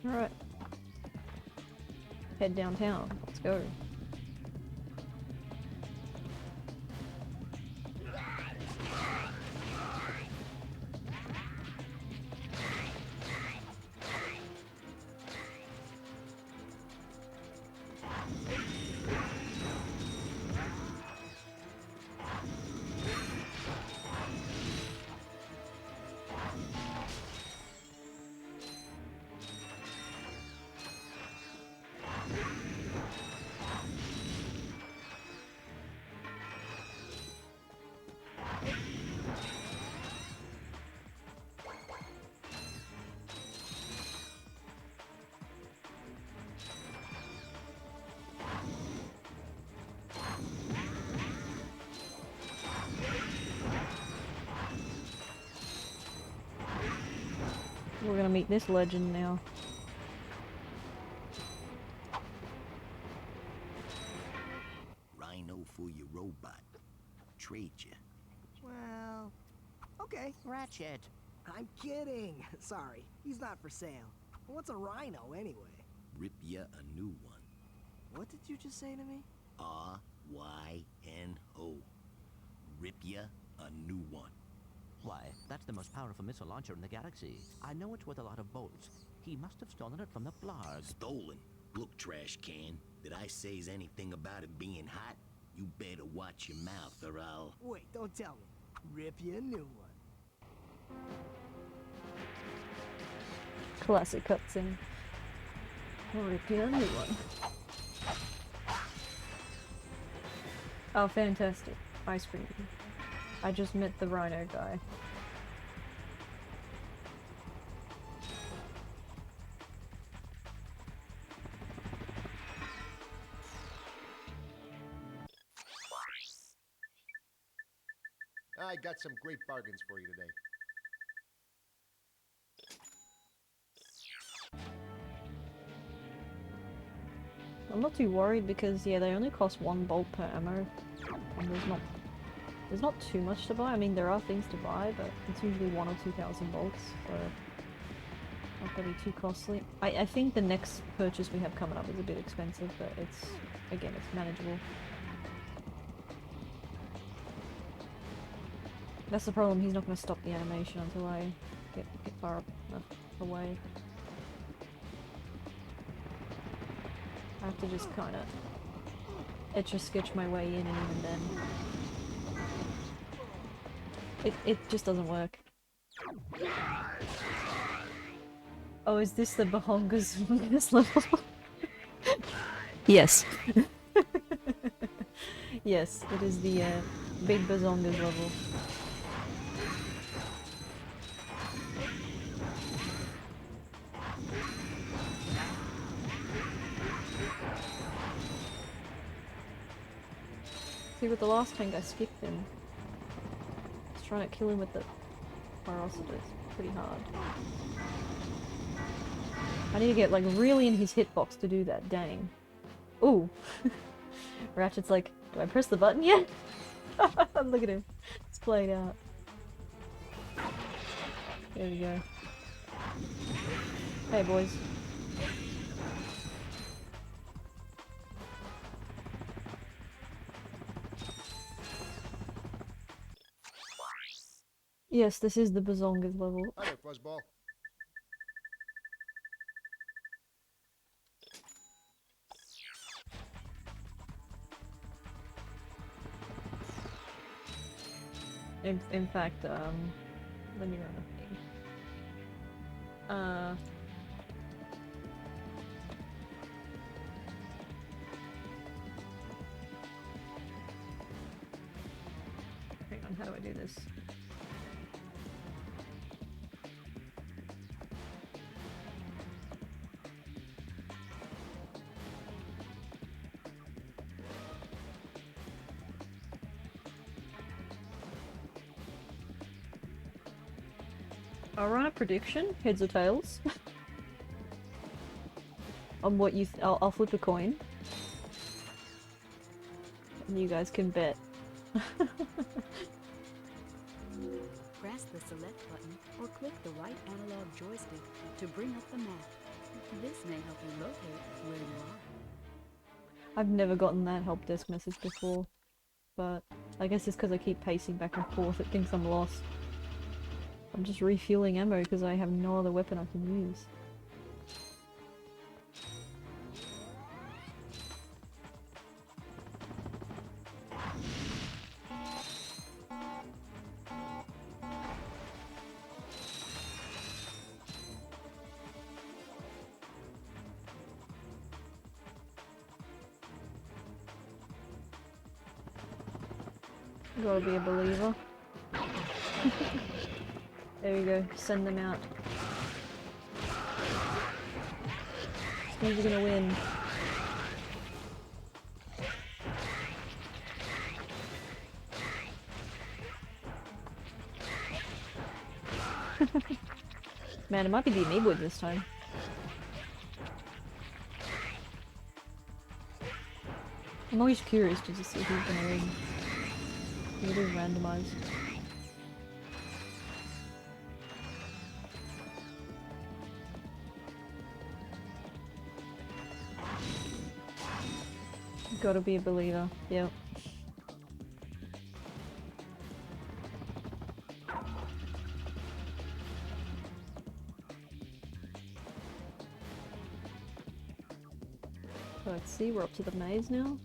Alright. Head downtown. Let's go. We're gonna meet this legend now. Rhino for your robot. Trade you. Well, okay. Ratchet. I'm kidding. Sorry, he's not for sale. What's a rhino anyway? Rip ya a new one. What did you just say to me? R-Y-N-O. Rip ya a new one. Why, that's the most powerful missile launcher in the galaxy. I know it's worth a lot of bolts. He must have stolen it from the Blarg. Stolen? Look, trash can. Did I say's anything about it being hot? You better watch your mouth or I'll... Wait, don't tell me. Rip you a new one. Classic cutscene. Rip you a new one. Oh, fantastic. Ice cream. I just met the rhino guy. I got some great bargains for you today. I'm not too worried because, yeah, they only cost 1 bolt per ammo. And there's not too much to buy. I mean, there are things to buy, but it's usually 1,000 or 2,000 bolts, so not gonna be too costly. I think the next purchase we have coming up is a bit expensive, but it's, again, it's manageable. That's the problem, he's not gonna stop the animation until I get far enough away. I have to just kinda etch-a-sketch my way in, and even then it just doesn't work. Oh, is this the Bahongas level? Yes. Yes, it is the Big Bazongas level. See, with the last tank I skipped him. I was trying to kill him with the Pyrocitor. It's pretty hard. I need to get like really in his hitbox to do that, dang. Ooh! Ratchet's like, do I press the button yet? Look at him. It's played out. There we go. Hey boys. Yes, this is the Bazongas level. Hi there, Fuzzball. In fact, let me run a thing. do I do this? I'll run a prediction, heads or tails. On what you I'll flip a coin. And you guys can bet. Press the select button or click the right analog joystick to bring up the map. This may help you locate where you are. I've never gotten that help desk message before, but I guess it's because I keep pacing back and forth, it thinks I'm lost. I'm just refueling ammo because I have no other weapon I can use. Gotta be a believer. There we go, send them out. Who's gonna win? Man, it might be the amiibo this time. I'm always curious to just see who's gonna win. It is randomized. Gotta be a believer, yep. Let's see, we're up to the maze now.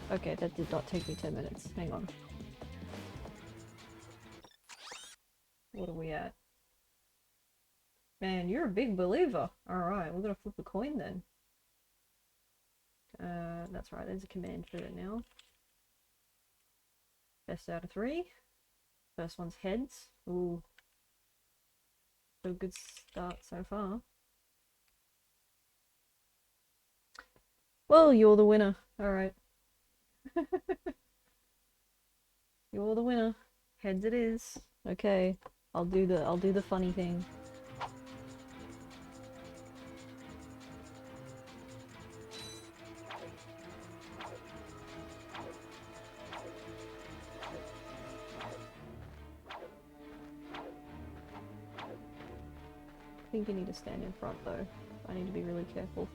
Okay, that did not take me 10 minutes. Hang on. What are we at? Man, you're a big believer. Alright, we're gonna flip a coin then. That's right, there's a command for it now. Best out of 3. First one's heads. Ooh. So good start so far. Well, you're the winner. Alright. You're the winner. Heads it is. Okay. I'll do the funny thing. think you need to stand in front though. I need to be really careful.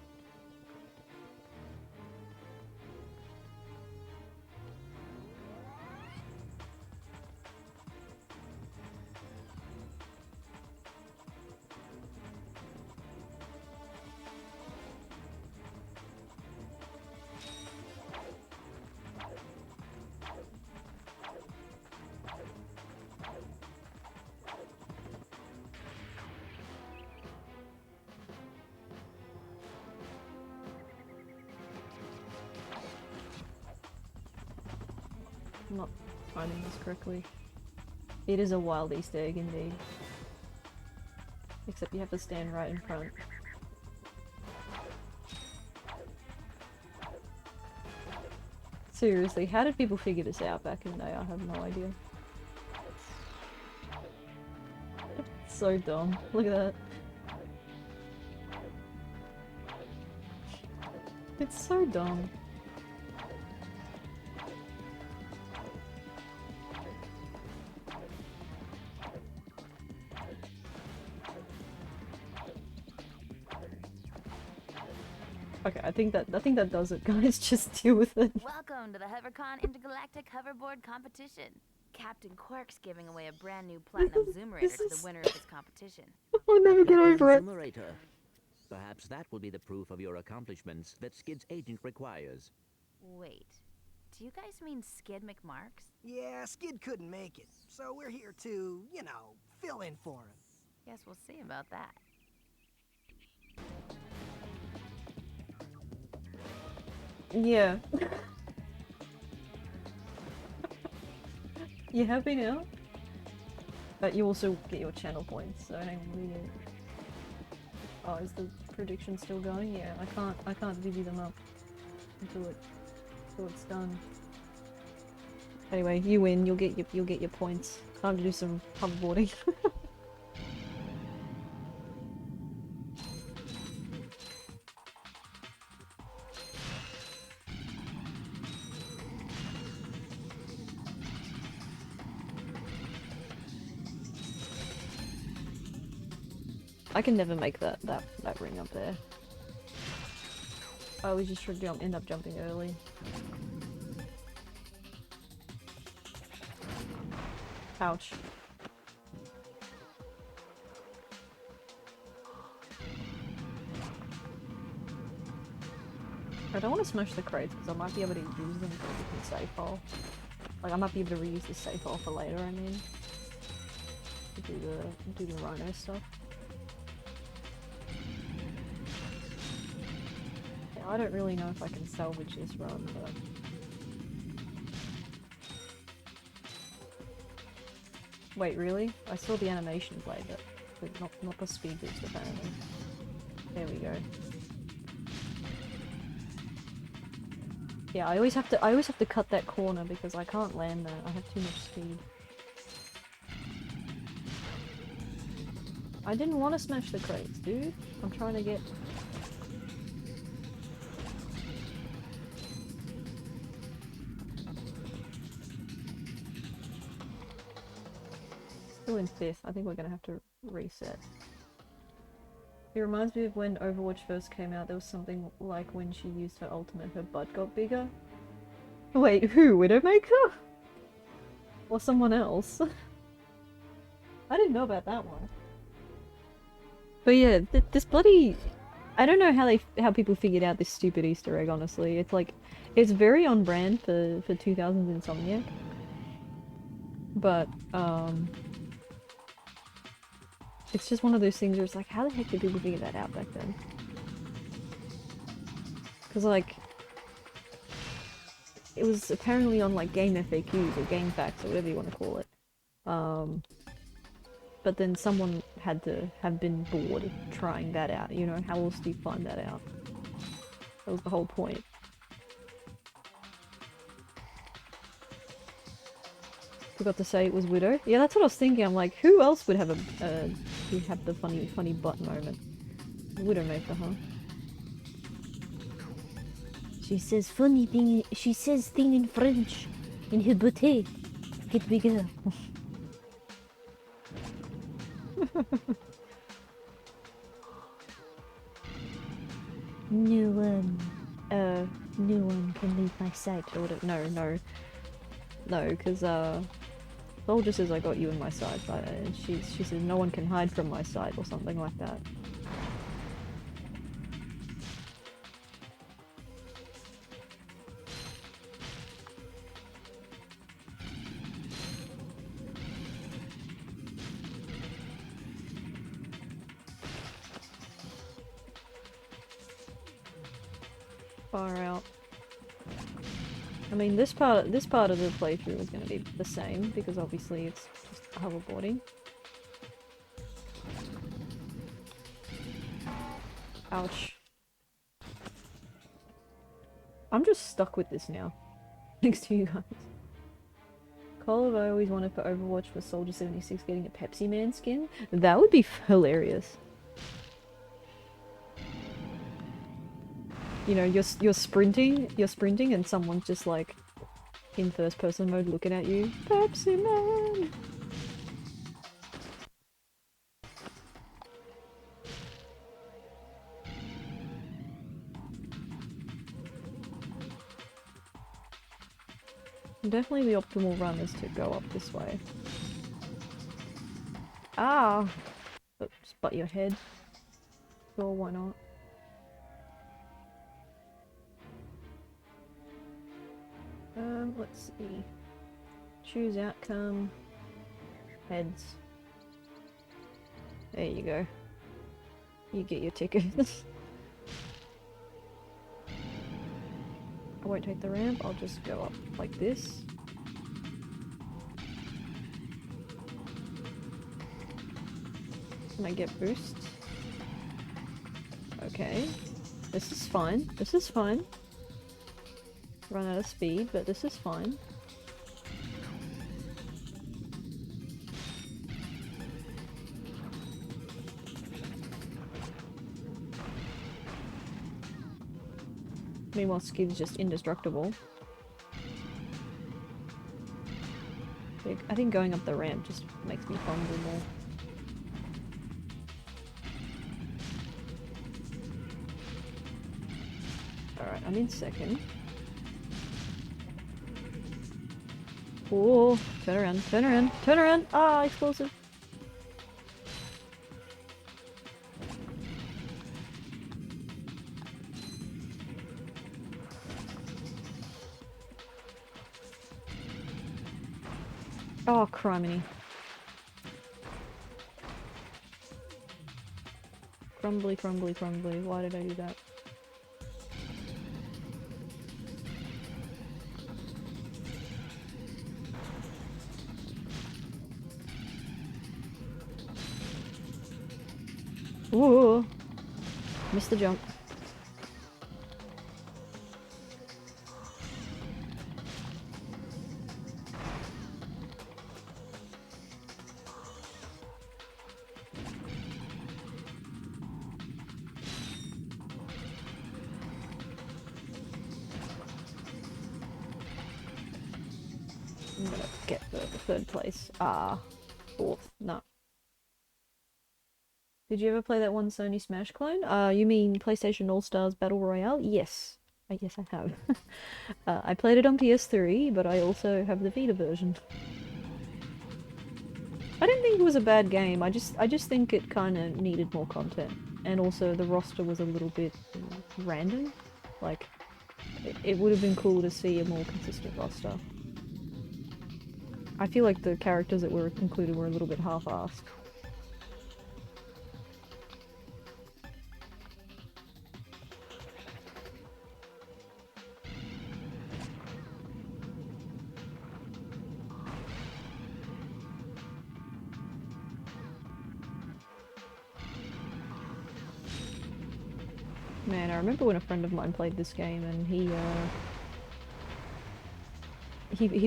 I'm not finding this correctly. It is a wild Easter egg indeed. Except you have to stand right in front. Seriously, how did people figure this out back in the day? I have no idea. It's so dumb. Look at that. It's so dumb. Okay, I think that does it, guys. Just deal with it. Welcome to the HoverCon Intergalactic Hoverboard Competition. Captain Quark's giving away a brand new Platinum Zoomerator to the winner of this competition. I'll never get over it. Zoomerator. Perhaps that will be the proof of your accomplishments that Skid's agent requires. Wait, do you guys mean Skid McMarks? Yeah, Skid couldn't make it, so we're here to, you know, fill in for him. Guess we'll see about that. Yeah. You happy now? But you also get your channel points, so hang on, read it. Oh, is the prediction still going? Yeah, I can't divvy them up until it's done. Anyway, you win, you'll get your points. Time to do some hoverboarding. I can never make that ring up there. I always just end up jumping early. Ouch. I don't want to smash the crates because I might be able to use them for a different save file. Like I might be able to reuse the save file for later, I mean. To do the rhino stuff. I don't really know if I can salvage this run, but... Wait, really? I saw the animation play, but not the speed boost apparently. There we go. Yeah, I always have to cut that corner because I can't land there. I have too much speed. I didn't want to smash the crates, dude. I'm trying to get... Still in 5th. I think we're gonna have to reset. It reminds me of when Overwatch first came out. There was something like when she used her ultimate, her butt got bigger. Wait, who? Widowmaker? Or someone else? I didn't know about that one. But yeah, this bloody... I don't know how people figured out this stupid Easter egg, honestly. It's like... It's very on brand for 2000s Insomniac. But, it's just one of those things where it's like, how the heck did people figure that out back then? Because, like... It was apparently on, like, game FAQs or game facts or whatever you want to call it. But then someone had to have been bored trying that out, you know? How else do you find that out? That was the whole point. Forgot to say it was Widow. Yeah, that's what I was thinking. I'm like, who else would have the funny butt moment? Widowmaker, huh? She says funny thing. She says thing in French, in her bouteille. Get bigger. No one can leave my sight or whatever. No, because Soldier says I got you in my sight, and she says no one can hide from my sight or something like that. Far out. I mean, this part of the playthrough is going to be the same because obviously it's just hoverboarding. Ouch. I'm just stuck with this now. Thanks to you guys. Call I always wanted for Overwatch was Soldier 76 getting a Pepsi Man skin. That would be hilarious. You know, you're sprinting and someone's just like in first person mode looking at you. Pepsi Man! Definitely the optimal run is to go up this way. Ah! Oops, butt your head. Sure, why not? Let's see. Choose outcome. Heads. There you go. You get your ticket. I won't take the ramp, I'll just go up like this. Can I get boost? Okay. This is fine. This is fine. Run out of speed, but this is fine. Meanwhile, Skid's just indestructible. I think going up the ramp just makes me fumble more. Alright, I'm in second. Oh, turn around, turn around, turn around! Ah, explosive! Oh, criminy. Crumbly, crumbly, crumbly. Why did I do that? Ooh! Missed the jump. I'm gonna get the third place. Ah, fourth. No. Did you ever play that one Sony Smash clone? You mean PlayStation All-Stars Battle Royale? Yes. Yes, I have. I played it on PS3, but I also have the Vita version. I didn't think it was a bad game. I just think it kind of needed more content, and also the roster was a little bit random. Like, it would have been cool to see a more consistent roster. I feel like the characters that were included were a little bit half-assed. Man, I remember when a friend of mine played this game and he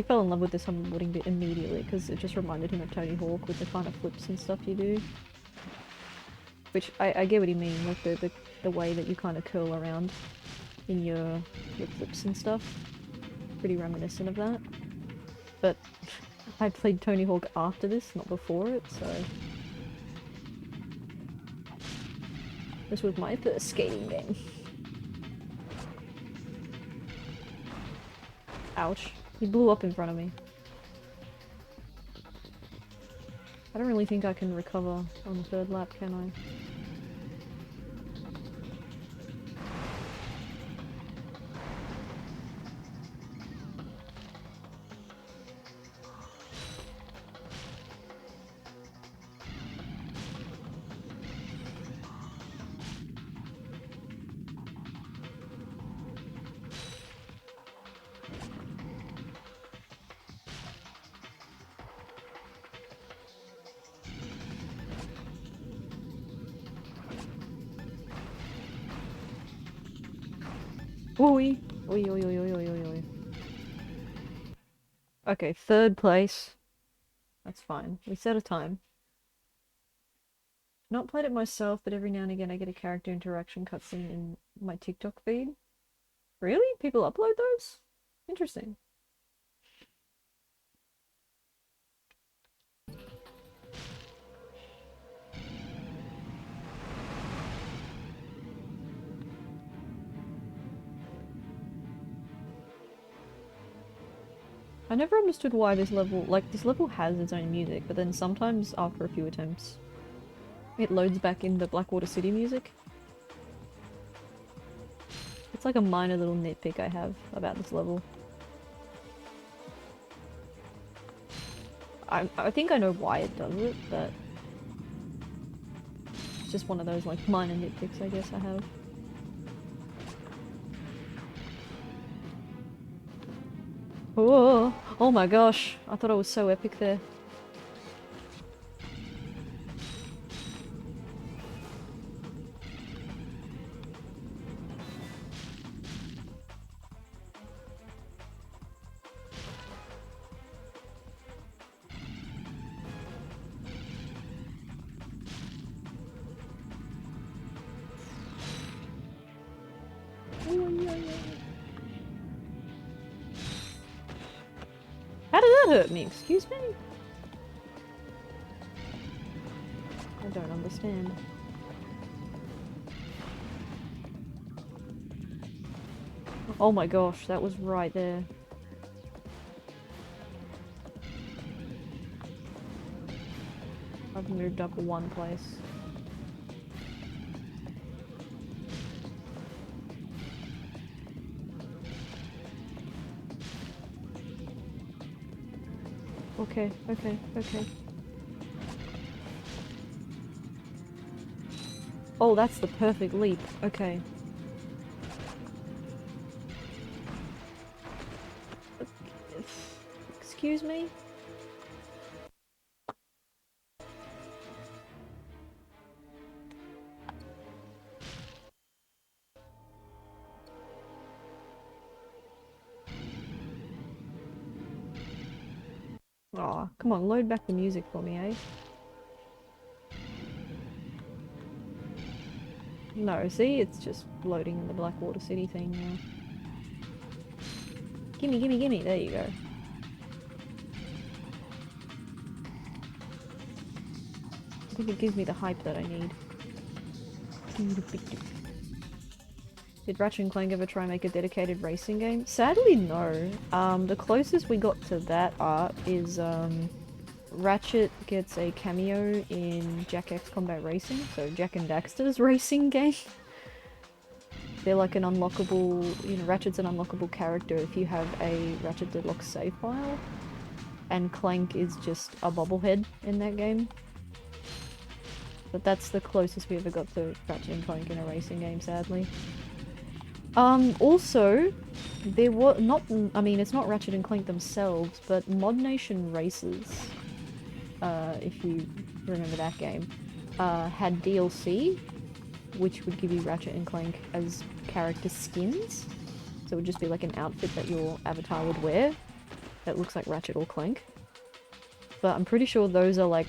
fell in love with this hoverboarding bit immediately because it just reminded him of Tony Hawk with the kind of flips and stuff you do. Which, I get what you mean, like the way that you kind of curl around in your flips and stuff. Pretty reminiscent of that. But I played Tony Hawk after this, not before it, so... This was my first skating game. Ouch. He blew up in front of me. I don't really think I can recover on the third lap, can I? Oi! Oi, oi, oi, oi, oi, oi, oi. Okay, third place. That's fine. We set a time. Not played it myself, but every now and again I get a character interaction cutscene in my TikTok feed. Really? People upload those? Interesting. I never understood why this level, like, this level has its own music, but then sometimes after a few attempts, it loads back into Blackwater City music. It's like a minor little nitpick I have about this level. I think I know why it does it, but it's just one of those, like, minor nitpicks I guess I have. Oh, oh my gosh, I thought I was so epic there. How did that hurt me? Excuse me? I don't understand. Oh my gosh, that was right there. I've moved up one place. Okay, okay, okay. Oh, that's the perfect leap. Okay. Excuse me? Aw, come on, load back the music for me, eh? No, see? It's just loading in the Blackwater City thing now. Gimme, gimme, gimme! There you go. I think it gives me the hype that I need. Did Ratchet and Clank ever try and make a dedicated racing game? Sadly, no. The closest we got to that art is, Ratchet gets a cameo in Jak X Combat Racing, so Jak and Daxter's racing game. They're like an unlockable, you know, Ratchet's an unlockable character if you have a Ratchet Deluxe save file, and Clank is just a bobblehead in that game. But that's the closest we ever got to Ratchet and Clank in a racing game, sadly. Also, there were not, I mean, it's not Ratchet and Clank themselves, but Mod Nation Races, if you remember that game, had DLC, which would give you Ratchet and Clank as character skins. So it would just be like an outfit that your avatar would wear that looks like Ratchet or Clank. But I'm pretty sure those are like,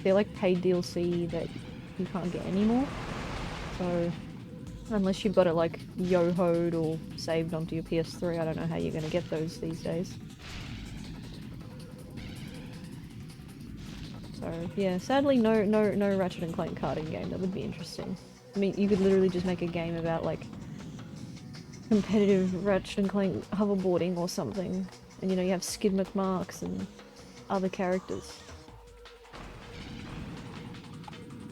they're like paid DLC that you can't get anymore. So unless you've got it like yo-hoed or saved onto your PS3, I don't know how you're gonna get those these days. So yeah, sadly no Ratchet and Clank karting game. That would be interesting. I mean, you could literally just make a game about like competitive Ratchet and Clank hoverboarding or something. And you know, you have Skid McMarks and other characters.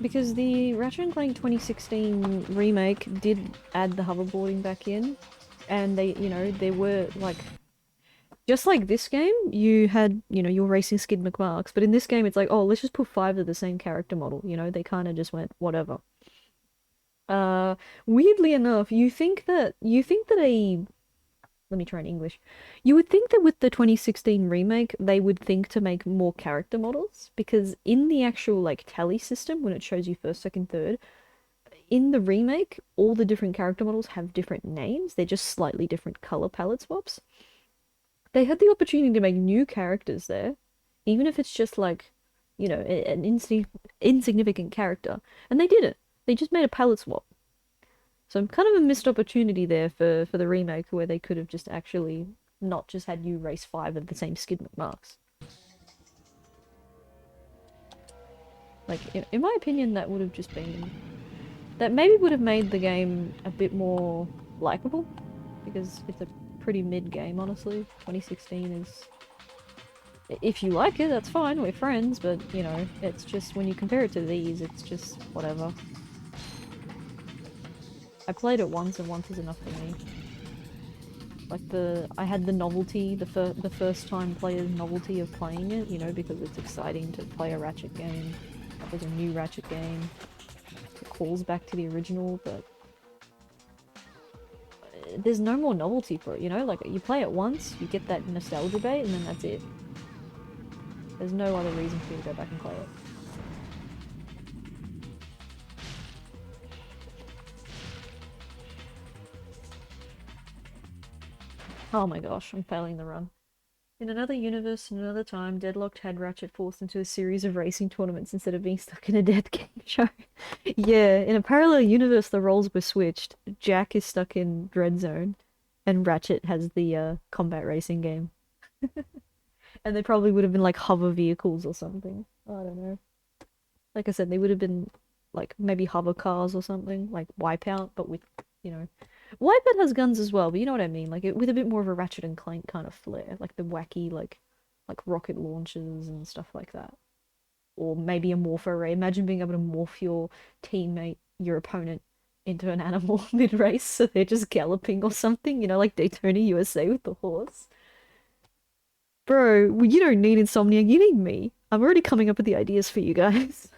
Because the Ratchet and Clank 2016 remake did add the hoverboarding back in. And they, you know, they were like... Just like this game, you had, you know, you're racing Skid McMarks, but in this game it's like, oh, let's just put 5 of the same character model, you know? They kind of just went, whatever. Weirdly enough, you think that a... Let me try in English. You would think that with the 2016 remake, they would think to make more character models, because in the actual, like, tally system, when it shows you first, second, third, in the remake, all the different character models have different names. They're just slightly different color palette swaps. They had the opportunity to make new characters there, even if it's just like, you know, an insignificant character, and they did it. They just made a palette swap. So kind of a missed opportunity there for the remake, where they could have just actually not just had you race 5 of the same Skid McMarks. Like, in my opinion, that would have just been... That maybe would have made the game a bit more likable, because it's a pretty mid game, honestly. 2016 is... If you like it, that's fine, we're friends, but, you know, it's just, when you compare it to these, it's just whatever. I played it once, and once is enough for me. Like, I had the novelty, the first time player's novelty of playing it, you know, because it's exciting to play a Ratchet game. That was a new Ratchet game. It calls back to the original, but... There's no more novelty for it, you know? Like, you play it once, you get that nostalgia bait, and then that's it. There's no other reason for you to go back and play it. Oh my gosh, I'm failing the run. In another universe, in another time, Deadlocked had Ratchet forced into a series of racing tournaments instead of being stuck in a death game show. Yeah, in a parallel universe, the roles were switched. Jack is stuck in Dread Zone, and Ratchet has the combat racing game. And they probably would have been like hover vehicles or something. I don't know. Like I said, they would have been like maybe hover cars or something, like Wipeout, but with, you know... Wipeout has guns as well, but you know what I mean, like with a bit more of a Ratchet and Clank kind of flair, like the wacky, like rocket launchers and stuff like that. Or maybe a morph array. Imagine being able to morph your teammate, your opponent, into an animal mid-race, so they're just galloping or something, you know, like Daytona USA with the horse. Bro, well, you don't need Insomniac, you need me. I'm already coming up with the ideas for you guys.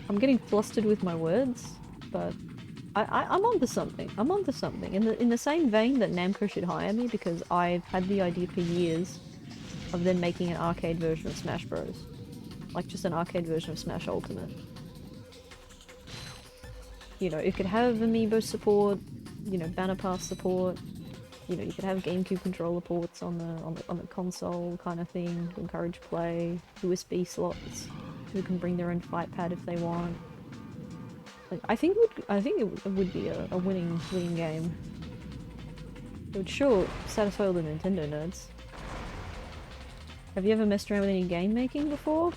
I'm getting flustered with my words, but I'm onto something. I'm onto something. In the same vein that Namco should hire me, because I've had the idea for years of them making an arcade version of Smash Bros. Like just an arcade version of Smash Ultimate. You know, it could have Amiibo support, you know, Banner Pass support. You know, you could have GameCube controller ports on the console kind of thing to encourage play. USB slots. Who can bring their own fight pad if they want. Like, I think it would be a winning game. It would sure satisfy all the Nintendo nerds. Have you ever messed around with any game making before?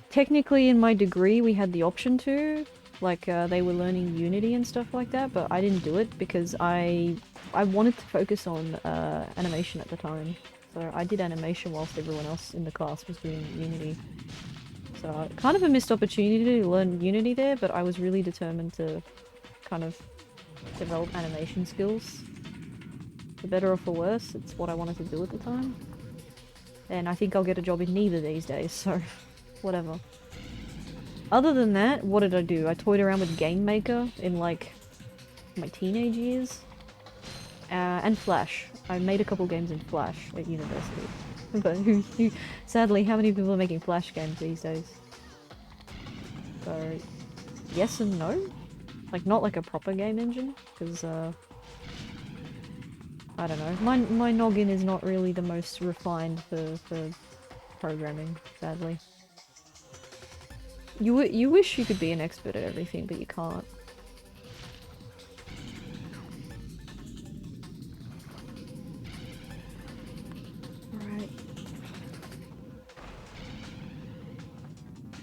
Technically in my degree we had the option to. Like, they were learning Unity and stuff like that, but I didn't do it because I wanted to focus on animation at the time. So I did animation whilst everyone else in the class was doing Unity. So kind of a missed opportunity to learn Unity there, but I was really determined to kind of develop animation skills. For better or for worse, it's what I wanted to do at the time. And I think I'll get a job in neither these days, so whatever. Other than that, what did I do? I toyed around with Game Maker in like my teenage years. And Flash. I made a couple games in Flash at university. But sadly, how many people are making Flash games these days? So, yes and no? Like, not like a proper game engine, because, I don't know. My noggin is not really the most refined for programming, sadly. You wish you could be an expert at everything, but you can't.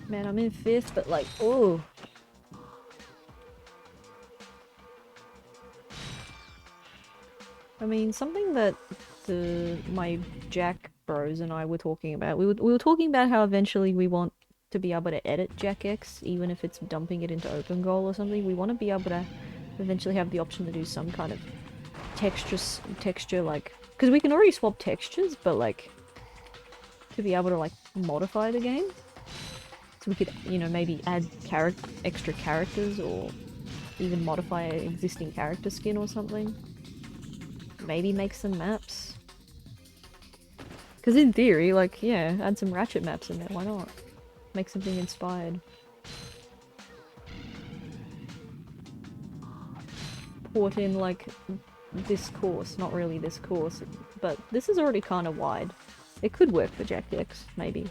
Man, I'm in 5th, but like, oh. I mean, something that my Jack bros and I were talking about. We were talking about how eventually we want to be able to edit Jack X, even if it's dumping it into OpenGoal or something. We want to be able to eventually have the option to do some kind of texture, like, because we can already swap textures, but like to be able to like modify the game, so we could, you know, maybe add extra characters or even modify an existing character skin or something. Maybe make some maps. Because in theory, like, yeah, add some Ratchet maps in there, why not? Make something inspired. Port in, like, this course. Not really this course, but this is already kind of wide. It could work for Jack X, maybe.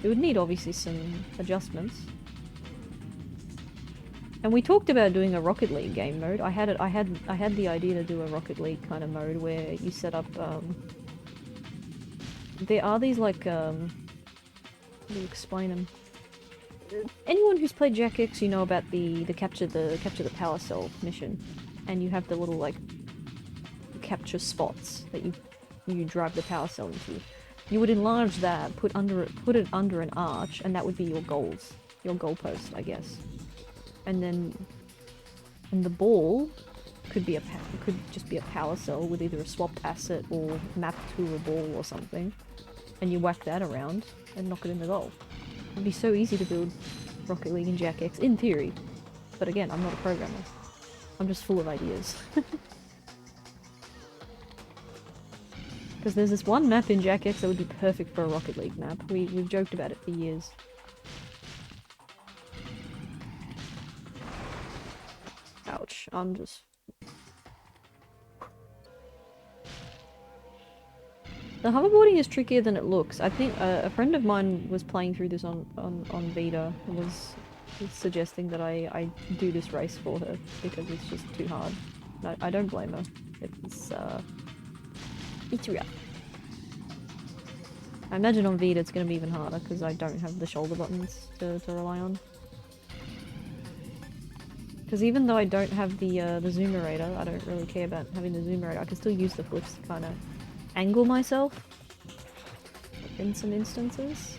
It would need, obviously, some adjustments. And we talked about doing a Rocket League game mode. I had the idea to do a Rocket League kind of mode where you set up, there are these, like, how do you explain them? Anyone who's played Jack X, you know about the capture the power cell mission, and you have the little, like, capture spots that you drive the power cell into. You would enlarge that, put it under an arch, and that would be your goalpost, I guess. And then, the ball could just be a power cell with either a swapped asset or mapped to a ball or something. And you whack that around and knock it in the goal. It'd be so easy to build Rocket League and Jack X, in theory. But again, I'm not a programmer. I'm just full of ideas. Because there's this one map in Jack X that would be perfect for a Rocket League map. We've joked about it for years. Ouch, I'm just... The hoverboarding is trickier than it looks. I think a friend of mine was playing through this on Vita and was suggesting that I do this race for her because it's just too hard. No, I don't blame her. It's rough. I imagine on Vita it's going to be even harder because I don't have the shoulder buttons to rely on. Because even though I don't have the zoomerator, I don't really care about having the zoomerator. I can still use the flips to kind of angle myself in some instances.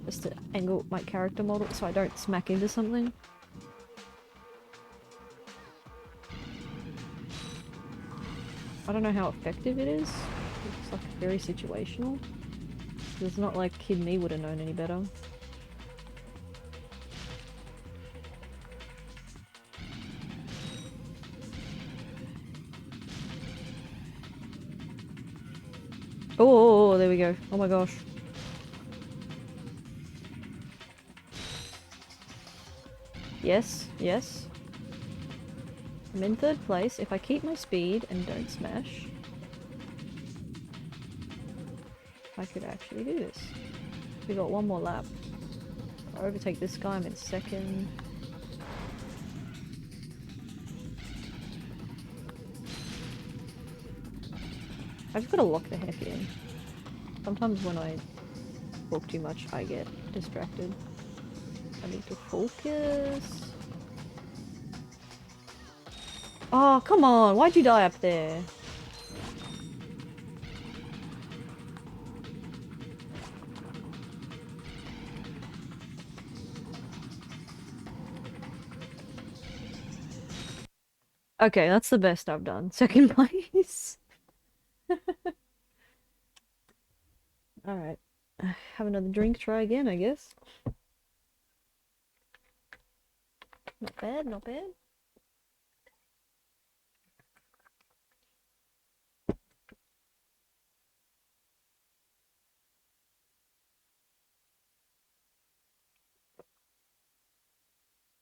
Just to angle my character model so I don't smack into something. I don't know how effective it is. It's like very situational. It's not like Kid Me would have known any better. Oh, there we go. Oh my gosh. Yes, yes. I'm in 3rd place. If I keep my speed and don't smash, I could actually do this. We got one more lap. If I overtake this guy, I'm in 2nd. I've just got to lock the heck in. Sometimes when I talk too much, I get distracted. I need to focus. Oh, come on! Why'd you die up there? Okay, that's the best I've done. 2nd place. Alright. Have another drink, try again, I guess. Not bad, not bad.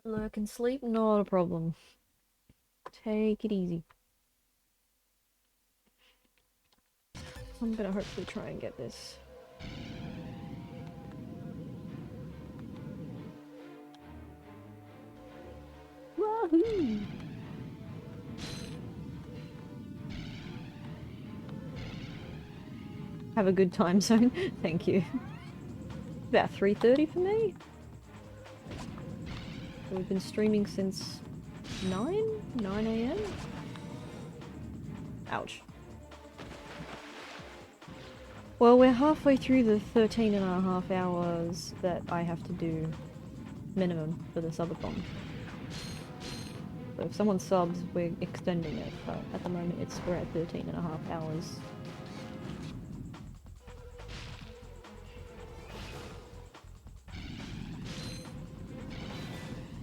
Lurk and sleep, not a problem. Take it easy. I'm gonna hopefully try and get this. Wahoo! Have a good time zone. Thank you. About 3:30 for me. So we've been streaming since 9 a.m. Ouch. Well, we're halfway through the 13.5 hours that I have to do minimum for the subathon. So if someone subs, we're extending it, but at the moment we're at 13.5 hours.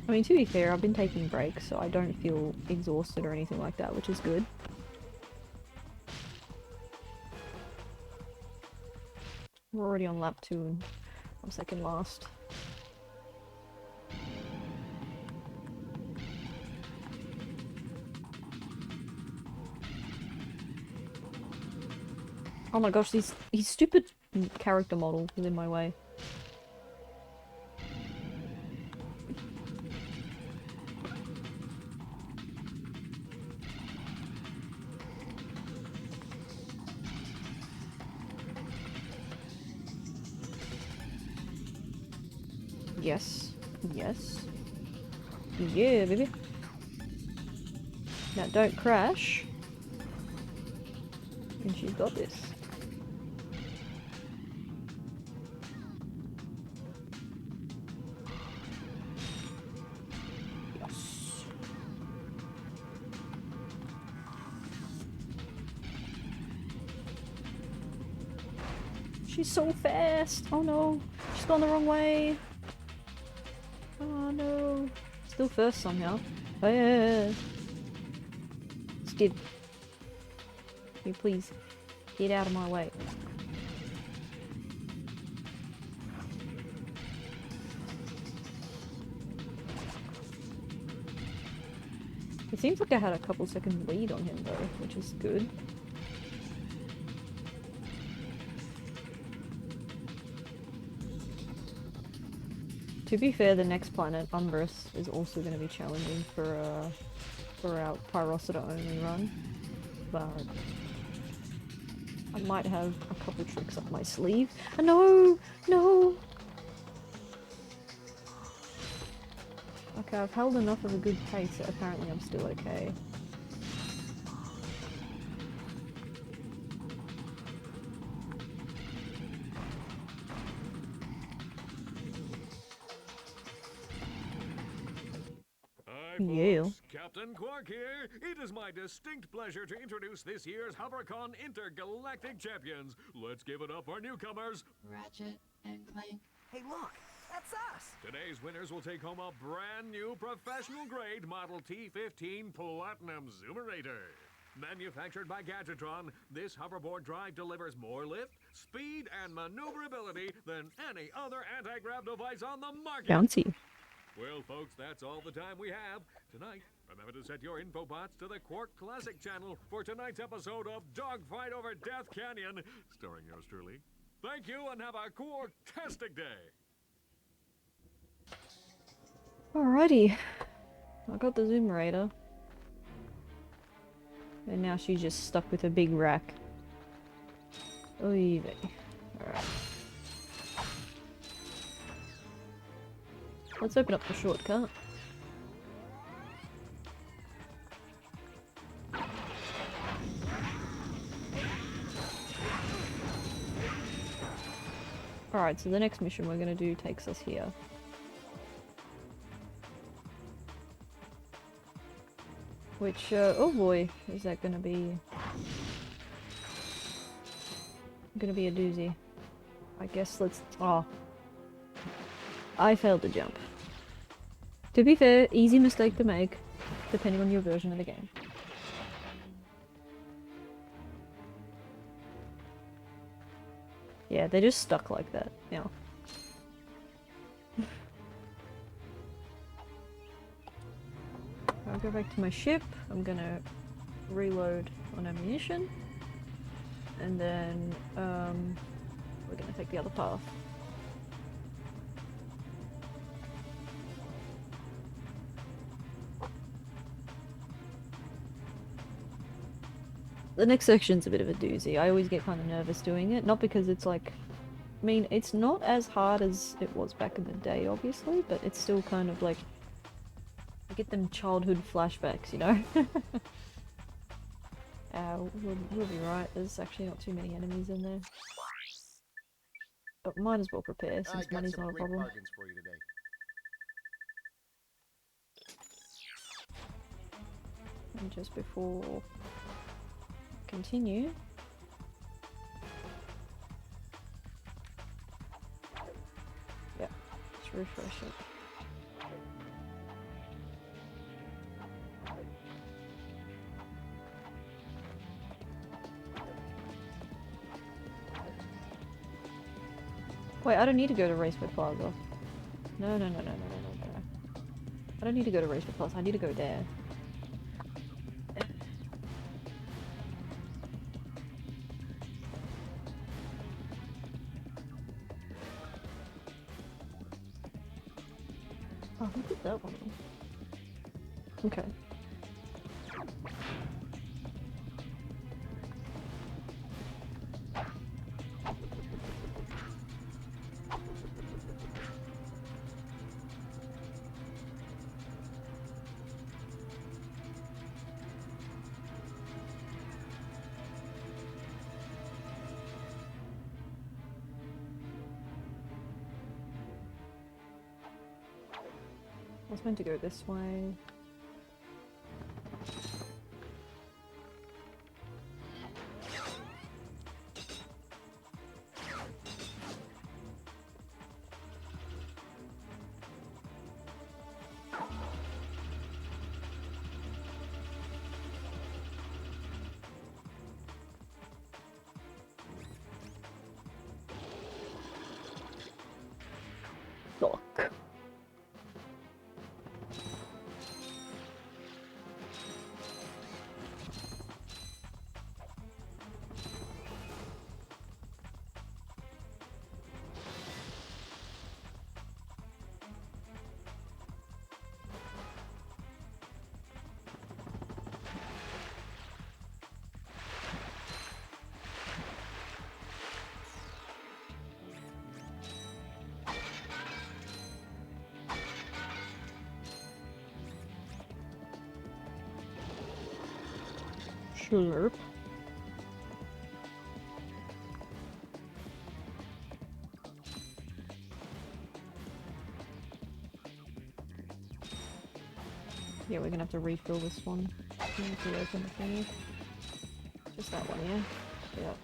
I mean, to be fair, I've been taking breaks, so I don't feel exhausted or anything like that, which is good. We're already on lap 2 and I'm second last. Oh my gosh, these stupid character model is in my way. Yes. Yes. Yeah, baby. Now don't crash. And she's got this. Yes. She's so fast. Oh no. She's gone the wrong way. Oh no. Still first somehow. Oh yeah. Skid. Can you please get out of my way? It seems like I had a couple seconds lead on him though, which is good. To be fair, the next planet, Umbris, is also going to be challenging for our Pyrocitor only run, but I might have a couple tricks up my sleeve. Oh, no! No! Okay, I've held enough of a good pace that apparently I'm still okay. Yeah. Captain Quark here. It is my distinct pleasure to introduce this year's HoverCon Intergalactic Champions. Let's give it up for newcomers, Ratchet and Clank. Hey, look, that's us. Today's winners will take home a brand new professional grade Model T15 Platinum Zoomerator. Manufactured by Gadgetron, this hoverboard drive delivers more lift, speed, and maneuverability than any other anti-grav device on the market. Bouncy. Well, folks, that's all the time we have. Tonight, remember to set your infobots to the Quark Classic channel for tonight's episode of Dogfight Over Death Canyon, starring yours truly. Thank you, and have a Quark-tastic day. Alrighty. I got the Zoomerator. And now she's just stuck with a big rack. Oy vey. Alright. Let's open up the shortcut. Alright, so the next mission we're gonna do takes us here. Which, oh boy, is that gonna be... gonna be a doozy. I guess let's... oh. I failed to jump. To be fair, easy mistake to make, depending on your version of the game. Yeah, they're just stuck like that now. I'll go back to my ship. I'm gonna reload on ammunition. And then, we're gonna take the other path. The next section's a bit of a doozy. I always get kind of nervous doing it. Not because it's like I mean, it's not as hard as it was back in the day, obviously, but it's still kind of like... You get them childhood flashbacks, you know? We'll be right. There's actually not too many enemies in there. But might as well prepare, since money's not a problem. Bargains for you today. And just before I continue... Yeah, let's refresh it. Wait, I don't need to go to Raceway Plaza. No. I don't need to go to Raceway Plaza, I need to go there. Oh, who put that one on? Okay. I was meant to go this way. Look. Slurp. Yeah, we're gonna have to refill this one. We need to open the thingy. Just that one, yeah? Yep.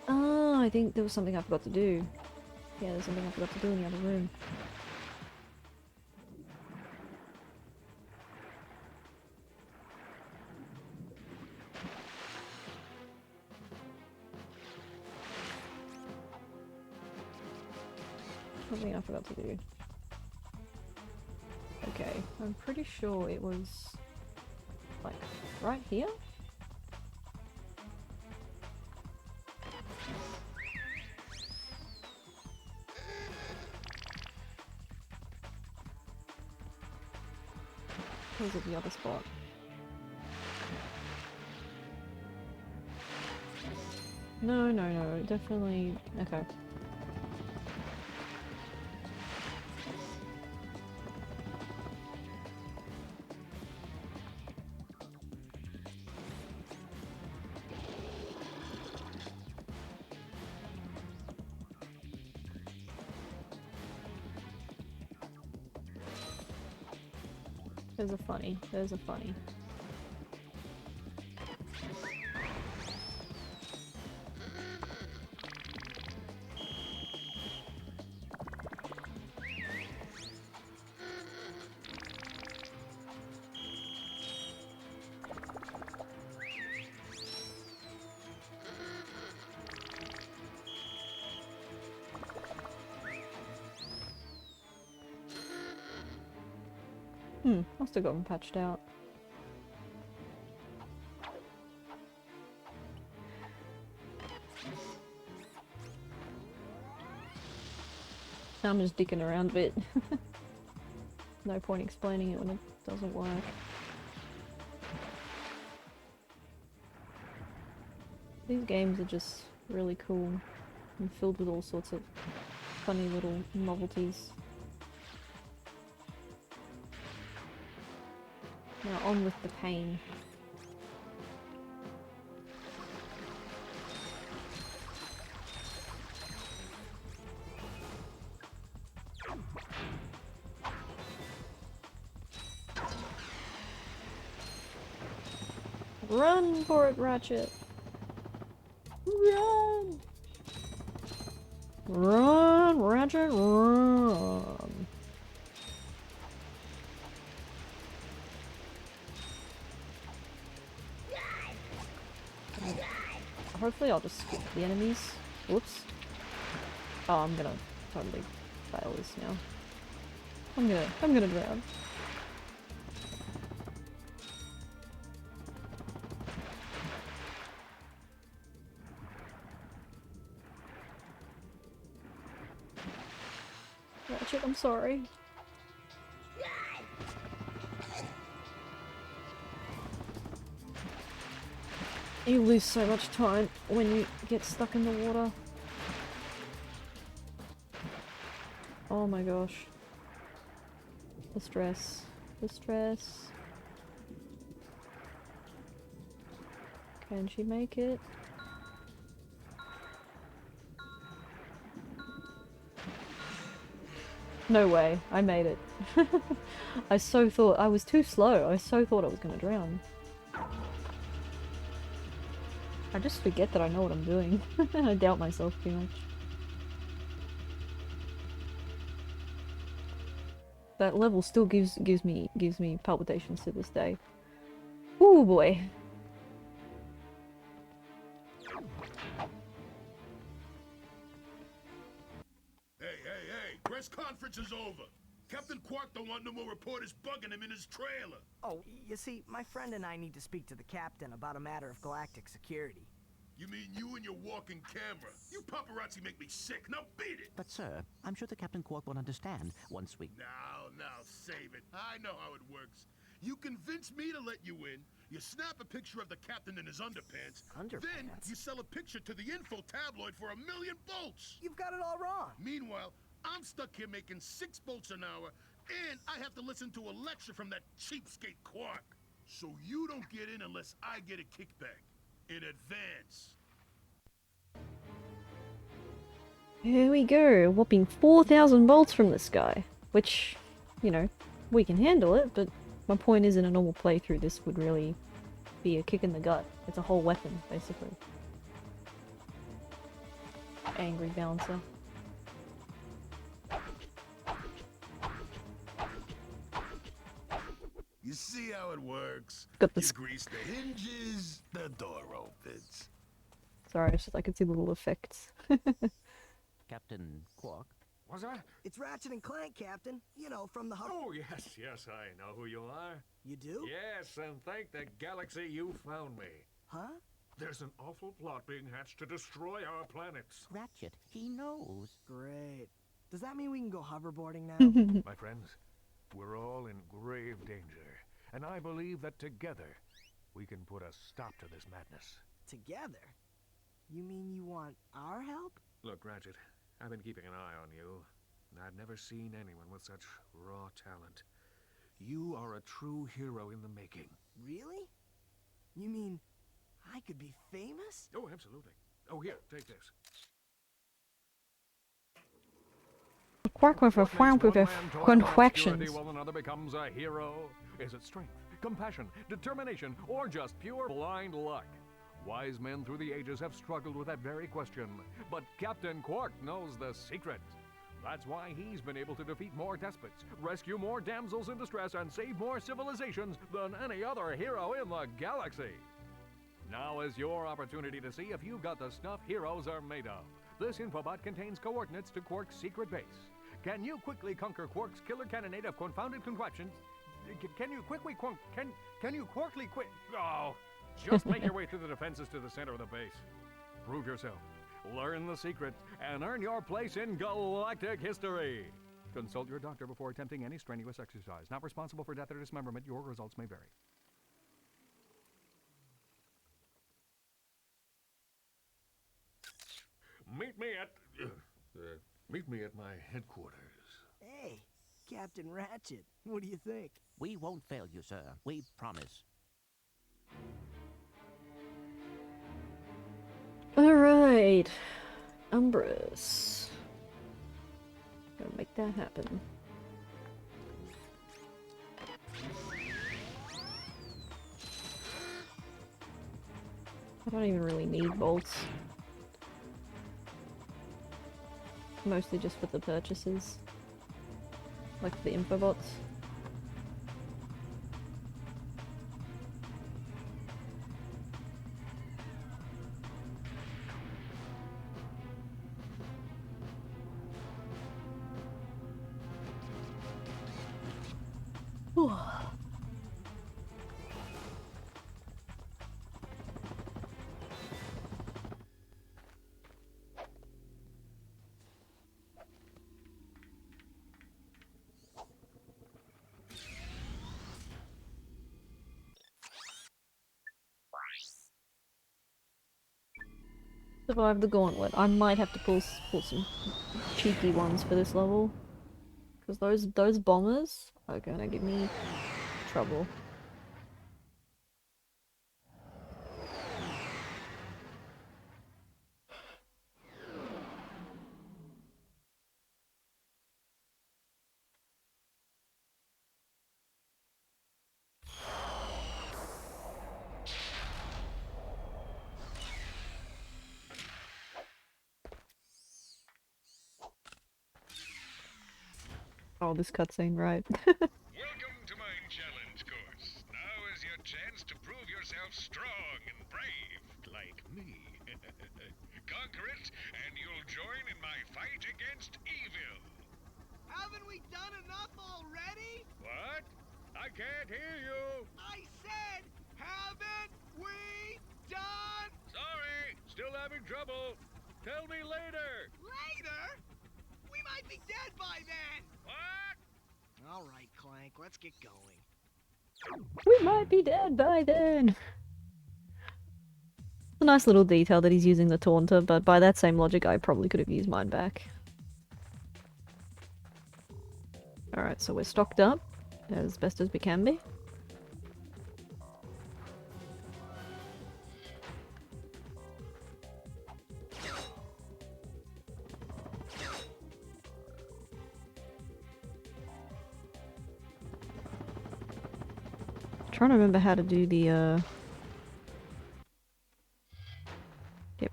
Oh, I think there was something I forgot to do. Yeah, there's something I forgot to do in the other room. Something I forgot to do. Okay, I'm pretty sure it was like right here? Or was it the other spot? No, definitely. Okay. There's a funny. Must have gotten patched out. I'm just dicking around a bit. No point explaining it when it doesn't work. These games are just really cool and filled with all sorts of funny little novelties. Now on with the pain. Run for it, Ratchet! Run! Run, Ratchet, run! Hopefully I'll just skip the enemies. Whoops. Oh, I'm gonna totally fail this now. I'm gonna drown. Ratchet, I'm sorry. You lose so much time when you get stuck in the water. Oh my gosh. The stress. The stress. Can she make it? No way, I made it. I so thought I was too slow. I so thought I was gonna drown. I just forget that I know what I'm doing. I doubt myself too much. That level still gives me palpitations to this day. Ooh boy. Hey, press conference is over. Captain Quark don't want no more reporters bugging him in his trailer. Oh, you see, my friend and I need to speak to the captain about a matter of galactic security. You mean you and your walking camera? You paparazzi make me sick. Now beat it! But sir, I'm sure the Captain Quark will understand once we... Now, save it. I know how it works. You convince me to let you in, you snap a picture of the captain in his underpants, then you sell a picture to the info tabloid for $1 million bolts! You've got it all wrong! Meanwhile, I'm stuck here making 6 bolts an hour, and I have to listen to a lecture from that cheapskate Quark. So you don't get in unless I get a kickback. In advance. Here we go, a whopping 4,000 bolts from this guy. Which, you know, we can handle it, but my point is in a normal playthrough this would really be a kick in the gut. It's a whole weapon, basically. Angry bouncer. You see how it works? Got this. You grease the hinges, the door opens. Sorry, it's just I could see the little effects. Captain Quark? What's that? It's Ratchet and Clank, Captain. You know, from the Oh, yes, I know who you are. You do? Yes, and thank the galaxy you found me. Huh? There's an awful plot being hatched to destroy our planets. Ratchet, he knows. Great. Does that mean we can go hoverboarding now? My friends, we're all in grave danger, and I believe that together we can put a stop to this madness. Together? You mean you want our help? Look, Ratchet, I've been keeping an eye on you, and I've never seen anyone with such raw talent. You are a true hero in the making. Really? You mean I could be famous? Oh, absolutely. Oh, here, take this. Quark with a frown with a contractions. While another becomes a hero. Is it strength, compassion, determination, or just pure blind luck? Wise men through the ages have struggled with that very question, but Captain Quark knows the secret. That's why he's been able to defeat more despots, rescue more damsels in distress, and save more civilizations than any other hero in the galaxy. Now is your opportunity to see if you've got the stuff heroes are made of. This infobot contains coordinates to Quark's secret base. Can you quickly conquer Quark's killer cannonade of confounded contraptions? Can you quickly can you quickly quit? Oh, just make your way through the defenses to the center of the base. Prove yourself, learn the secret, and earn your place in galactic history. Consult your doctor before attempting any strenuous exercise. Not responsible for death or dismemberment. Your results may vary. Meet me at my headquarters. Hey, Captain Ratchet, what do you think? We won't fail you, sir. We promise. Alright. Umbrus. Gotta make that happen. I don't even really need bolts. Mostly just for the purchases. Like the infobots. Survive the gauntlet. I might have to pull some cheeky ones for this level. Because those bombers are gonna give me trouble. Oh, this cutscene, right? Welcome to my challenge course. Now is your chance to prove yourself strong and brave, like me. Conquer it, and you'll join in my fight against evil. Haven't we done enough already? What? I can't hear you. I said, haven't we done? Sorry, still having trouble. Tell me later. Later? We might be dead by then. What? All right, Clank, let's get going. We might be dead by then. It's a nice little detail that he's using the taunter, but by that same logic, I probably could have used mine back. Alright, so we're stocked up as best as we can be. Trying to remember how to do the yeah,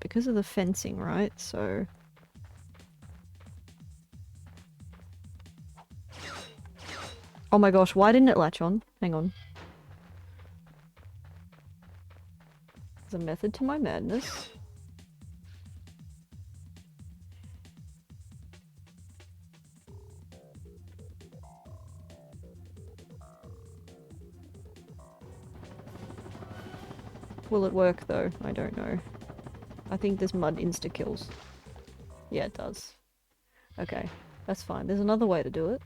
because of the fencing, right? So oh my gosh, why didn't it latch on? Hang on. There's a method to my madness. Will it work though? I don't know. I think this mud insta-kills. Yeah, it does. Okay, that's fine. There's another way to do it.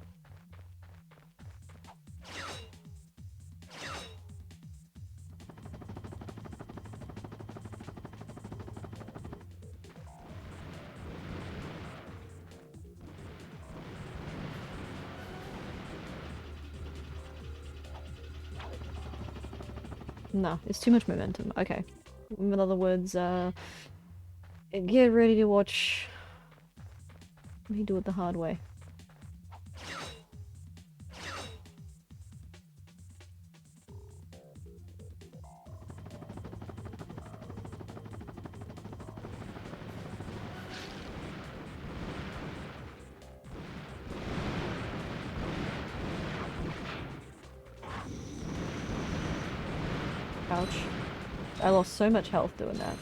No, it's too much momentum. Okay. In other words, get ready to watch me do it the hard way. Ouch. I lost so much health doing that.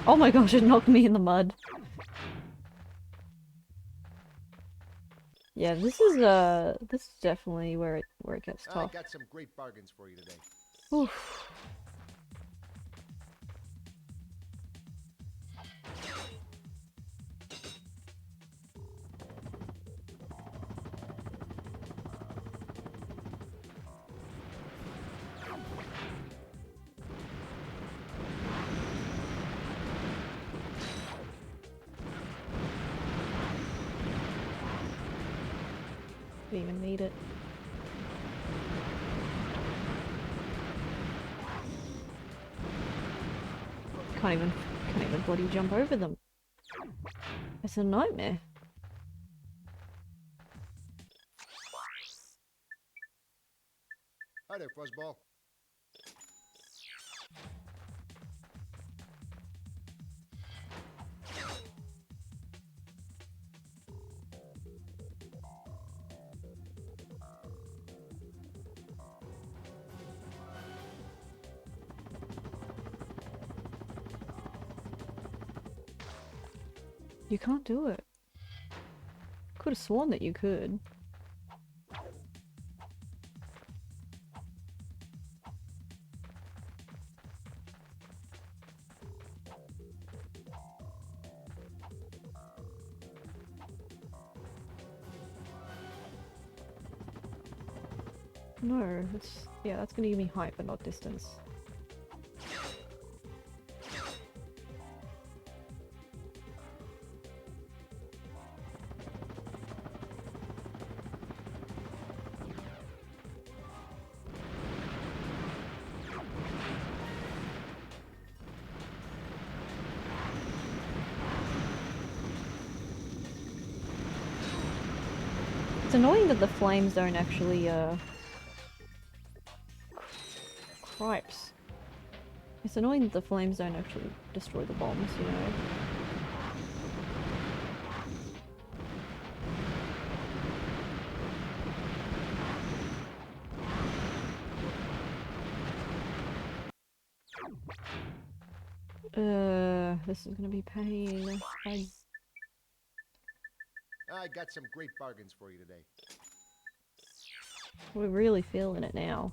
Oh my gosh, it knocked me in the mud. Yeah, this is definitely where it gets I tough. got some great bargains for you today. Oof. Didn't even need it. Can't even bloody jump over them. It's a nightmare. Hi there, Fuzzball. You can't do it. Could have sworn that you could. No, yeah, that's gonna give me height but not distance. It's annoying that the flames don't actually, Cripes. It's annoying that the flames don't actually destroy the bombs, you know? This is gonna be pain. I got some great bargains for you today. We're really feeling it now.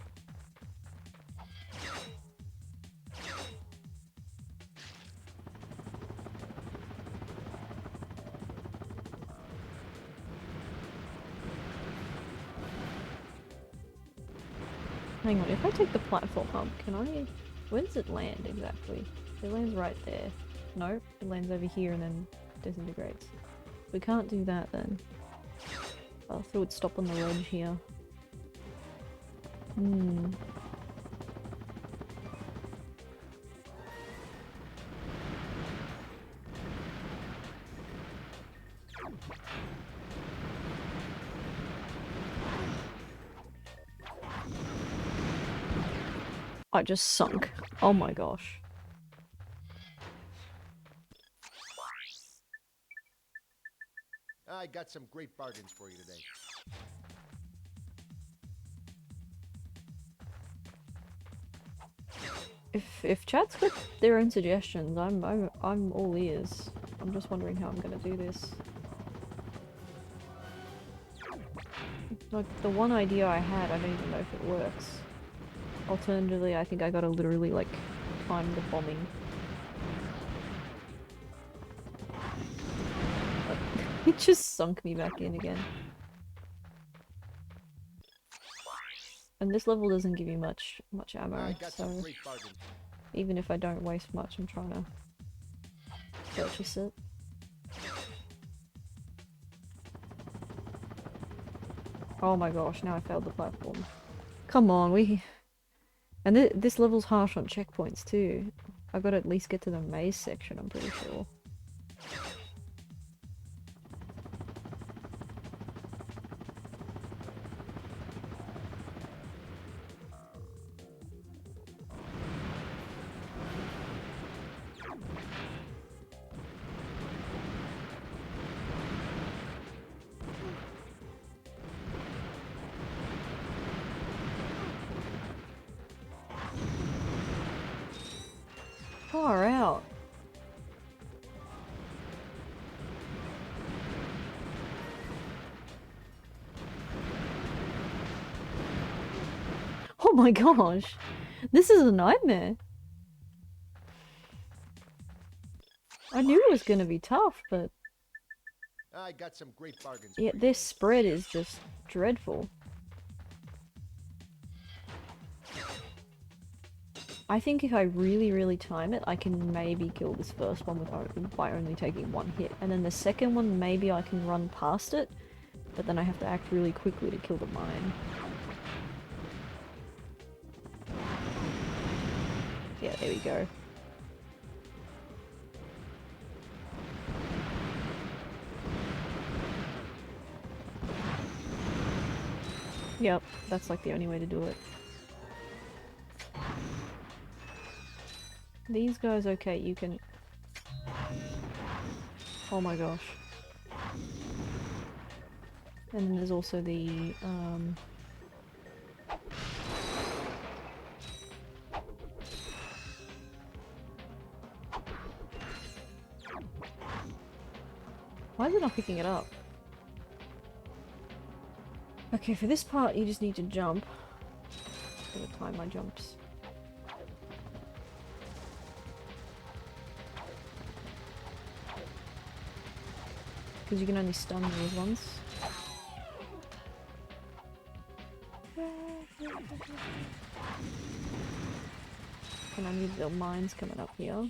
Hang on, if I take the platform up, can I... Where does it land exactly? It lands right there. Nope, it lands over here and then disintegrates. We can't do that then. I thought it would stop on the ledge here. Hmm. I just sunk. Oh my gosh. I got some great bargains for you today. If chat's got their own suggestions, I'm all ears. I'm just wondering how I'm gonna do this. Like, the one idea I had, I don't even know if it works. Alternatively, I think I gotta literally, like, time the bombing. It just sunk me back in again. And this level doesn't give you much ammo, so even if I don't waste much, I'm trying to purchase it. Oh my gosh, now I failed the platform. Come on, And this level's harsh on checkpoints too. I've got to at least get to the maze section, I'm pretty sure. Far out. Oh my gosh. This is a nightmare. I knew it was gonna be tough, but... I got some great bargains. Yeah, their spread is just dreadful. I think if I really time it, I can maybe kill this first one by only taking one hit. And then the second one, maybe I can run past it, but then I have to act really quickly to kill the mine. Yeah, there we go. Yep, that's like the only way to do it. These guys, okay, you can... Oh my gosh. And then there's also the, Why is it not picking it up? Okay, for this part you just need to jump. I'm gonna time my jumps. Because you can only stun these ones. And I need the mines coming up here.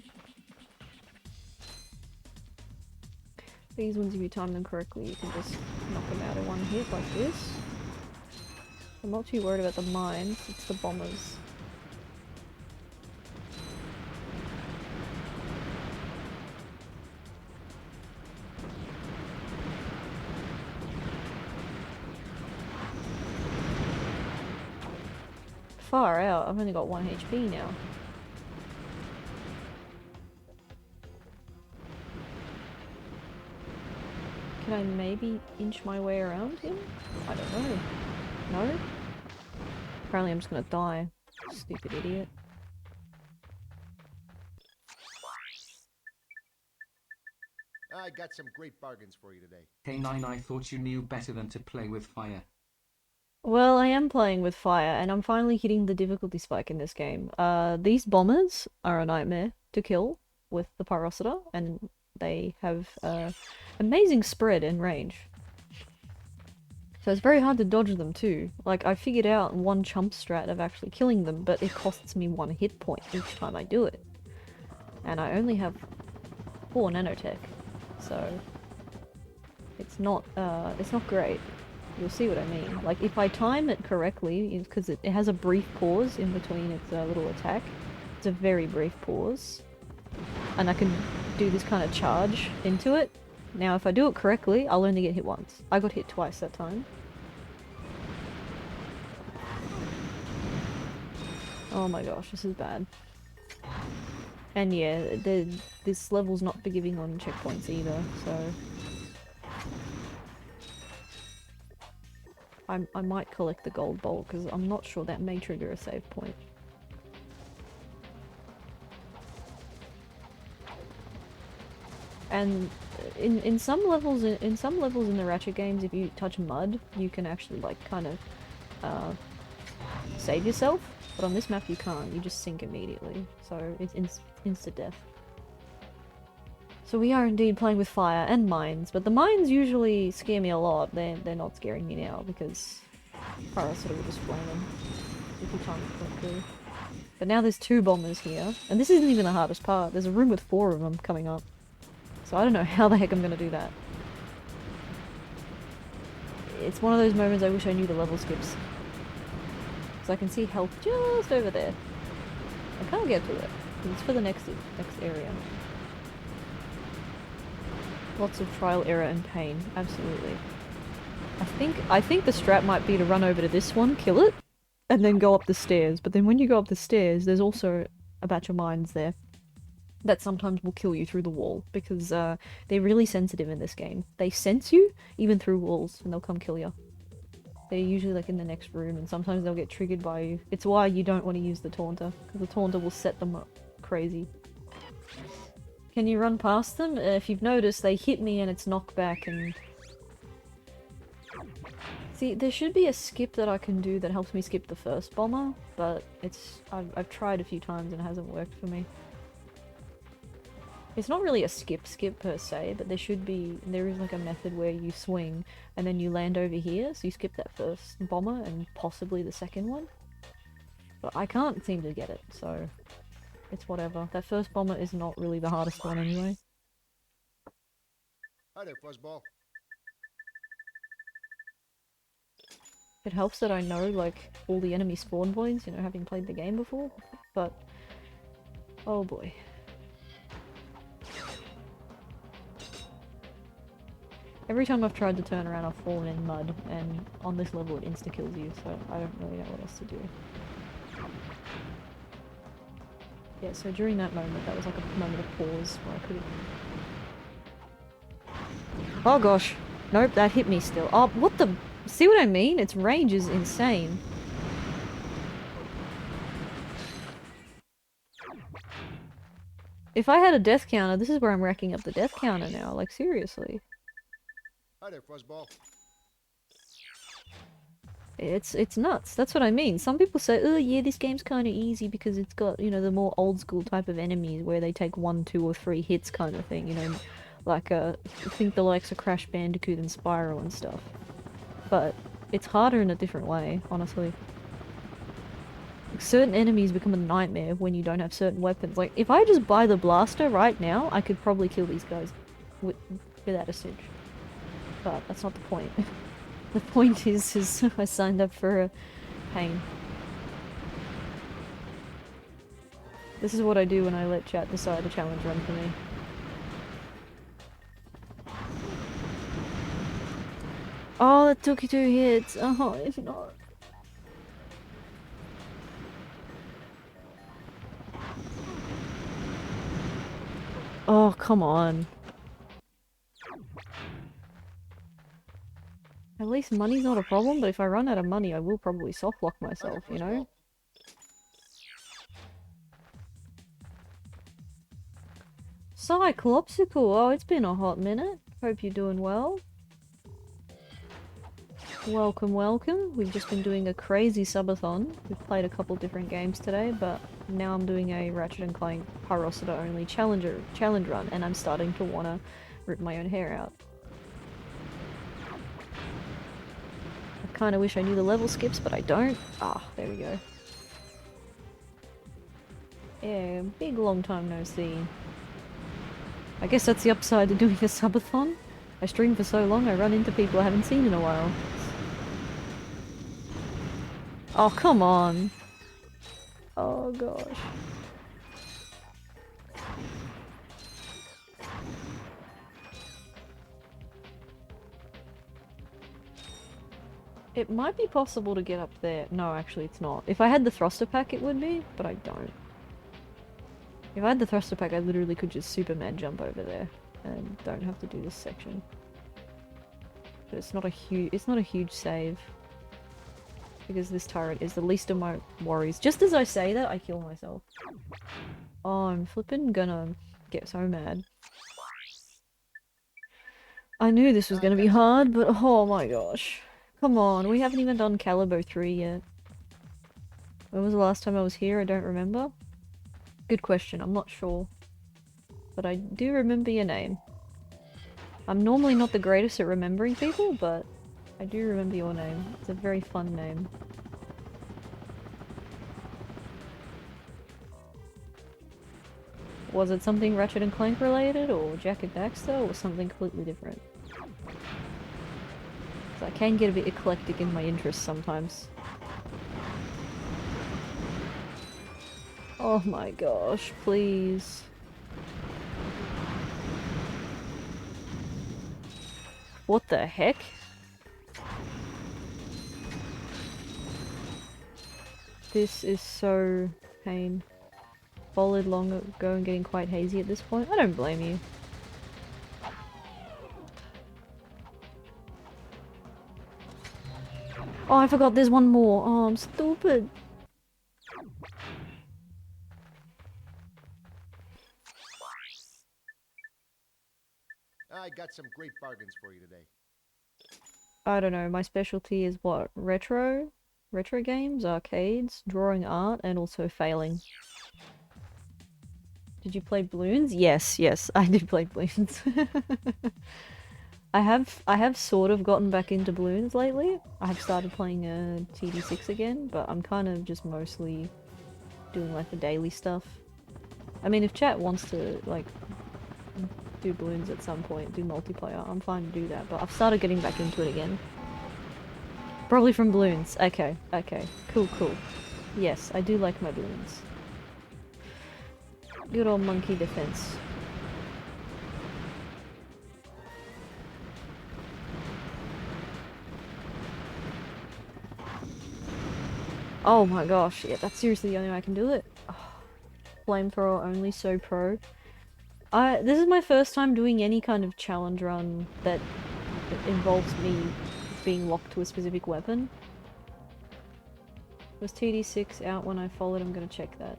These ones, if you time them correctly, you can just knock them out in one hit like this. I'm not too worried about the mines, it's the bombers. Far out, I've only got 1 HP now. Can I maybe inch my way around him? I don't know. No? Apparently I'm just gonna die. Stupid idiot. I got some great bargains for you today. K9, I thought you knew better than to play with fire. Well, I am playing with fire, and I'm finally hitting the difficulty spike in this game. These bombers are a nightmare to kill with the Pyrocitor, and they have amazing spread and range. So it's very hard to dodge them too. Like, I figured out one chump strat of actually killing them, but it costs me 1 hit point each time I do it. And I only have 4 nanotech, so it's not great. You'll see what I mean. Like, if I time it correctly, because it has a brief pause in between its little attack. It's a very brief pause. And I can do this kind of charge into it. Now, if I do it correctly, I'll only get hit once. I got hit twice that time. Oh my gosh, this is bad. And yeah, this level's not forgiving on checkpoints either, so... I might collect the gold bolt, because I'm not sure that may trigger a save point. And in some levels in the Ratchet games, if you touch mud, you can actually like kind of save yourself. But on this map you can't. You just sink immediately. So it's insta death. So we are indeed playing with fire and mines, but the mines usually scare me a lot. They're not scaring me now because Pyrocitor will just flame them if you time it correctly. But now there's 2 bombers here, and this isn't even the hardest part. There's a room with 4 of them coming up. So I don't know how the heck I'm gonna do that. It's one of those moments I wish I knew the level skips. So I can see health just over there. I can't get to it. It's for the next area. Lots of trial, error, and pain. Absolutely. I think the strat might be to run over to this one, kill it, and then go up the stairs. But then when you go up the stairs, there's also a batch of mines there that sometimes will kill you through the wall, because they're really sensitive in this game. They sense you, even through walls, and they'll come kill you. They're usually like in the next room, and sometimes they'll get triggered by you. It's why you don't want to use the taunter, because the taunter will set them up crazy. Can you run past them? If you've noticed, they hit me and it's knockback, and See, there should be a skip that I can do that helps me skip the first bomber, but I've tried a few times and it hasn't worked for me. It's not really a skip per se, but there is like a method where you swing and then you land over here, so you skip that first bomber and possibly the second one. But I can't seem to get it, so it's whatever. That first bomber is not really the hardest one anyway. Hi there, Fuzzball. It helps that I know, like, all the enemy spawn points, you know, having played the game before, but... oh boy. Every time I've tried to turn around, I've fallen in mud, and on this level it insta-kills you, so I don't really know what else to do. Yeah, so during that moment, that was like a moment of pause where I could've... oh gosh! Nope, that hit me still. Oh, what the... see what I mean? Its range is insane. If I had a death counter, this is where I'm racking up the death counter now, like seriously. Hi there, Fuzzball. It's nuts, that's what I mean. Some people say, oh yeah, this game's kinda easy because it's got, you know, the more old school type of enemies where they take 1, 2 or 3 hits kind of thing, you know, like think the likes of Crash Bandicoot and Spyro and stuff. But it's harder in a different way, honestly. Like, certain enemies become a nightmare when you don't have certain weapons. Like, if I just buy the blaster right now, I could probably kill these guys without a cinch. But that's not the point. The point is I signed up for a pain. This is what I do when I let chat decide a challenge run for me. Oh, that took you 2 hits. Oh, if not. Oh, come on. At least money's not a problem, but if I run out of money, I will probably softlock myself, you know? Cyclopsical, oh, it's been a hot minute. Hope you're doing well. Welcome, welcome. We've just been doing a crazy subathon. We've played a couple different games today, but now I'm doing a Ratchet and Clank Pyrocitor only challenge run, and I'm starting to wanna rip my own hair out. I kinda wish I knew the level skips, but I don't. Ah, there we go. Yeah, big long time no see. I guess that's the upside to doing a subathon. I stream for so long, I run into people I haven't seen in a while. Oh, come on. Oh, gosh. It might be possible to get up there. No, actually it's not. If I had the thruster pack it would be, but I don't. If I had the thruster pack I literally could just Superman jump over there and don't have to do this section. But it's not a huge save. Because this turret is the least of my worries. Just as I say that, I kill myself. Oh, I'm flippin' gonna get so mad. I knew this was gonna be hard, but oh my gosh. Come on, we haven't even done Calibo 3 yet. When was the last time I was here? I don't remember. Good question, I'm not sure. But I do remember your name. I'm normally not the greatest at remembering people, but I do remember your name. It's a very fun name. Was it something Ratchet and Clank related, or Jack and Daxter, or something completely different? So I can get a bit eclectic in my interests sometimes. Oh my gosh, please. What the heck? This is so pain. Followed long ago and getting quite hazy at this point. I don't blame you. Oh, I forgot there's one more. Oh, I'm stupid. I got some great bargains for you today. I don't know, my specialty is what? Retro games, arcades, drawing art, and also failing. Did you play Bloons? Yes, I did play Bloons. I have sort of gotten back into Bloons lately. I have started playing TD6 again, but I'm kind of just mostly doing like the daily stuff. I mean, if chat wants to like do Bloons at some point, do multiplayer, I'm fine to do that, but I've started getting back into it again. Probably from Bloons. Okay. Cool. Yes, I do like my Bloons. Good old monkey defense. Oh my gosh, yeah, that's seriously the only way I can do it. Oh, flamethrower only, so pro. This is my first time doing any kind of challenge run that involves me being locked to a specific weapon. Was TD6 out when I followed? I'm gonna check that.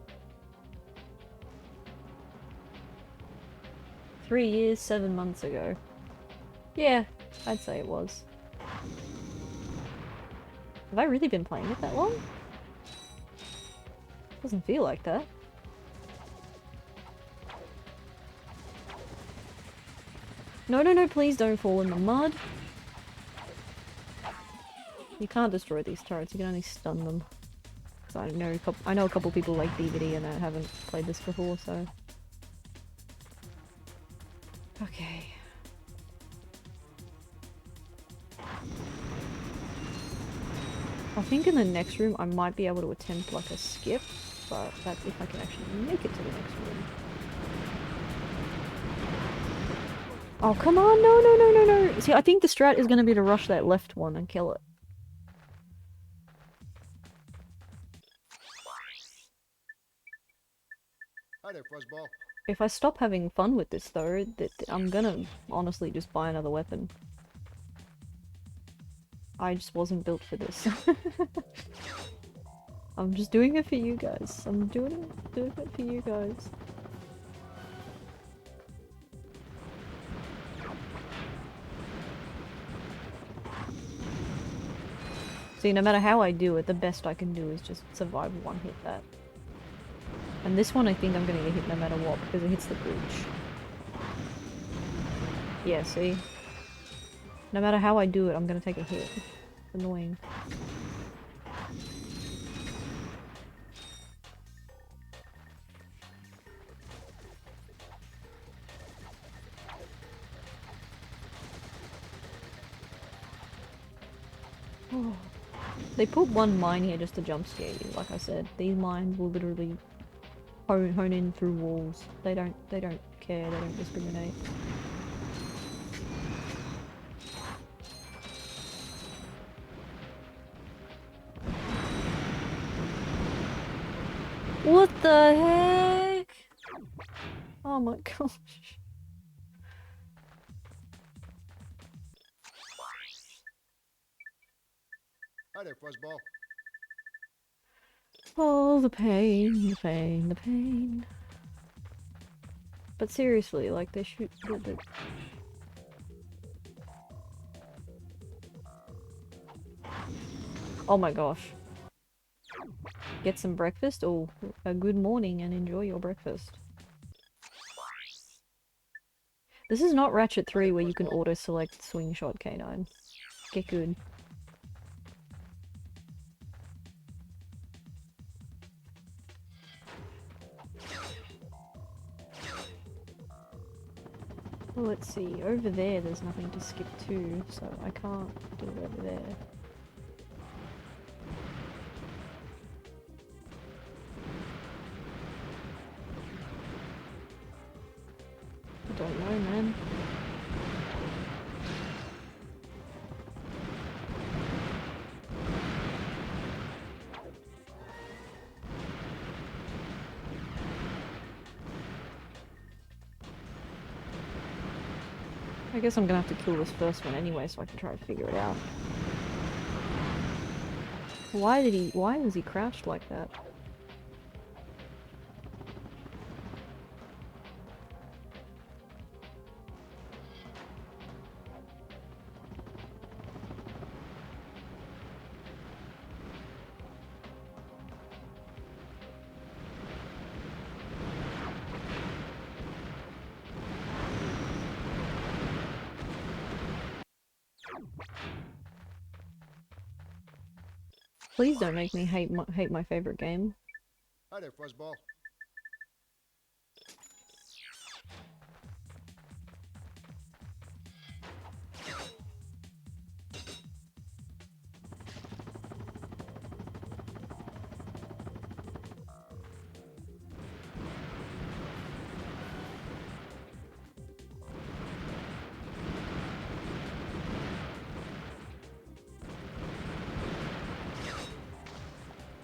3 years, 7 months ago. Yeah, I'd say it was. Have I really been playing it that long? Doesn't feel like that. No, please don't fall in the mud. You can't destroy these turrets, you can only stun them. Because I know a couple people like DVD and I haven't played this before, so... Okay. I think in the next room I might be able to attempt like a skip, but that's if I can actually make it to the next room. Oh, come on! No! See, I think the strat is going to be to rush that left one and kill it. Hi there, Fuzzball. If I stop having fun with this though, I'm gonna honestly just buy another weapon. I just wasn't built for this. I'm just doing it for you guys. I'm doing it for you guys. See, no matter how I do it, the best I can do is just survive one hit that. And this one I think I'm gonna get hit no matter what, because it hits the bridge. Yeah, see? No matter how I do it, I'm gonna take a hit. It's annoying. Oh. They put one mine here just to jump scare you, like I said. These mines will literally hone in through walls. They don't care, they don't discriminate. What the heck? Oh my gosh. Hi there, Fuzzball. Oh, the pain. But seriously, like, they shoot the... Oh my gosh. Get some breakfast? Oh, a good morning and enjoy your breakfast. This is not Ratchet 3 where you can auto-select swing shot K9. Get good. Well, let's see. Over there's nothing to skip to, so I can't do it over there. I don't know, man. I guess I'm gonna have to kill this first one anyway so I can try to figure it out. Why was he crouched like that? Please don't make me hate my favorite game. Hi there, Fuzzball.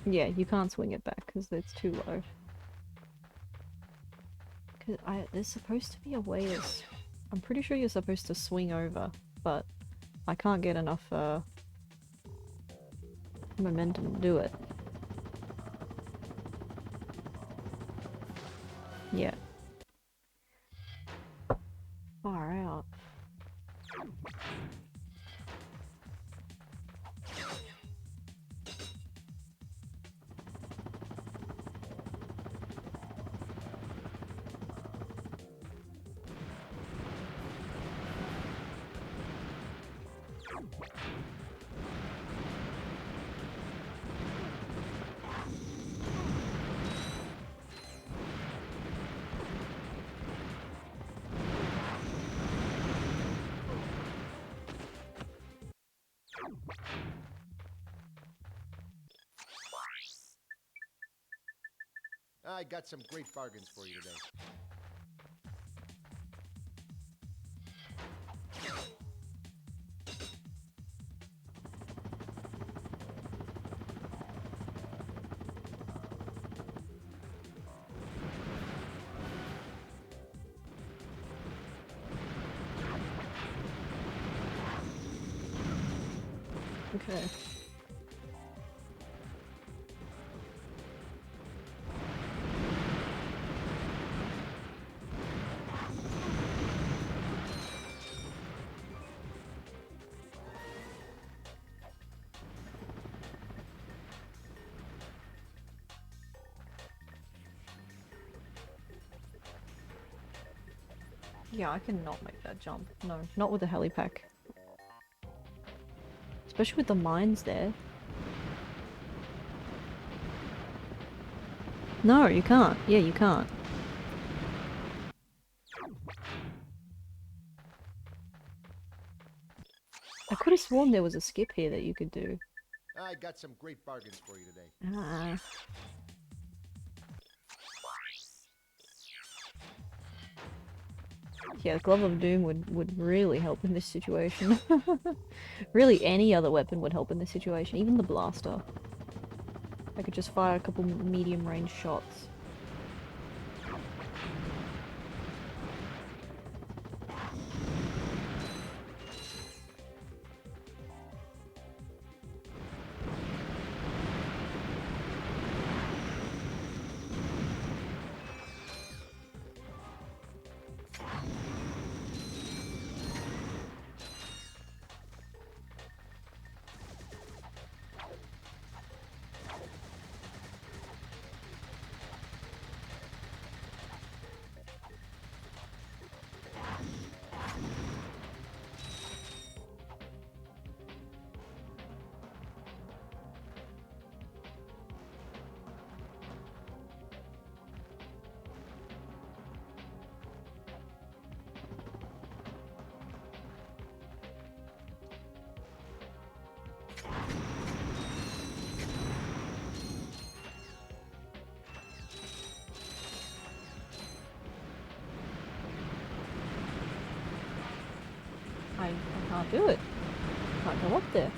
Yeah, you can't swing it back because it's too low. Cause there's supposed to be a way to... I'm pretty sure you're supposed to swing over, but I can't get enough momentum to do it. Yeah. Far out. I got some great bargains for you today. Okay. Yeah, I cannot make that jump. No, not with the helipack. Especially with the mines there. No, you can't. Yeah, you can't. I could have sworn there was a skip here that you could do. I got some great bargains for you today. Ah. Yeah, Glove of Doom would really help in this situation. Really, any other weapon would help in this situation, even the blaster. I could just fire a couple medium range shots. I can't do it. Can't go up there.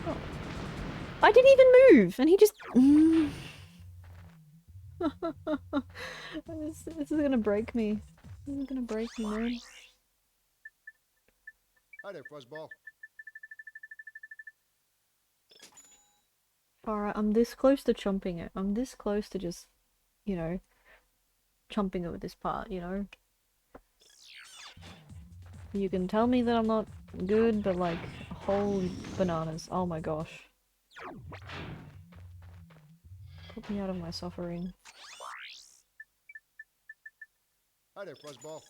Oh. I didn't even move, and he just... This is gonna break me. This is gonna break me, man. Hi there, Fuzzball. Alright, I'm this close to chumping it. I'm this close to just, you know, chumping over this part, you know? You can tell me that I'm not good, but like, holy bananas. Oh my gosh. Put me out of my suffering. Hi there, Fuzzball.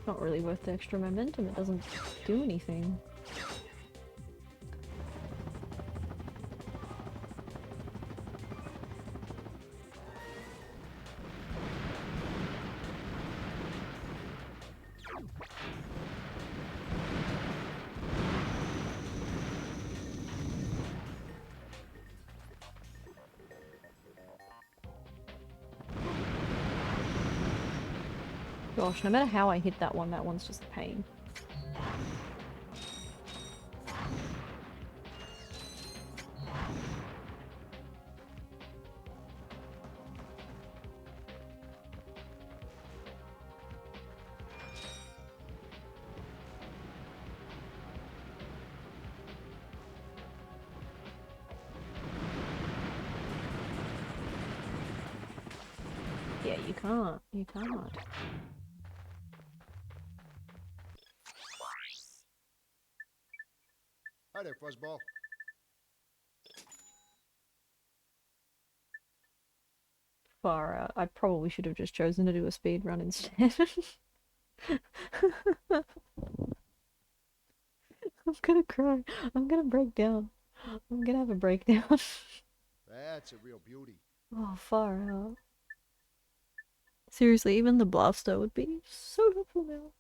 Not really worth the extra momentum, it doesn't do anything. Gosh, no matter how I hit that one's just a pain. Yeah, you can't. You can't. Hi there, Fuzzball. Far out. I probably should have just chosen to do a speed run instead. I'm gonna cry. I'm gonna break down. I'm gonna have a breakdown. That's a real beauty. Oh, far out. Seriously, even the blaster would be so helpful now.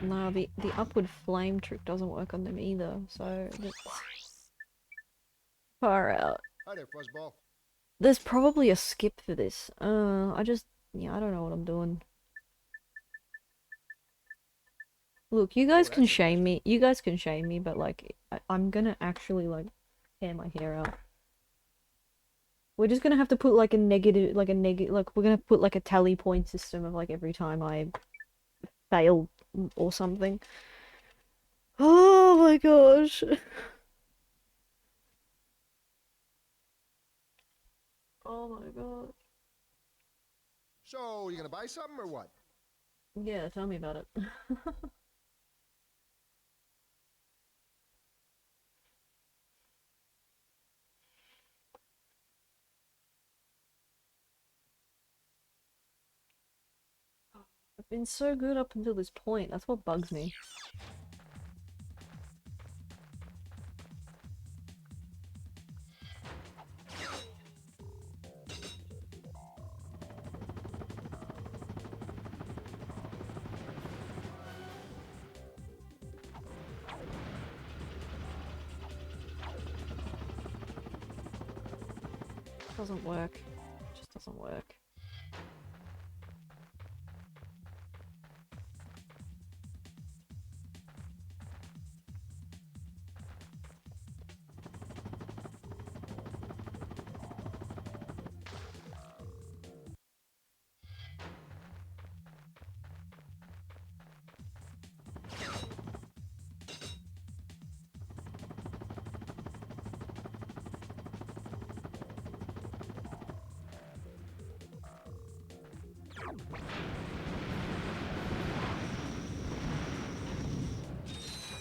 No, the upward flame trick doesn't work on them either, so that's far out. Hi there, Fuzzball. There's probably a skip for this. Yeah, I don't know what I'm doing. Look, you guys can shame me. You guys can shame me, but like, I'm gonna actually like tear my hair out. We're just gonna have to put like we're gonna put like a tally point system of like every time I fail or something. Oh my gosh. Oh my god. So, you gonna buy something or what? Yeah, tell me about it. I've been so good up until this point. That's what bugs me. Doesn't work. It just doesn't work.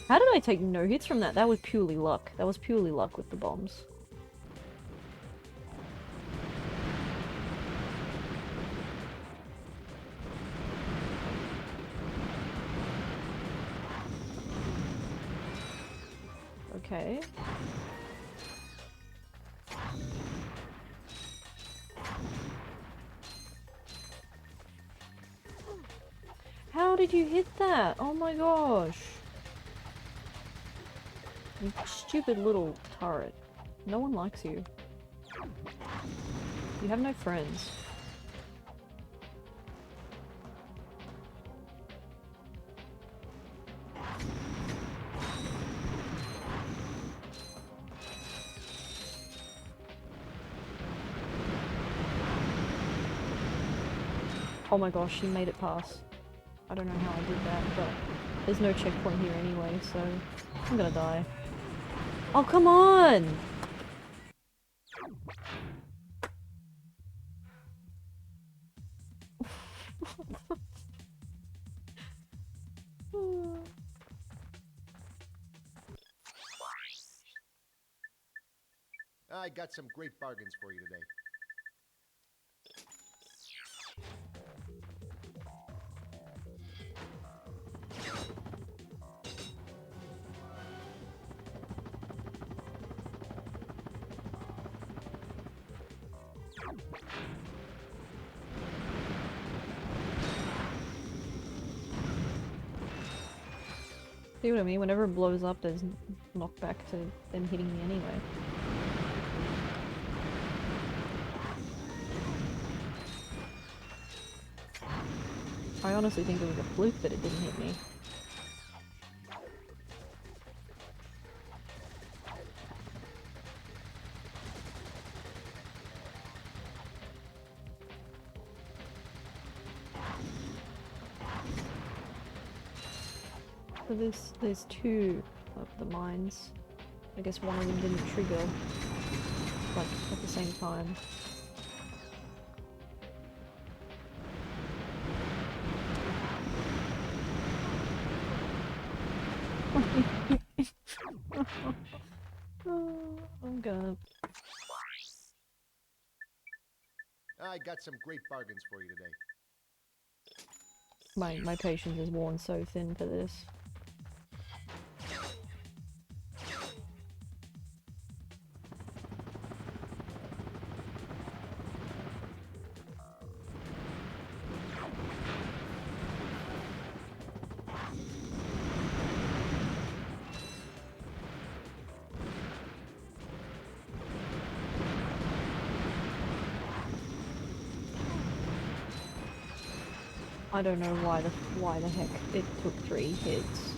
How did I take no hits from that? That was purely luck. That was purely luck with the bombs. Okay. How did you hit that? Oh my gosh. You stupid little turret. No one likes you. You have no friends. Oh my gosh, she made it pass. I don't know how I did that, but there's no checkpoint here anyway, so I'm gonna die. Oh, come on! I got some great bargains for you today. See what I mean? Whenever it blows up, there's knockback to them hitting me anyway. I honestly think it was a fluke that it didn't hit me. So there's two of the mines. I guess one of them didn't trigger, like, at the same time. I'm gonna... I got some great bargains for you today. My patience is worn so thin for this. I don't know why the heck it took 3 hits.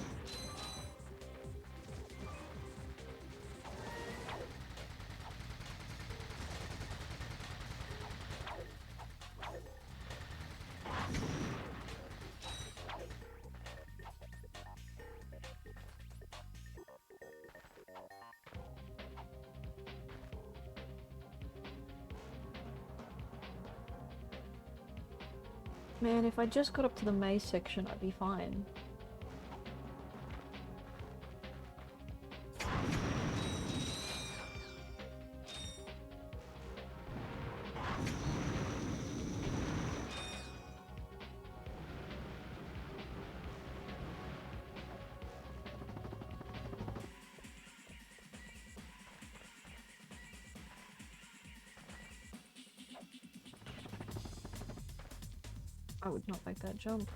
Man, if I just got up to the maze section, I'd be fine. I would not make that jump.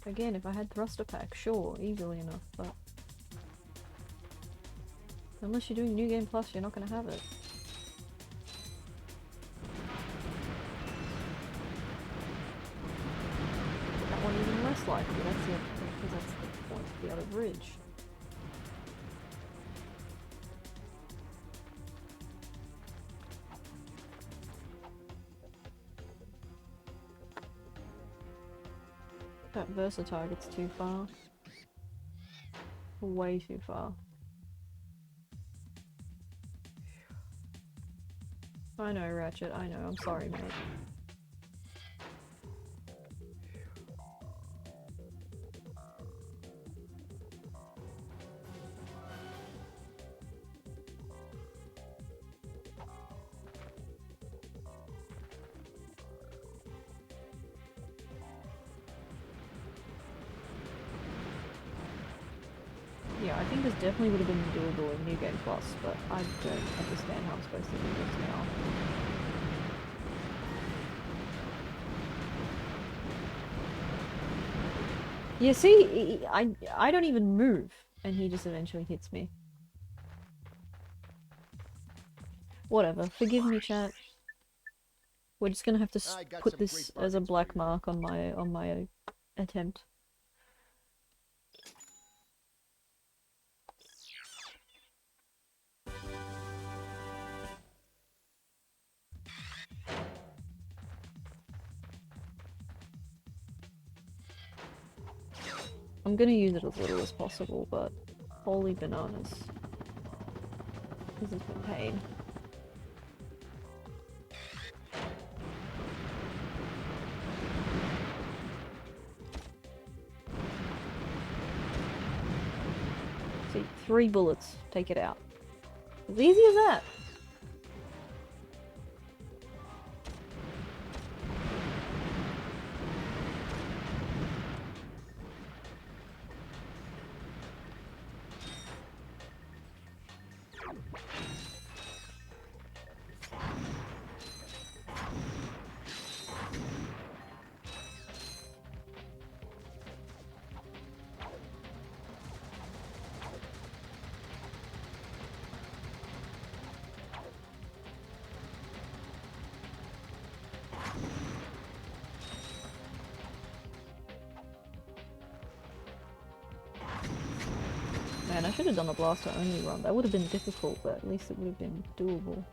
Again, if I had thruster pack, sure, easily enough, but... Unless you're doing New Game Plus, you're not gonna have it. That one even less likely, that's the, because that's the point of the other bridge. That Versa target's too far. Way too far. I know, Ratchet, I know, I'm sorry, mate. Yeah, I think this definitely would have been doable in New Game Plus, but I don't understand how I'm supposed to do this now. Yeah, see, I don't even move, and he just eventually hits me. Whatever, forgive me, chat. We're just gonna have to put this as a black mark on my attempt. I'm gonna use it as little as possible, but holy bananas. This has been pain. See, 3 bullets, take it out. As easy as that. Man, I should have done a blaster only run. That would have been difficult, but at least it would have been doable.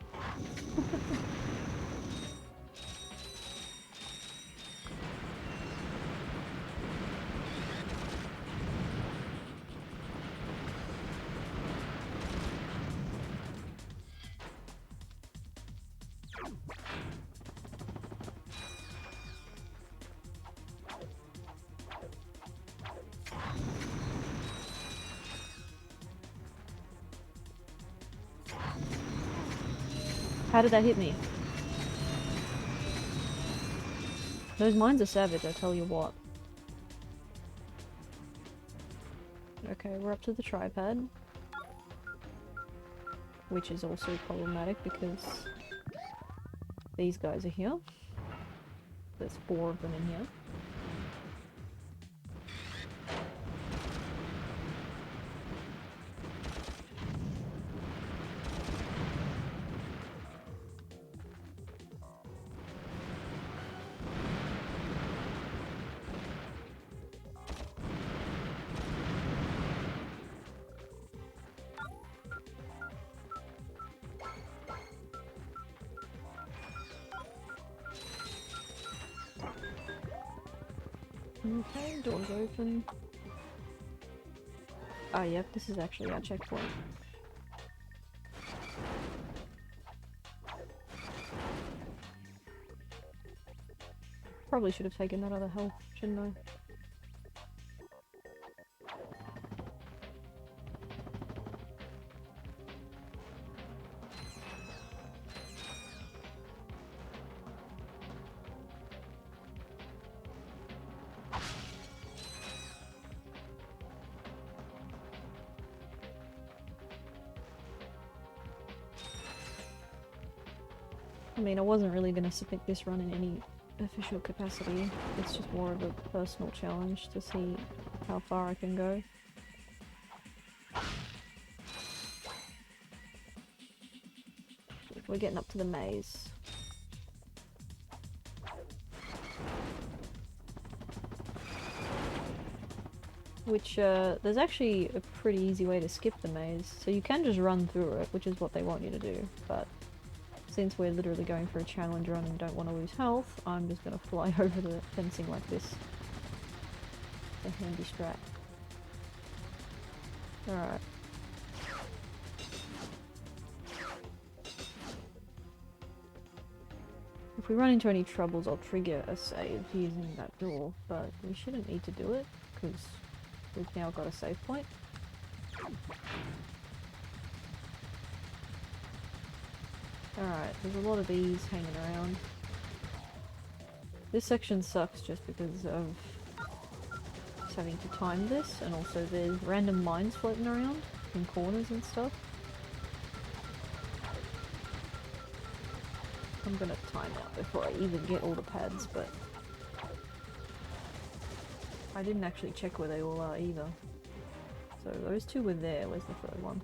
How did that hit me? Those mines are savage, I tell you what. Okay, we're up to the tripod. Which is also problematic because these guys are here. There's 4 of them in here. Okay, door's open. Oh, yep, this is actually our checkpoint. Probably should have taken that other health, shouldn't I? I mean, I wasn't really going to submit this run in any official capacity. It's just more of a personal challenge to see how far I can go. We're getting up to the maze. Which, there's actually a pretty easy way to skip the maze. So you can just run through it, which is what they want you to do, but since we're literally going for a challenge run and don't want to lose health, I'm just going to fly over the fencing like this. It's a handy strat. Alright. If we run into any troubles, I'll trigger a save using that door, but we shouldn't need to do it, because we've now got a save point. Alright, there's a lot of these hanging around. This section sucks just because of having to time this, and also there's random mines floating around in corners and stuff. I'm gonna time out before I even get all the pads, but I didn't actually check where they all are either. So those two were there. Where's the third one?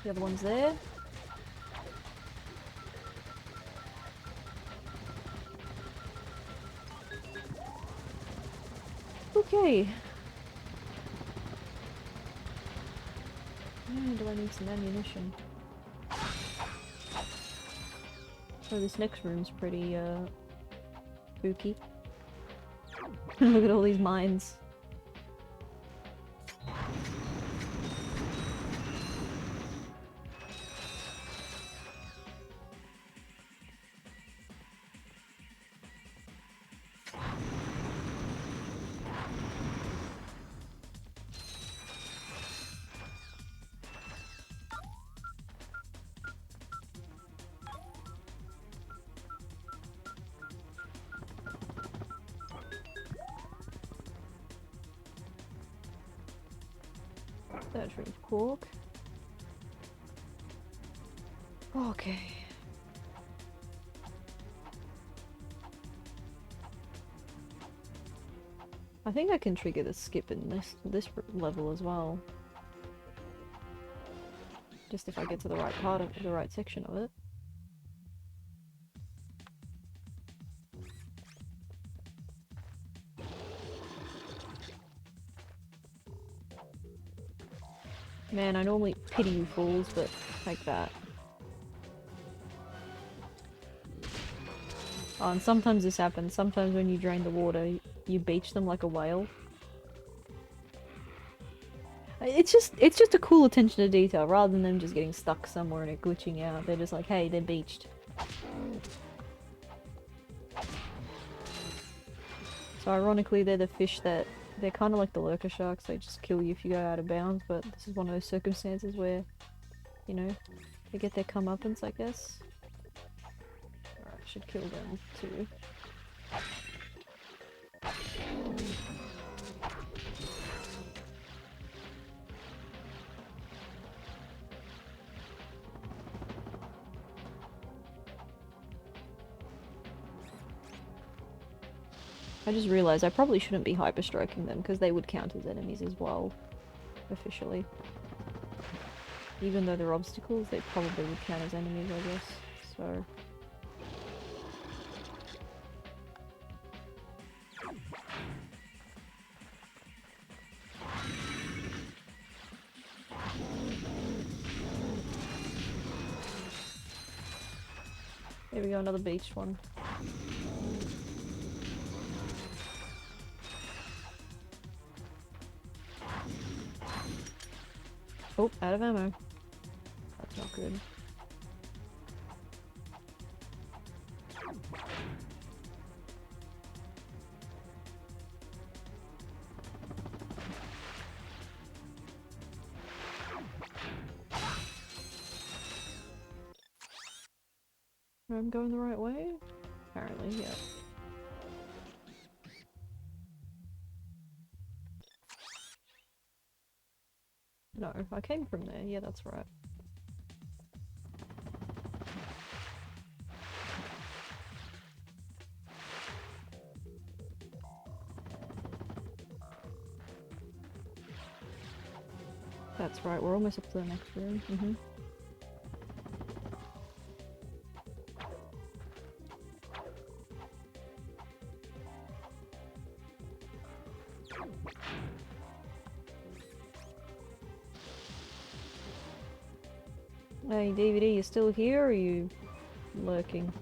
The other one's there. Okay. Man, do I need some ammunition? Oh, this next room's pretty, spooky. Look at all these mines. Search for cork. Okay. I think I can trigger the skip in this level as well. Just if I get to the right part of the right section of it. Man, I normally pity you fools, but like that. Oh, and sometimes this happens. Sometimes when you drain the water, you beach them like a whale. It's just a cool attention to detail, rather than them just getting stuck somewhere and it glitching out. They're just like, hey, they're beached. So ironically, they're the fish that... They're kind of like the lurker sharks, they just kill you if you go out of bounds, but this is one of those circumstances where, you know, they get their comeuppance, I guess. Alright, should kill them too. I just realized I probably shouldn't be hyper-striking them, because they would count as enemies as well, officially. Even though they're obstacles, they probably would count as enemies, I guess, so... Here we go, another beached one. Oh, out of ammo. That's not good. I'm going the right way? Apparently, yeah. No, I came from there. Yeah, that's right. That's right, we're almost up to the next room. Mm-hmm. Hey, DVD, you still here, or are you lurking?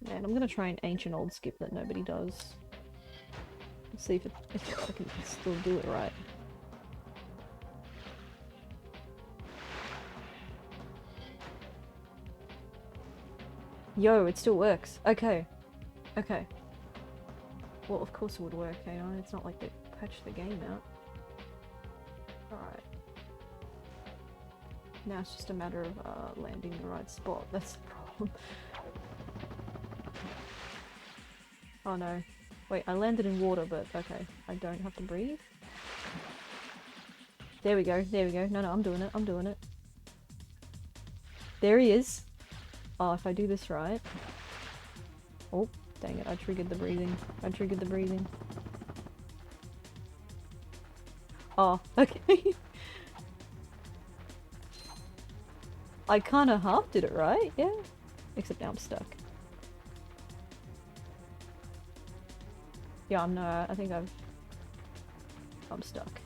Man, I'm gonna try an ancient old skip that nobody does. Let's see if I can still do it right. Yo, it still works. Okay. Okay. Well, of course it would work, K9. It's not like they patched the game out. Alright. Now it's just a matter of landing the right spot. That's the problem. Oh no. Wait, I landed in water, but okay. I don't have to breathe. There we go, there we go. No, no, I'm doing it, I'm doing it. There he is. Oh, if I do this right. Oh, dang it, I triggered the breathing. I triggered the breathing. Oh, okay. I kinda half did it right, yeah? Except now I'm stuck. Yeah, I think I'm stuck.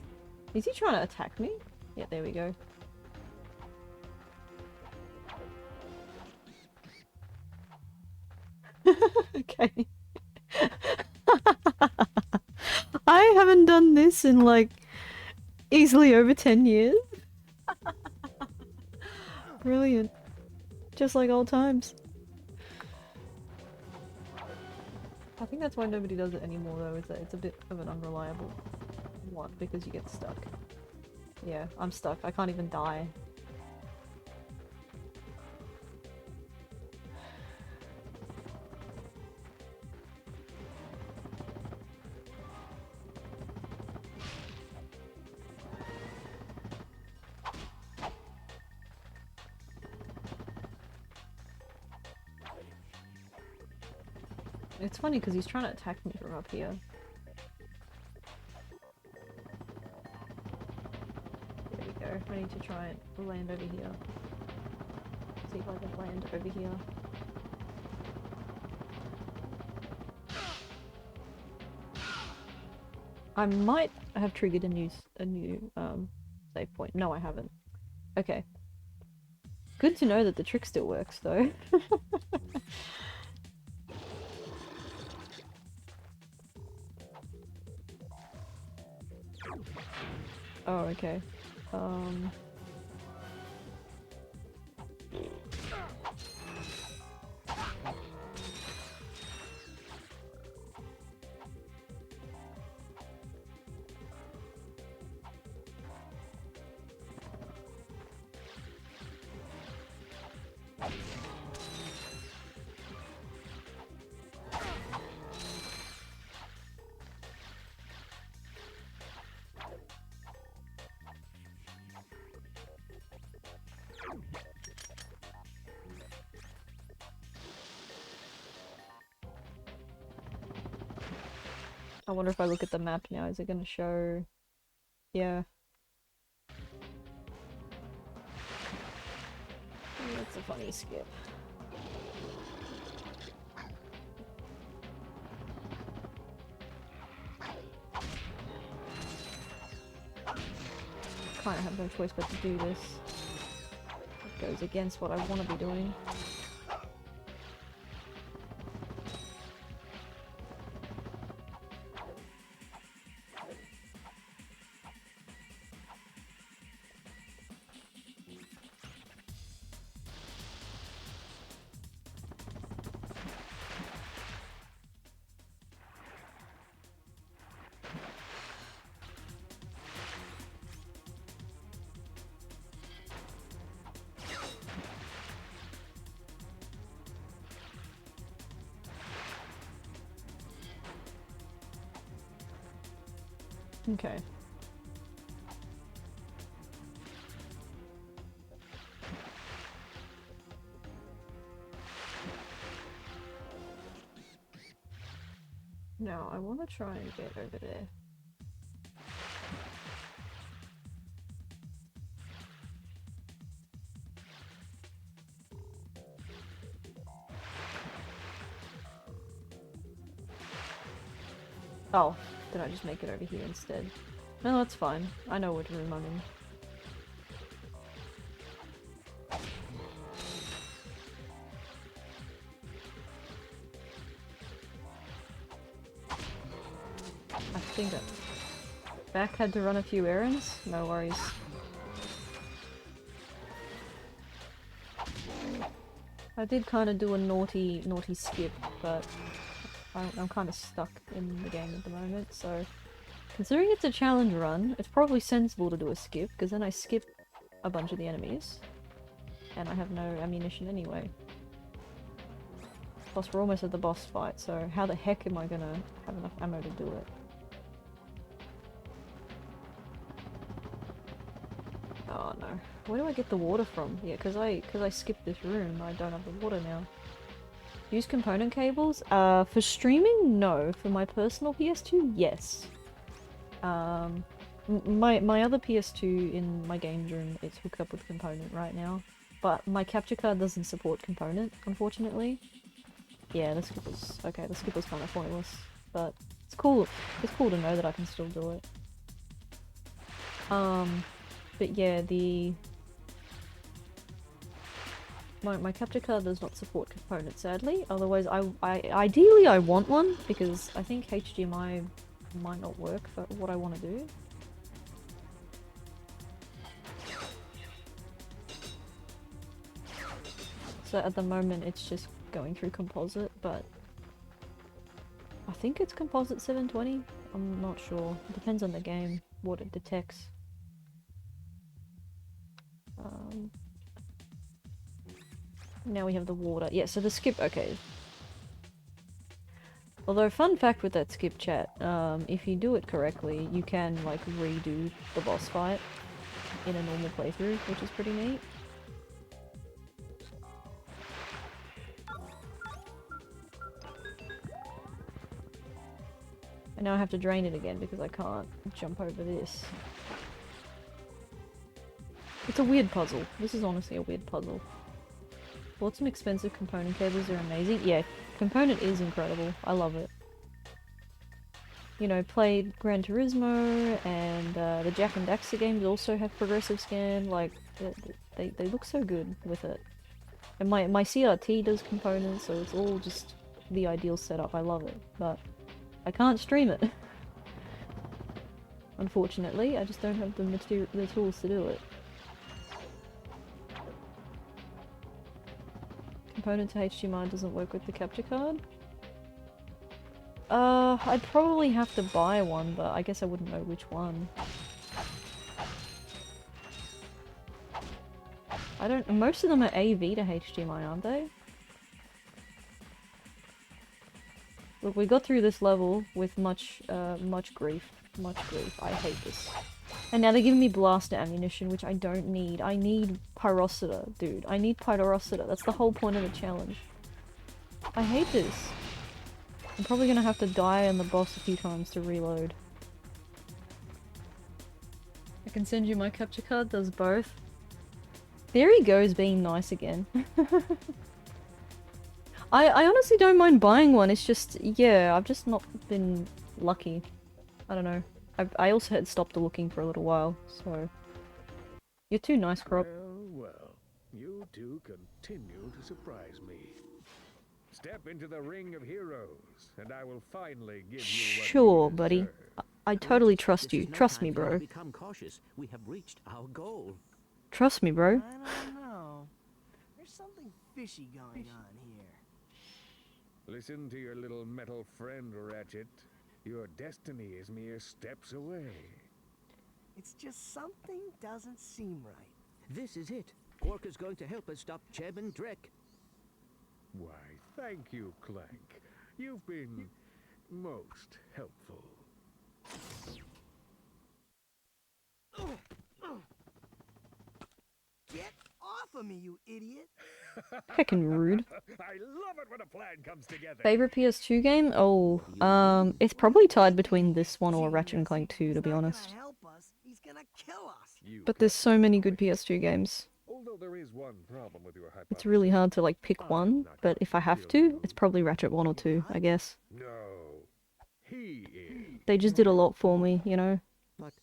Is he trying to attack me? Yeah, there we go. Okay. I haven't done this in like easily over 10 years. Brilliant. Just like old times. I think that's why nobody does it anymore though, is that it's a bit of an unreliable one because you get stuck. Yeah, I'm stuck. I can't even die. It's funny because he's trying to attack me from up here. There we go. I need to try and land over here. See if I can land over here. I might have triggered a new save point. No, I haven't. Okay. Good to know that the trick still works though. Oh, okay. I wonder if I look at the map now, is it gonna show? Yeah. That's a funny skip. Kinda have no choice but to do this. It goes against what I want to be doing. Okay. Now, I want to try and get over there. Oh, did I just make it over here instead? No, that's fine. I know what room I'm in. I think Back had to run a few errands? No worries. I did kind of do a naughty skip, but I'm kind of stuck in the game at the moment, so... Considering it's a challenge run, it's probably sensible to do a skip, because then I skip a bunch of the enemies. And I have no ammunition anyway. Plus we're almost at the boss fight, so how the heck am I gonna have enough ammo to do it? Oh no. Where do I get the water from? Yeah, because I skipped this room, I don't have the water now. Use component cables? For streaming, no. For my personal PS2, yes. My other PS2 in my games room is hooked up with component right now. But my capture card doesn't support component, unfortunately. Yeah, the skip was... okay, the skip was kind of pointless. But it's cool to know that I can still do it. But yeah, my capture card does not support component, sadly. Otherwise, ideally I want one, because I think HDMI might not work for what I want to do. So at the moment it's just going through composite, but I think it's composite 720. I'm not sure. It depends on the game, what it detects. Now we have the water. Yeah, so the skip, okay. Although, fun fact with that skip, chat, if you do it correctly, you can, like, redo the boss fight in a normal playthrough, which is pretty neat. And now I have to drain it again because I can't jump over this. It's a weird puzzle. This is honestly a weird puzzle. Bought some expensive component cables, they're amazing. Yeah, component is incredible. I love it. You know, played Gran Turismo and the Jak and Daxter games also have progressive scan. Like, they look so good with it. And my CRT does components, so it's all just the ideal setup. I love it, but I can't stream it. Unfortunately, I just don't have the tools to do it. Component to HDMI doesn't work with the capture card? I'd probably have to buy one, but I guess I wouldn't know which one. Most of them are AV to HDMI, aren't they? Look, we got through this level with much grief. Much grief. I hate this. And now they're giving me blaster ammunition, which I don't need. I need Pyrocitor, dude. I need Pyrocitor. That's the whole point of the challenge. I hate this. I'm probably gonna have to die on the boss a few times to reload. I can send you my capture card, does both. There he goes, being nice again. I honestly don't mind buying one, it's just, yeah, I've just not been lucky. I don't know. I also had stopped looking for a little while, so... You're too nice, Crop. Well, you two continue to surprise me. Step into the ring of heroes, and I will finally give you what Sure, you buddy. deserve. I totally trust you. Trust me, bro. Become cautious. We have reached our goal. Trust me, bro. I don't know. There's something fishy going on here. Listen to your little metal friend, Ratchet. Your destiny is mere steps away. It's just something doesn't seem right. This is it. Quark is going to help us stop Chairman Drek. Why, thank you, Clank. You've been most helpful. Get off of me, you idiot! Heckin' rude. I love it when a plan comes together. Favorite PS2 game? Oh, it's probably tied between this one or Ratchet and Clank 2, to be honest. Help us, he's gonna kill us. But there's so many good PS2 games. Although there is one problem with your hypothesis. It's really hard to, like, pick one, but if I have to, it's probably Ratchet 1 or 2, I guess. No, he is. They just did a lot for me, you know? But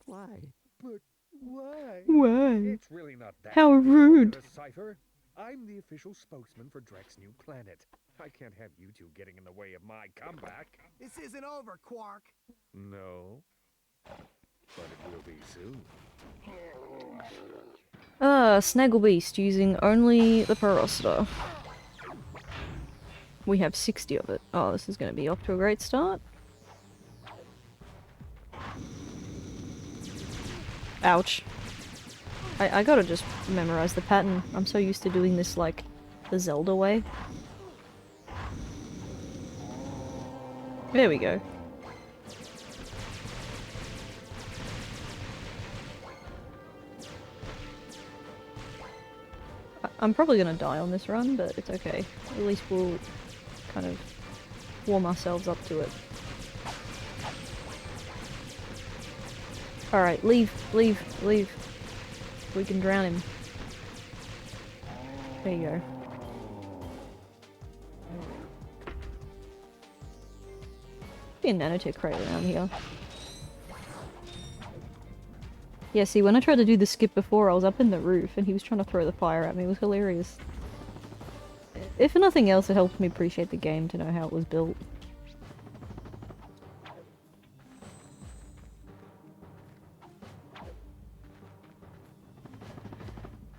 why? But why? Why? It's really not that How rude. difficult to decipher. I'm the official spokesman for Drek's new planet. I can't have you two getting in the way of my comeback. This isn't over, Quark. No, but it will be soon. Snaggle Beast using only the Pyrocitor. We have 60 of it. Oh, this is going to be off to a great start. Ouch. I gotta just memorize the pattern. I'm so used to doing this like the Zelda way. There we go. I'm probably gonna die on this run, but it's okay. At least we'll kind of warm ourselves up to it. Alright, leave, leave, leave. We can drown him. There you go. Be a nanotech crate around here. Yeah, see, when I tried to do the skip before, I was up in the roof and he was trying to throw the fire at me. It was hilarious. If nothing else, it helped me appreciate the game to know how it was built.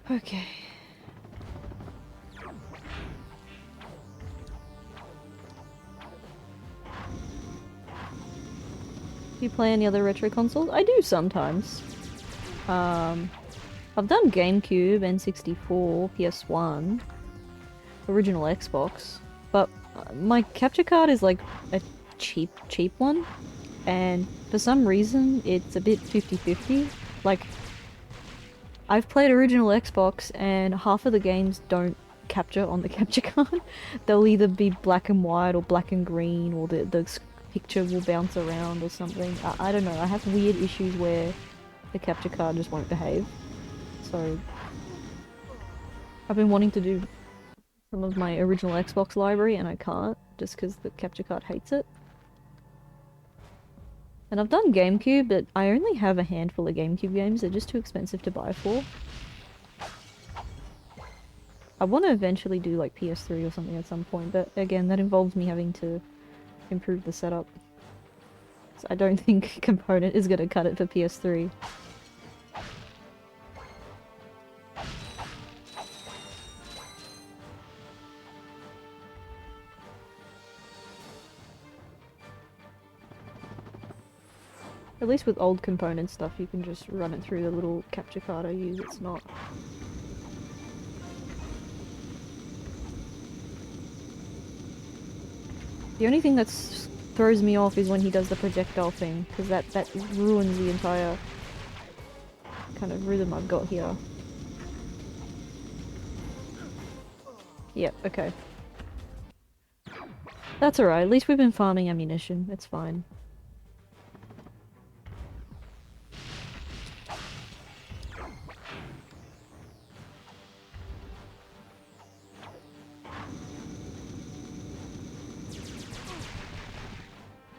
Okay. Do you play any other retro consoles? I do sometimes. I've done GameCube, N64, PS1, original Xbox, but my capture card is like a cheap one, and for some reason it's a bit 50-50. Like, I've played original Xbox and half of the games don't capture on the capture card. They'll either be black and white or black and green, or the picture will bounce around or something. I don't know, I have weird issues where the capture card just won't behave. So I've been wanting to do some of my original Xbox library and I can't, just because the capture card hates it. And I've done GameCube, but I only have a handful of GameCube games. They're just too expensive to buy for. I want to eventually do like PS3 or something at some point, but again, that involves me having to improve the setup. So I don't think Component is going to cut it for PS3. At least with old Component stuff, you can just run it through the little capture card I use. It's not... The only thing that throws me off is when he does the projectile thing, because that ruins the entire kind of rhythm I've got here. Yep, okay. That's alright, at least we've been farming ammunition, it's fine.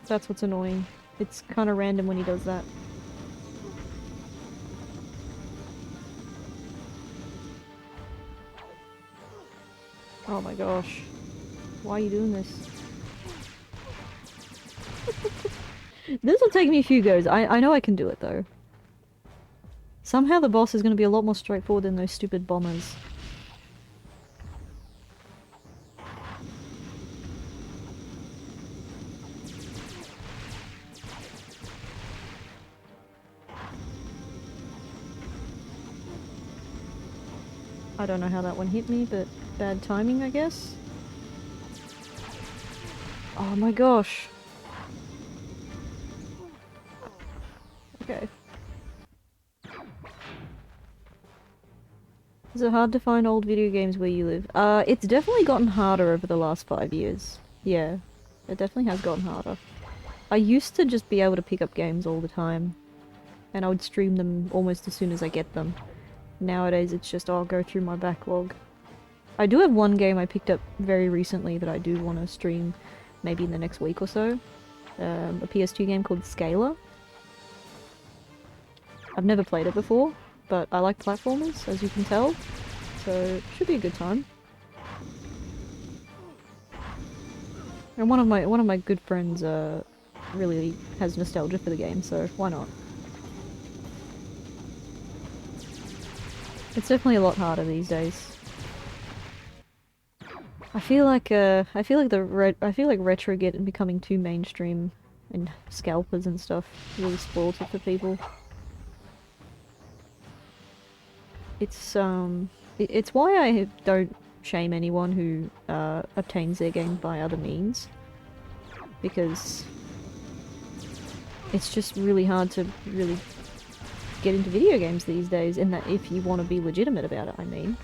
That's what's annoying. It's kind of random when he does that. Oh my gosh. Why are you doing this? This will take me a few goes. I know I can do it though. Somehow the boss is going to be a lot more straightforward than those stupid bombers. I don't know how that one hit me, but bad timing, I guess? Oh my gosh. Okay. Is it hard to find old video games where you live? It's definitely gotten harder over the last 5 years. Yeah, it definitely has gotten harder. I used to just be able to pick up games all the time, and I would stream them almost as soon as I get them. Nowadays it's just, I'll go through my backlog. I do have one game I picked up very recently that I do want to stream maybe in the next week or so. A PS2 game called Scalar. I've never played it before, but I like platformers, as you can tell, so it should be a good time. And one of my good friends really has nostalgia for the game, so why not? It's definitely a lot harder these days. I feel like retro becoming too mainstream, and scalpers and stuff really spoils it for people. It's it's why I don't shame anyone who obtains their game by other means, because it's just really hard to really get into video games these days, and that if you want to be legitimate about it, I mean.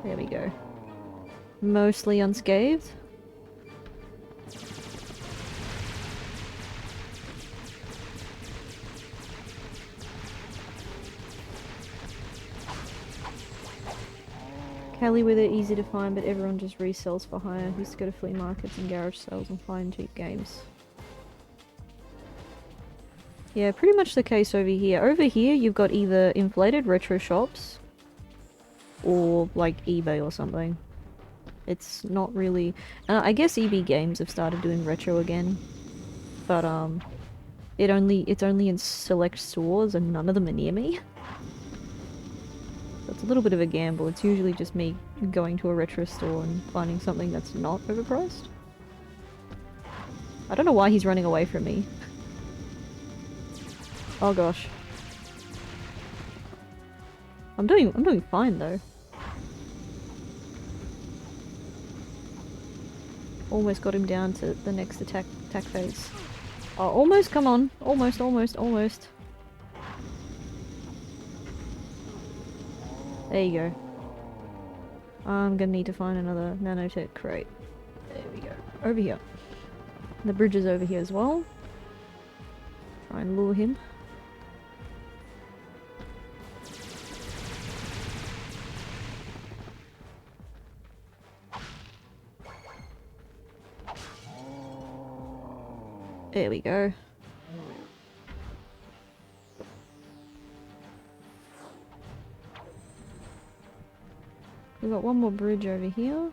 There we go. Mostly unscathed. Kelly with it, easy to find, but everyone just resells for hire. Used to go to flea markets and garage sales and find cheap games. Yeah, pretty much the case over here. Over here, you've got either inflated retro shops or like eBay or something. It's not really... I guess EB Games have started doing retro again, but it's only in select stores and none of them are near me. So it's a little bit of a gamble. It's usually just me going to a retro store and finding something that's not overpriced. I don't know why he's running away from me. Oh gosh. I'm doing fine though. Almost got him down to the next attack phase. Oh, almost, come on. Almost. There you go. I'm gonna need to find another nanotech crate. There we go. Over here. The bridge is over here as well. Try and lure him. There we go. We've got one more bridge over here.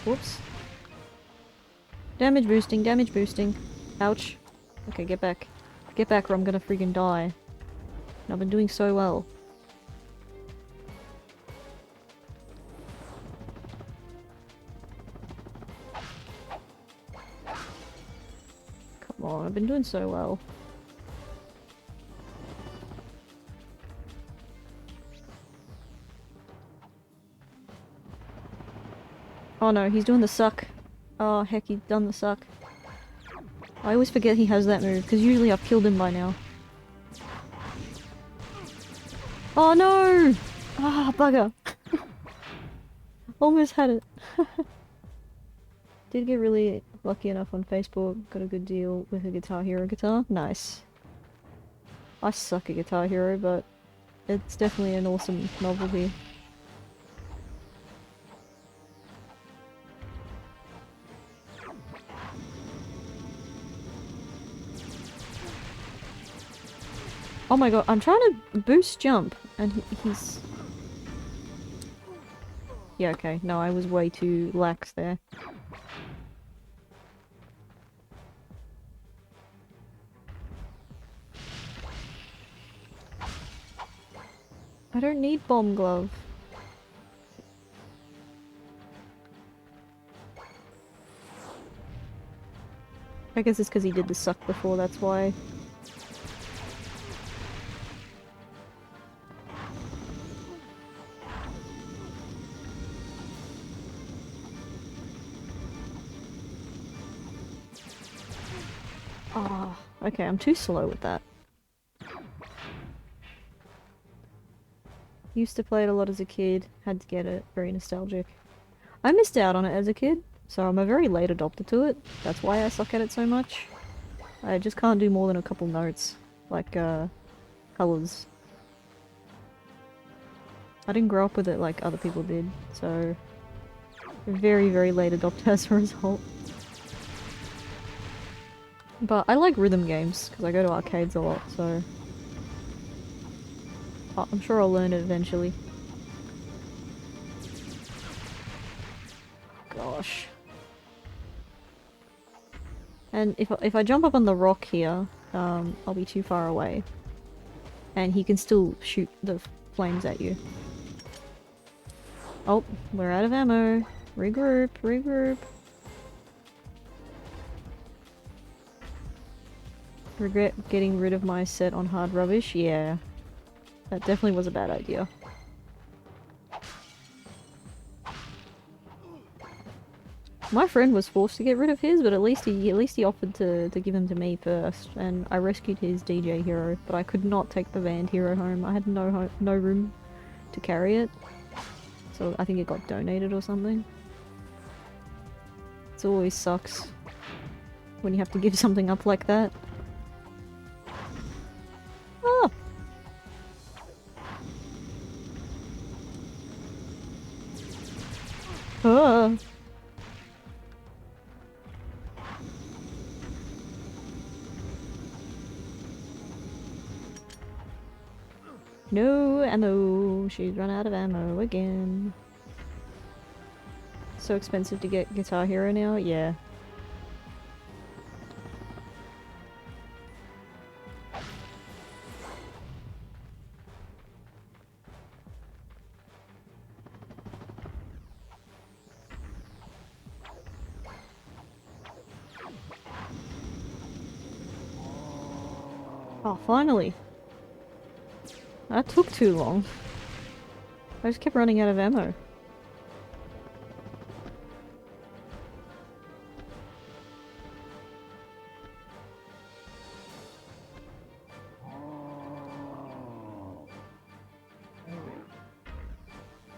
Whoops. Damage boosting. Ouch. Okay, get back. Get back or I'm gonna freaking die. And I've been doing so well. Come on, I've been doing so well. Oh no, he's doing the suck. Oh heck, he's done the suck. I always forget he has that move, because usually I've killed him by now. Oh no! Ah, bugger! Almost had it. Did get really lucky enough on Facebook, got a good deal with a Guitar Hero guitar. Nice. I suck at Guitar Hero, but it's definitely an awesome novelty. Oh my god, I'm trying to boost jump, and he's... Yeah, okay, no, I was way too lax there. I don't need Bomb Glove. I guess it's because he did the suck before, that's why. Oh, okay, I'm too slow with that. Used to play it a lot as a kid, had to get it, very nostalgic. I missed out on it as a kid, so I'm a very late adopter to it. That's why I suck at it so much. I just can't do more than a couple notes, like colors. I didn't grow up with it like other people did, so very, very late adopter as a result. But I like rhythm games, because I go to arcades a lot, so... I'm sure I'll learn it eventually. Gosh. And if I jump up on the rock here, I'll be too far away. And he can still shoot the flames at you. Oh, we're out of ammo. Regroup, regroup. Regret getting rid of my set on hard rubbish? Yeah. That definitely was a bad idea. My friend was forced to get rid of his, but at least he offered to give him to me first, and I rescued his DJ hero, but I could not take the band hero home. I had no room to carry it, so I think it got donated or something. It always sucks when you have to give something up like that. Ah! Ah! No ammo. She's run out of ammo again. So expensive to get Guitar Hero now? Yeah. Oh, finally. That took too long. I just kept running out of ammo.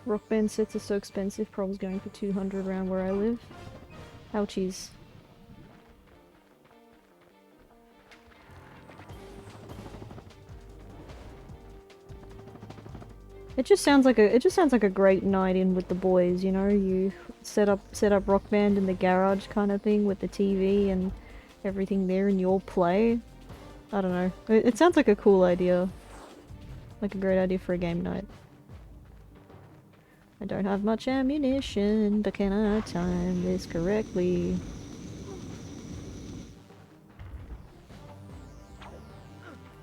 Rock Band sets are so expensive, prob's going for 200 around where I live. Ouchies. It just sounds like a great night in with the boys, you know? You set up Rock Band in the garage kind of thing with the TV and everything there and you all play. I don't know. It sounds like a cool idea. Like a great idea for a game night. I don't have much ammunition, but can I time this correctly?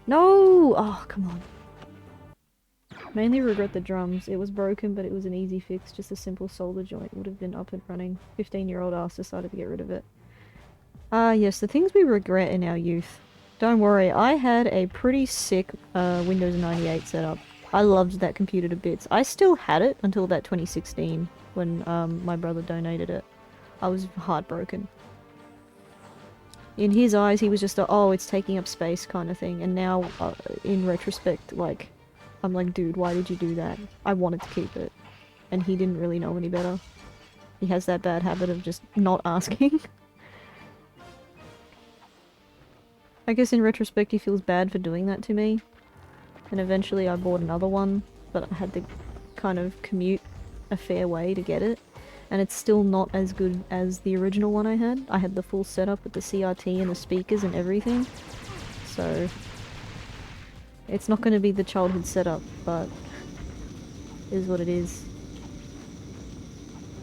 No! Oh, come on. Mainly regret the drums. It was broken, but it was an easy fix. Just a simple solder joint would have been up and running. 15-year-old ass decided to get rid of it. Ah, yes, the things we regret in our youth. Don't worry, I had a pretty sick Windows 98 setup. I loved that computer to bits. I still had it until about 2016, when my brother donated it. I was heartbroken. In his eyes, he was just a, oh, it's taking up space kind of thing. And now, in retrospect, like, I'm like, dude, why did you do that? I wanted to keep it. And he didn't really know any better. He has that bad habit of just not asking. I guess in retrospect he feels bad for doing that to me. And eventually I bought another one, but I had to kind of commute a fair way to get it. And it's still not as good as the original one I had. I had the full setup with the CRT and the speakers and everything. So it's not going to be the childhood setup, but it is what it is.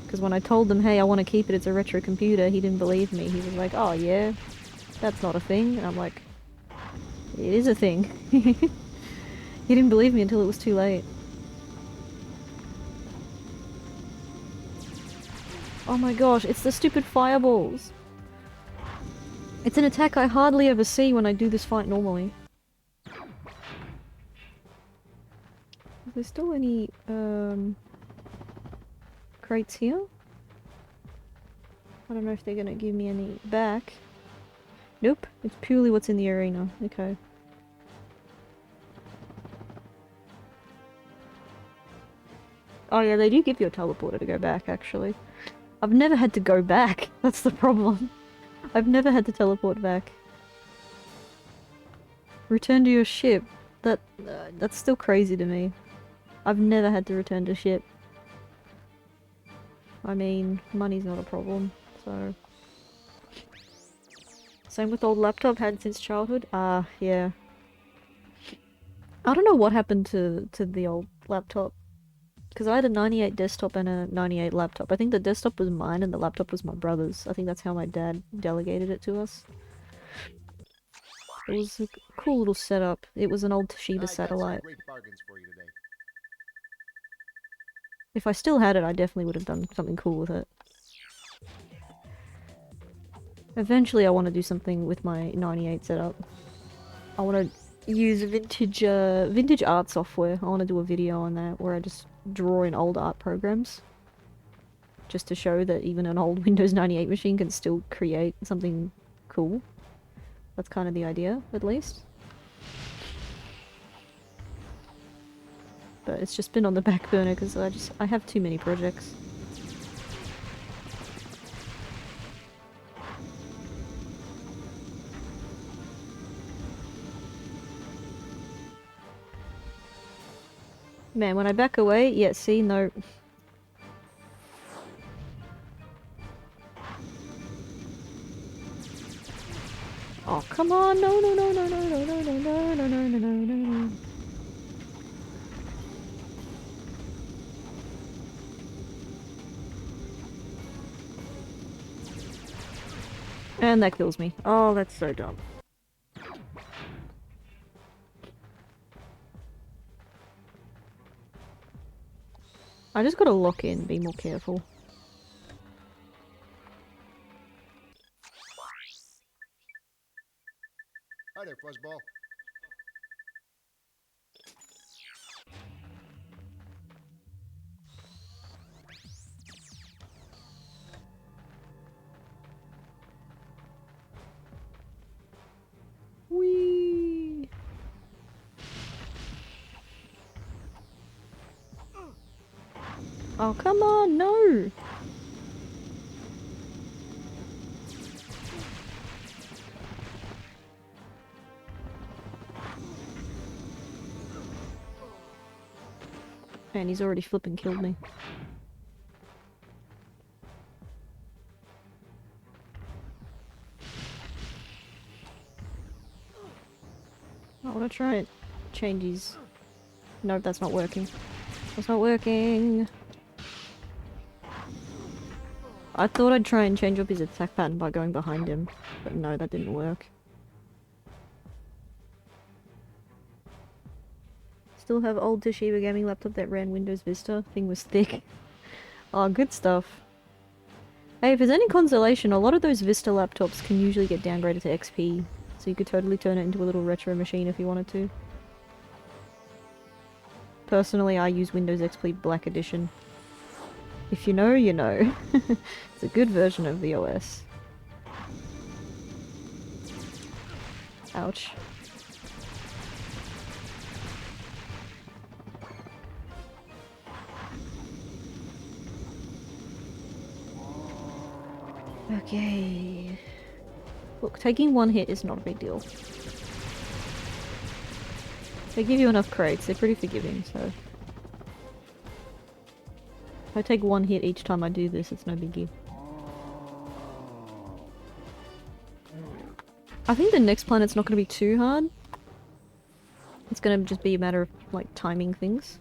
Because when I told them, hey, I want to keep it, it's a retro computer, he didn't believe me. He was like, oh yeah, that's not a thing. And I'm like, it is a thing. He didn't believe me until it was too late. Oh my gosh, it's the stupid fireballs. It's an attack I hardly ever see when I do this fight normally. Is there still any, crates here? I don't know if they're gonna give me any back. Nope, it's purely what's in the arena. Okay. Oh yeah, they do give you a teleporter to go back, actually. I've never had to go back. That's the problem. I've never had to teleport back. Return to your ship. That's still crazy to me. I've never had to return to ship. I mean, money's not a problem, so... Same with old laptop, had since childhood. Yeah. I don't know what happened to the old laptop. Because I had a 98 desktop and a 98 laptop. I think the desktop was mine and the laptop was my brother's. I think that's how my dad delegated it to us. It was a cool little setup. It was an old Toshiba satellite. Great bargains for you today. If I still had it, I definitely would have done something cool with it. Eventually I want to do something with my 98 setup. I want to use vintage art software. I want to do a video on that where I just draw in old art programs. Just to show that even an old Windows 98 machine can still create something cool. That's kind of the idea, at least. But it's just been on the back burner because I have too many projects. Man, when I back away, yeah, see, no. Oh, come on, no, no, no, no, no, no, no, no, no, no, no, no, no, no. And that kills me. Oh, that's so dumb. I just gotta lock in, be more careful. Hi there, Fuzzball. Whee! Oh, come on, no! Man, he's already flipping killed me. I wanna try it. Change his... Nope, that's not working. That's not working! I thought I'd try and change up his attack pattern by going behind him, but no, that didn't work. Still have old Toshiba gaming laptop that ran Windows Vista. Thing was thick. Oh, good stuff. Hey, if there's any consolation, a lot of those Vista laptops can usually get downgraded to XP, so you could totally turn it into a little retro machine if you wanted to. Personally, I use Windows XP Black Edition. If you know, you know. It's a good version of the OS. Ouch. Okay. Look, taking one hit is not a big deal. They give you enough crates, they're pretty forgiving, so... If I take one hit each time I do this, it's no biggie. I think the next planet's not going to be too hard. It's going to just be a matter of, like, timing things.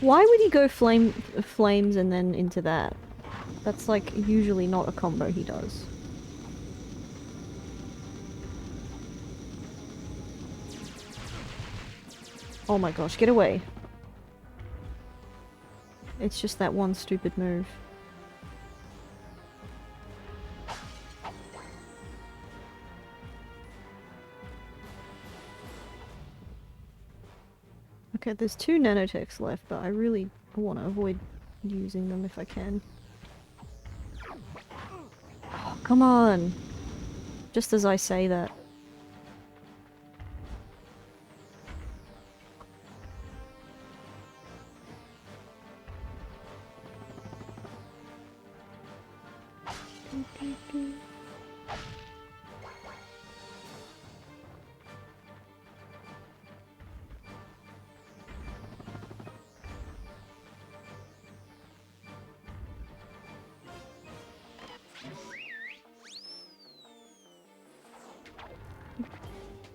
Why would he go flames and then into that? That's like usually not a combo he does. Oh my gosh, get away. It's just that one stupid move. Okay, there's 2 nanotechs left, but I really want to avoid using them if I can. Oh, come on! Just as I say that.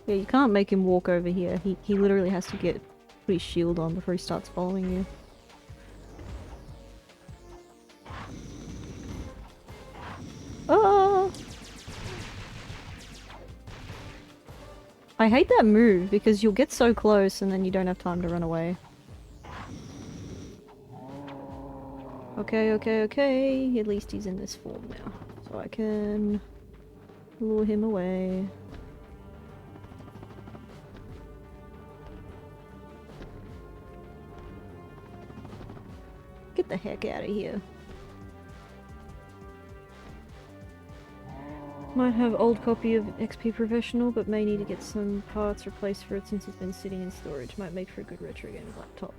Yeah, you can't make him walk over here. He literally has to put his shield on before he starts following you. Oh! I hate that move because you'll get so close and then you don't have time to run away. Okay, okay, okay. At least he's in this form now. So I can lure him away. Get the heck out of here. Might have old copy of XP Professional, but may need to get some parts replaced for it since it's been sitting in storage. Might make for a good retro game laptop.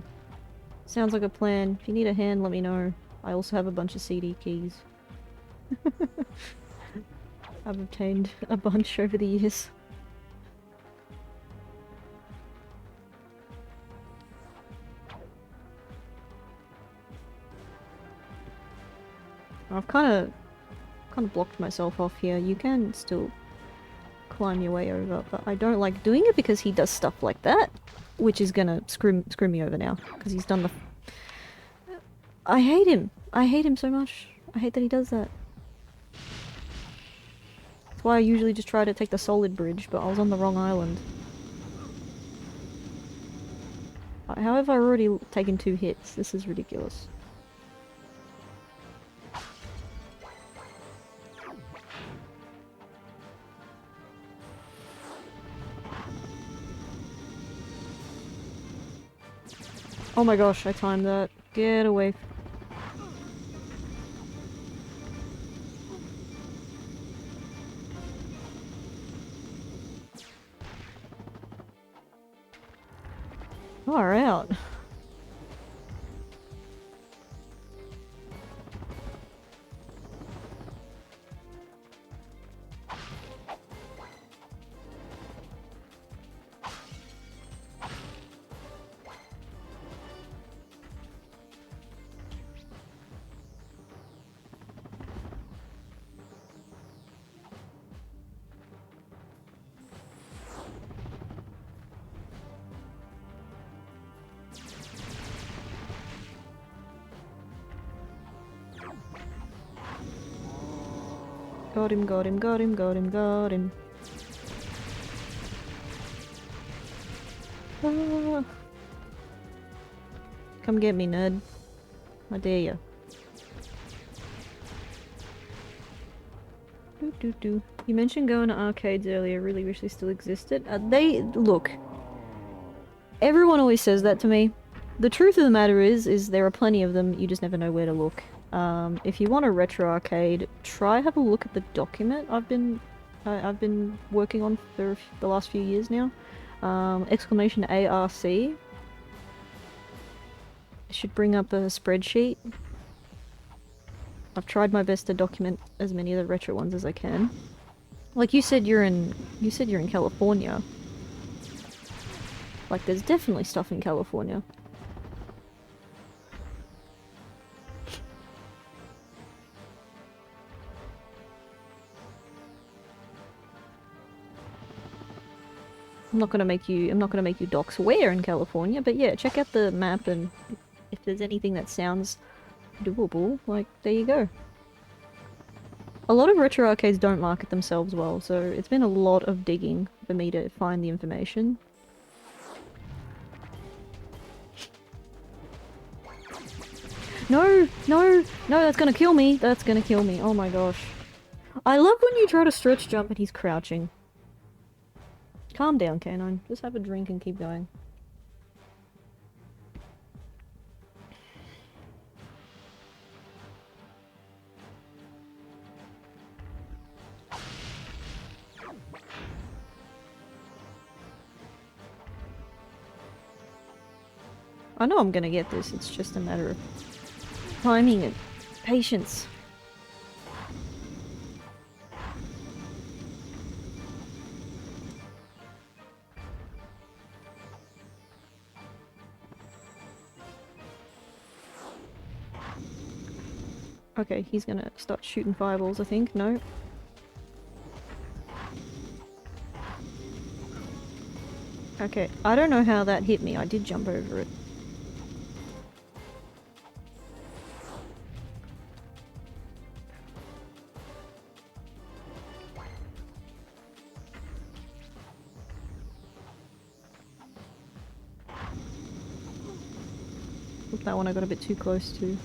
Sounds like a plan. If you need a hand, let me know. I also have a bunch of CD keys. I've obtained a bunch over the years. I've kind of blocked myself off here. You can still climb your way over, but I don't like doing it because he does stuff like that, which is gonna screw me over now because he's done the. I hate him. I hate him so much. I hate that he does that. That's why I usually just try to take the solid bridge, but I was on the wrong island. How have I already taken 2 hits? This is ridiculous. Oh my gosh, I timed that. Get away. Far out. Got him, got him, got him, got him, got him. Ah. Come get me, Ned. I dare ya. You mentioned going to arcades earlier. Really wish they still existed. Look. Everyone always says that to me. The truth of the matter is there are plenty of them. You just never know where to look. If you want a retro arcade, have a look at the document I've been working on for the last few years now. Exclamation ARC. It should bring up a spreadsheet. I've tried my best to document as many of the retro ones as I can. Like you said you're in California. Like there's definitely stuff in California. I'm not gonna make you docs where in California, but yeah, check out the map and if there's anything that sounds doable, like, there you go. A lot of retro arcades don't market themselves well, so it's been a lot of digging for me to find the information. No, no, no, that's gonna kill me. That's gonna kill me. Oh my gosh. I love when you try to stretch jump and he's crouching. Calm down, K9. Just have a drink and keep going. I know I'm gonna get this, it's just a matter of timing and patience. Okay, he's gonna start shooting fireballs, I think. No? Okay, I don't know how that hit me. I did jump over it. Oop, that one I got a bit too close to.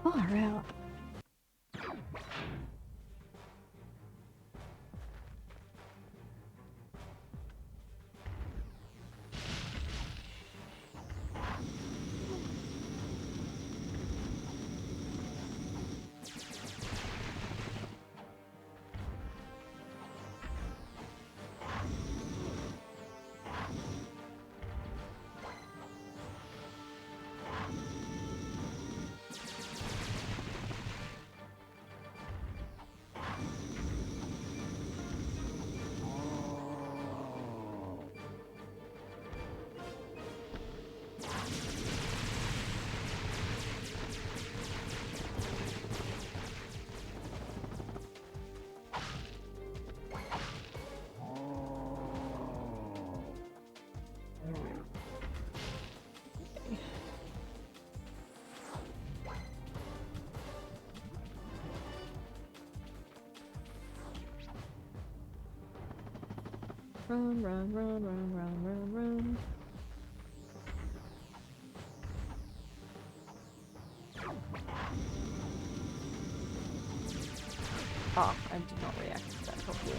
Far out. Run, run, run, run, run, run, run. Ah, I did not react to that properly.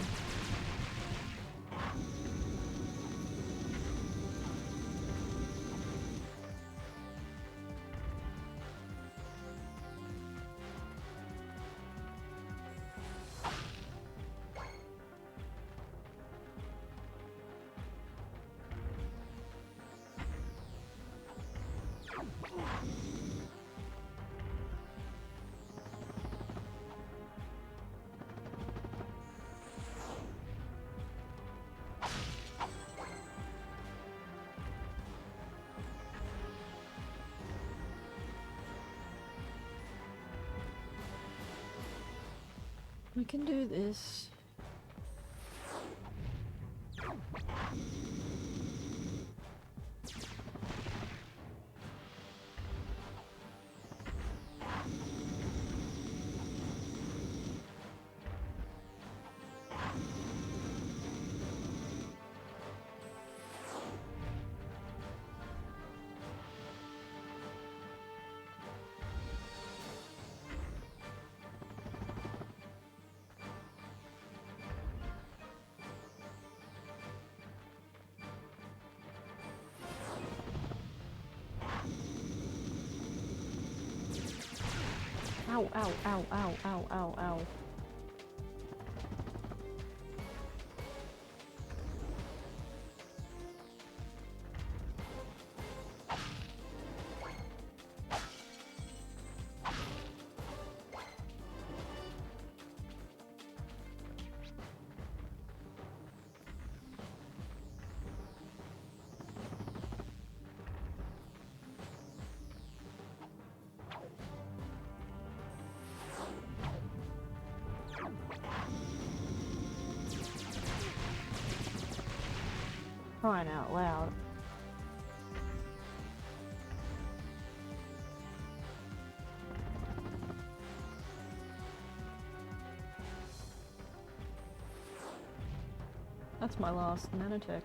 We can do this. Ow, ow, ow, ow, ow, ow, ow. Crying out loud. That's my last nanotech.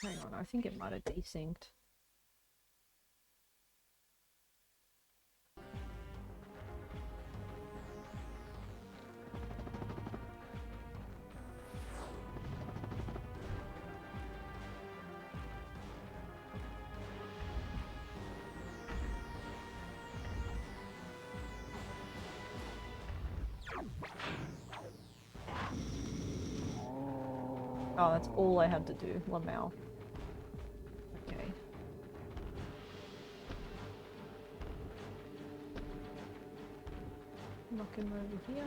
Hang on, I think it might have desynced. Oh, that's all I had to do. Lamau. Okay. Knock him over here.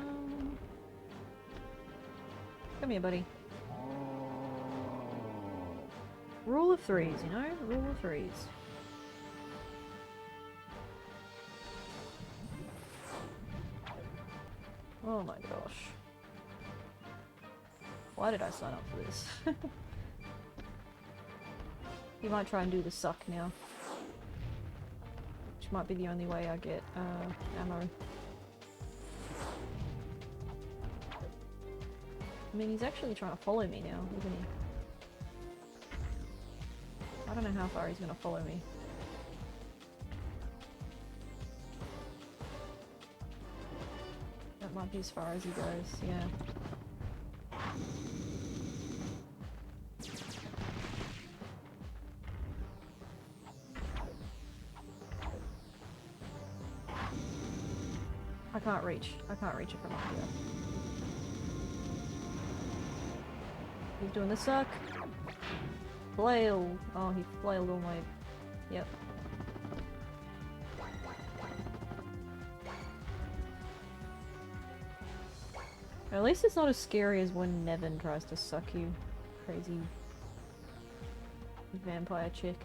Come here, buddy. Rule of threes, you know? Rule of threes. Oh my gosh. Why did I sign up for this? You might try and do the suck now. Which might be the only way I get ammo. I mean, he's actually trying to follow me now, isn't he? I don't know how far he's gonna follow me. That might be as far as he goes, yeah. I can't reach it from up here. He's doing the suck. Flail! Oh, he flailed all my... Yep. At least it's not as scary as when Nevin tries to suck you. Crazy... vampire chick.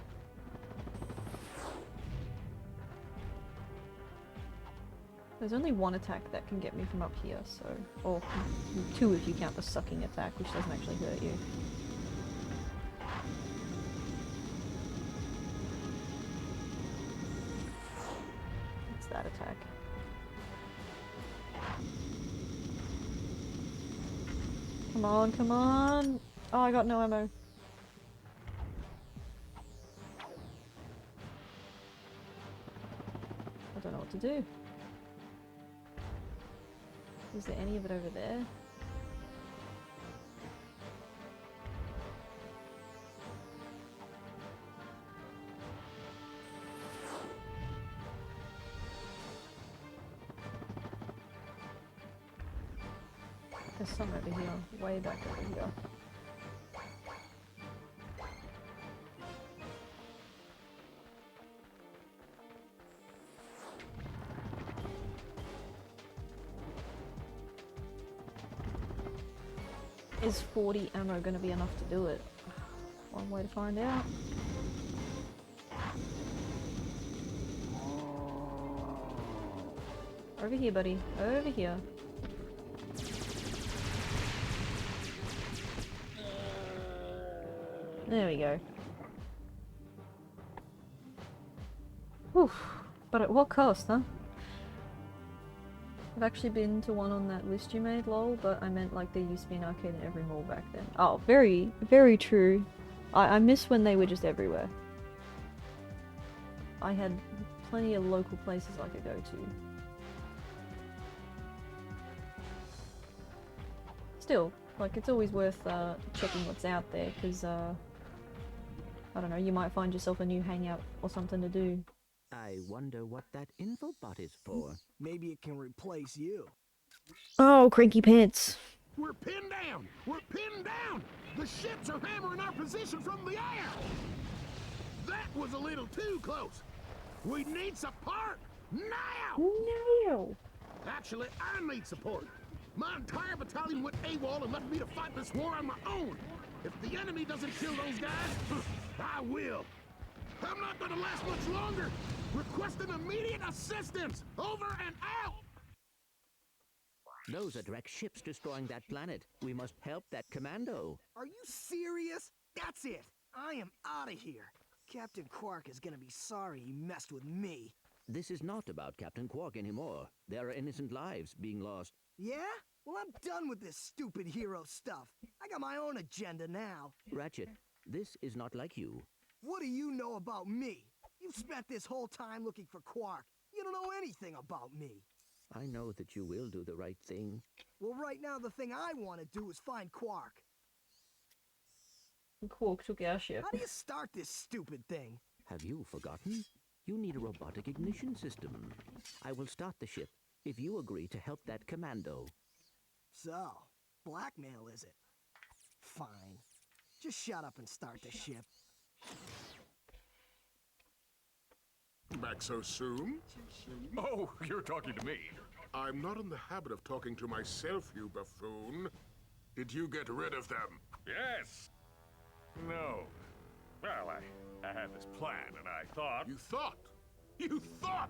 There's only one attack that can get me from up here, so... Or two if you count the sucking attack, which doesn't actually hurt you. It's that attack. Come on, come on! Oh, I got no ammo. I don't know what to do. Is there any of it over there? There's some over here, way back over here. Is 40 ammo gonna be enough to do it? One way to find out. Over here, buddy. Over here. There we go. Whew. But at what cost, huh? I've actually been to one on that list you made, lol, but I meant like there used to be an arcade in every mall back then. Oh, very, very true. I miss when they were just everywhere. I had plenty of local places I could go to. Still, like, it's always worth checking what's out there, because, I don't know, you might find yourself a new hangout or something to do. I wonder what that infobot is for. Maybe it can replace you. Oh, cranky pants. We're pinned down! We're pinned down! The ships are hammering our position from the air! That was a little too close! We need support! Now! No! Actually, I need support. My entire battalion went AWOL and left me to fight this war on my own. If the enemy doesn't kill those guys, I will. I'm not gonna last much longer! Requesting immediate assistance! Over and out! Those are direct ships destroying that planet. We must help that commando. Are you serious? That's it! I am out of here! Captain Quark is gonna be sorry he messed with me. This is not about Captain Quark anymore. There are innocent lives being lost. Yeah? Well, I'm done with this stupid hero stuff. I got my own agenda now. Ratchet, this is not like you. What do you know about me? You've spent this whole time looking for Quark. You don't know anything about me. I know that you will do the right thing. Well, right now the thing I want to do is find Quark. Quark took our ship. How do you start this stupid thing? Have you forgotten? You need a robotic ignition system. I will start the ship if you agree to help that commando. So, blackmail is it? Fine. Just shut up and start the ship. Back so soon? Oh, you're talking to me. I'm not in the habit of talking to myself, you buffoon. Did you get rid of them? Yes. No. Well, I had this plan, and I thought... You thought? You thought?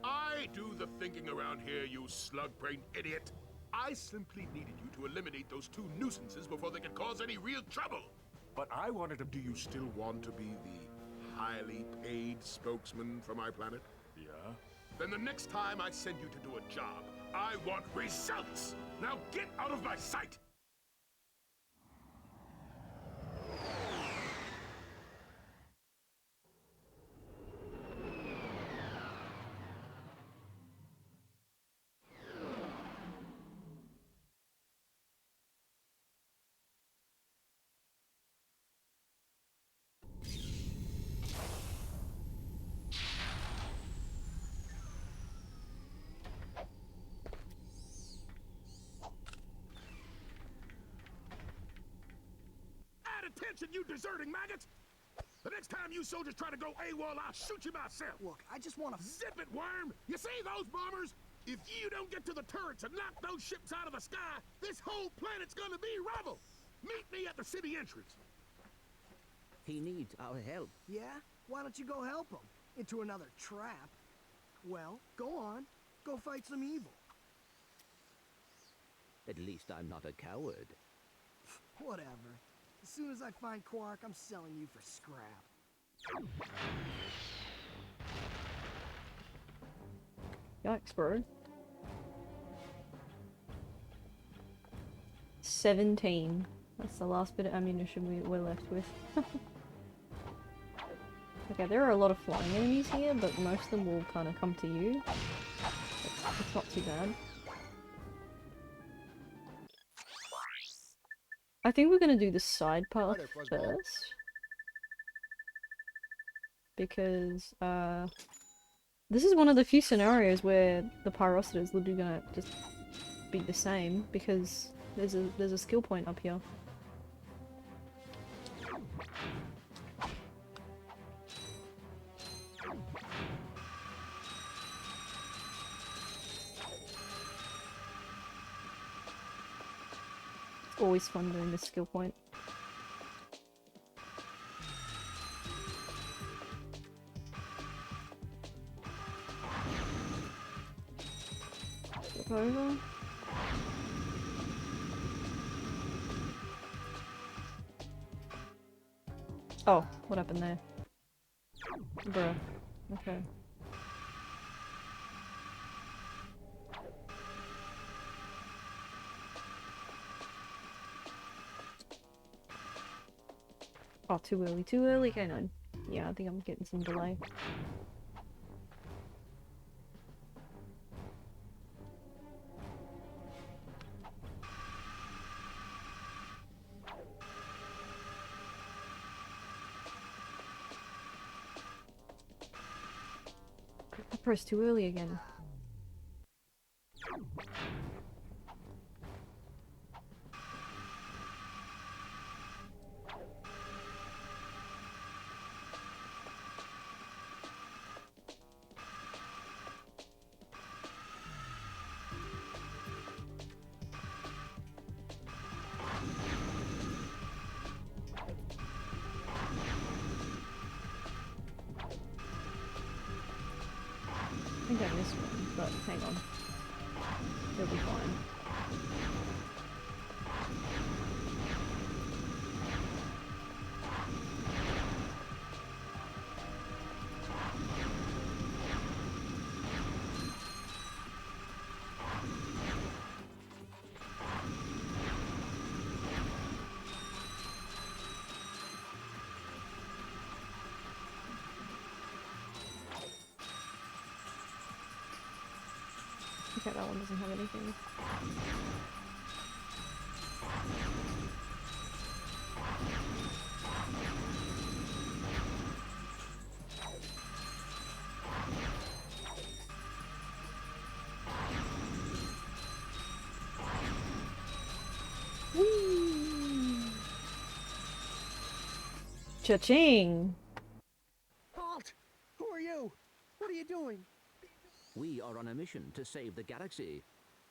I do the thinking around here, you slug-brained idiot. I simply needed you to eliminate those two nuisances before they could cause any real trouble. But I wanted to... Do you still want to be the highly paid spokesman for my planet? Yeah? Then the next time I send you to do a job, I want results! Now get out of my sight! Attention, you deserting maggots! The next time you soldiers try to go AWOL, I'll shoot you myself! Look, I just want to... Zip it, worm! You see those bombers? If you don't get to the turrets and knock those ships out of the sky, this whole planet's gonna be rubble! Meet me at the city entrance! He needs our help. Yeah? Why don't you go help him? Into another trap. Well, go on. Go fight some evil. At least I'm not a coward. Whatever. As soon as I find Quark, I'm selling you for scrap. Yikes, bro. 17. That's the last bit of ammunition we're left with. Okay, there are a lot of flying enemies here, but most of them will kind of come to you. It's not too bad. I think we're gonna do the side path first. Because, this is one of the few scenarios where the Pyrocitor is literally gonna just be the same, because there's a skill point up here. It's always fun doing this skill point. Flip over. Oh, what happened there? Bruh. Okay. Oh, too early, K9. Yeah, I think I'm getting some delay. I pressed too early again. I think I missed one, but hang on. It'll be fine. Okay, that one doesn't have anything. Whee! Cha-ching! Halt! Who are you? What are you doing? We are on a mission to save the galaxy.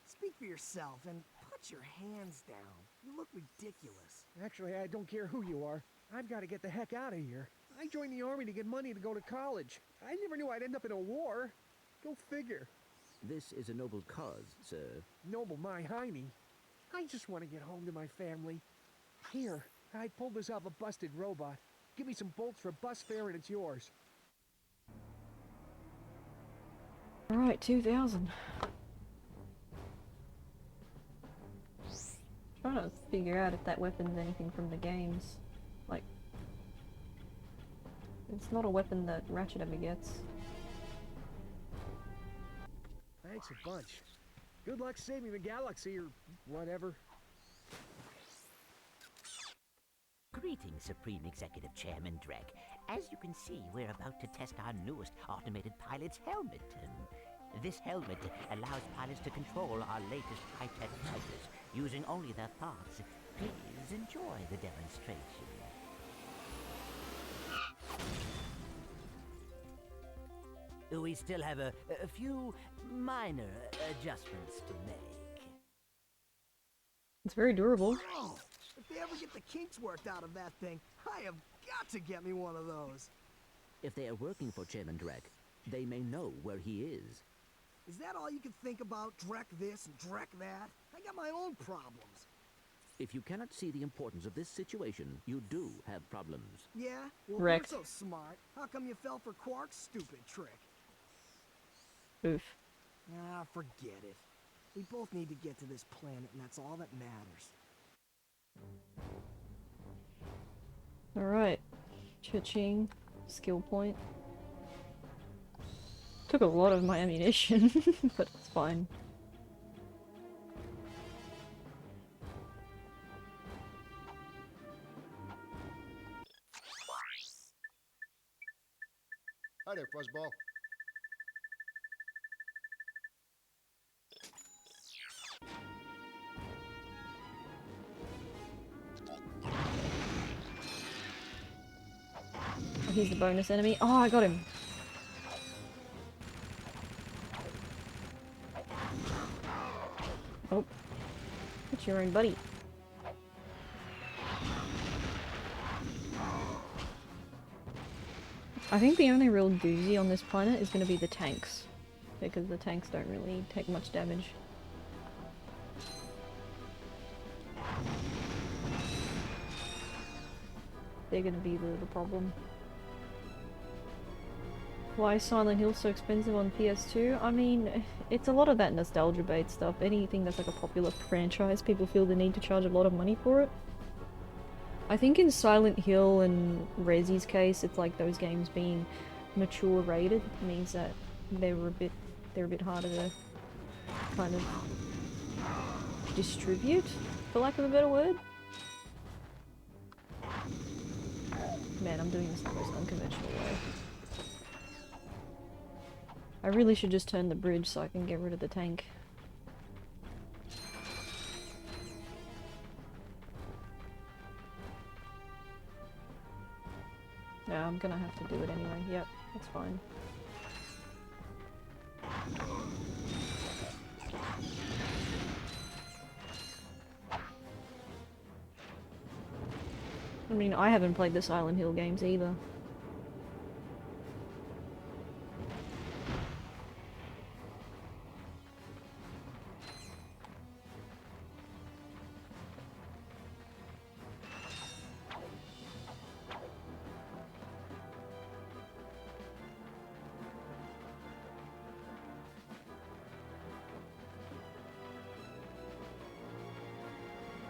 Speak for yourself and put your hands down. You look ridiculous. Actually, I don't care who you are. I've got to get the heck out of here. I joined the army to get money to go to college. I never knew I'd end up in a war. Go figure. This is a noble cause, sir. Noble my hiney. I just want to get home to my family. Here, I pulled this off a busted robot. Give me some bolts for bus fare and it's yours. Alright, 2000. Trying to figure out if that weapon's anything from the games. Like, it's not a weapon that Ratchet ever gets. Thanks a bunch. Good luck saving the galaxy or whatever. Greetings, Supreme Executive Chairman Drek. As you can see, we're about to test our newest automated pilot's helmet. This helmet allows pilots to control our latest high-tech fighters using only their thoughts. Please enjoy the demonstration. We still have a few minor adjustments to make. It's very durable. Oh, if they ever get the kinks worked out of that thing, I have got to get me one of those. If they are working for Chairman Drek, they may know where he is. Is that all you can think about? Drek this and Drek that? I got my own problems. If you cannot see the importance of this situation, you do have problems. Yeah? Well, Wrecked. you're so smart. How come you fell for Quark's stupid trick? Oof. Ah, forget it. We both need to get to this planet, and that's all that matters. Alright. Cha-ching. Skill point. Took a lot of my ammunition, but it's fine. Hi there, Fuzzball. Oh, he's the bonus enemy. Oh, I got him. Oh. It's your own buddy. I think the only real doozy on this planet is going to be the tanks. Because the tanks don't really take much damage. They're going to be the problem. Why is Silent Hill so expensive on PS2? I mean, it's a lot of that nostalgia bait stuff. Anything that's like a popular franchise, people feel the need to charge a lot of money for it. I think in Silent Hill and Resi's case, it's like those games being mature rated means that they're a bit harder to kind of distribute, for lack of a better word. Man, I'm doing this the most unconventional way. I really should just turn the bridge so I can get rid of the tank. Yeah, I'm gonna have to do it anyway. Yep, that's fine. I mean, I haven't played the Silent Hill games either.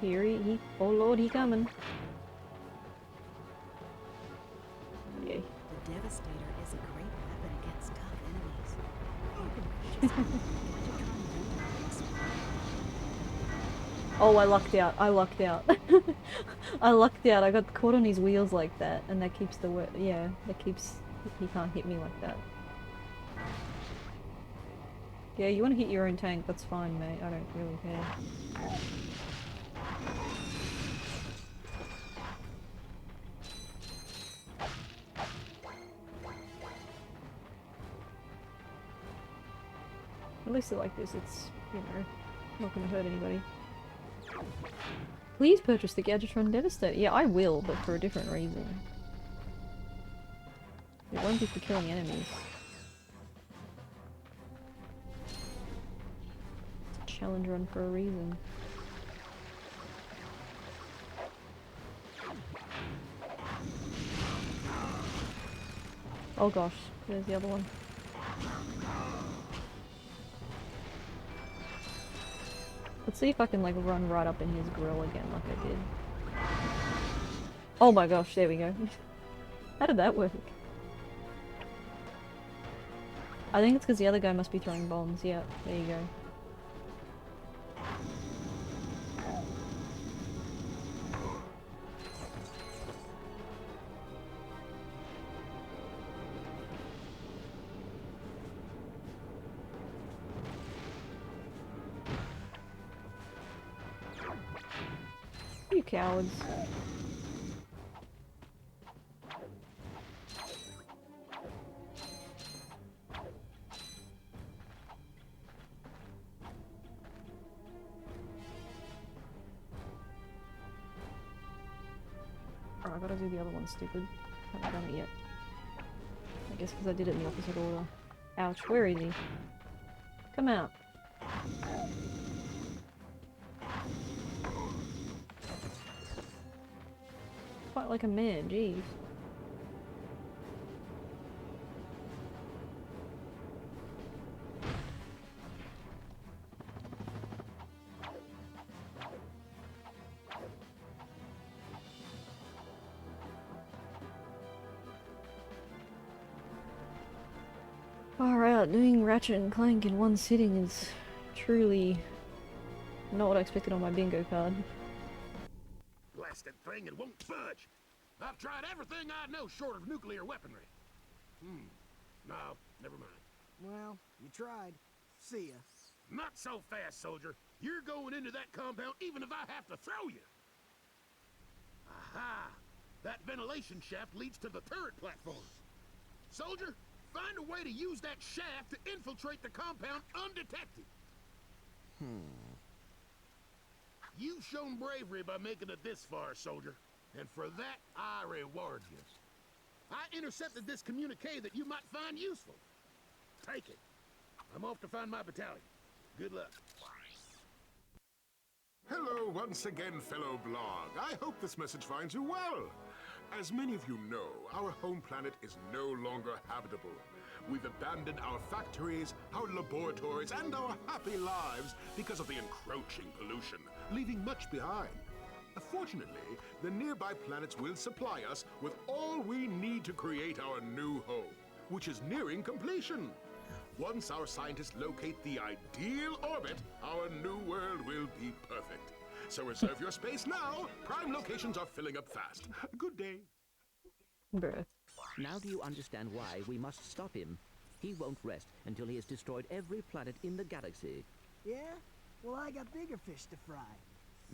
Here he, oh lord, he coming. Yay. The Devastator is a great weapon against tough enemies. You can purchase Oh, I lucked out. I lucked out. I lucked out. I got caught on his wheels like that, and that keeps the yeah, that keeps he can't hit me like that. Yeah, you want to hit your own tank? That's fine, mate. I don't really care. least like this, it's, you know, not gonna hurt anybody. Please purchase the Gadgetron Devastator. Yeah, I will, but for a different reason. It won't be for killing enemies. It's a challenge run for a reason. Oh gosh, there's the other one. Let's see if I can like run right up in his grill again like I did. Oh my gosh, there we go. How did that work? I think it's because the other guy must be throwing bombs. Yeah, there you go. You cowards. Oh, I gotta do the other one, stupid. Haven't done it yet. I guess because I did it in the opposite order. Ouch, where is he? Come out. Fight like a man, jeez. Far out, doing Ratchet and Clank in one sitting is truly not what I expected on my bingo card. Blasted thing, it won't budge. I've tried everything I know short of nuclear weaponry. No, never mind. Well, you tried. See ya. Not so fast, soldier. You're going into that compound even if I have to throw you. Aha! That ventilation shaft leads to the turret platform. Soldier, find a way to use that shaft to infiltrate the compound undetected. You've shown bravery by making it this far, soldier. And for that, I reward you. I intercepted this communique that you might find useful. Take it. I'm off to find my battalion. Good luck. Hello once again, fellow blog. I hope this message finds you well. As many of you know, our home planet is no longer habitable. We've abandoned our factories, our laboratories, and our happy lives because of the encroaching pollution, leaving much behind. Fortunately, the nearby planets will supply us with all we need to create our new home, which is nearing completion. Once our scientists locate the ideal orbit, our new world will be perfect. So reserve your space now. Prime locations are filling up fast. Good day. Bruh. Now do you understand why we must stop him? He won't rest until he has destroyed every planet in the galaxy. Yeah? Well, I got bigger fish to fry.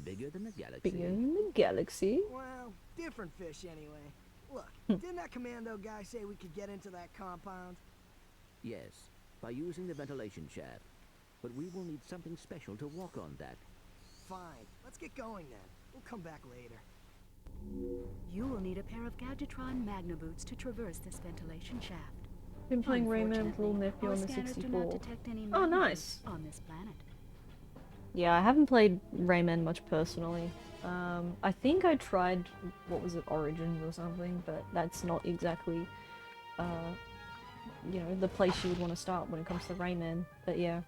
Bigger than the galaxy. Bigger than the galaxy? Well, different fish anyway. Look, didn't that commando guy say we could get into that compound? Yes, by using the ventilation shaft. But we will need something special to walk on that. Fine, let's get going then. We'll come back later. You will need a pair of Gadgetron Magna boots to traverse this ventilation shaft. Been playing Rayman's little nephew on the 64. Oh, nice. On this planet. Yeah, I haven't played Rayman much personally. I think I tried, what was it, Origins or something, but that's not exactly, you know, the place you would want to start when it comes to Rayman. But yeah.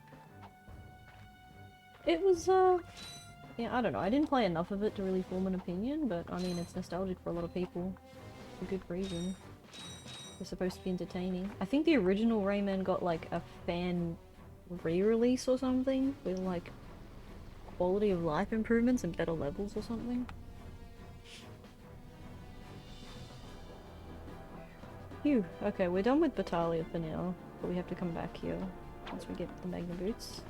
It was, yeah, I don't know. I didn't play enough of it to really form an opinion, but I mean, it's nostalgic for a lot of people. For good reason. They're supposed to be entertaining. I think the original Rayman got like a fan re-release or something with like quality of life improvements and better levels or something. Phew. Okay, we're done with Battalion for now, but we have to come back here once we get the Magna Boots.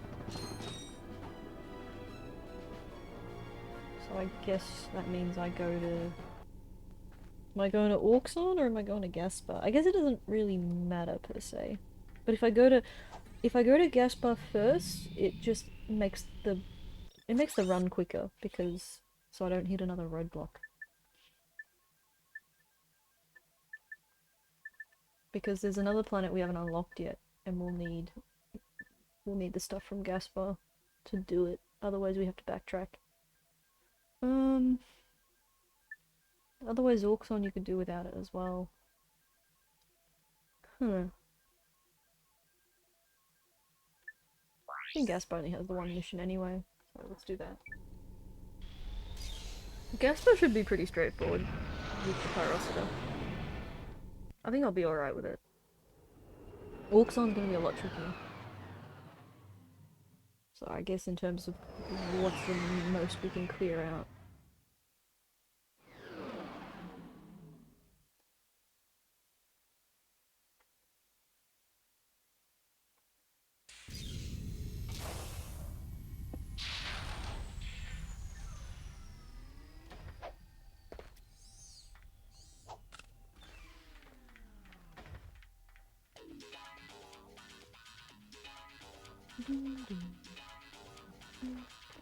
So I guess that means I go to... Am I going to Auxon or am I going to Gaspar? I guess it doesn't really matter per se. But if I go to if I go to gas bar first, it just makes the run quicker because so I don't hit another roadblock. Because there's another planet we haven't unlocked yet, and we'll need the stuff from gas bar to do it. Otherwise, we have to backtrack. Otherwise, Auxon you could do without it as well. I think gas bar only has the one mission anyway, so let's do that. Gas bar should be pretty straightforward with the Pyrocitor. I think I'll be alright with it. Auxon's gonna be a lot trickier. So I guess in terms of what's the most we can clear out.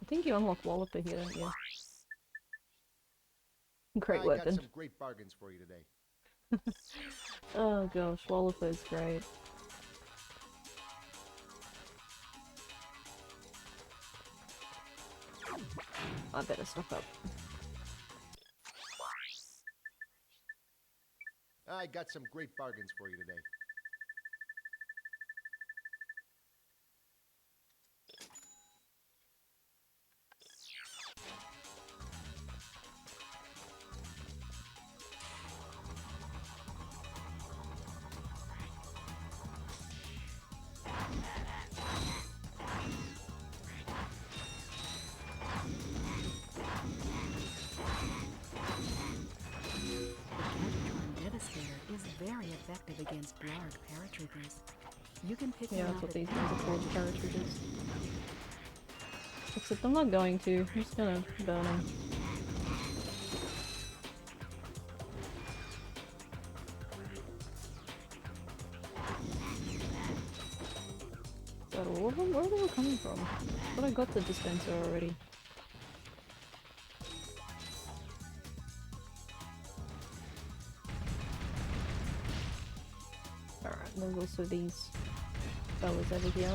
I think you unlock Walloper here, don't you? Great I weapon. got some great bargains for you today. Oh gosh, Walloper's great. I better stock up. I got some great bargains for you today. Very effective against large paratroopers. You can pick Yeah, them that's up what at these ones are called, paratroopers. Except I'm not going to, I'm just gonna burn them. Is that all of them? Where are they all coming from? I thought I got the dispenser already. Alright, there's also these fellas over here.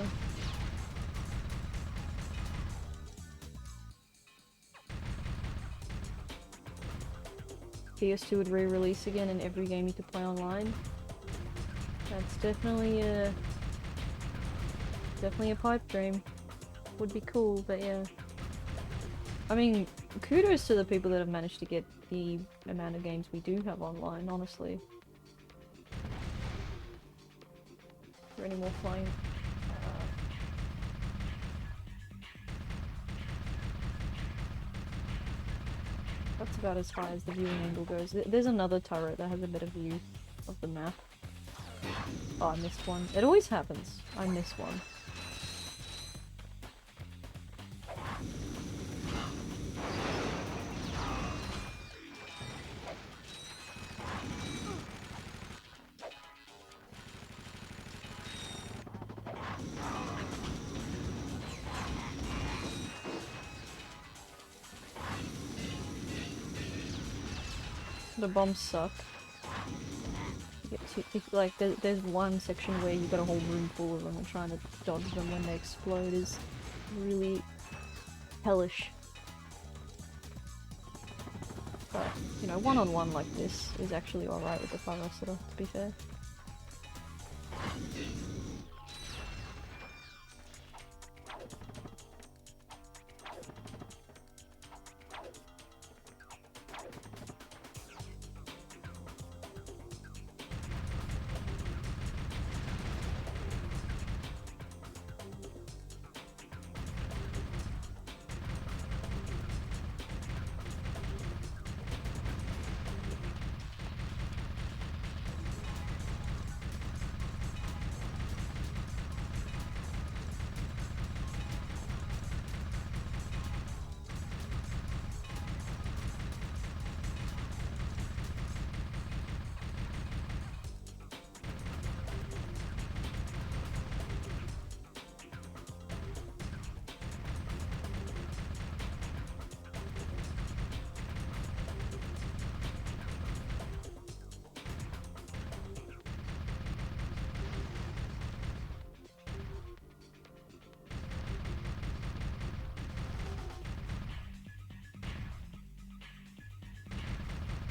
PS2 would re-release again and every game you could play online. That's definitely a pipe dream. Would be cool, but yeah. I mean, kudos to the people that have managed to get the amount of games we do have online, honestly. Is there any more flying? That's about as high as the viewing angle goes. There's another turret that has a better view of the map. Oh, I missed one. It always happens. I miss one. The bombs suck. There's one section where you've got a whole room full of them and trying to dodge them when they explode is really hellish. But, you know, one-on-one like this is actually alright with the Pyrocitor, to be fair.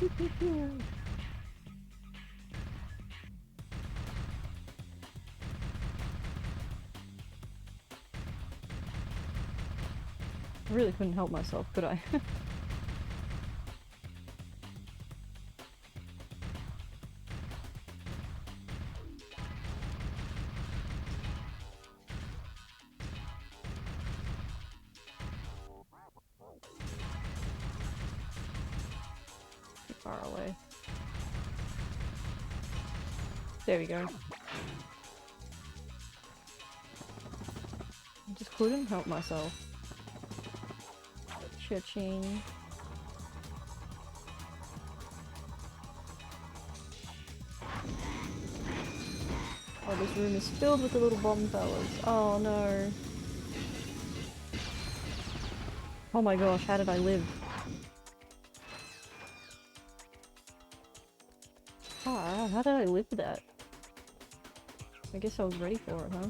I really couldn't help myself, could I? Too far away. There we go. I just couldn't help myself. Cha-ching. Oh, this room is filled with the little bomb fellas. Oh no. Oh my gosh, how did I live? Oh, how did I live with that? I guess I was ready for it, huh?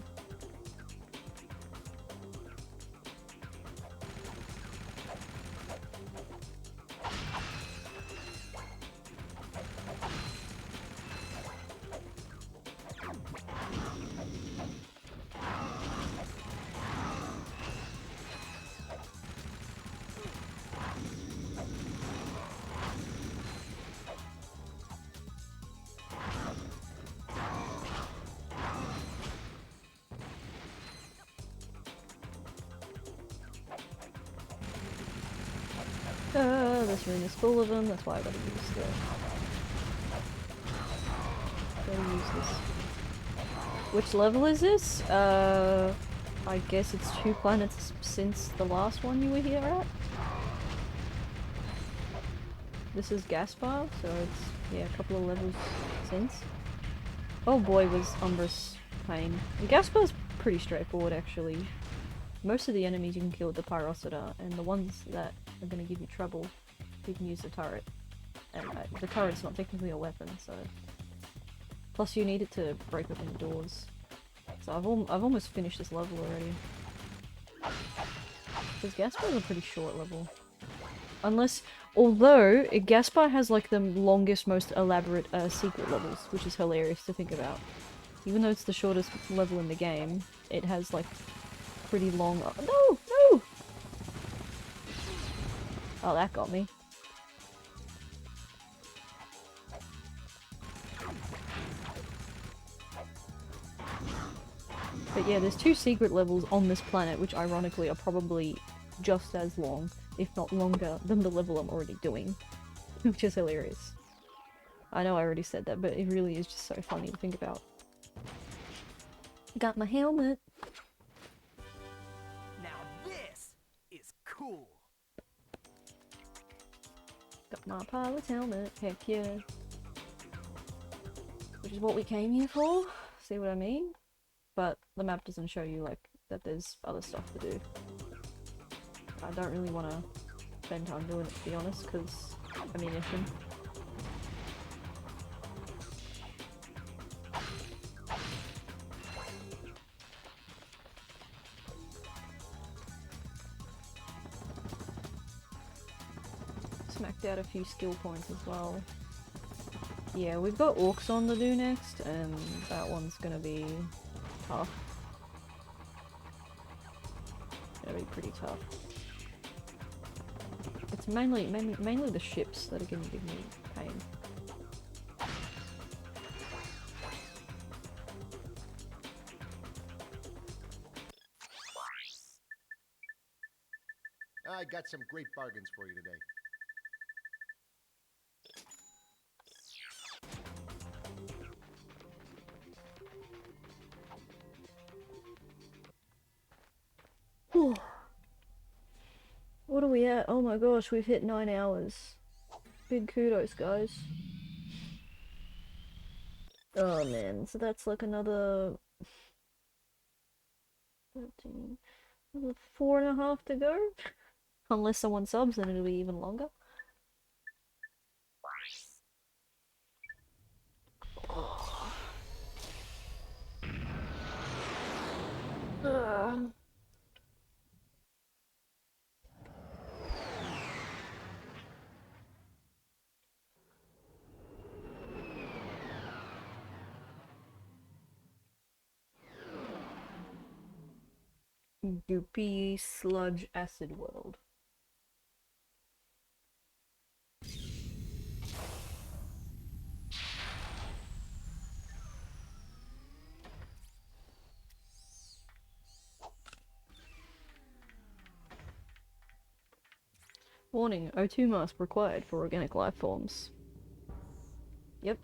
This room is full of them, that's why I gotta use this. Which level is this? I guess it's 2 planets since the last one you were here at? This is Gaspar, so it's, yeah, a couple of levels since. Oh boy, was Umbrus pain. And Gaspar's pretty straightforward, actually. Most of the enemies you can kill with the Pyrocitor, and the ones that are going to give you trouble, you can use the turret. And the turret's not technically a weapon, so... Plus you need it to break open the doors. So I've almost finished this level already. Because Gaspar's a pretty short level. Unless... Although, Gaspar has like the longest, most elaborate secret levels, which is hilarious to think about. Even though it's the shortest level in the game, it has like pretty long... No! No! Oh, that got me. But yeah, there's 2 secret levels on this planet, which ironically are probably just as long, if not longer, than the level I'm already doing. Which is hilarious. I know I already said that, but it really is just so funny to think about. Got my helmet! Now this is cool. Got my pilot's helmet, heck yeah. Which is what we came here for, see what I mean? But the map doesn't show you, like, that there's other stuff to do. I don't really want to spend time doing it, to be honest, because ammunition. Smacked out a few skill points as well. Yeah, we've got Orcs on to do next, and that one's gonna be tough. Gonna be pretty tough. It's mainly the ships that are gonna give me pain. I got some great bargains for you today. What are we at? Oh my gosh, we've hit 9 hours. Big kudos, guys. Oh man, so that's like another 13, another 4.5 to go? Unless someone subs, then it'll be even longer. Goopy sludge acid world. Warning, O2 mask required for organic life forms. Yep.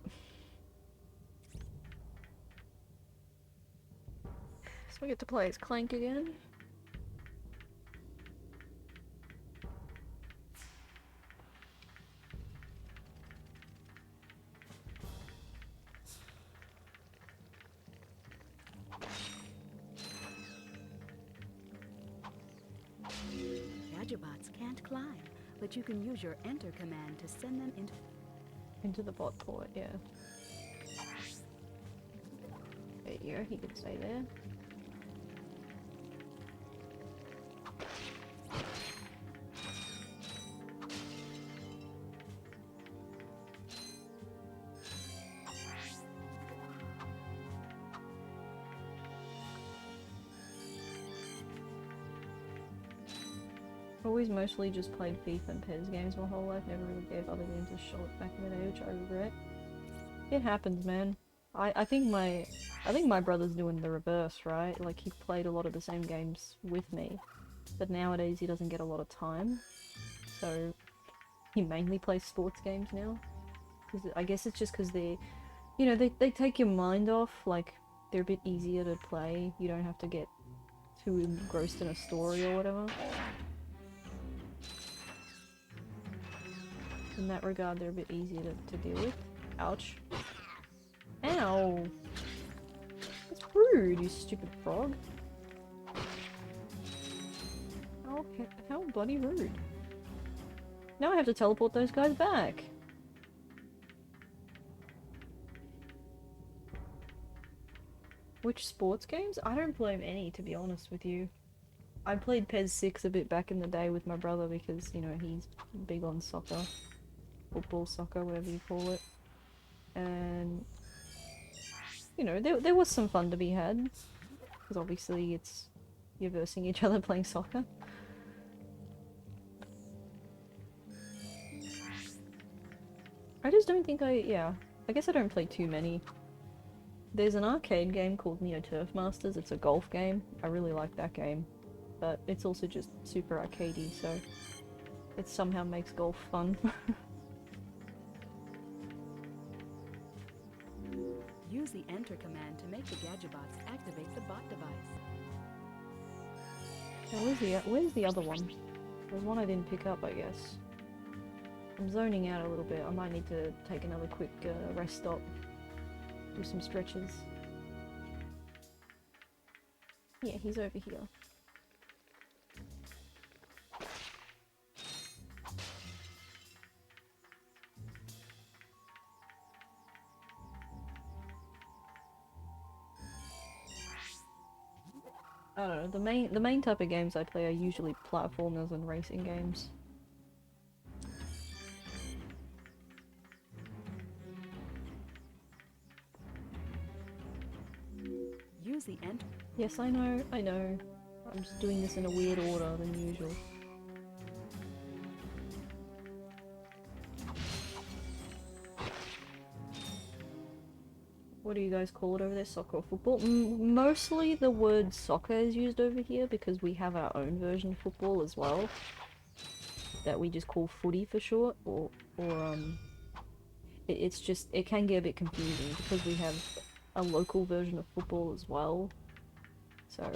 So we get to play as Clank again. Gadgetbots can't climb, but you can use your enter command to send them into the bot port, yeah. There you go, he can stay there. Always mostly just played FIFA and PES games my whole life, never really gave other games a shot back in the day, which I regret. It happens, man. I think my brother's doing the reverse, right? Like, he played a lot of the same games with me, but nowadays he doesn't get a lot of time, so he mainly plays sports games now. I guess it's just because they, you know, they take your mind off, like, they're a bit easier to play, you don't have to get too engrossed in a story or whatever. In that regard, they're a bit easier to deal with. Ouch. Ow! That's rude, you stupid frog. How bloody rude. Now I have to teleport those guys back. Which sports games? I don't play any, to be honest with you. I played PES 6 a bit back in the day with my brother because, you know, he's big on soccer. Football, soccer, whatever you call it. And, you know, there was some fun to be had. Because obviously you're versing each other playing soccer. I just don't think I guess I don't play too many. There's an arcade game called Neo Turf Masters. It's a golf game. I really like that game. But it's also just super arcadey, so it somehow makes golf fun. Use the enter command to make the Gadgetbots activate the bot device. Now, where's the other one? There's one I didn't pick up, I guess. I'm zoning out a little bit. I might need to take another quick rest stop. Do some stretches. Yeah, he's over here. I don't know, the main type of games I play are usually platformers and racing games. Use the enter. Yes, I know. I'm just doing this in a weird order than usual. What do you guys call it over there? Soccer or football? Mostly the word soccer is used over here because we have our own version of football as well. That we just call footy for short, it's just, it can get a bit confusing because we have a local version of football as well. So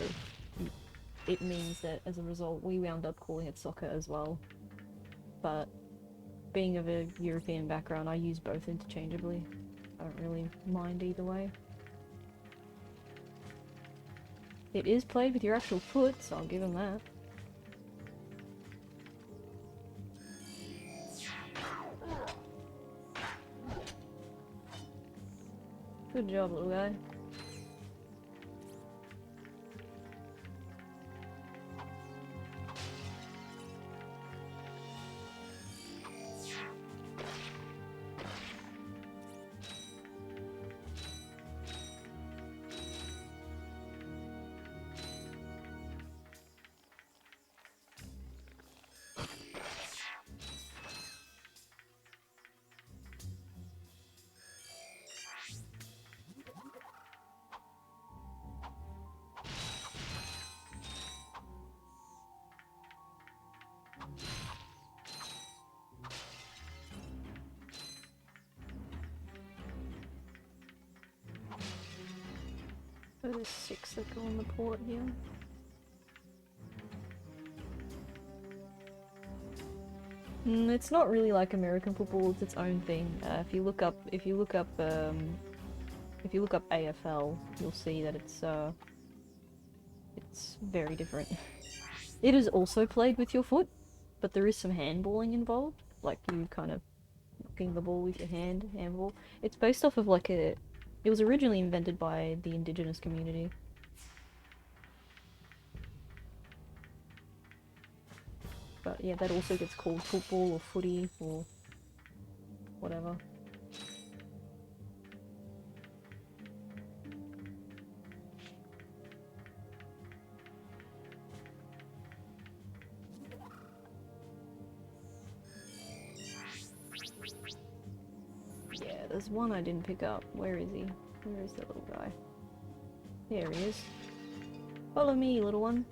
it means that as a result we wound up calling it soccer as well. But being of a European background, I use both interchangeably. I don't really mind either way. It is played with your actual foot, so I'll give him that. Good job, little guy. So there's 6 that go on the port here. It's not really like American football. It's its own thing. If you look up AFL, you'll see that it's very different. It is also played with your foot, but there is some handballing involved, like you kind of knocking the ball with your handball. It's based off of like it was originally invented by the indigenous community. But yeah, that also gets called football or footy or whatever. Yeah, there's one I didn't pick up. Where is he? Where is the little guy? There he is. Follow me, little one.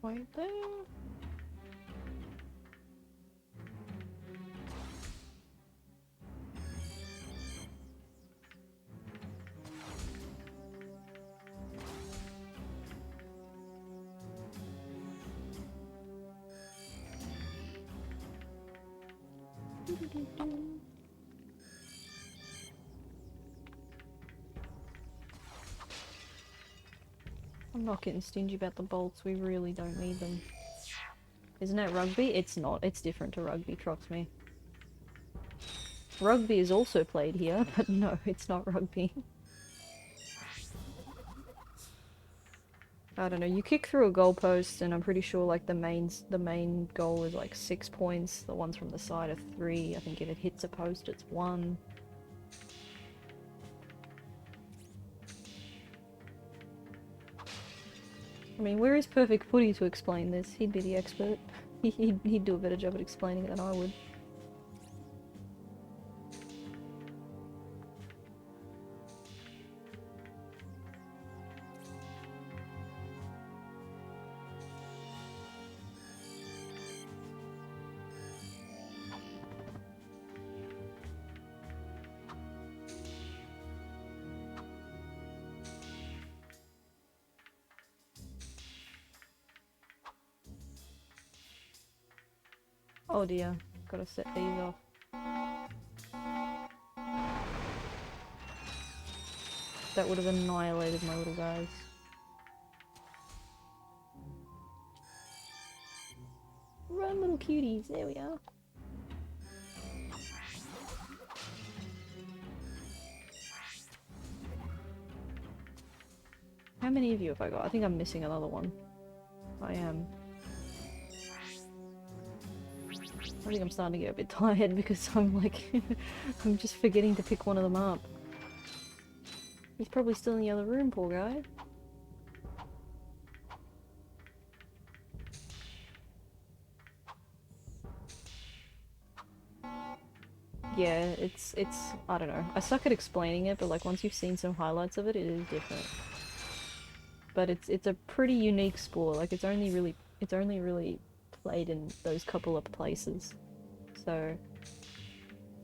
Right there. I'm not getting stingy about the bolts, we really don't need them. Isn't it rugby? It's not, it's different to rugby, trust me. Rugby is also played here, but no, it's not rugby. I don't know, you kick through a goalpost and I'm pretty sure like the main goal is like 6 points, the ones from the side are 3, I think if it hits a post it's 1. I mean, where is Perfect Footy to explain this? He'd be the expert. He'd do a better job at explaining it than I would. Oh dear, gotta set these off. That would have annihilated my little guys. Run, little cuties, there we are. How many of you have I got? I think I'm missing another one. I am. I think I'm starting to get a bit tired because I'm like, I'm just forgetting to pick one of them up. He's probably still in the other room, poor guy. Yeah, it's, I don't know. I suck at explaining it, but like once you've seen some highlights of it, it is different. But it's a pretty unique sport, like it's only really played in those couple of places. So,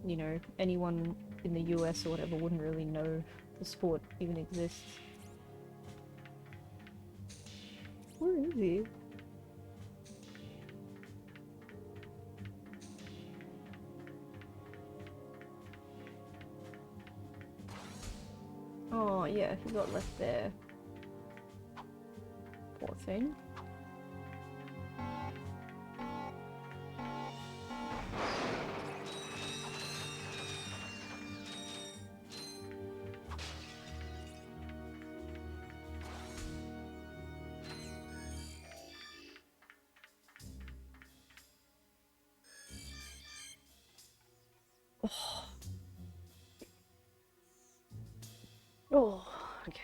you know, anyone in the US or whatever wouldn't really know the sport even exists. Where is he? Oh yeah, he got left there. Poor thing. Oh, okay.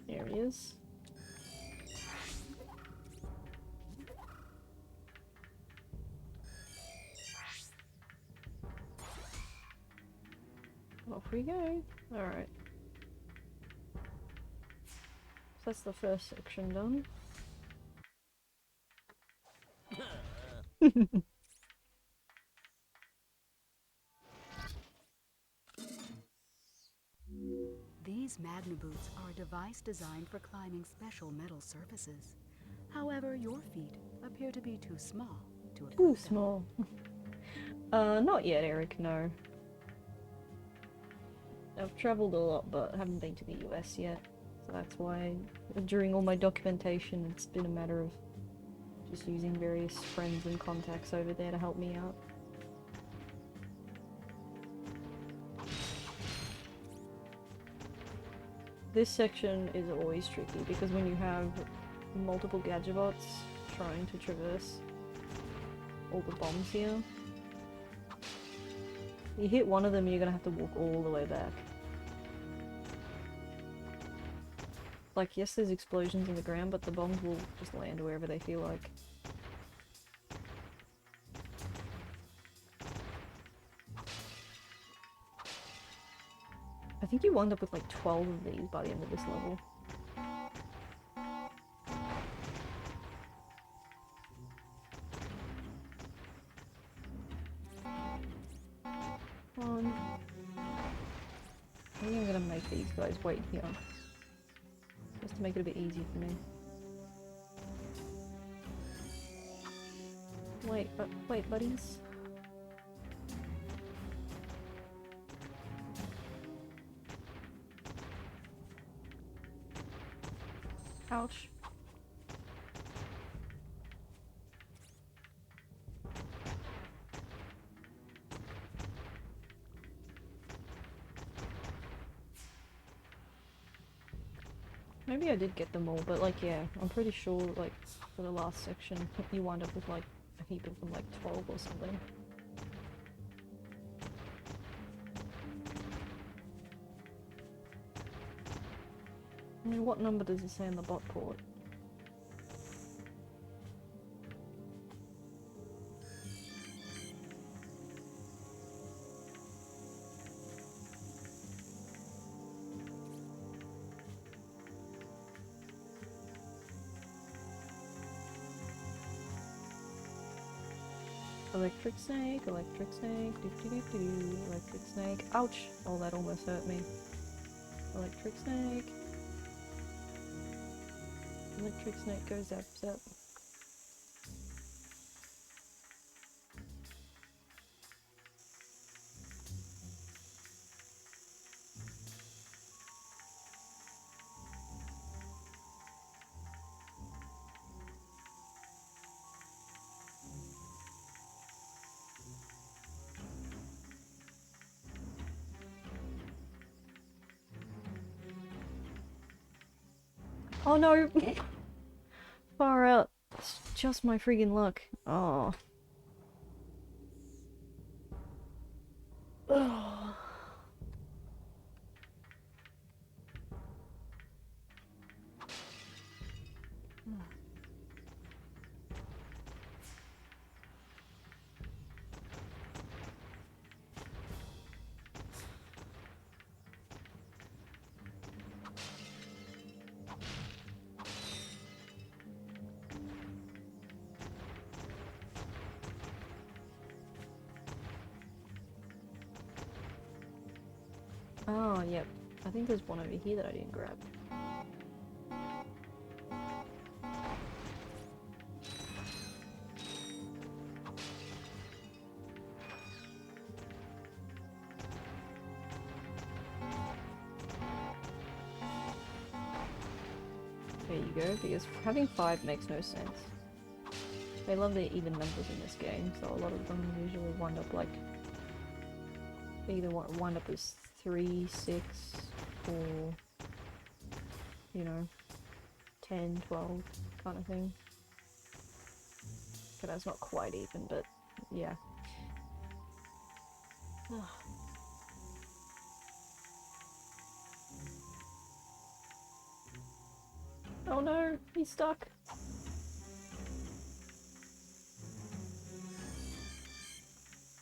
There he is. Off we go. Alright. So that's the first section done. These Magna Boots are a device designed for climbing special metal surfaces. However, your feet appear to be too small to equip Too them. small. Not yet, Eric, no. I've traveled a lot, but haven't been to the US yet. So that's why, during all my documentation, it's been a matter of just using various friends and contacts over there to help me out. This section is always tricky because when you have multiple gadgets trying to traverse all the bombs here, you hit one of them, you're gonna have to walk all the way back. Like, yes, there's explosions in the ground, but the bombs will just land wherever they feel like. I think you wind up with like 12 of these by the end of this level. Come on. I think I'm gonna make these guys wait here. Just to make it a bit easier for me. Wait, buddies. Ouch. Maybe I did get them all, but like, yeah, I'm pretty sure, like, for the last section, you wind up with like a heap of them, like 12 or something. I mean, what number does it say on the bot port? Electric snake, do do do do, electric snake. Ouch! Oh, that almost hurt me. Electric snake. Electric snake goes zap zap. Oh no! Far out. It's just my friggin' luck. Oh. Ugh. Oh, yep. I think there's one over here that I didn't grab. you go, because having 5 makes no sense. They love their even numbers in this game, so a lot of them usually wind up like... They either wind up as 3, 6, or... you know, 10, 12 kind of thing. But that's not quite even, but yeah. Oh no, he's stuck.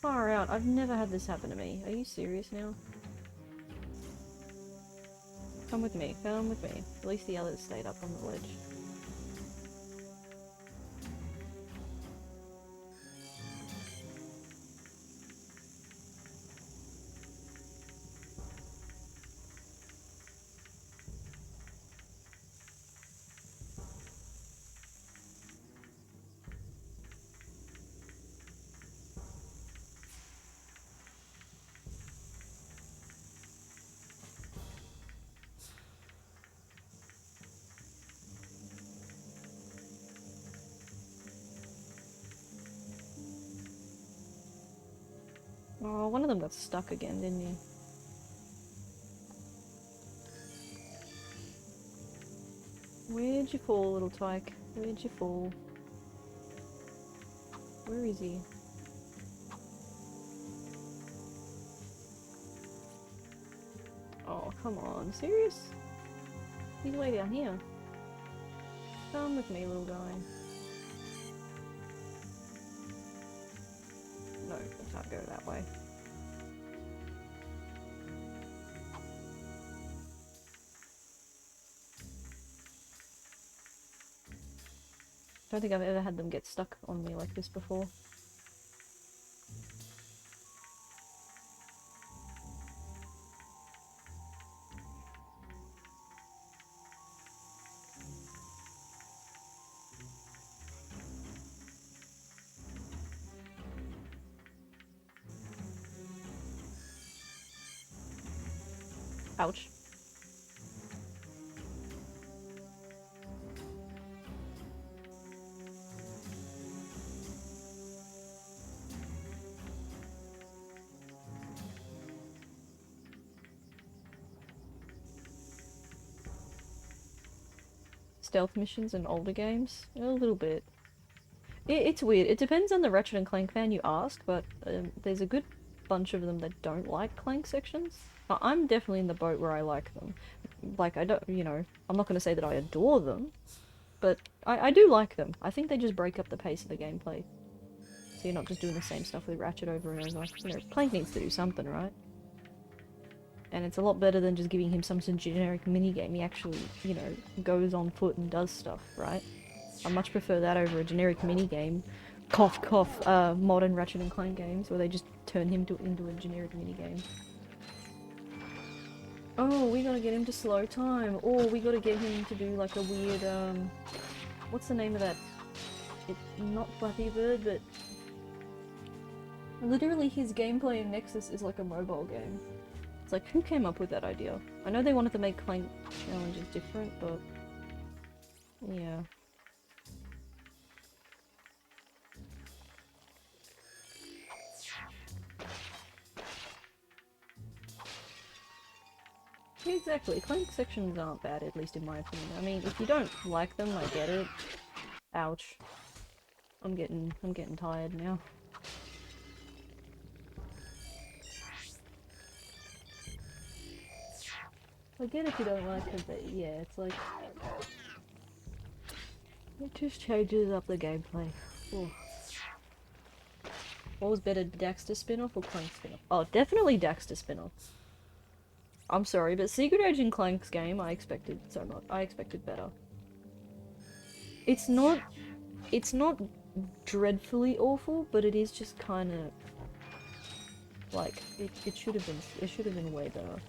Far out, I've never had this happen to me. Are you serious now? Come with me, come with me. At least the others stayed up on the ledge. Oh, one of them got stuck again, didn't he? Where'd you fall, little tyke? Where'd you fall? Where is he? Oh, come on. Serious? He's way down here. Come with me, little guy. No, I can't go that way. I don't think I've ever had them get stuck on me like this before. Ouch. Stealth missions in older games? A little bit. It's weird. It depends on the Ratchet and Clank fan you ask, but there's a good bunch of them that don't like Clank sections. I'm definitely in the boat where I like them. Like, I don't, you know, I'm not going to say that I adore them, but I do like them. I think they just break up the pace of the gameplay. So you're not just doing the same stuff with Ratchet over and over. You know, Clank needs to do something, right? And it's a lot better than just giving him some generic minigame. He actually, you know, goes on foot and does stuff, right? I much prefer that over a generic minigame. Cough, cough, modern Ratchet and Clank games where they just turn him into a generic minigame. Oh, we gotta get him to slow time. Or we gotta get him to do like a weird, what's the name of that? It's not Flappy Bird, but... Literally his gameplay in Nexus is like a mobile game. It's like, who came up with that idea? I know they wanted to make Clank challenges different, but... yeah. Exactly, Clank sections aren't bad, at least in my opinion. I mean, if you don't like them, I get it. Ouch. I'm getting tired now. I get if you don't like it, but yeah, it's like... it just changes up the gameplay. Ooh. What was better, Daxter spin-off or Clank spin-off? Oh, definitely Daxter spin-off. I'm sorry, but Secret Agent Clank's game, I expected so much. I expected better. It's not dreadfully awful, but it is just kind of like it should have been way better.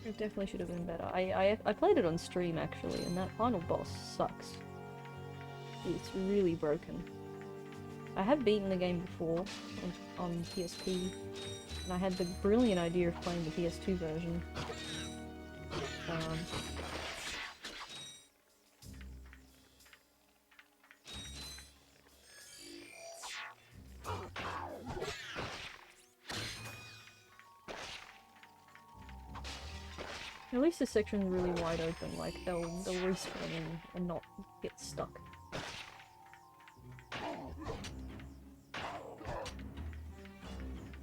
It definitely should have been better. I played it on stream actually, and that final boss sucks. It's really broken. I have beaten the game before on PSP, and I had the brilliant idea of playing the PS2 version. At least this section's really wide open, like they'll respawn and not get stuck.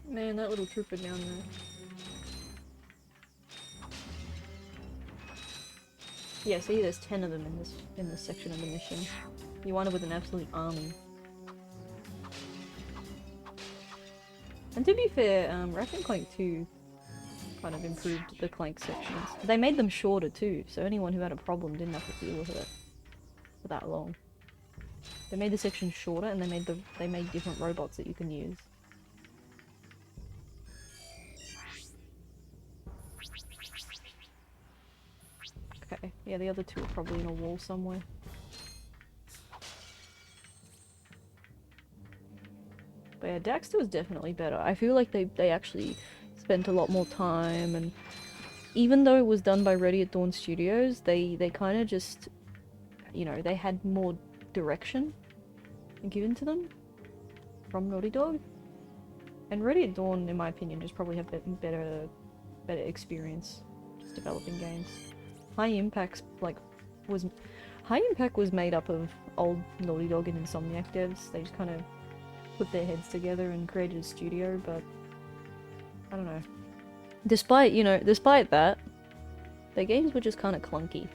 Man, that little trooper down there. Yeah, see, there's 10 of them in this section of the mission. You wind up with an absolute army. And to be fair, Ratchet and Clank 2 kind of improved the Clank sections. They made them shorter too, so anyone who had a problem didn't have to deal with it for that long. They made the sections shorter, and they made different robots that you can use. Okay, yeah, the other two are probably in a wall somewhere. But yeah, Daxter was definitely better. I feel like they actually spent a lot more time, and even though it was done by Ready at Dawn Studios, they kind of just, you know, they had more direction given to them from Naughty Dog. And Ready at Dawn, in my opinion, just probably have better experience just developing games. High Impact was made up of old Naughty Dog and Insomniac devs. They just kind of put their heads together and created a studio, but I don't know. Despite that, their games were just kind of clunky.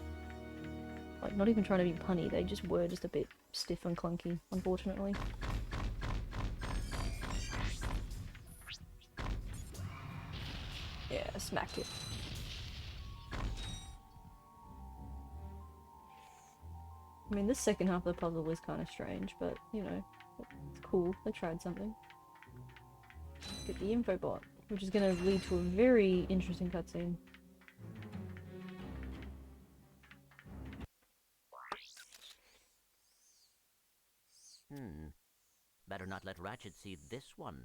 Like, not even trying to be punny, they just were just a bit stiff and clunky, unfortunately. Yeah, smack it. I mean, this second half of the puzzle is kind of strange, but, you know, it's cool. They tried something. Get the infobot, which is going to lead to a very interesting cutscene. Better not let Ratchet see this one.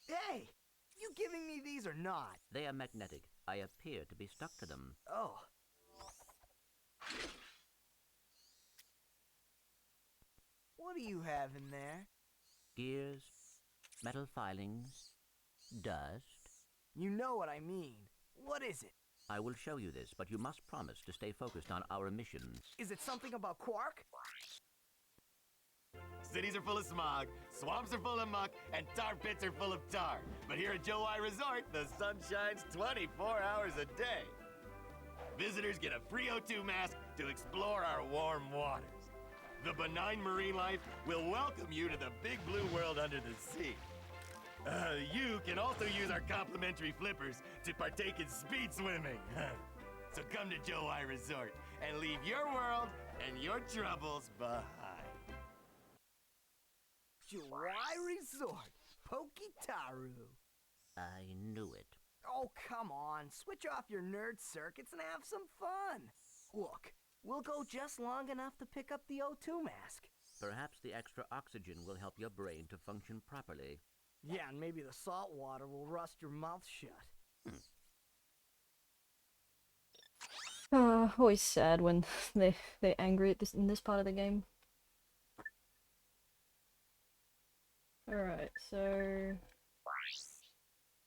Hey! You giving me these or not? They are magnetic. I appear to be stuck to them. Oh. What do you have in there? Gears, metal filings, dust. You know what I mean. What is it? I will show you this, but you must promise to stay focused on our mission. Is it something about Quark? Cities are full of smog, swamps are full of muck, and tar pits are full of tar. But here at Joe I Resort, the sun shines 24 hours a day. Visitors get a free O2 mask to explore our warm waters. The benign marine life will welcome you to the big blue world under the sea. You can also use our complimentary flippers to partake in speed swimming. So come to Joe I Resort and leave your world and your troubles behind. Joai Resort, Pokitaru. I knew it. Oh, come on. Switch off your nerd circuits and have some fun. Look, we'll go just long enough to pick up the O2 mask. Perhaps the extra oxygen will help your brain to function properly. Yeah, and maybe the salt water will rust your mouth shut. Always sad when they're angry at in this part of the game. Alright, so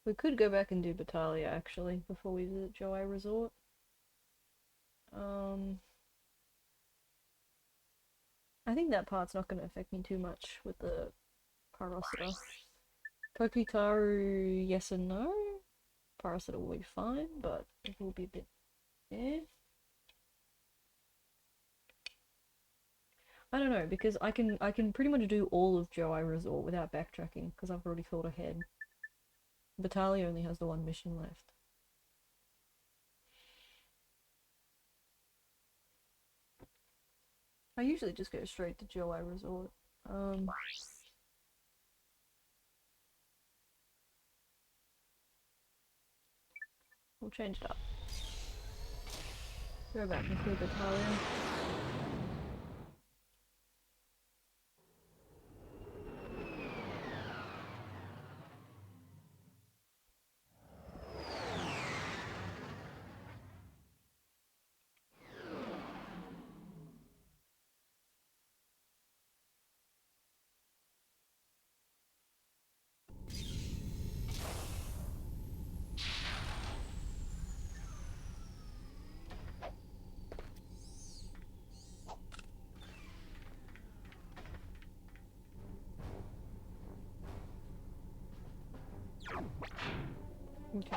we could go back and do Battaglia actually before we visit Joai Resort. I think that part's not going to affect me too much with the Pyrocitor. Pokitaru, yes and no. Pyrocitor will be fine, but it will be a bit... eh. I don't know, because I can pretty much do all of Joai Resort without backtracking, because I've already thought ahead. Vitalia only has the one mission left. I usually just go straight to Joai Resort. We'll change it up. Go back and see Vitalia. Okay.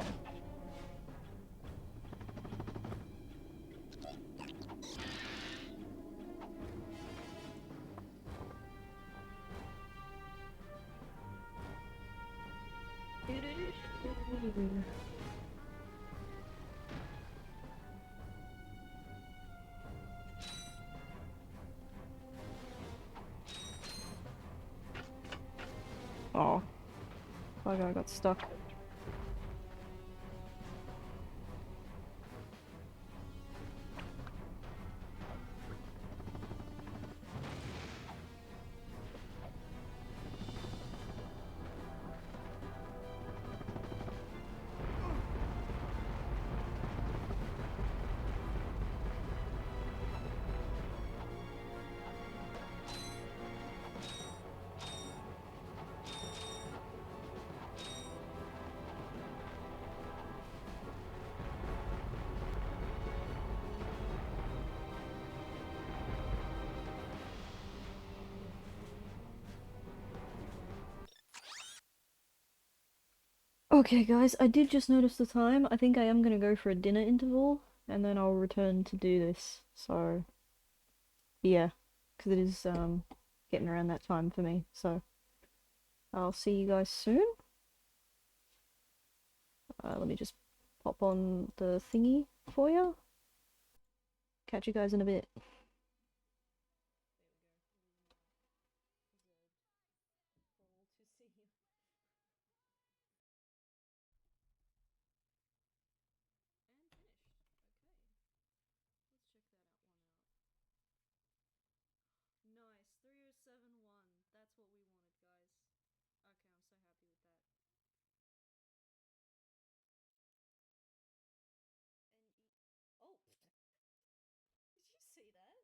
Oh, my guy got stuck. Okay guys, I did just notice the time. I think I am gonna go for a dinner interval, and then I'll return to do this. So, yeah, because it is getting around that time for me. So, I'll see you guys soon. Let me just pop on the thingy for you. Catch you guys in a bit. Nice, 3071. That's what we wanted, guys. Okay, I'm so happy with that. Oh, did you see that?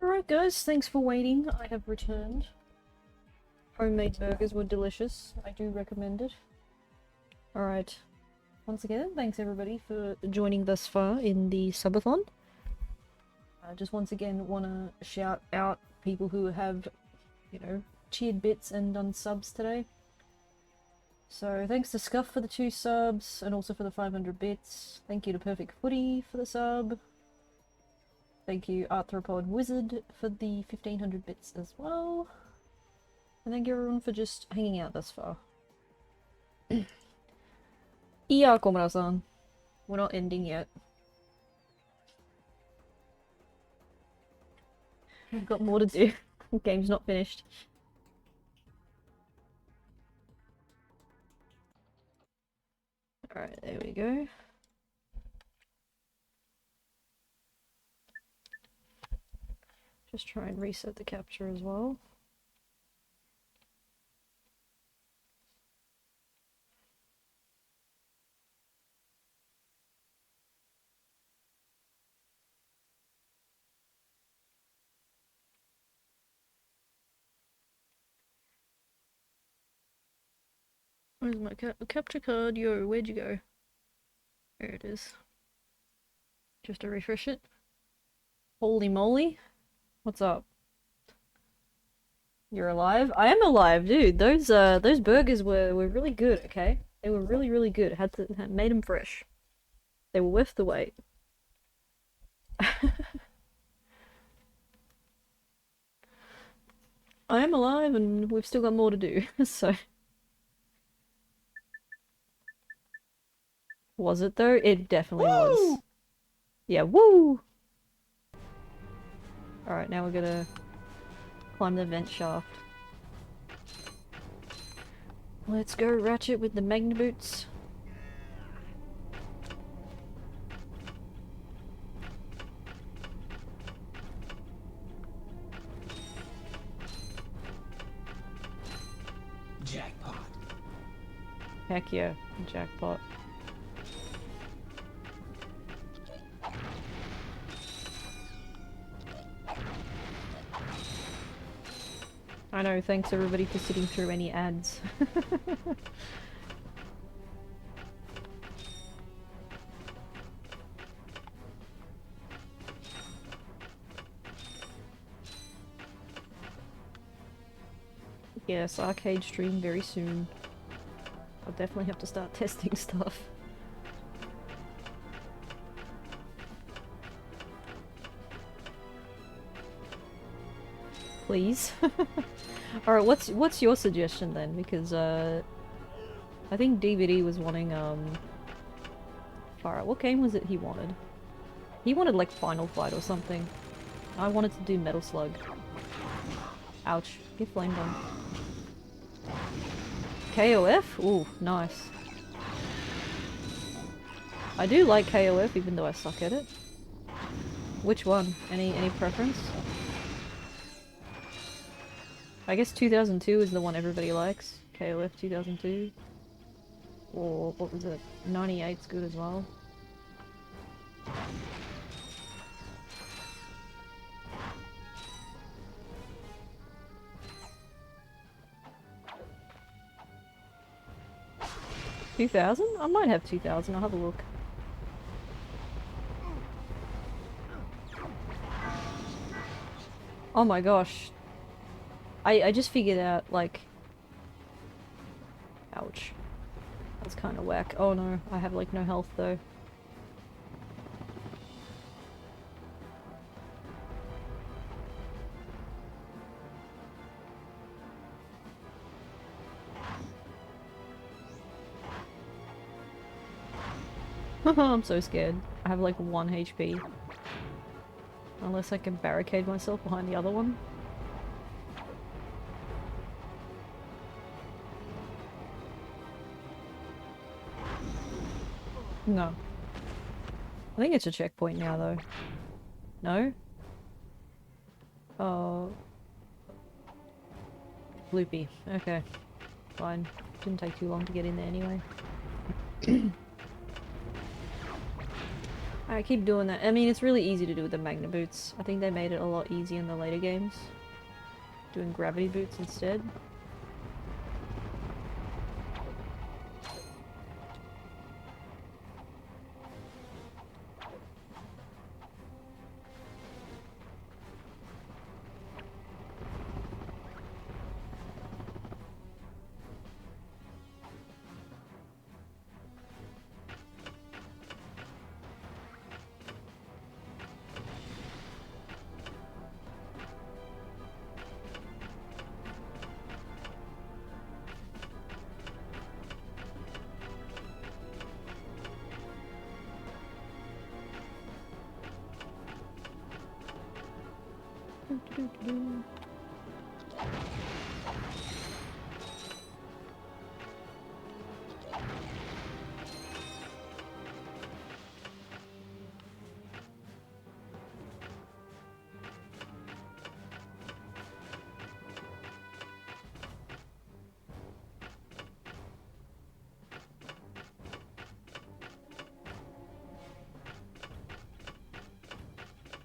Alright guys, thanks for waiting. I have returned. Homemade burgers were delicious. I do recommend it. Alright. Once again, thanks everybody for joining thus far in the subathon. I just once again want to shout out people who have, you know, cheered bits and done subs today. So thanks to Scuff for the 2 subs, and also for the 500 bits. Thank you to Perfect Footy for the sub. Thank you Arthropod Wizard for the 1500 bits as well. And thank you everyone for just hanging out thus far. Iya, Komura-san. We're not ending yet. We've got more to do. The game's not finished. Alright, there we go. Just try and reset the capture as well. Where's my capture card? Yo, where'd you go? There it is. Just to refresh it. Holy moly. What's up? You're alive? I am alive, dude. Those burgers were really good, okay? They were really good. Had made them fresh. They were worth the wait. I am alive and we've still got more to do, so... Was it though? It definitely was. Yeah, woo! Alright, now we're gonna climb the vent shaft. Let's go, Ratchet, with the Magna Boots. Jackpot. Heck yeah, jackpot. I know, thanks everybody for sitting through any ads. Yes, arcade stream very soon. I'll definitely have to start testing stuff. Please. Alright, what's your suggestion then? Because I think DVD was wanting far out. What game was it he wanted? He wanted like Final Fight or something. I wanted to do Metal Slug. Ouch. Get flamed on. KOF? Ooh, nice. I do like KOF even though I suck at it. Which one? Any preference? I guess 2002 is the one everybody likes. KOF 2002. Or what was it? 98's good as well. $2000? I might have 2000. I'll have a look. Oh my gosh. I just figured out, like... Ouch. That's kind of whack. Oh no, I have like no health though. I'm so scared. I have like 1 HP. Unless I can barricade myself behind the other one. No. I think it's a checkpoint now though. No? Oh. Loopy. Okay. Fine. Didn't take too long to get in there anyway. I keep doing that. I mean, it's really easy to do with the magnet boots. I think they made it a lot easier in the later games. Doing gravity boots instead.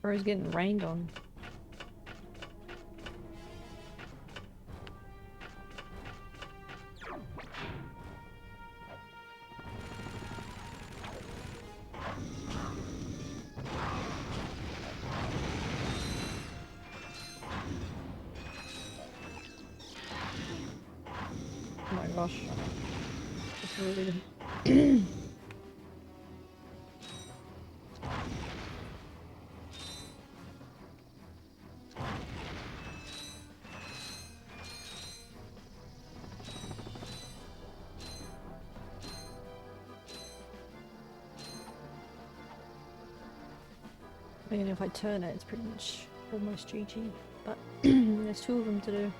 Or he's getting rained on. Oh my gosh. It's really I mean, if I turn it, it's pretty much almost GG, but there's 2 of them to do.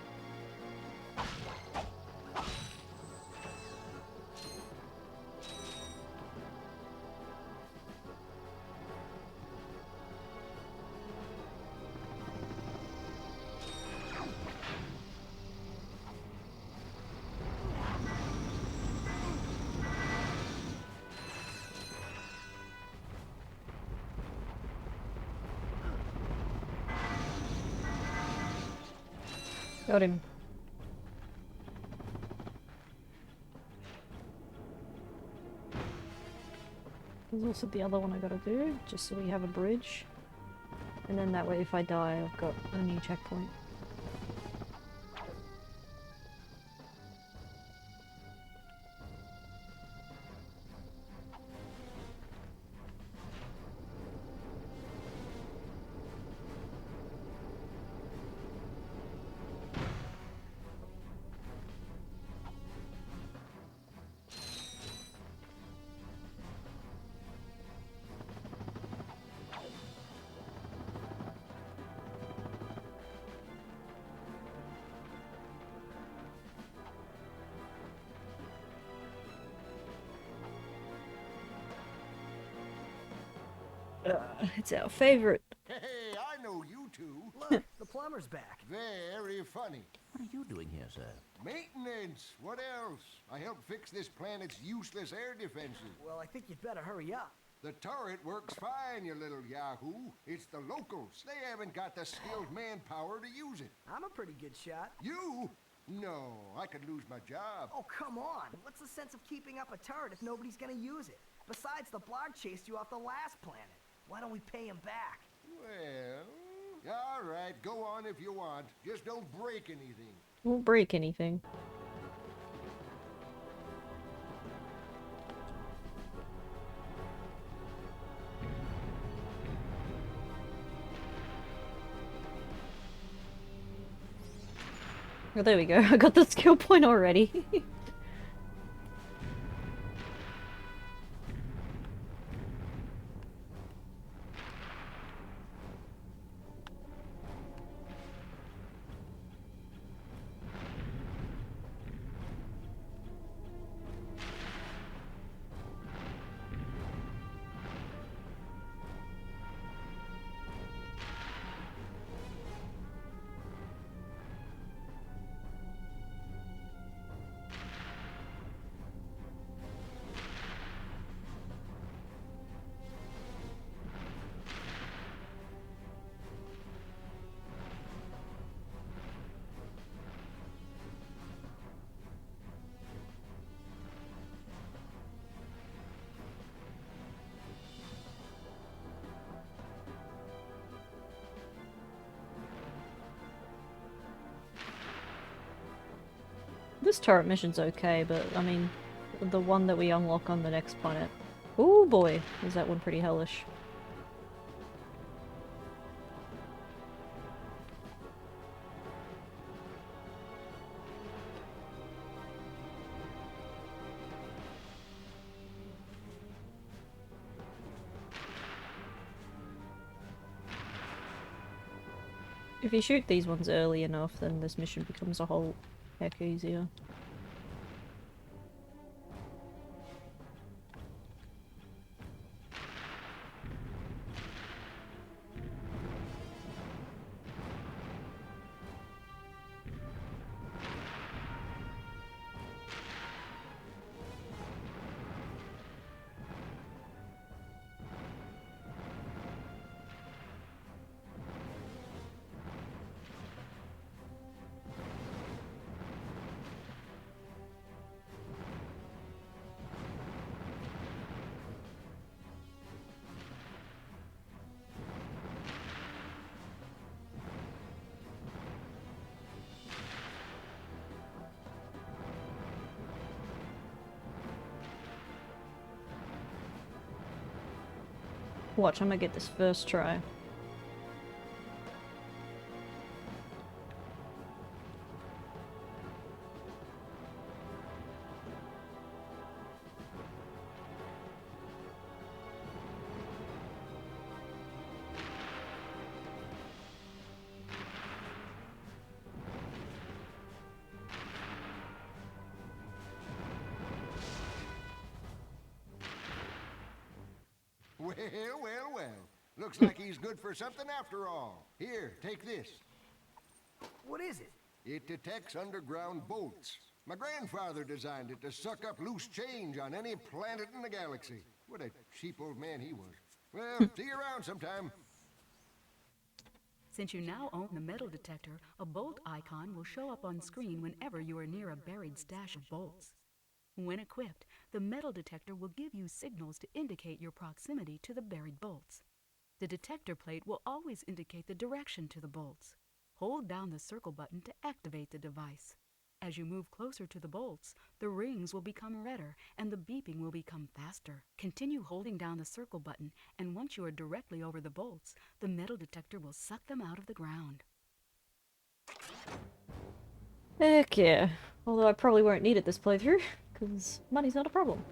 Got him. There's also the other one I gotta do, just so we have a bridge. And then that way if I die, I've got a new checkpoint. It's our favorite. Hey, I know you two. Look, the plumber's back. Very funny. What are you doing here, sir? Maintenance. What else? I helped fix this planet's useless air defenses. Well, I think you'd better hurry up. The turret works fine, you little yahoo. It's the locals. They haven't got the skilled manpower to use it. I'm a pretty good shot. You? No, I could lose my job. Oh, come on. What's the sense of keeping up a turret if nobody's gonna use it? Besides, the Blog chased you off the last planet. Why don't we pay him back? Well, all right, go on if you want. Just don't break anything. Won't break anything. Oh, there we go. I got the skill point already. This turret mission's okay, but I mean, the one that we unlock on the next planet. Oh boy, is that one pretty hellish. If you shoot these ones early enough, then this mission becomes a whole heck easier. Watch, I'm gonna get this first try. Well, well, well. Looks like he's good for something after all. Here, take this. What is it? It detects underground bolts. My grandfather designed it to suck up loose change on any planet in the galaxy. What a cheap old man he was. Well, see you around sometime. Since you now own the metal detector, a bolt icon will show up on screen whenever you are near a buried stash of bolts. When equipped, the metal detector will give you signals to indicate your proximity to the buried bolts. The detector plate will always indicate the direction to the bolts. Hold down the circle button to activate the device. As you move closer to the bolts, the rings will become redder and the beeping will become faster. Continue holding down the circle button, and once you are directly over the bolts, the metal detector will suck them out of the ground. Heck yeah. Although I probably won't need it this playthrough, because money's not a problem.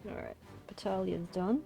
Alright, battalion's done.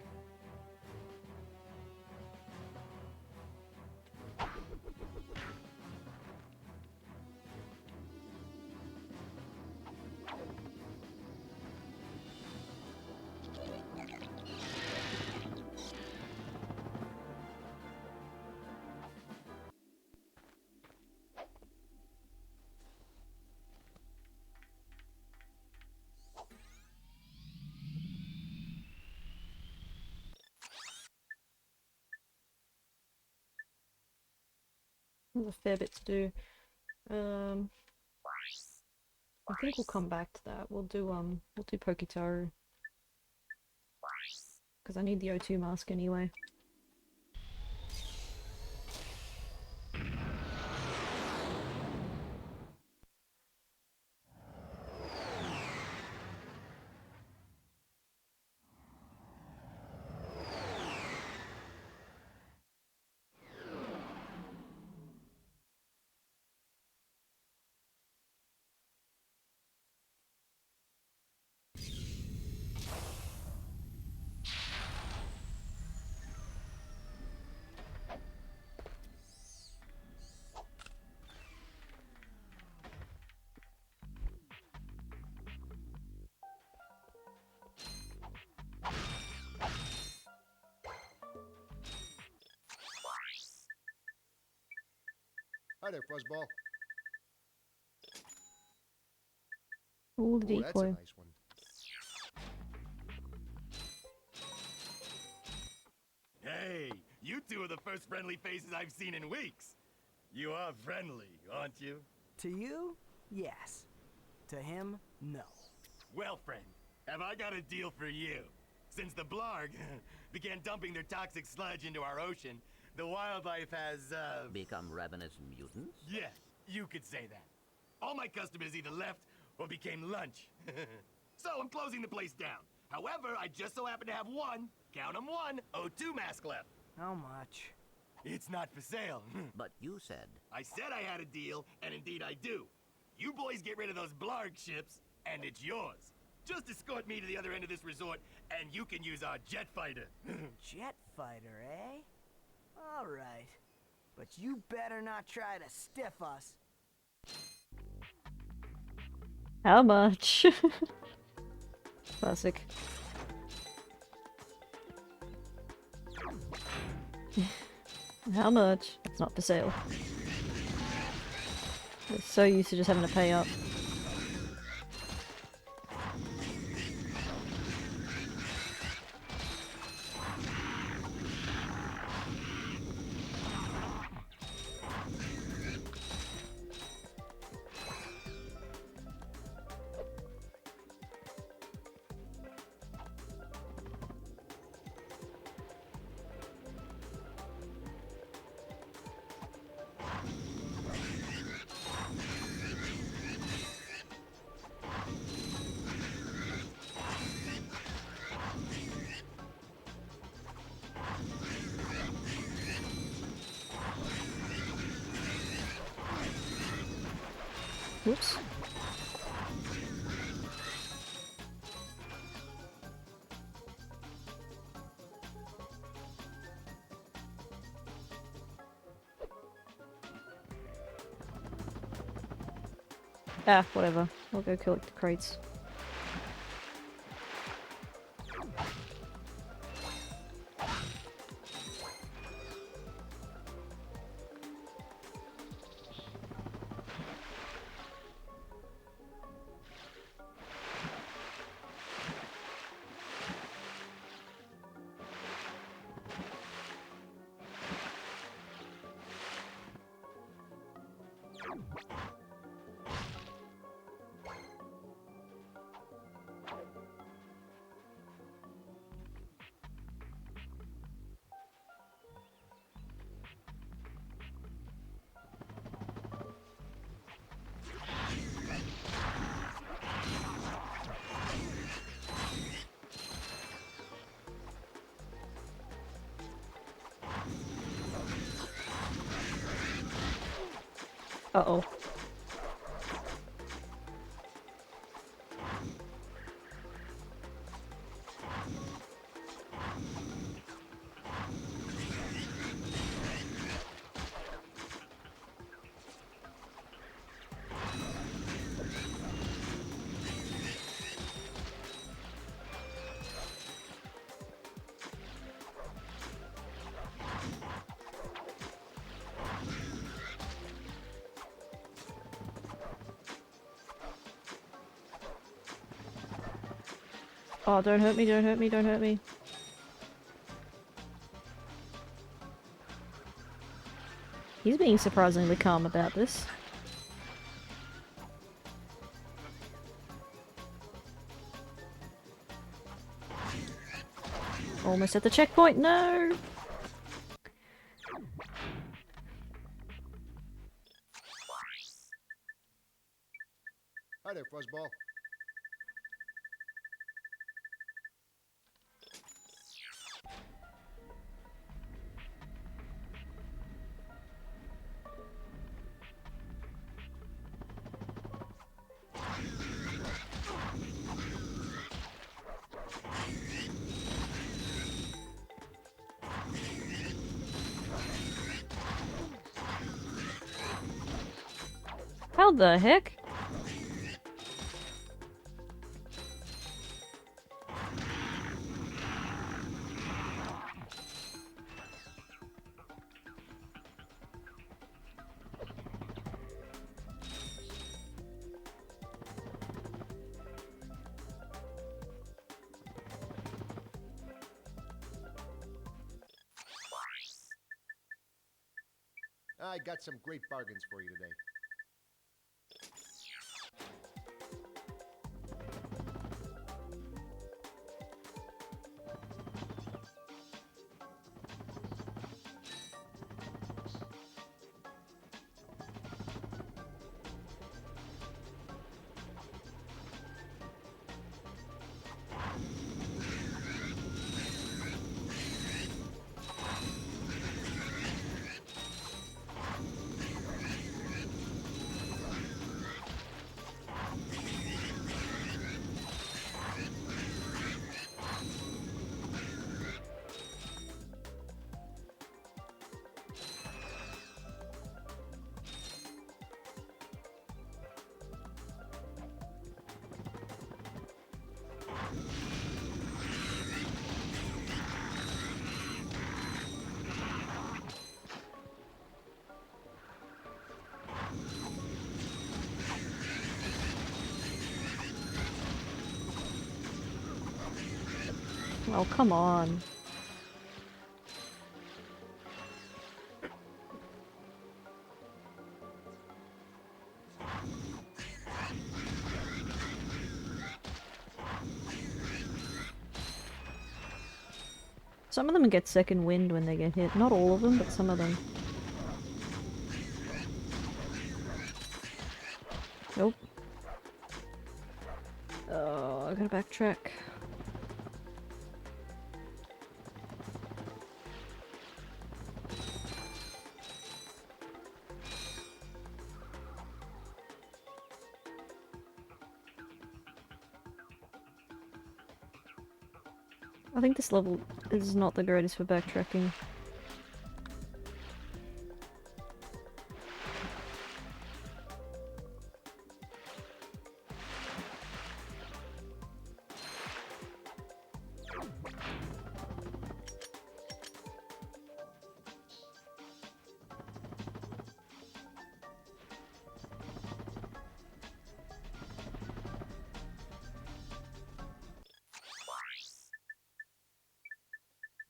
There's a fair bit to do. I think we'll come back to that. We'll do Pokitaru. Because I need the O2 mask anyway. Hi there, Fuzzball. Ooh, the Oh, that's a decoy. nice one. Hey, you two are the first friendly faces I've seen in weeks. You are friendly, aren't you? To you, yes. To him, no. Well, friend, have I got a deal for you? Since the Blarg began dumping their toxic sludge into our ocean, the wildlife has, Become ravenous mutants? yeah, you could say that. All my customers either left or became lunch. So I'm closing the place down. However, I just so happen to have one, count 'em one, O2 mask left. How much? It's not for sale. But you said... I said I had a deal, and indeed I do. You boys get rid of those Blarg ships, and it's yours. Just escort me to the other end of this resort, and you can use our jet fighter. Jet fighter, eh? All right. But you better not try to stiff us. How much? Classic. How much? It's not for sale. We're so used to just having to pay up. Whoops. Ah, whatever. I'll go collect the crates. Uh-oh. Oh, don't hurt me, don't hurt me, don't hurt me. He's being surprisingly calm about this. Almost at the checkpoint, no! Hi there, Fuzzball. How the heck? I got some great bargains for you today. Oh, come on. Some of them get second wind when they get hit. Not all of them, but some of them. Nope. Oh, I gotta backtrack. I think this level is not the greatest for backtracking.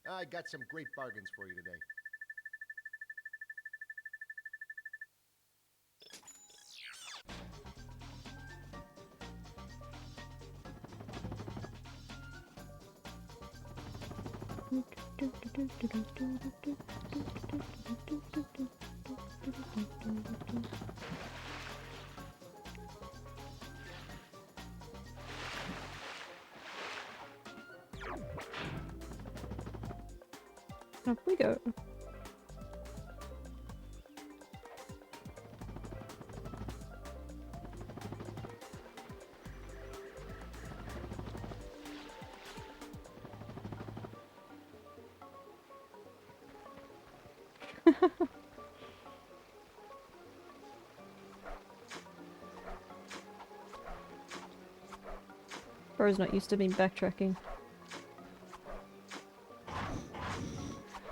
I got some great bargains for you today. Up we go. Bro's not used to me backtracking.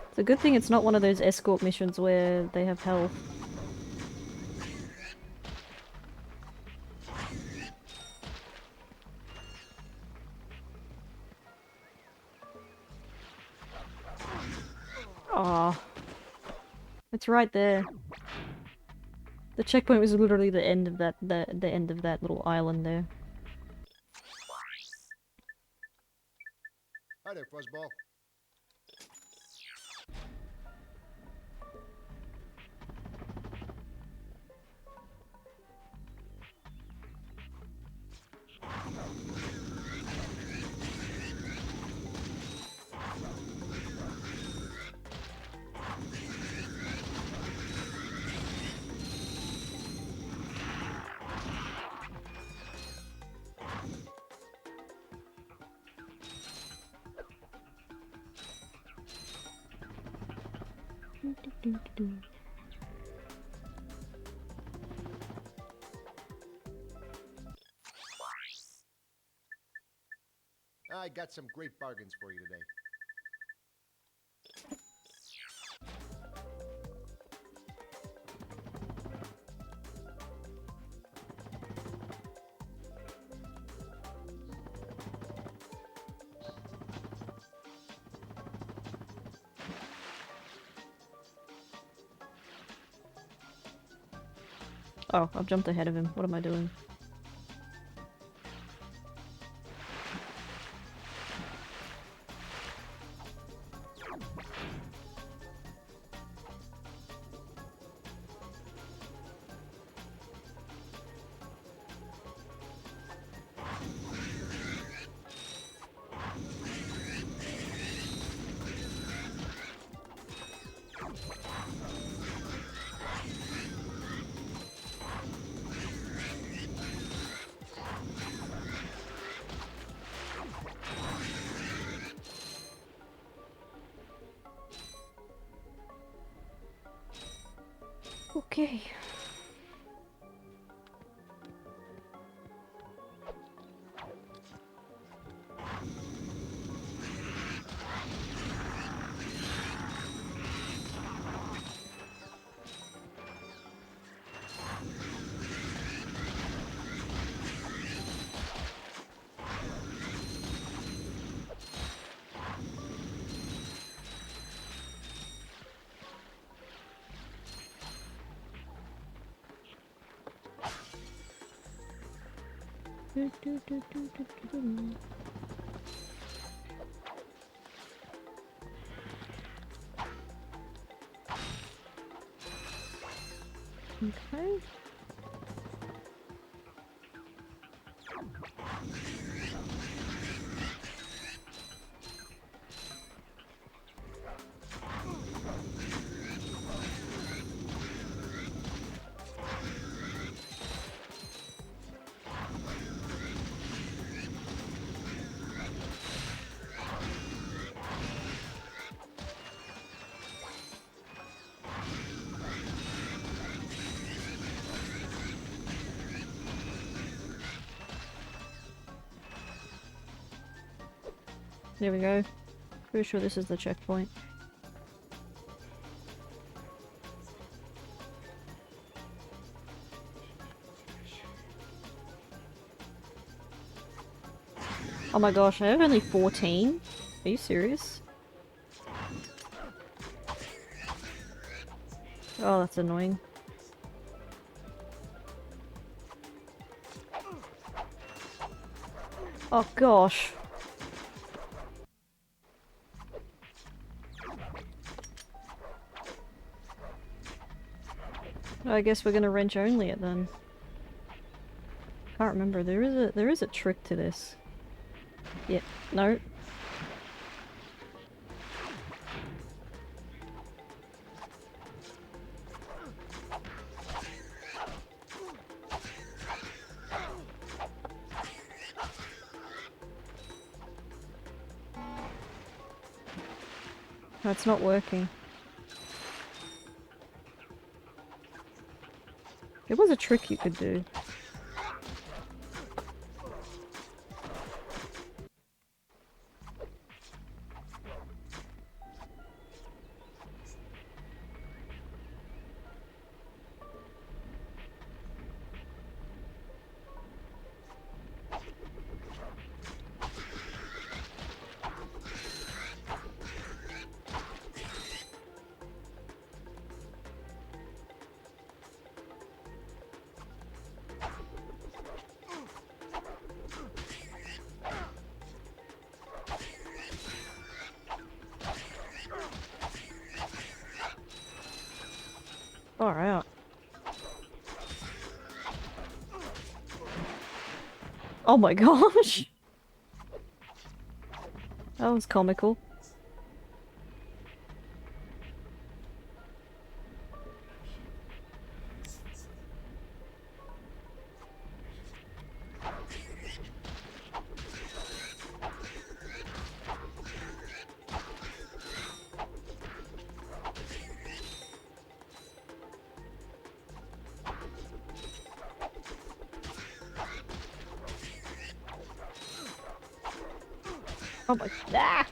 It's a good thing it's not one of those escort missions where they have health. Aw. It's right there. The checkpoint was literally the end of that the end of that little island there. Hi there, Fuzzball. I got some great bargains for you today. Oh, I've jumped ahead of him. What am I doing? Okay. Okay. There we go. Pretty sure this is the checkpoint. Oh my gosh, I have only 14? Are you serious? Oh, that's annoying. Oh gosh. I guess we're gonna wrench only it then. Can't remember. There is a trick to this. Yeah. No. That's not working. It was a trick you could do. Far out. Oh my gosh! That was comical. Oh my... Ah!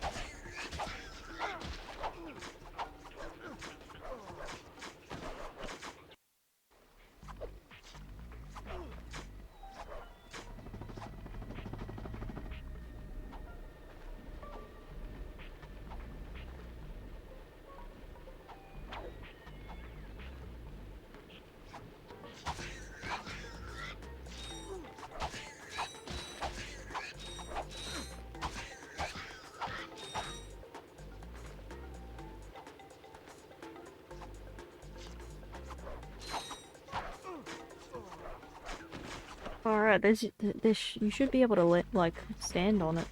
Alright, you should be able to like stand on it.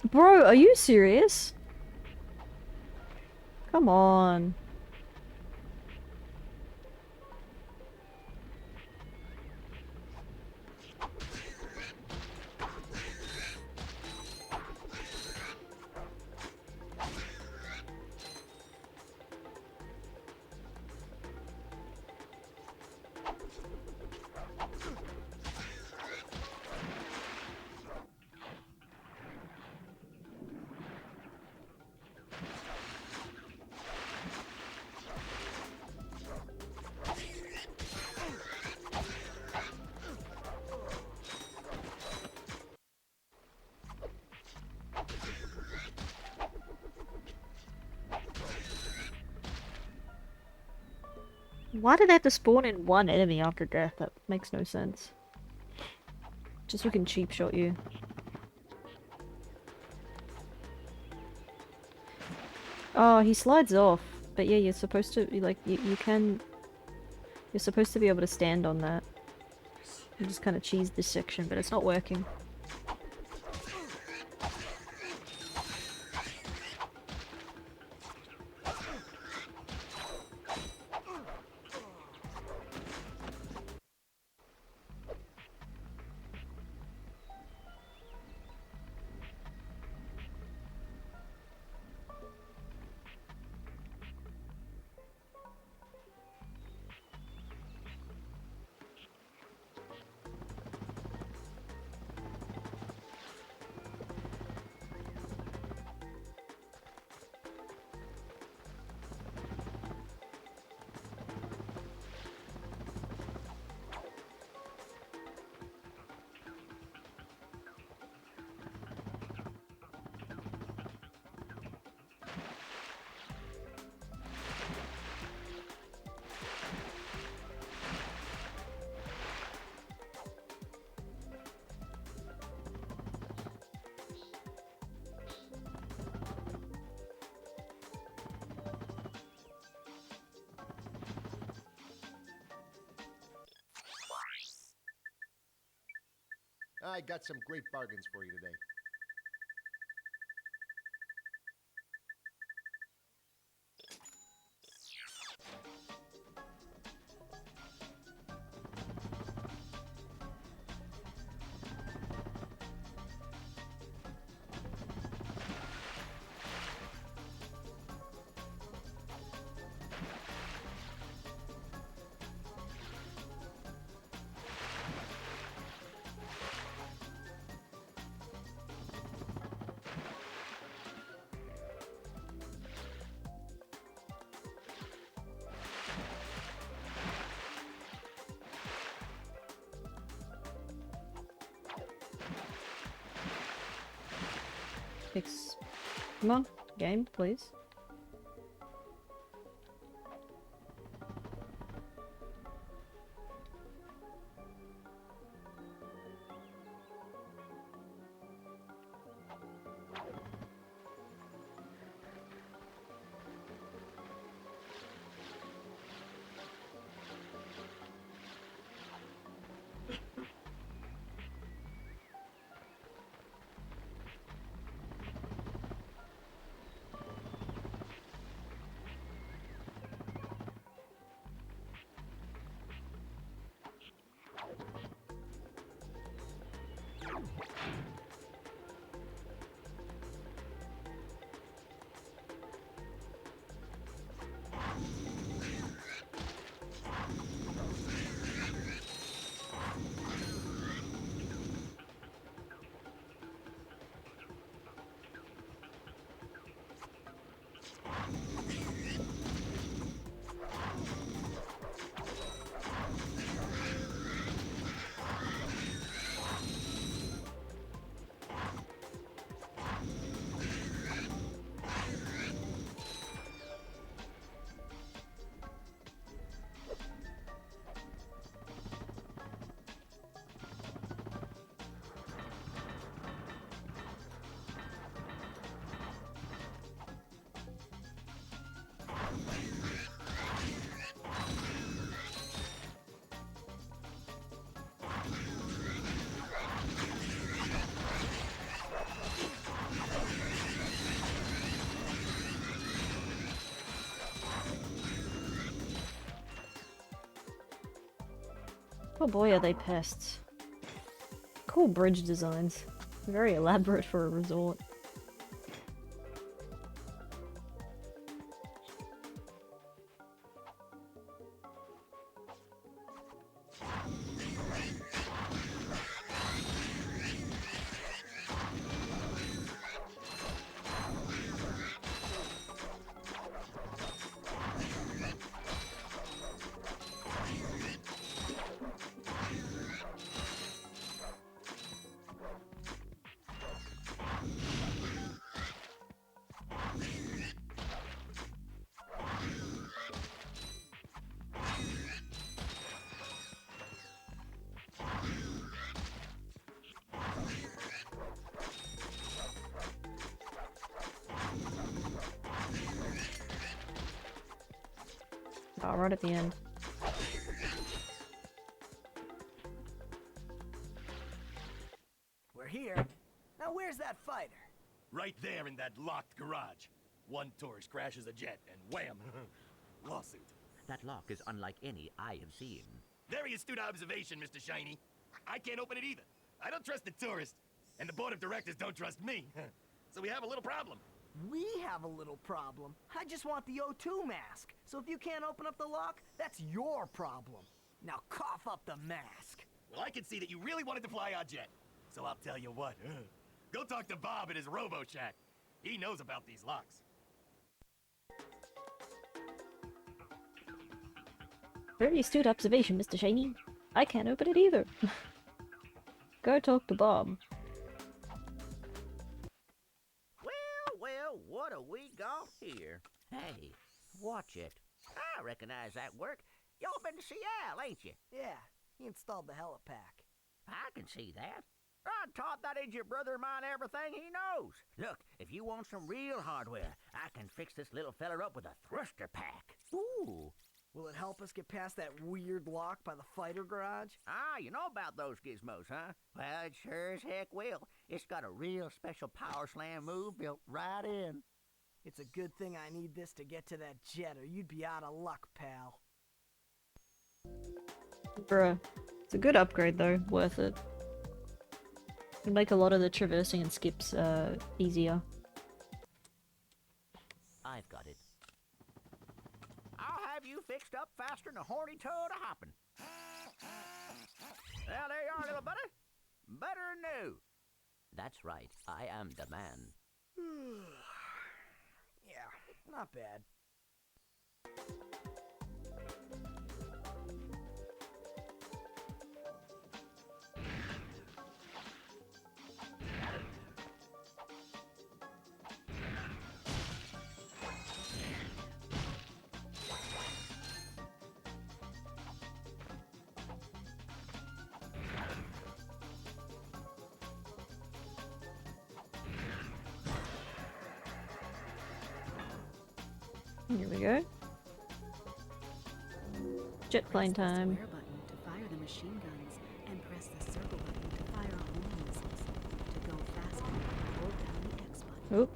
Bro, are you serious? Come on. Why did they have to spawn in one enemy after death? That makes no sense. Just so we can cheap shot you. Oh, he slides off. But yeah, you're supposed to, like, you're supposed to be able to stand on that. You just kind of cheese this section, but it's not working. I got some great bargains for you today. Come on, game, please. Oh boy, are they pests. Cool bridge designs. Very elaborate for a resort. Oh, right at the end. We're here. Now where's that fighter? Right there in that locked garage. One tourist crashes a jet and wham! Lawsuit. That lock is unlike any I have seen. Very astute observation, Mr. Shiny. I can't open it either. I don't trust the tourist, and the board of directors don't trust me. So we have a little problem. We have a little problem. I just want the O2 mask. So if you can't open up the lock, that's your problem. Now cough up the mask. Well, I can see that you really wanted to fly our jet. So I'll tell you what. Go talk to Bob at his Robo Shack. He knows about these locks. Very astute observation, Mr. Shiny. I can't open it either. Go talk to Bob. Well, what do we got here? Hey, watch it. I recognize that work. Y'all been to Seattle, ain't you? Yeah, he installed the helipack. I can see that. I taught that idiot brother of mine everything he knows. Look, if you want some real hardware, I can fix this little feller up with a thruster pack. Ooh. Will it help us get past that weird lock by the fighter garage? Ah, you know about those gizmos, huh? Well, it sure as heck will. It's got a real special power slam move built right in. It's a good thing I need this to get to that jet, or you'd be out of luck, pal. Bruh. It's a good upgrade though, worth it. It'll make a lot of the traversing and skips easier. I've got it. I'll have you fixed up faster than a horny toad a hopping. Well, there you are, little buddy. Better than new. That's right. I am the man. Yeah, not bad. Here we go. Jet plane time. Press the square button to fire the machine guns, and press the circle button to fire homing missiles. To go faster, hold down the X button. Oop.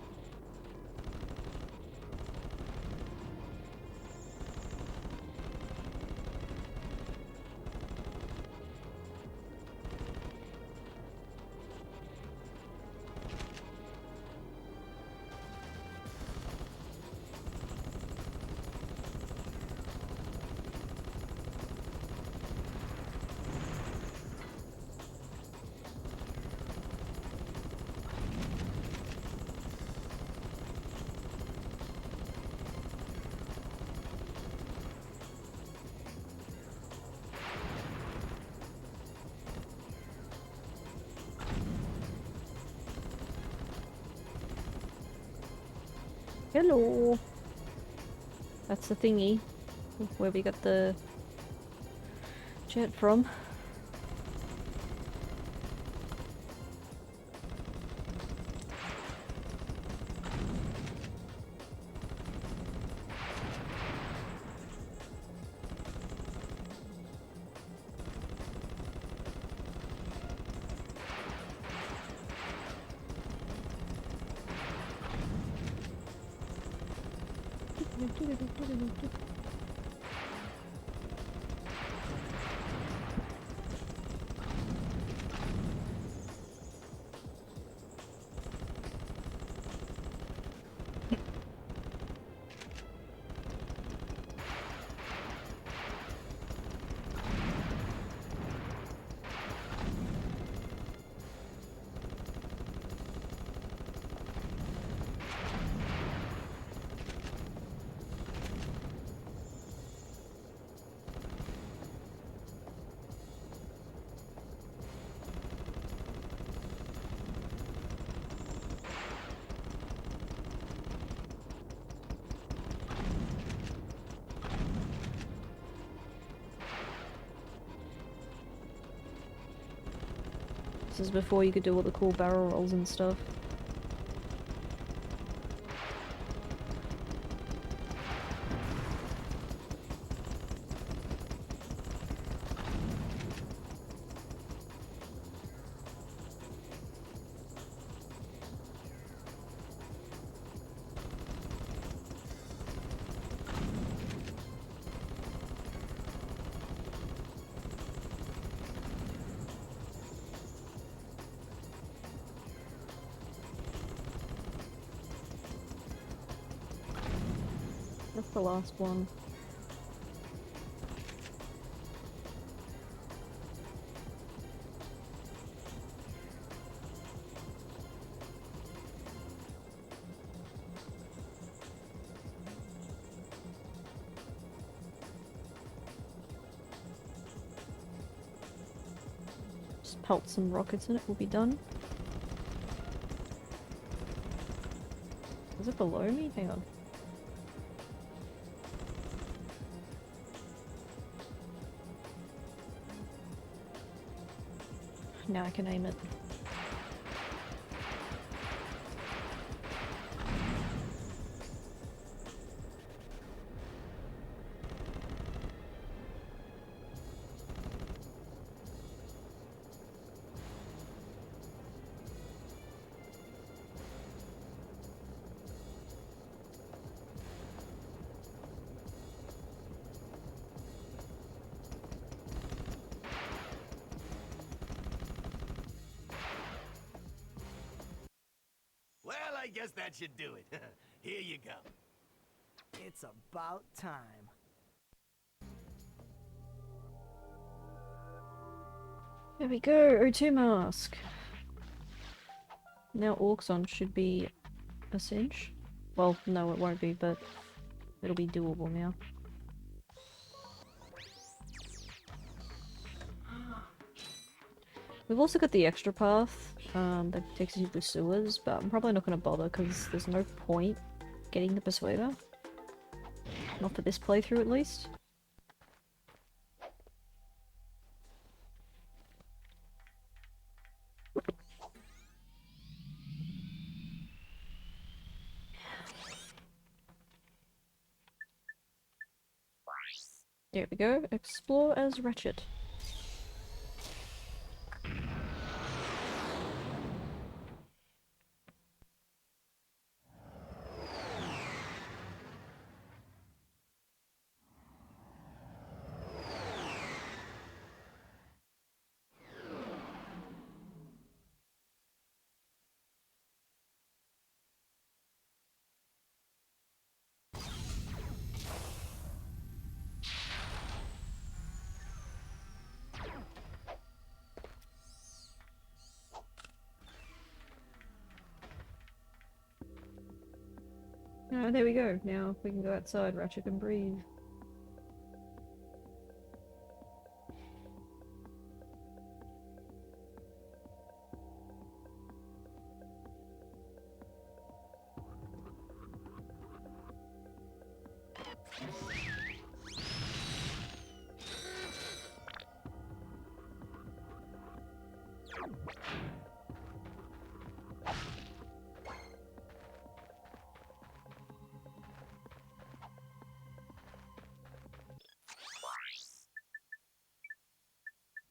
Hello. That's the thingy where we got the jet from. This is before you could do all the cool barrel rolls and stuff. That's the last one. Just pelt some rockets and it will be done. Is it below me? Hang on. Now I can aim it. Well, I guess that should do it. Here you go. It's about time. There we go, O2 mask. Now Auxon should be a cinch. Well, no it won't be, but it'll be doable now. We've also got the extra path that takes you to the sewers, but I'm probably not going to bother because there's no point getting the Persuader. Not for this playthrough at least. There we go, explore as Ratchet. Oh, there we go. Now we can go outside, Ratchet, and breathe.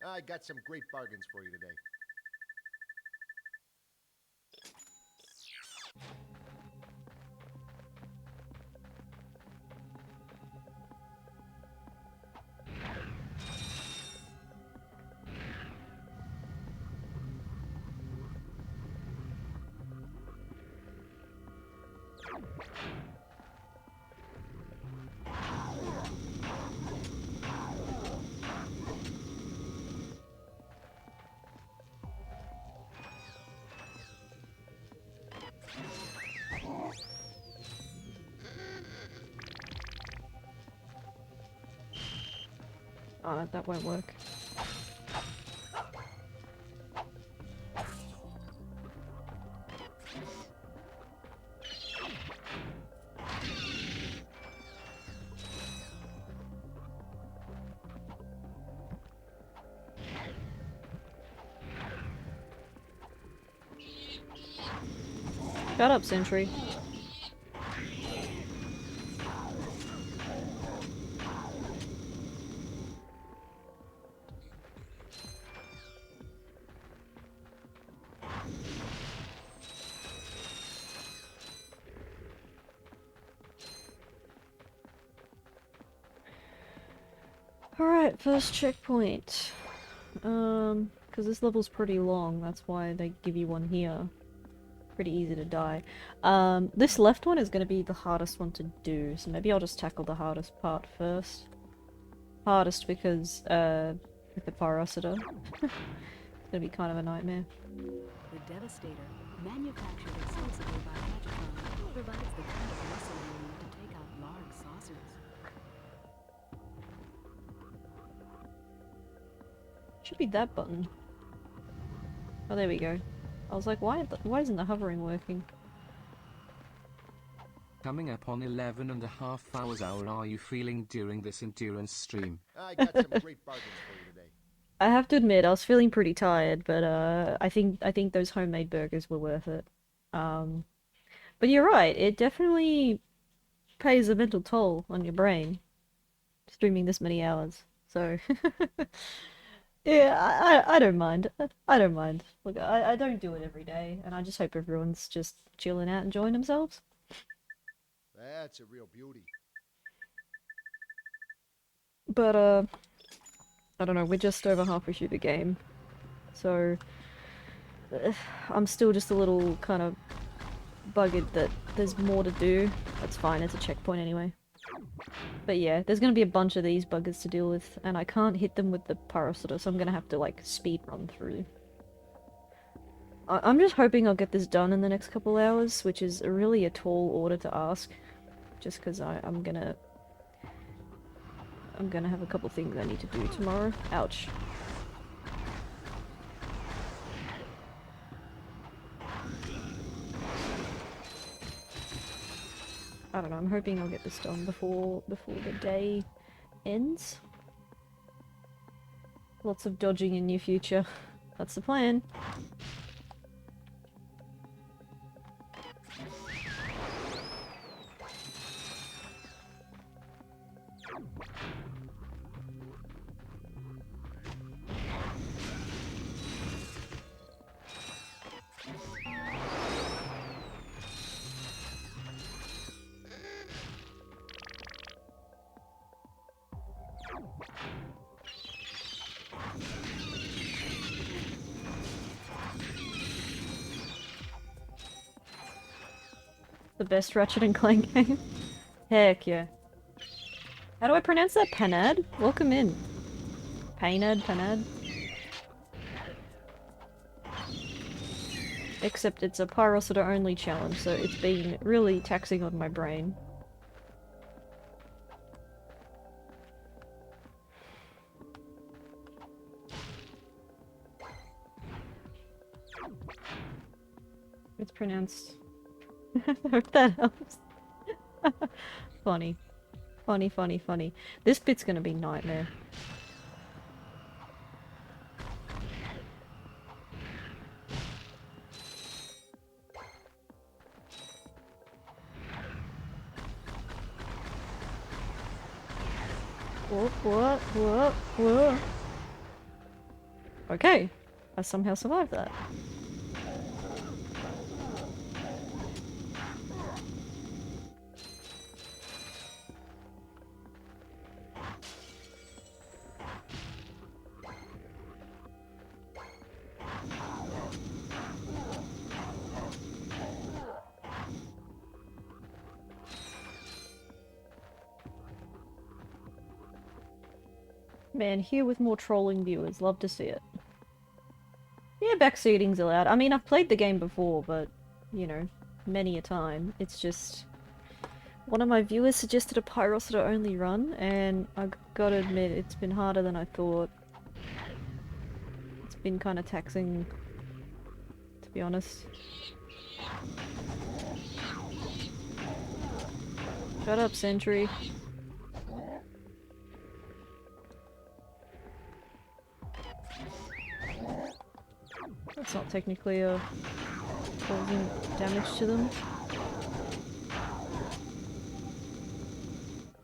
I got some great bargains for you today. Oh, that won't work. Shut up, Sentry. Alright, first checkpoint. Because this level's pretty long, that's why they give you one here. Pretty easy to die. This left one is going to be the hardest one to do, so maybe I'll just tackle the hardest part first. Hardest because, with the Pyrocitor. It's gonna be kind of a nightmare. The Devastator, manufactured exclusively by Ratchet, provides the kind of muscle you need to take out large saucers. Should be that button. Oh, there we go. I was like, why isn't the hovering working? Coming up on 11.5 hours. How are you feeling during this endurance stream? I got some great bargains for you today. I have to admit, I was feeling pretty tired, but I think those homemade burgers were worth it. But you're right, it definitely pays a mental toll on your brain, streaming this many hours. So, yeah, I don't mind. I don't mind. Look, I don't do it every day, and I just hope everyone's just chilling out, enjoying themselves. That's a real beauty. But, I don't know, we're just over halfway through the game. So, I'm still just a little kind of buggered that there's more to do. That's fine, it's a checkpoint anyway. But yeah, there's gonna be a bunch of these buggers to deal with, and I can't hit them with the Pyrocitor, so I'm gonna have to, like, speed run through. I'm just hoping I'll get this done in the next couple hours, which is really a tall order to ask. Just because I'm gonna have a couple things I need to do tomorrow. Ouch. I don't know, I'm hoping I'll get this done before the day ends. Lots of dodging in near future. That's the plan. The best Ratchet and Clank game? Heck yeah. How do I pronounce that? Panad? Welcome in. Panad, Panad. Except it's a Pyrocitor only challenge, so it's been really taxing on my brain. It's pronounced... I hope that helps. Funny. Funny, funny, funny. This bit's gonna be nightmare. Whoa. Okay. I somehow survived that. Man, here with more trolling viewers. Love to see it. Yeah, backseating's allowed. I mean, I've played the game before, but, you know, many a time. It's just... One of my viewers suggested a Pyrocitor only run, and I gotta admit, it's been harder than I thought. It's been kind of taxing, to be honest. Shut up, Sentry. That's not technically a causing damage to them.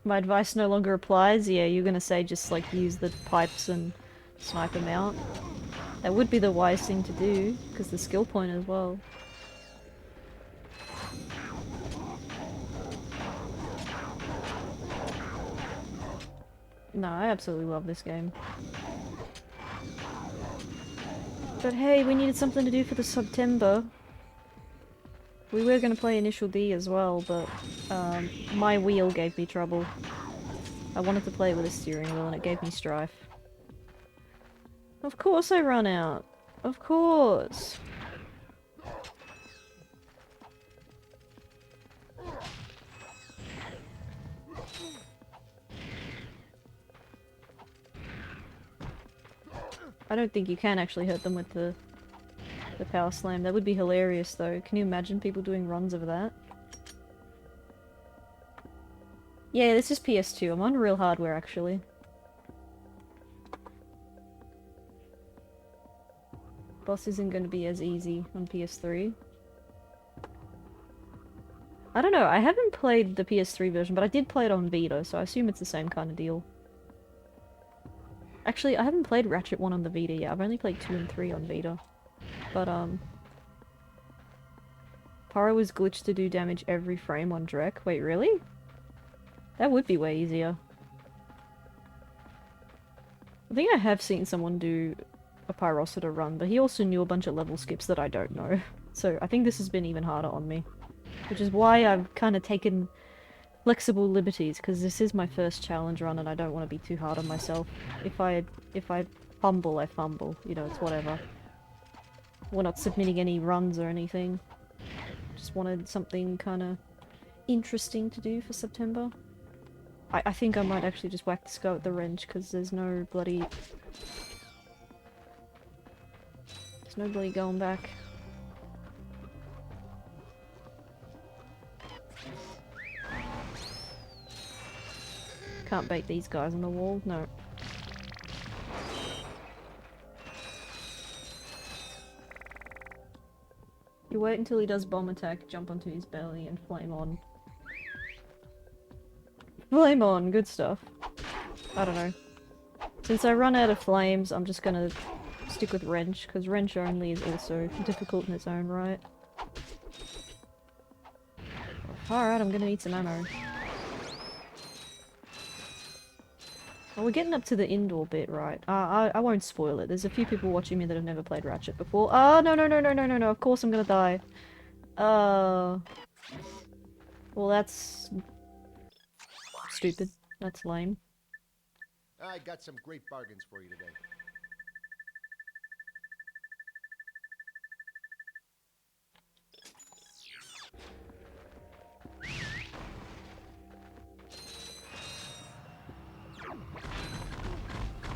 My advice no longer applies? Yeah, you're gonna say just like use the pipes and snipe them out. That would be the wise thing to do, because the skill point as well. No, I absolutely love this game. But hey, we needed something to do for the September. We were going to play Initial D as well, but my wheel gave me trouble. I wanted to play it with a steering wheel and it gave me strife. Of course I run out. Of course. I don't think you can actually hurt them with the power slam. That would be hilarious though. Can you imagine people doing runs of that? Yeah, this is PS2. I'm on real hardware actually. Boss isn't going to be as easy on PS3. I don't know, I haven't played the PS3 version, but I did play it on Vita, so I assume it's the same kind of deal. Actually, I haven't played Ratchet 1 on the Vita yet. I've only played 2 and 3 on Vita. But, Pyro was glitched to do damage every frame on Drek. Wait, really? That would be way easier. I think I have seen someone do a Pyrocitor run, but he also knew a bunch of level skips that I don't know. So I think this has been even harder on me. Which is why I've kind of taken flexible liberties, because this is my first challenge run and I don't want to be too hard on myself. If I fumble, I fumble. You know, it's whatever. We're not submitting any runs or anything. Just wanted something kind of interesting to do for September. I think I might actually just whack this guy with the wrench, because there's no bloody going back. Can't bait these guys on the wall, no. You wait until he does bomb attack, jump onto his belly, and flame on. Flame on, good stuff. I don't know. Since I run out of flames, I'm just gonna stick with wrench, because wrench only is also difficult in its own right. Alright, I'm gonna need some ammo. Oh, we're getting up to the indoor bit, right? I won't spoil it. There's a few people watching me that have never played Ratchet before. Oh, no, of course I'm gonna die. Well, that's stupid. That's lame. I got some great bargains for you today.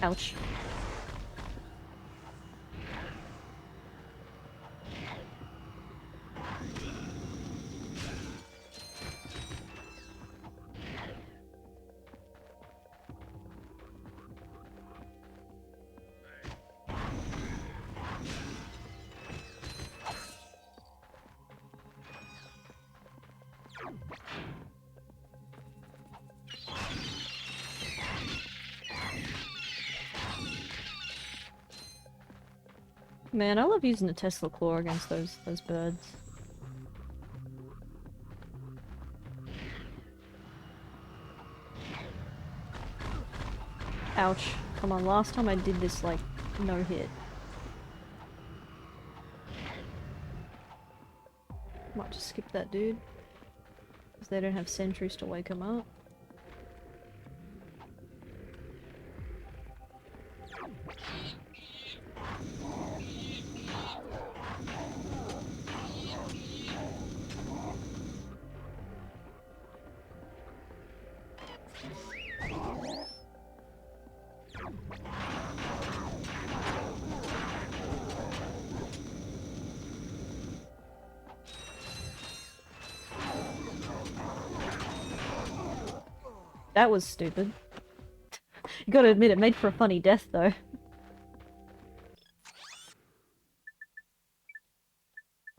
Ouch. Man, I love using the Tesla claw against those birds. Ouch. Come on, last time I did this, like, no hit. Might just skip that dude. Because they don't have sentries to wake him up. That was stupid. You gotta admit, it made for a funny death, though.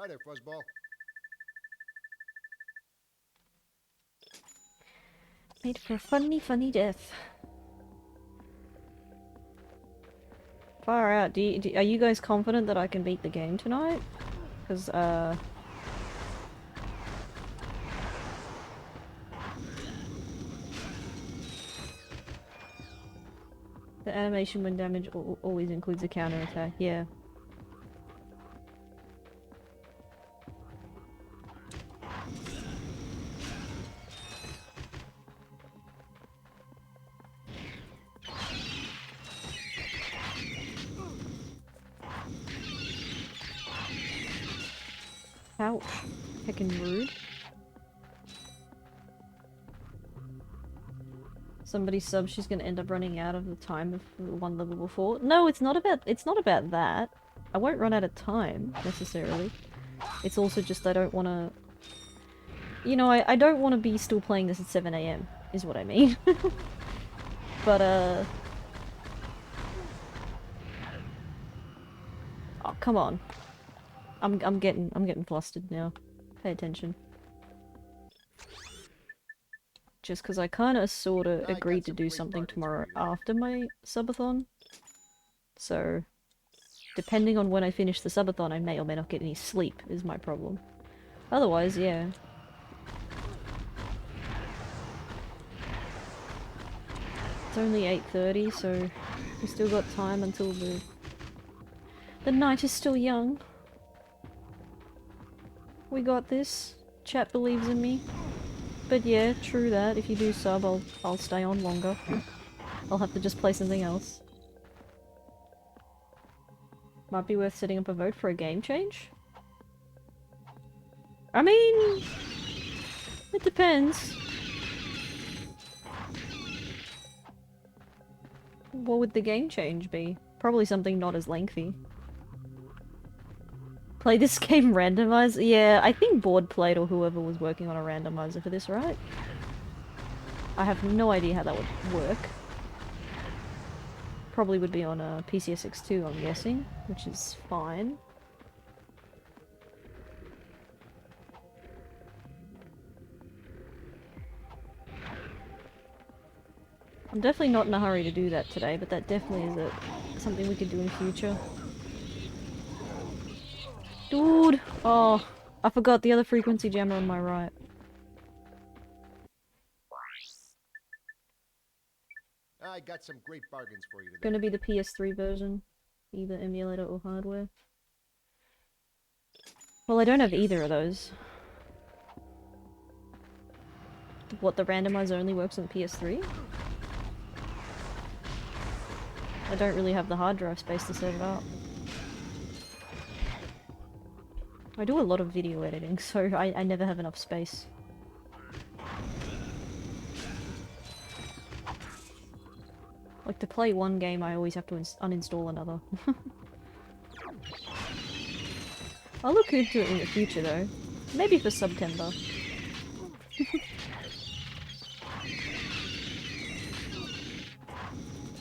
Hi there, fuzzball. Made for a funny, funny death. Far out. Are you guys confident that I can beat the game tonight? Because, the animation when damage always includes a counter attack, yeah. Ouch. Heckin' rude. Somebody sub, she's gonna end up running out of the time of one level before. No, it's not about that. I won't run out of time, necessarily. It's also just I don't wanna... You know, I don't wanna be still playing this at 7 AM, is what I mean. But, oh, come on. I'm getting flustered now. Pay attention. Just because I kind of sort of agreed to do something tomorrow after my subathon. So, depending on when I finish the subathon, I may or may not get any sleep, is my problem. Otherwise, yeah. It's only 8:30, so we still got time until the night is still young. We got this. Chat believes in me. But yeah, true that. If you do sub, I'll stay on longer. I'll have to just play something else. Might be worth setting up a vote for a game change? I mean... It depends. What would the game change be? Probably something not as lengthy. Play this game randomized? Yeah, I think Board played or whoever was working on a randomizer for this, right? I have no idea how that would work. Probably would be on a PCSX2, I'm guessing, which is fine. I'm definitely not in a hurry to do that today, but that definitely is something we could do in future. Dude! Oh, I forgot the other frequency jammer on my right. I got some great bargains for you today. Gonna be the PS3 version. Either emulator or hardware. Well, I don't have either of those. What, the randomizer only works on PS3? I don't really have the hard drive space to set it up. I do a lot of video editing, so I never have enough space. Like, to play one game, I always have to uninstall another. I'll look into it in the future, though. Maybe for September.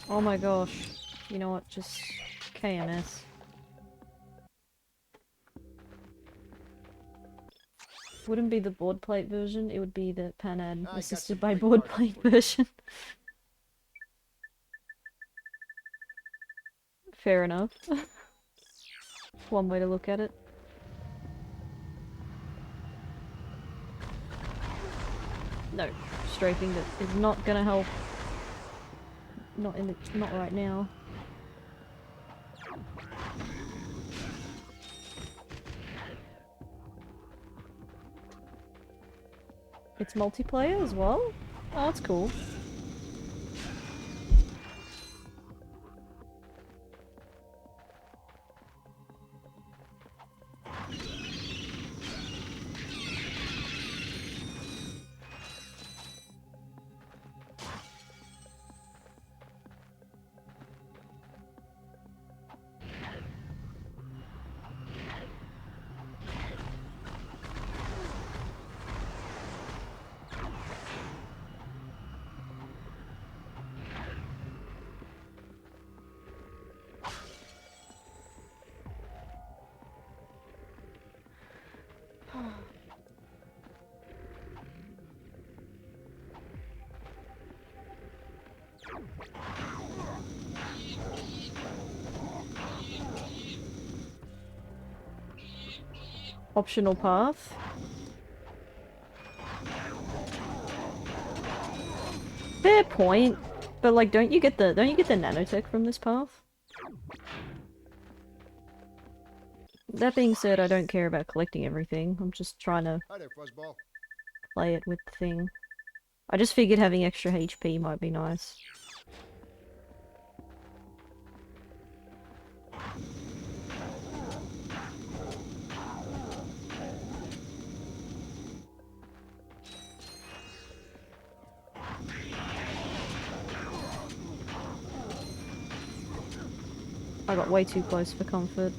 Oh my gosh. You know what, just K9'S. Wouldn't be the board plate version, it would be the Panad assisted by board plate version. Fair enough. One way to look at it. No, strafing that is not gonna help. Not right now. It's multiplayer as well? Oh, that's cool. optional path. Fair point, but like, don't you get the nanotech from this path? That being said, I don't care about collecting everything. I'm just trying to Hi there, Fuzzball. play it with the thing. I just figured having extra HP might be nice. I got way too close for comfort.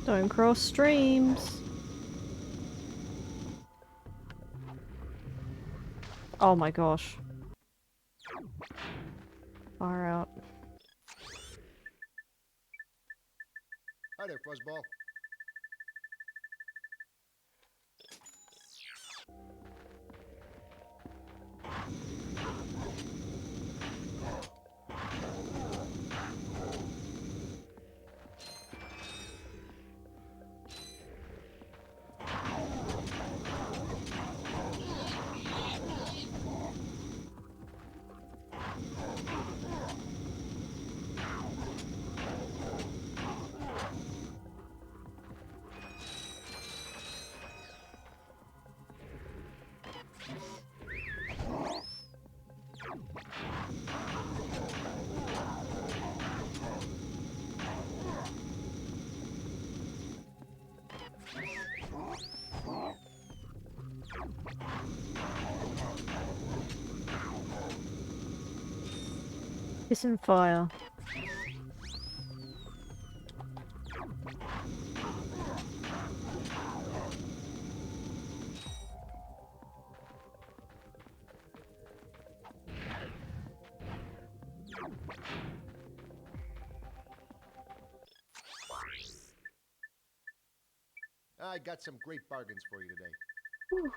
Don't cross streams. Oh my gosh. Far out. Hi there, Fuzzball. Piss and fire. I got some great bargains for you today. Whew.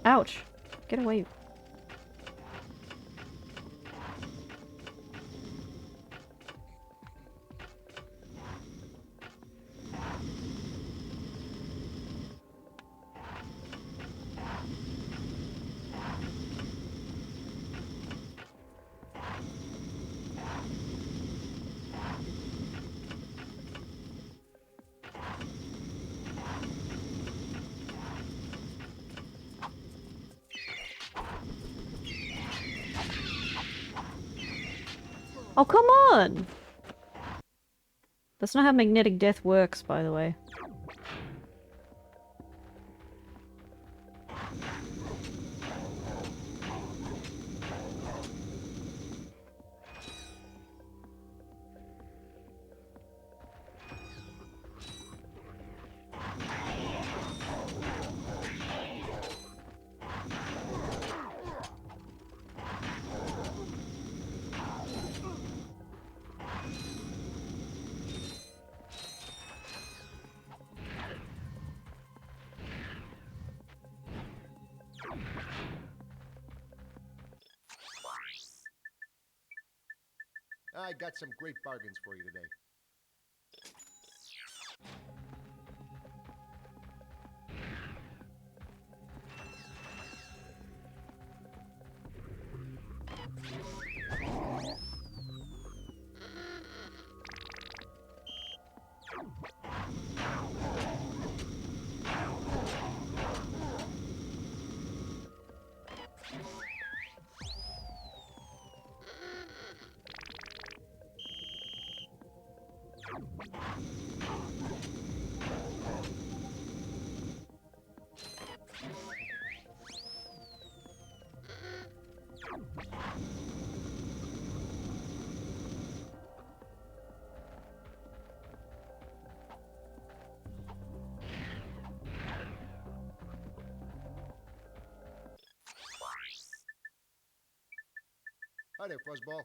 Ouch! Get away. Oh, come on! That's not how magnetic death works, by the way. I got some great bargains for you today. Hi there, Fuzzball.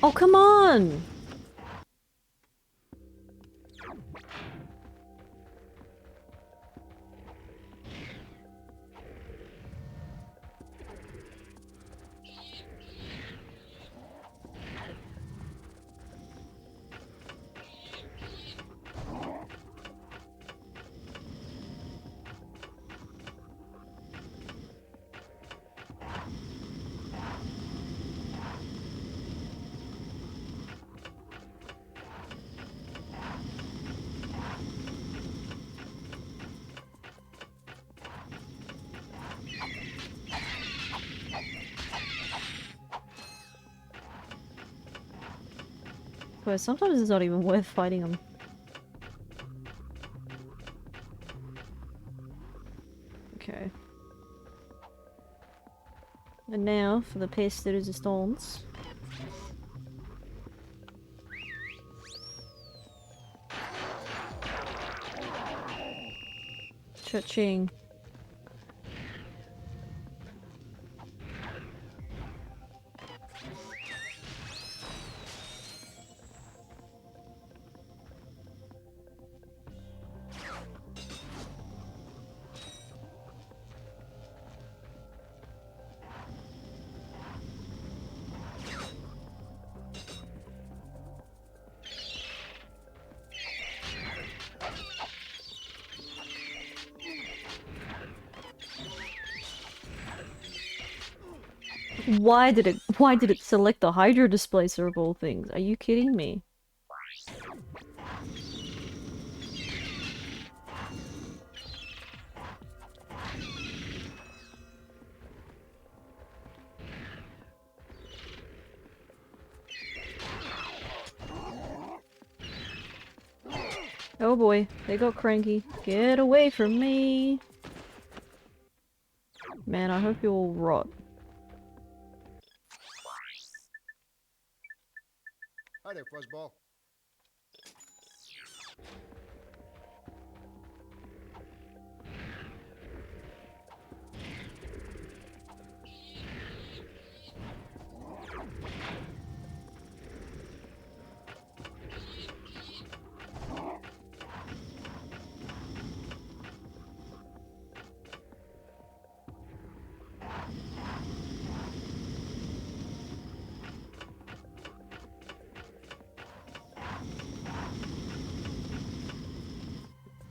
Oh, come on! But sometimes it's not even worth fighting them. Okay. And now for the pièce de résistance. Cha-ching. Why did it select the Hydro Displacer of all things? Are you kidding me? Oh boy, they got cranky. Get away from me! Man, I hope you all rot. Hi there, Fuzzball.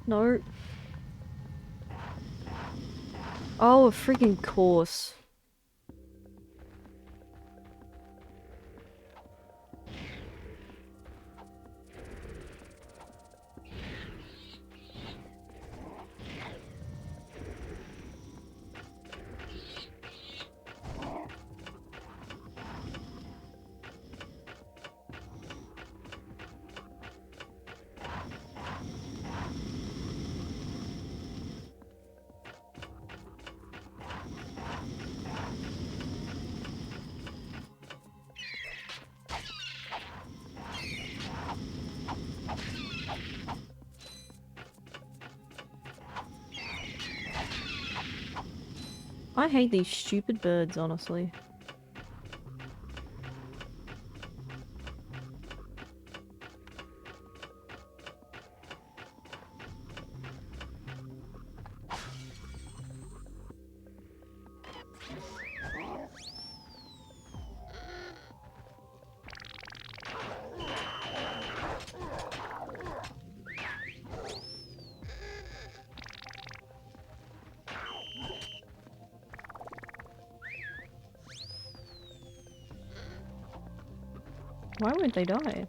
No. Oh, a freaking course. I hate these stupid birds, honestly. Why won't they die?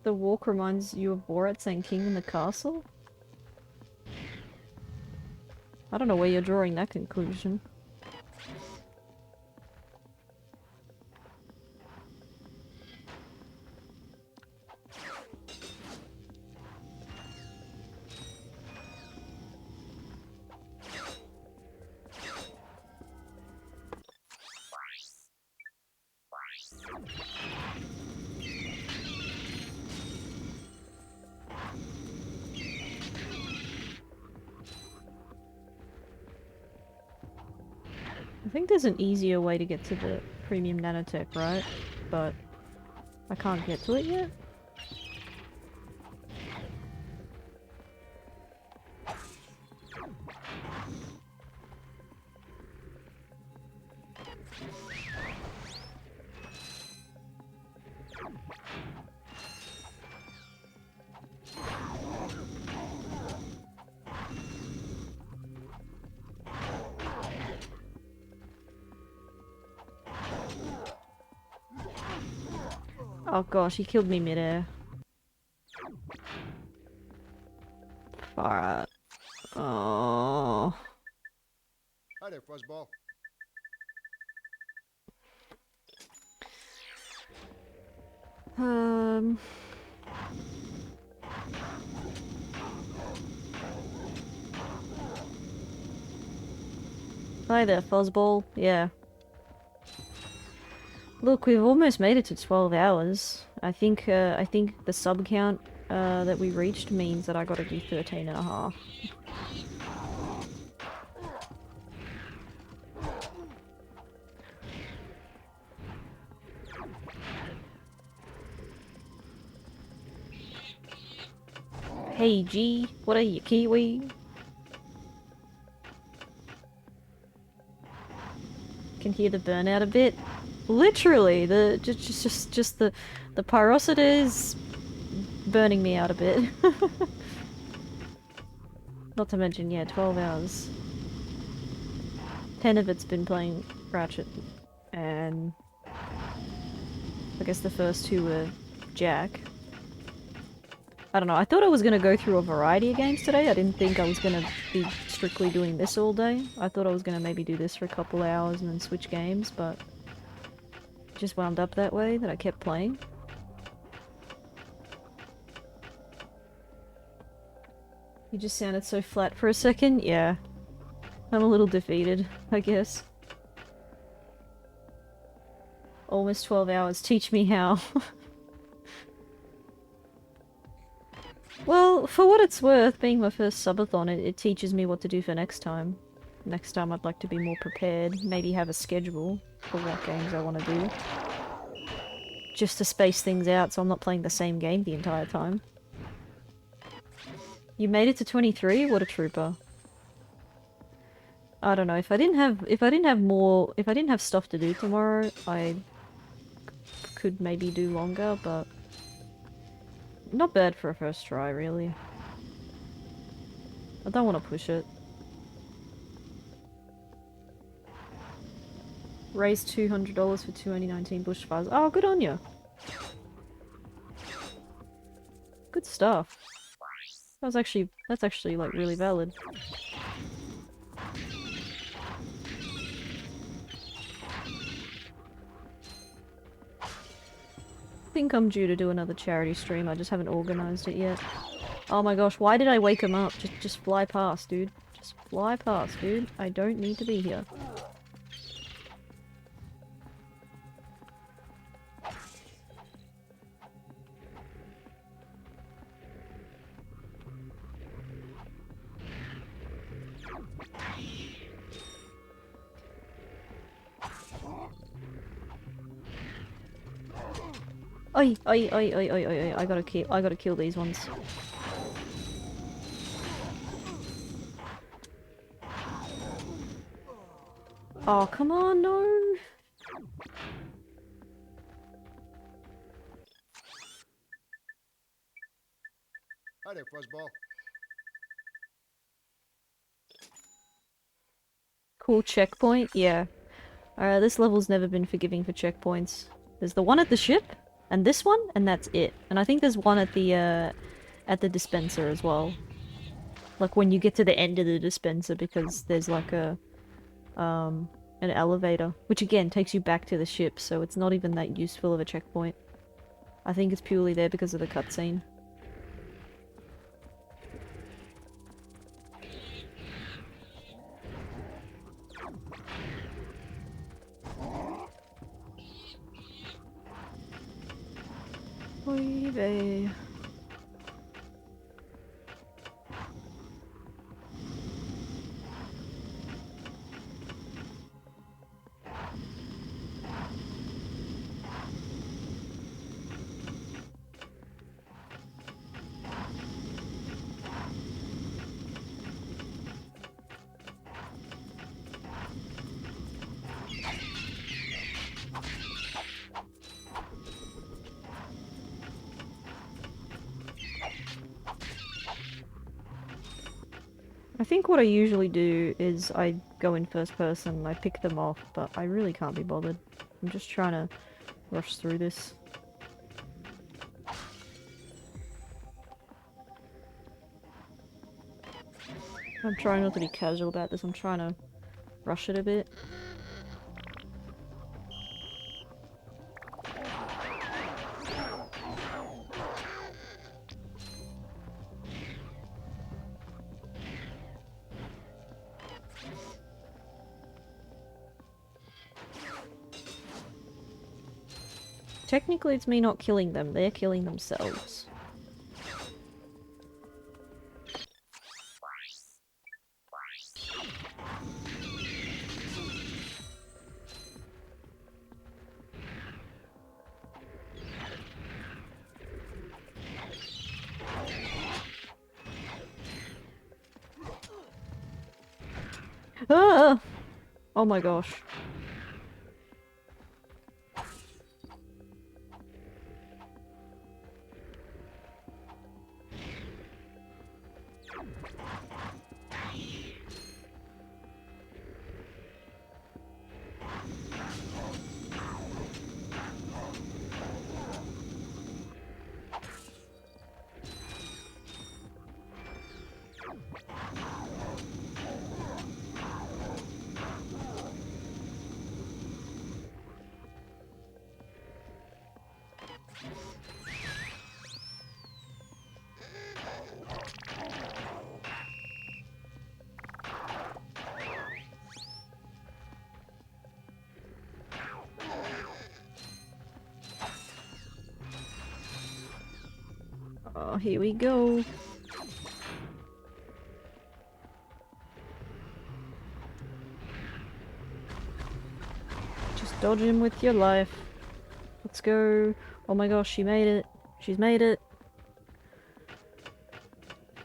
The walk reminds you of Borat saying king in the castle? I don't know where you're drawing that conclusion. I think there's an easier way to get to the premium nanotech, right? But I can't get to it yet? Oh gosh, he killed me midair. Alright. Oh. Hi there, Fuzzball. Hi there, Fuzzball. Yeah. Look, we've almost made it to 12 hours. I think the sub count that we reached means that I gotta do 13 and a half. Hey G, what are you, Kiwi? Can hear the burnout a bit. Literally, the just the Pyrocitor is burning me out a bit. Not to mention, yeah, 12 hours. 10 of it's been playing Ratchet, and I guess the first 2 were Jack. I don't know, I thought I was gonna go through a variety of games today. I didn't think I was gonna be strictly doing this all day. I thought I was gonna maybe do this for a couple hours and then switch games, but it just wound up that way, that I kept playing. You just sounded so flat for a second? Yeah. I'm a little defeated, I guess. Almost 12 hours, teach me how. Well, for what it's worth, being my first SUB-A-THON, it teaches me what to do for next time. Next time I'd like to be more prepared, maybe have a schedule for what games I want to do. Just to space things out so I'm not playing the same game the entire time. You made it to 23? What a trooper. I don't know, if I didn't have stuff to do tomorrow, I could maybe do longer, but not bad for a first try, really. I don't want to push it. Raised $200 for 2019 bushfires. Oh, good on you. Good stuff. That's actually like really valid. think I'm due to do another charity stream, I just haven't organized it yet. Oh my gosh, why did I wake him up? Just fly past, dude. Just fly past, dude. I don't need to be here. Oi, oi, oi, oi, oi, oi, oi, I gotta kill these ones. Oh, come on, no! Hi there, Fuzzball. Cool checkpoint, yeah. This level's never been forgiving for checkpoints. There's the one at the ship, and this one, and that's it. And I think there's one at the dispenser as well. Like when you get to the end of the dispenser, because there's like an elevator, which again takes you back to the ship, so it's not even that useful of a checkpoint. I think it's purely there because of the cutscene. Oy vey. I think what I usually do is I go in first person and I pick them off, but I really can't be bothered. I'm just trying to rush through this. I'm trying not to be casual about this, I'm trying to rush it a bit. Technically it's me not killing them, they're killing themselves. Ah! Oh my gosh. Oh, here we go. Just dodge him with your life. Let's go. Oh my gosh, she made it. She's made it.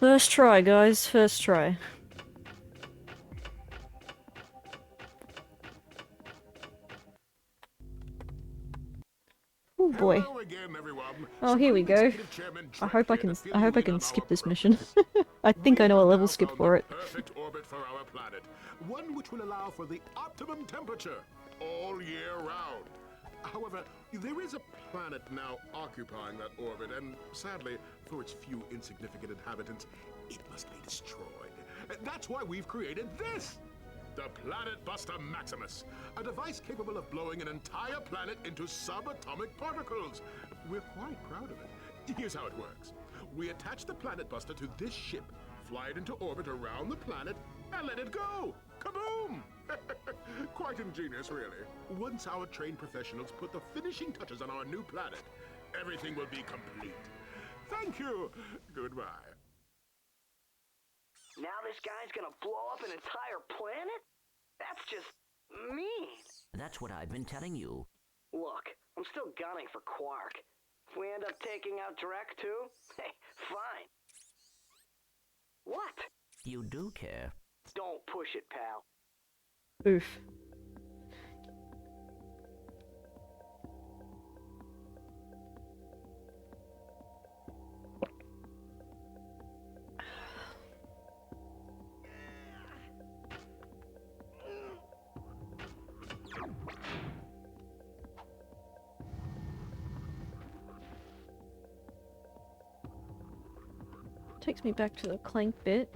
First try, guys. First try. Oh boy. Oh, here we go. I hope I can skip this mission. I think I know a level skip for it. Perfect orbit for our planet, one which will allow for the optimum temperature all year round. However, there is a planet now occupying that orbit, and sadly, for its few insignificant inhabitants, it must be destroyed. That's why we've created this! The Planet Buster Maximus, a device capable of blowing an entire planet into subatomic particles. we're quite proud of it. Here's how it works. We attach the Planet Buster to this ship, fly it into orbit around the planet, and let it go! Kaboom! Quite ingenious, really. Once our trained professionals put the finishing touches on our new planet, everything will be complete. Thank you. Goodbye. Now this guy's gonna blow up an entire planet? That's just mean. That's what I've been telling you. Look, I'm still gunning for Quark. If we end up taking out Drek too, hey, fine. What? You do care. Don't push it, pal. Oof. Takes me back to the Clank bit.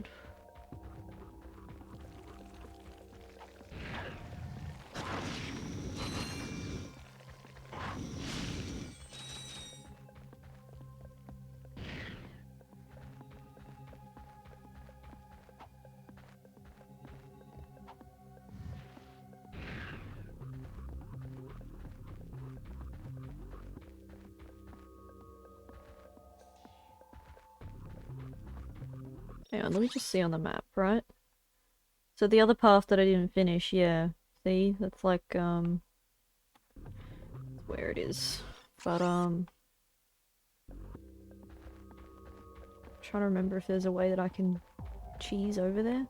Hang on, let me just see on the map, right? So the other path that I didn't finish, yeah. See? That's like, where it is. But, trying to remember if there's a way that I can cheese over there.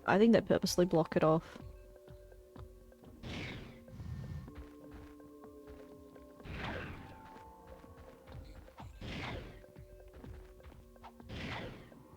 I think they purposely block it off.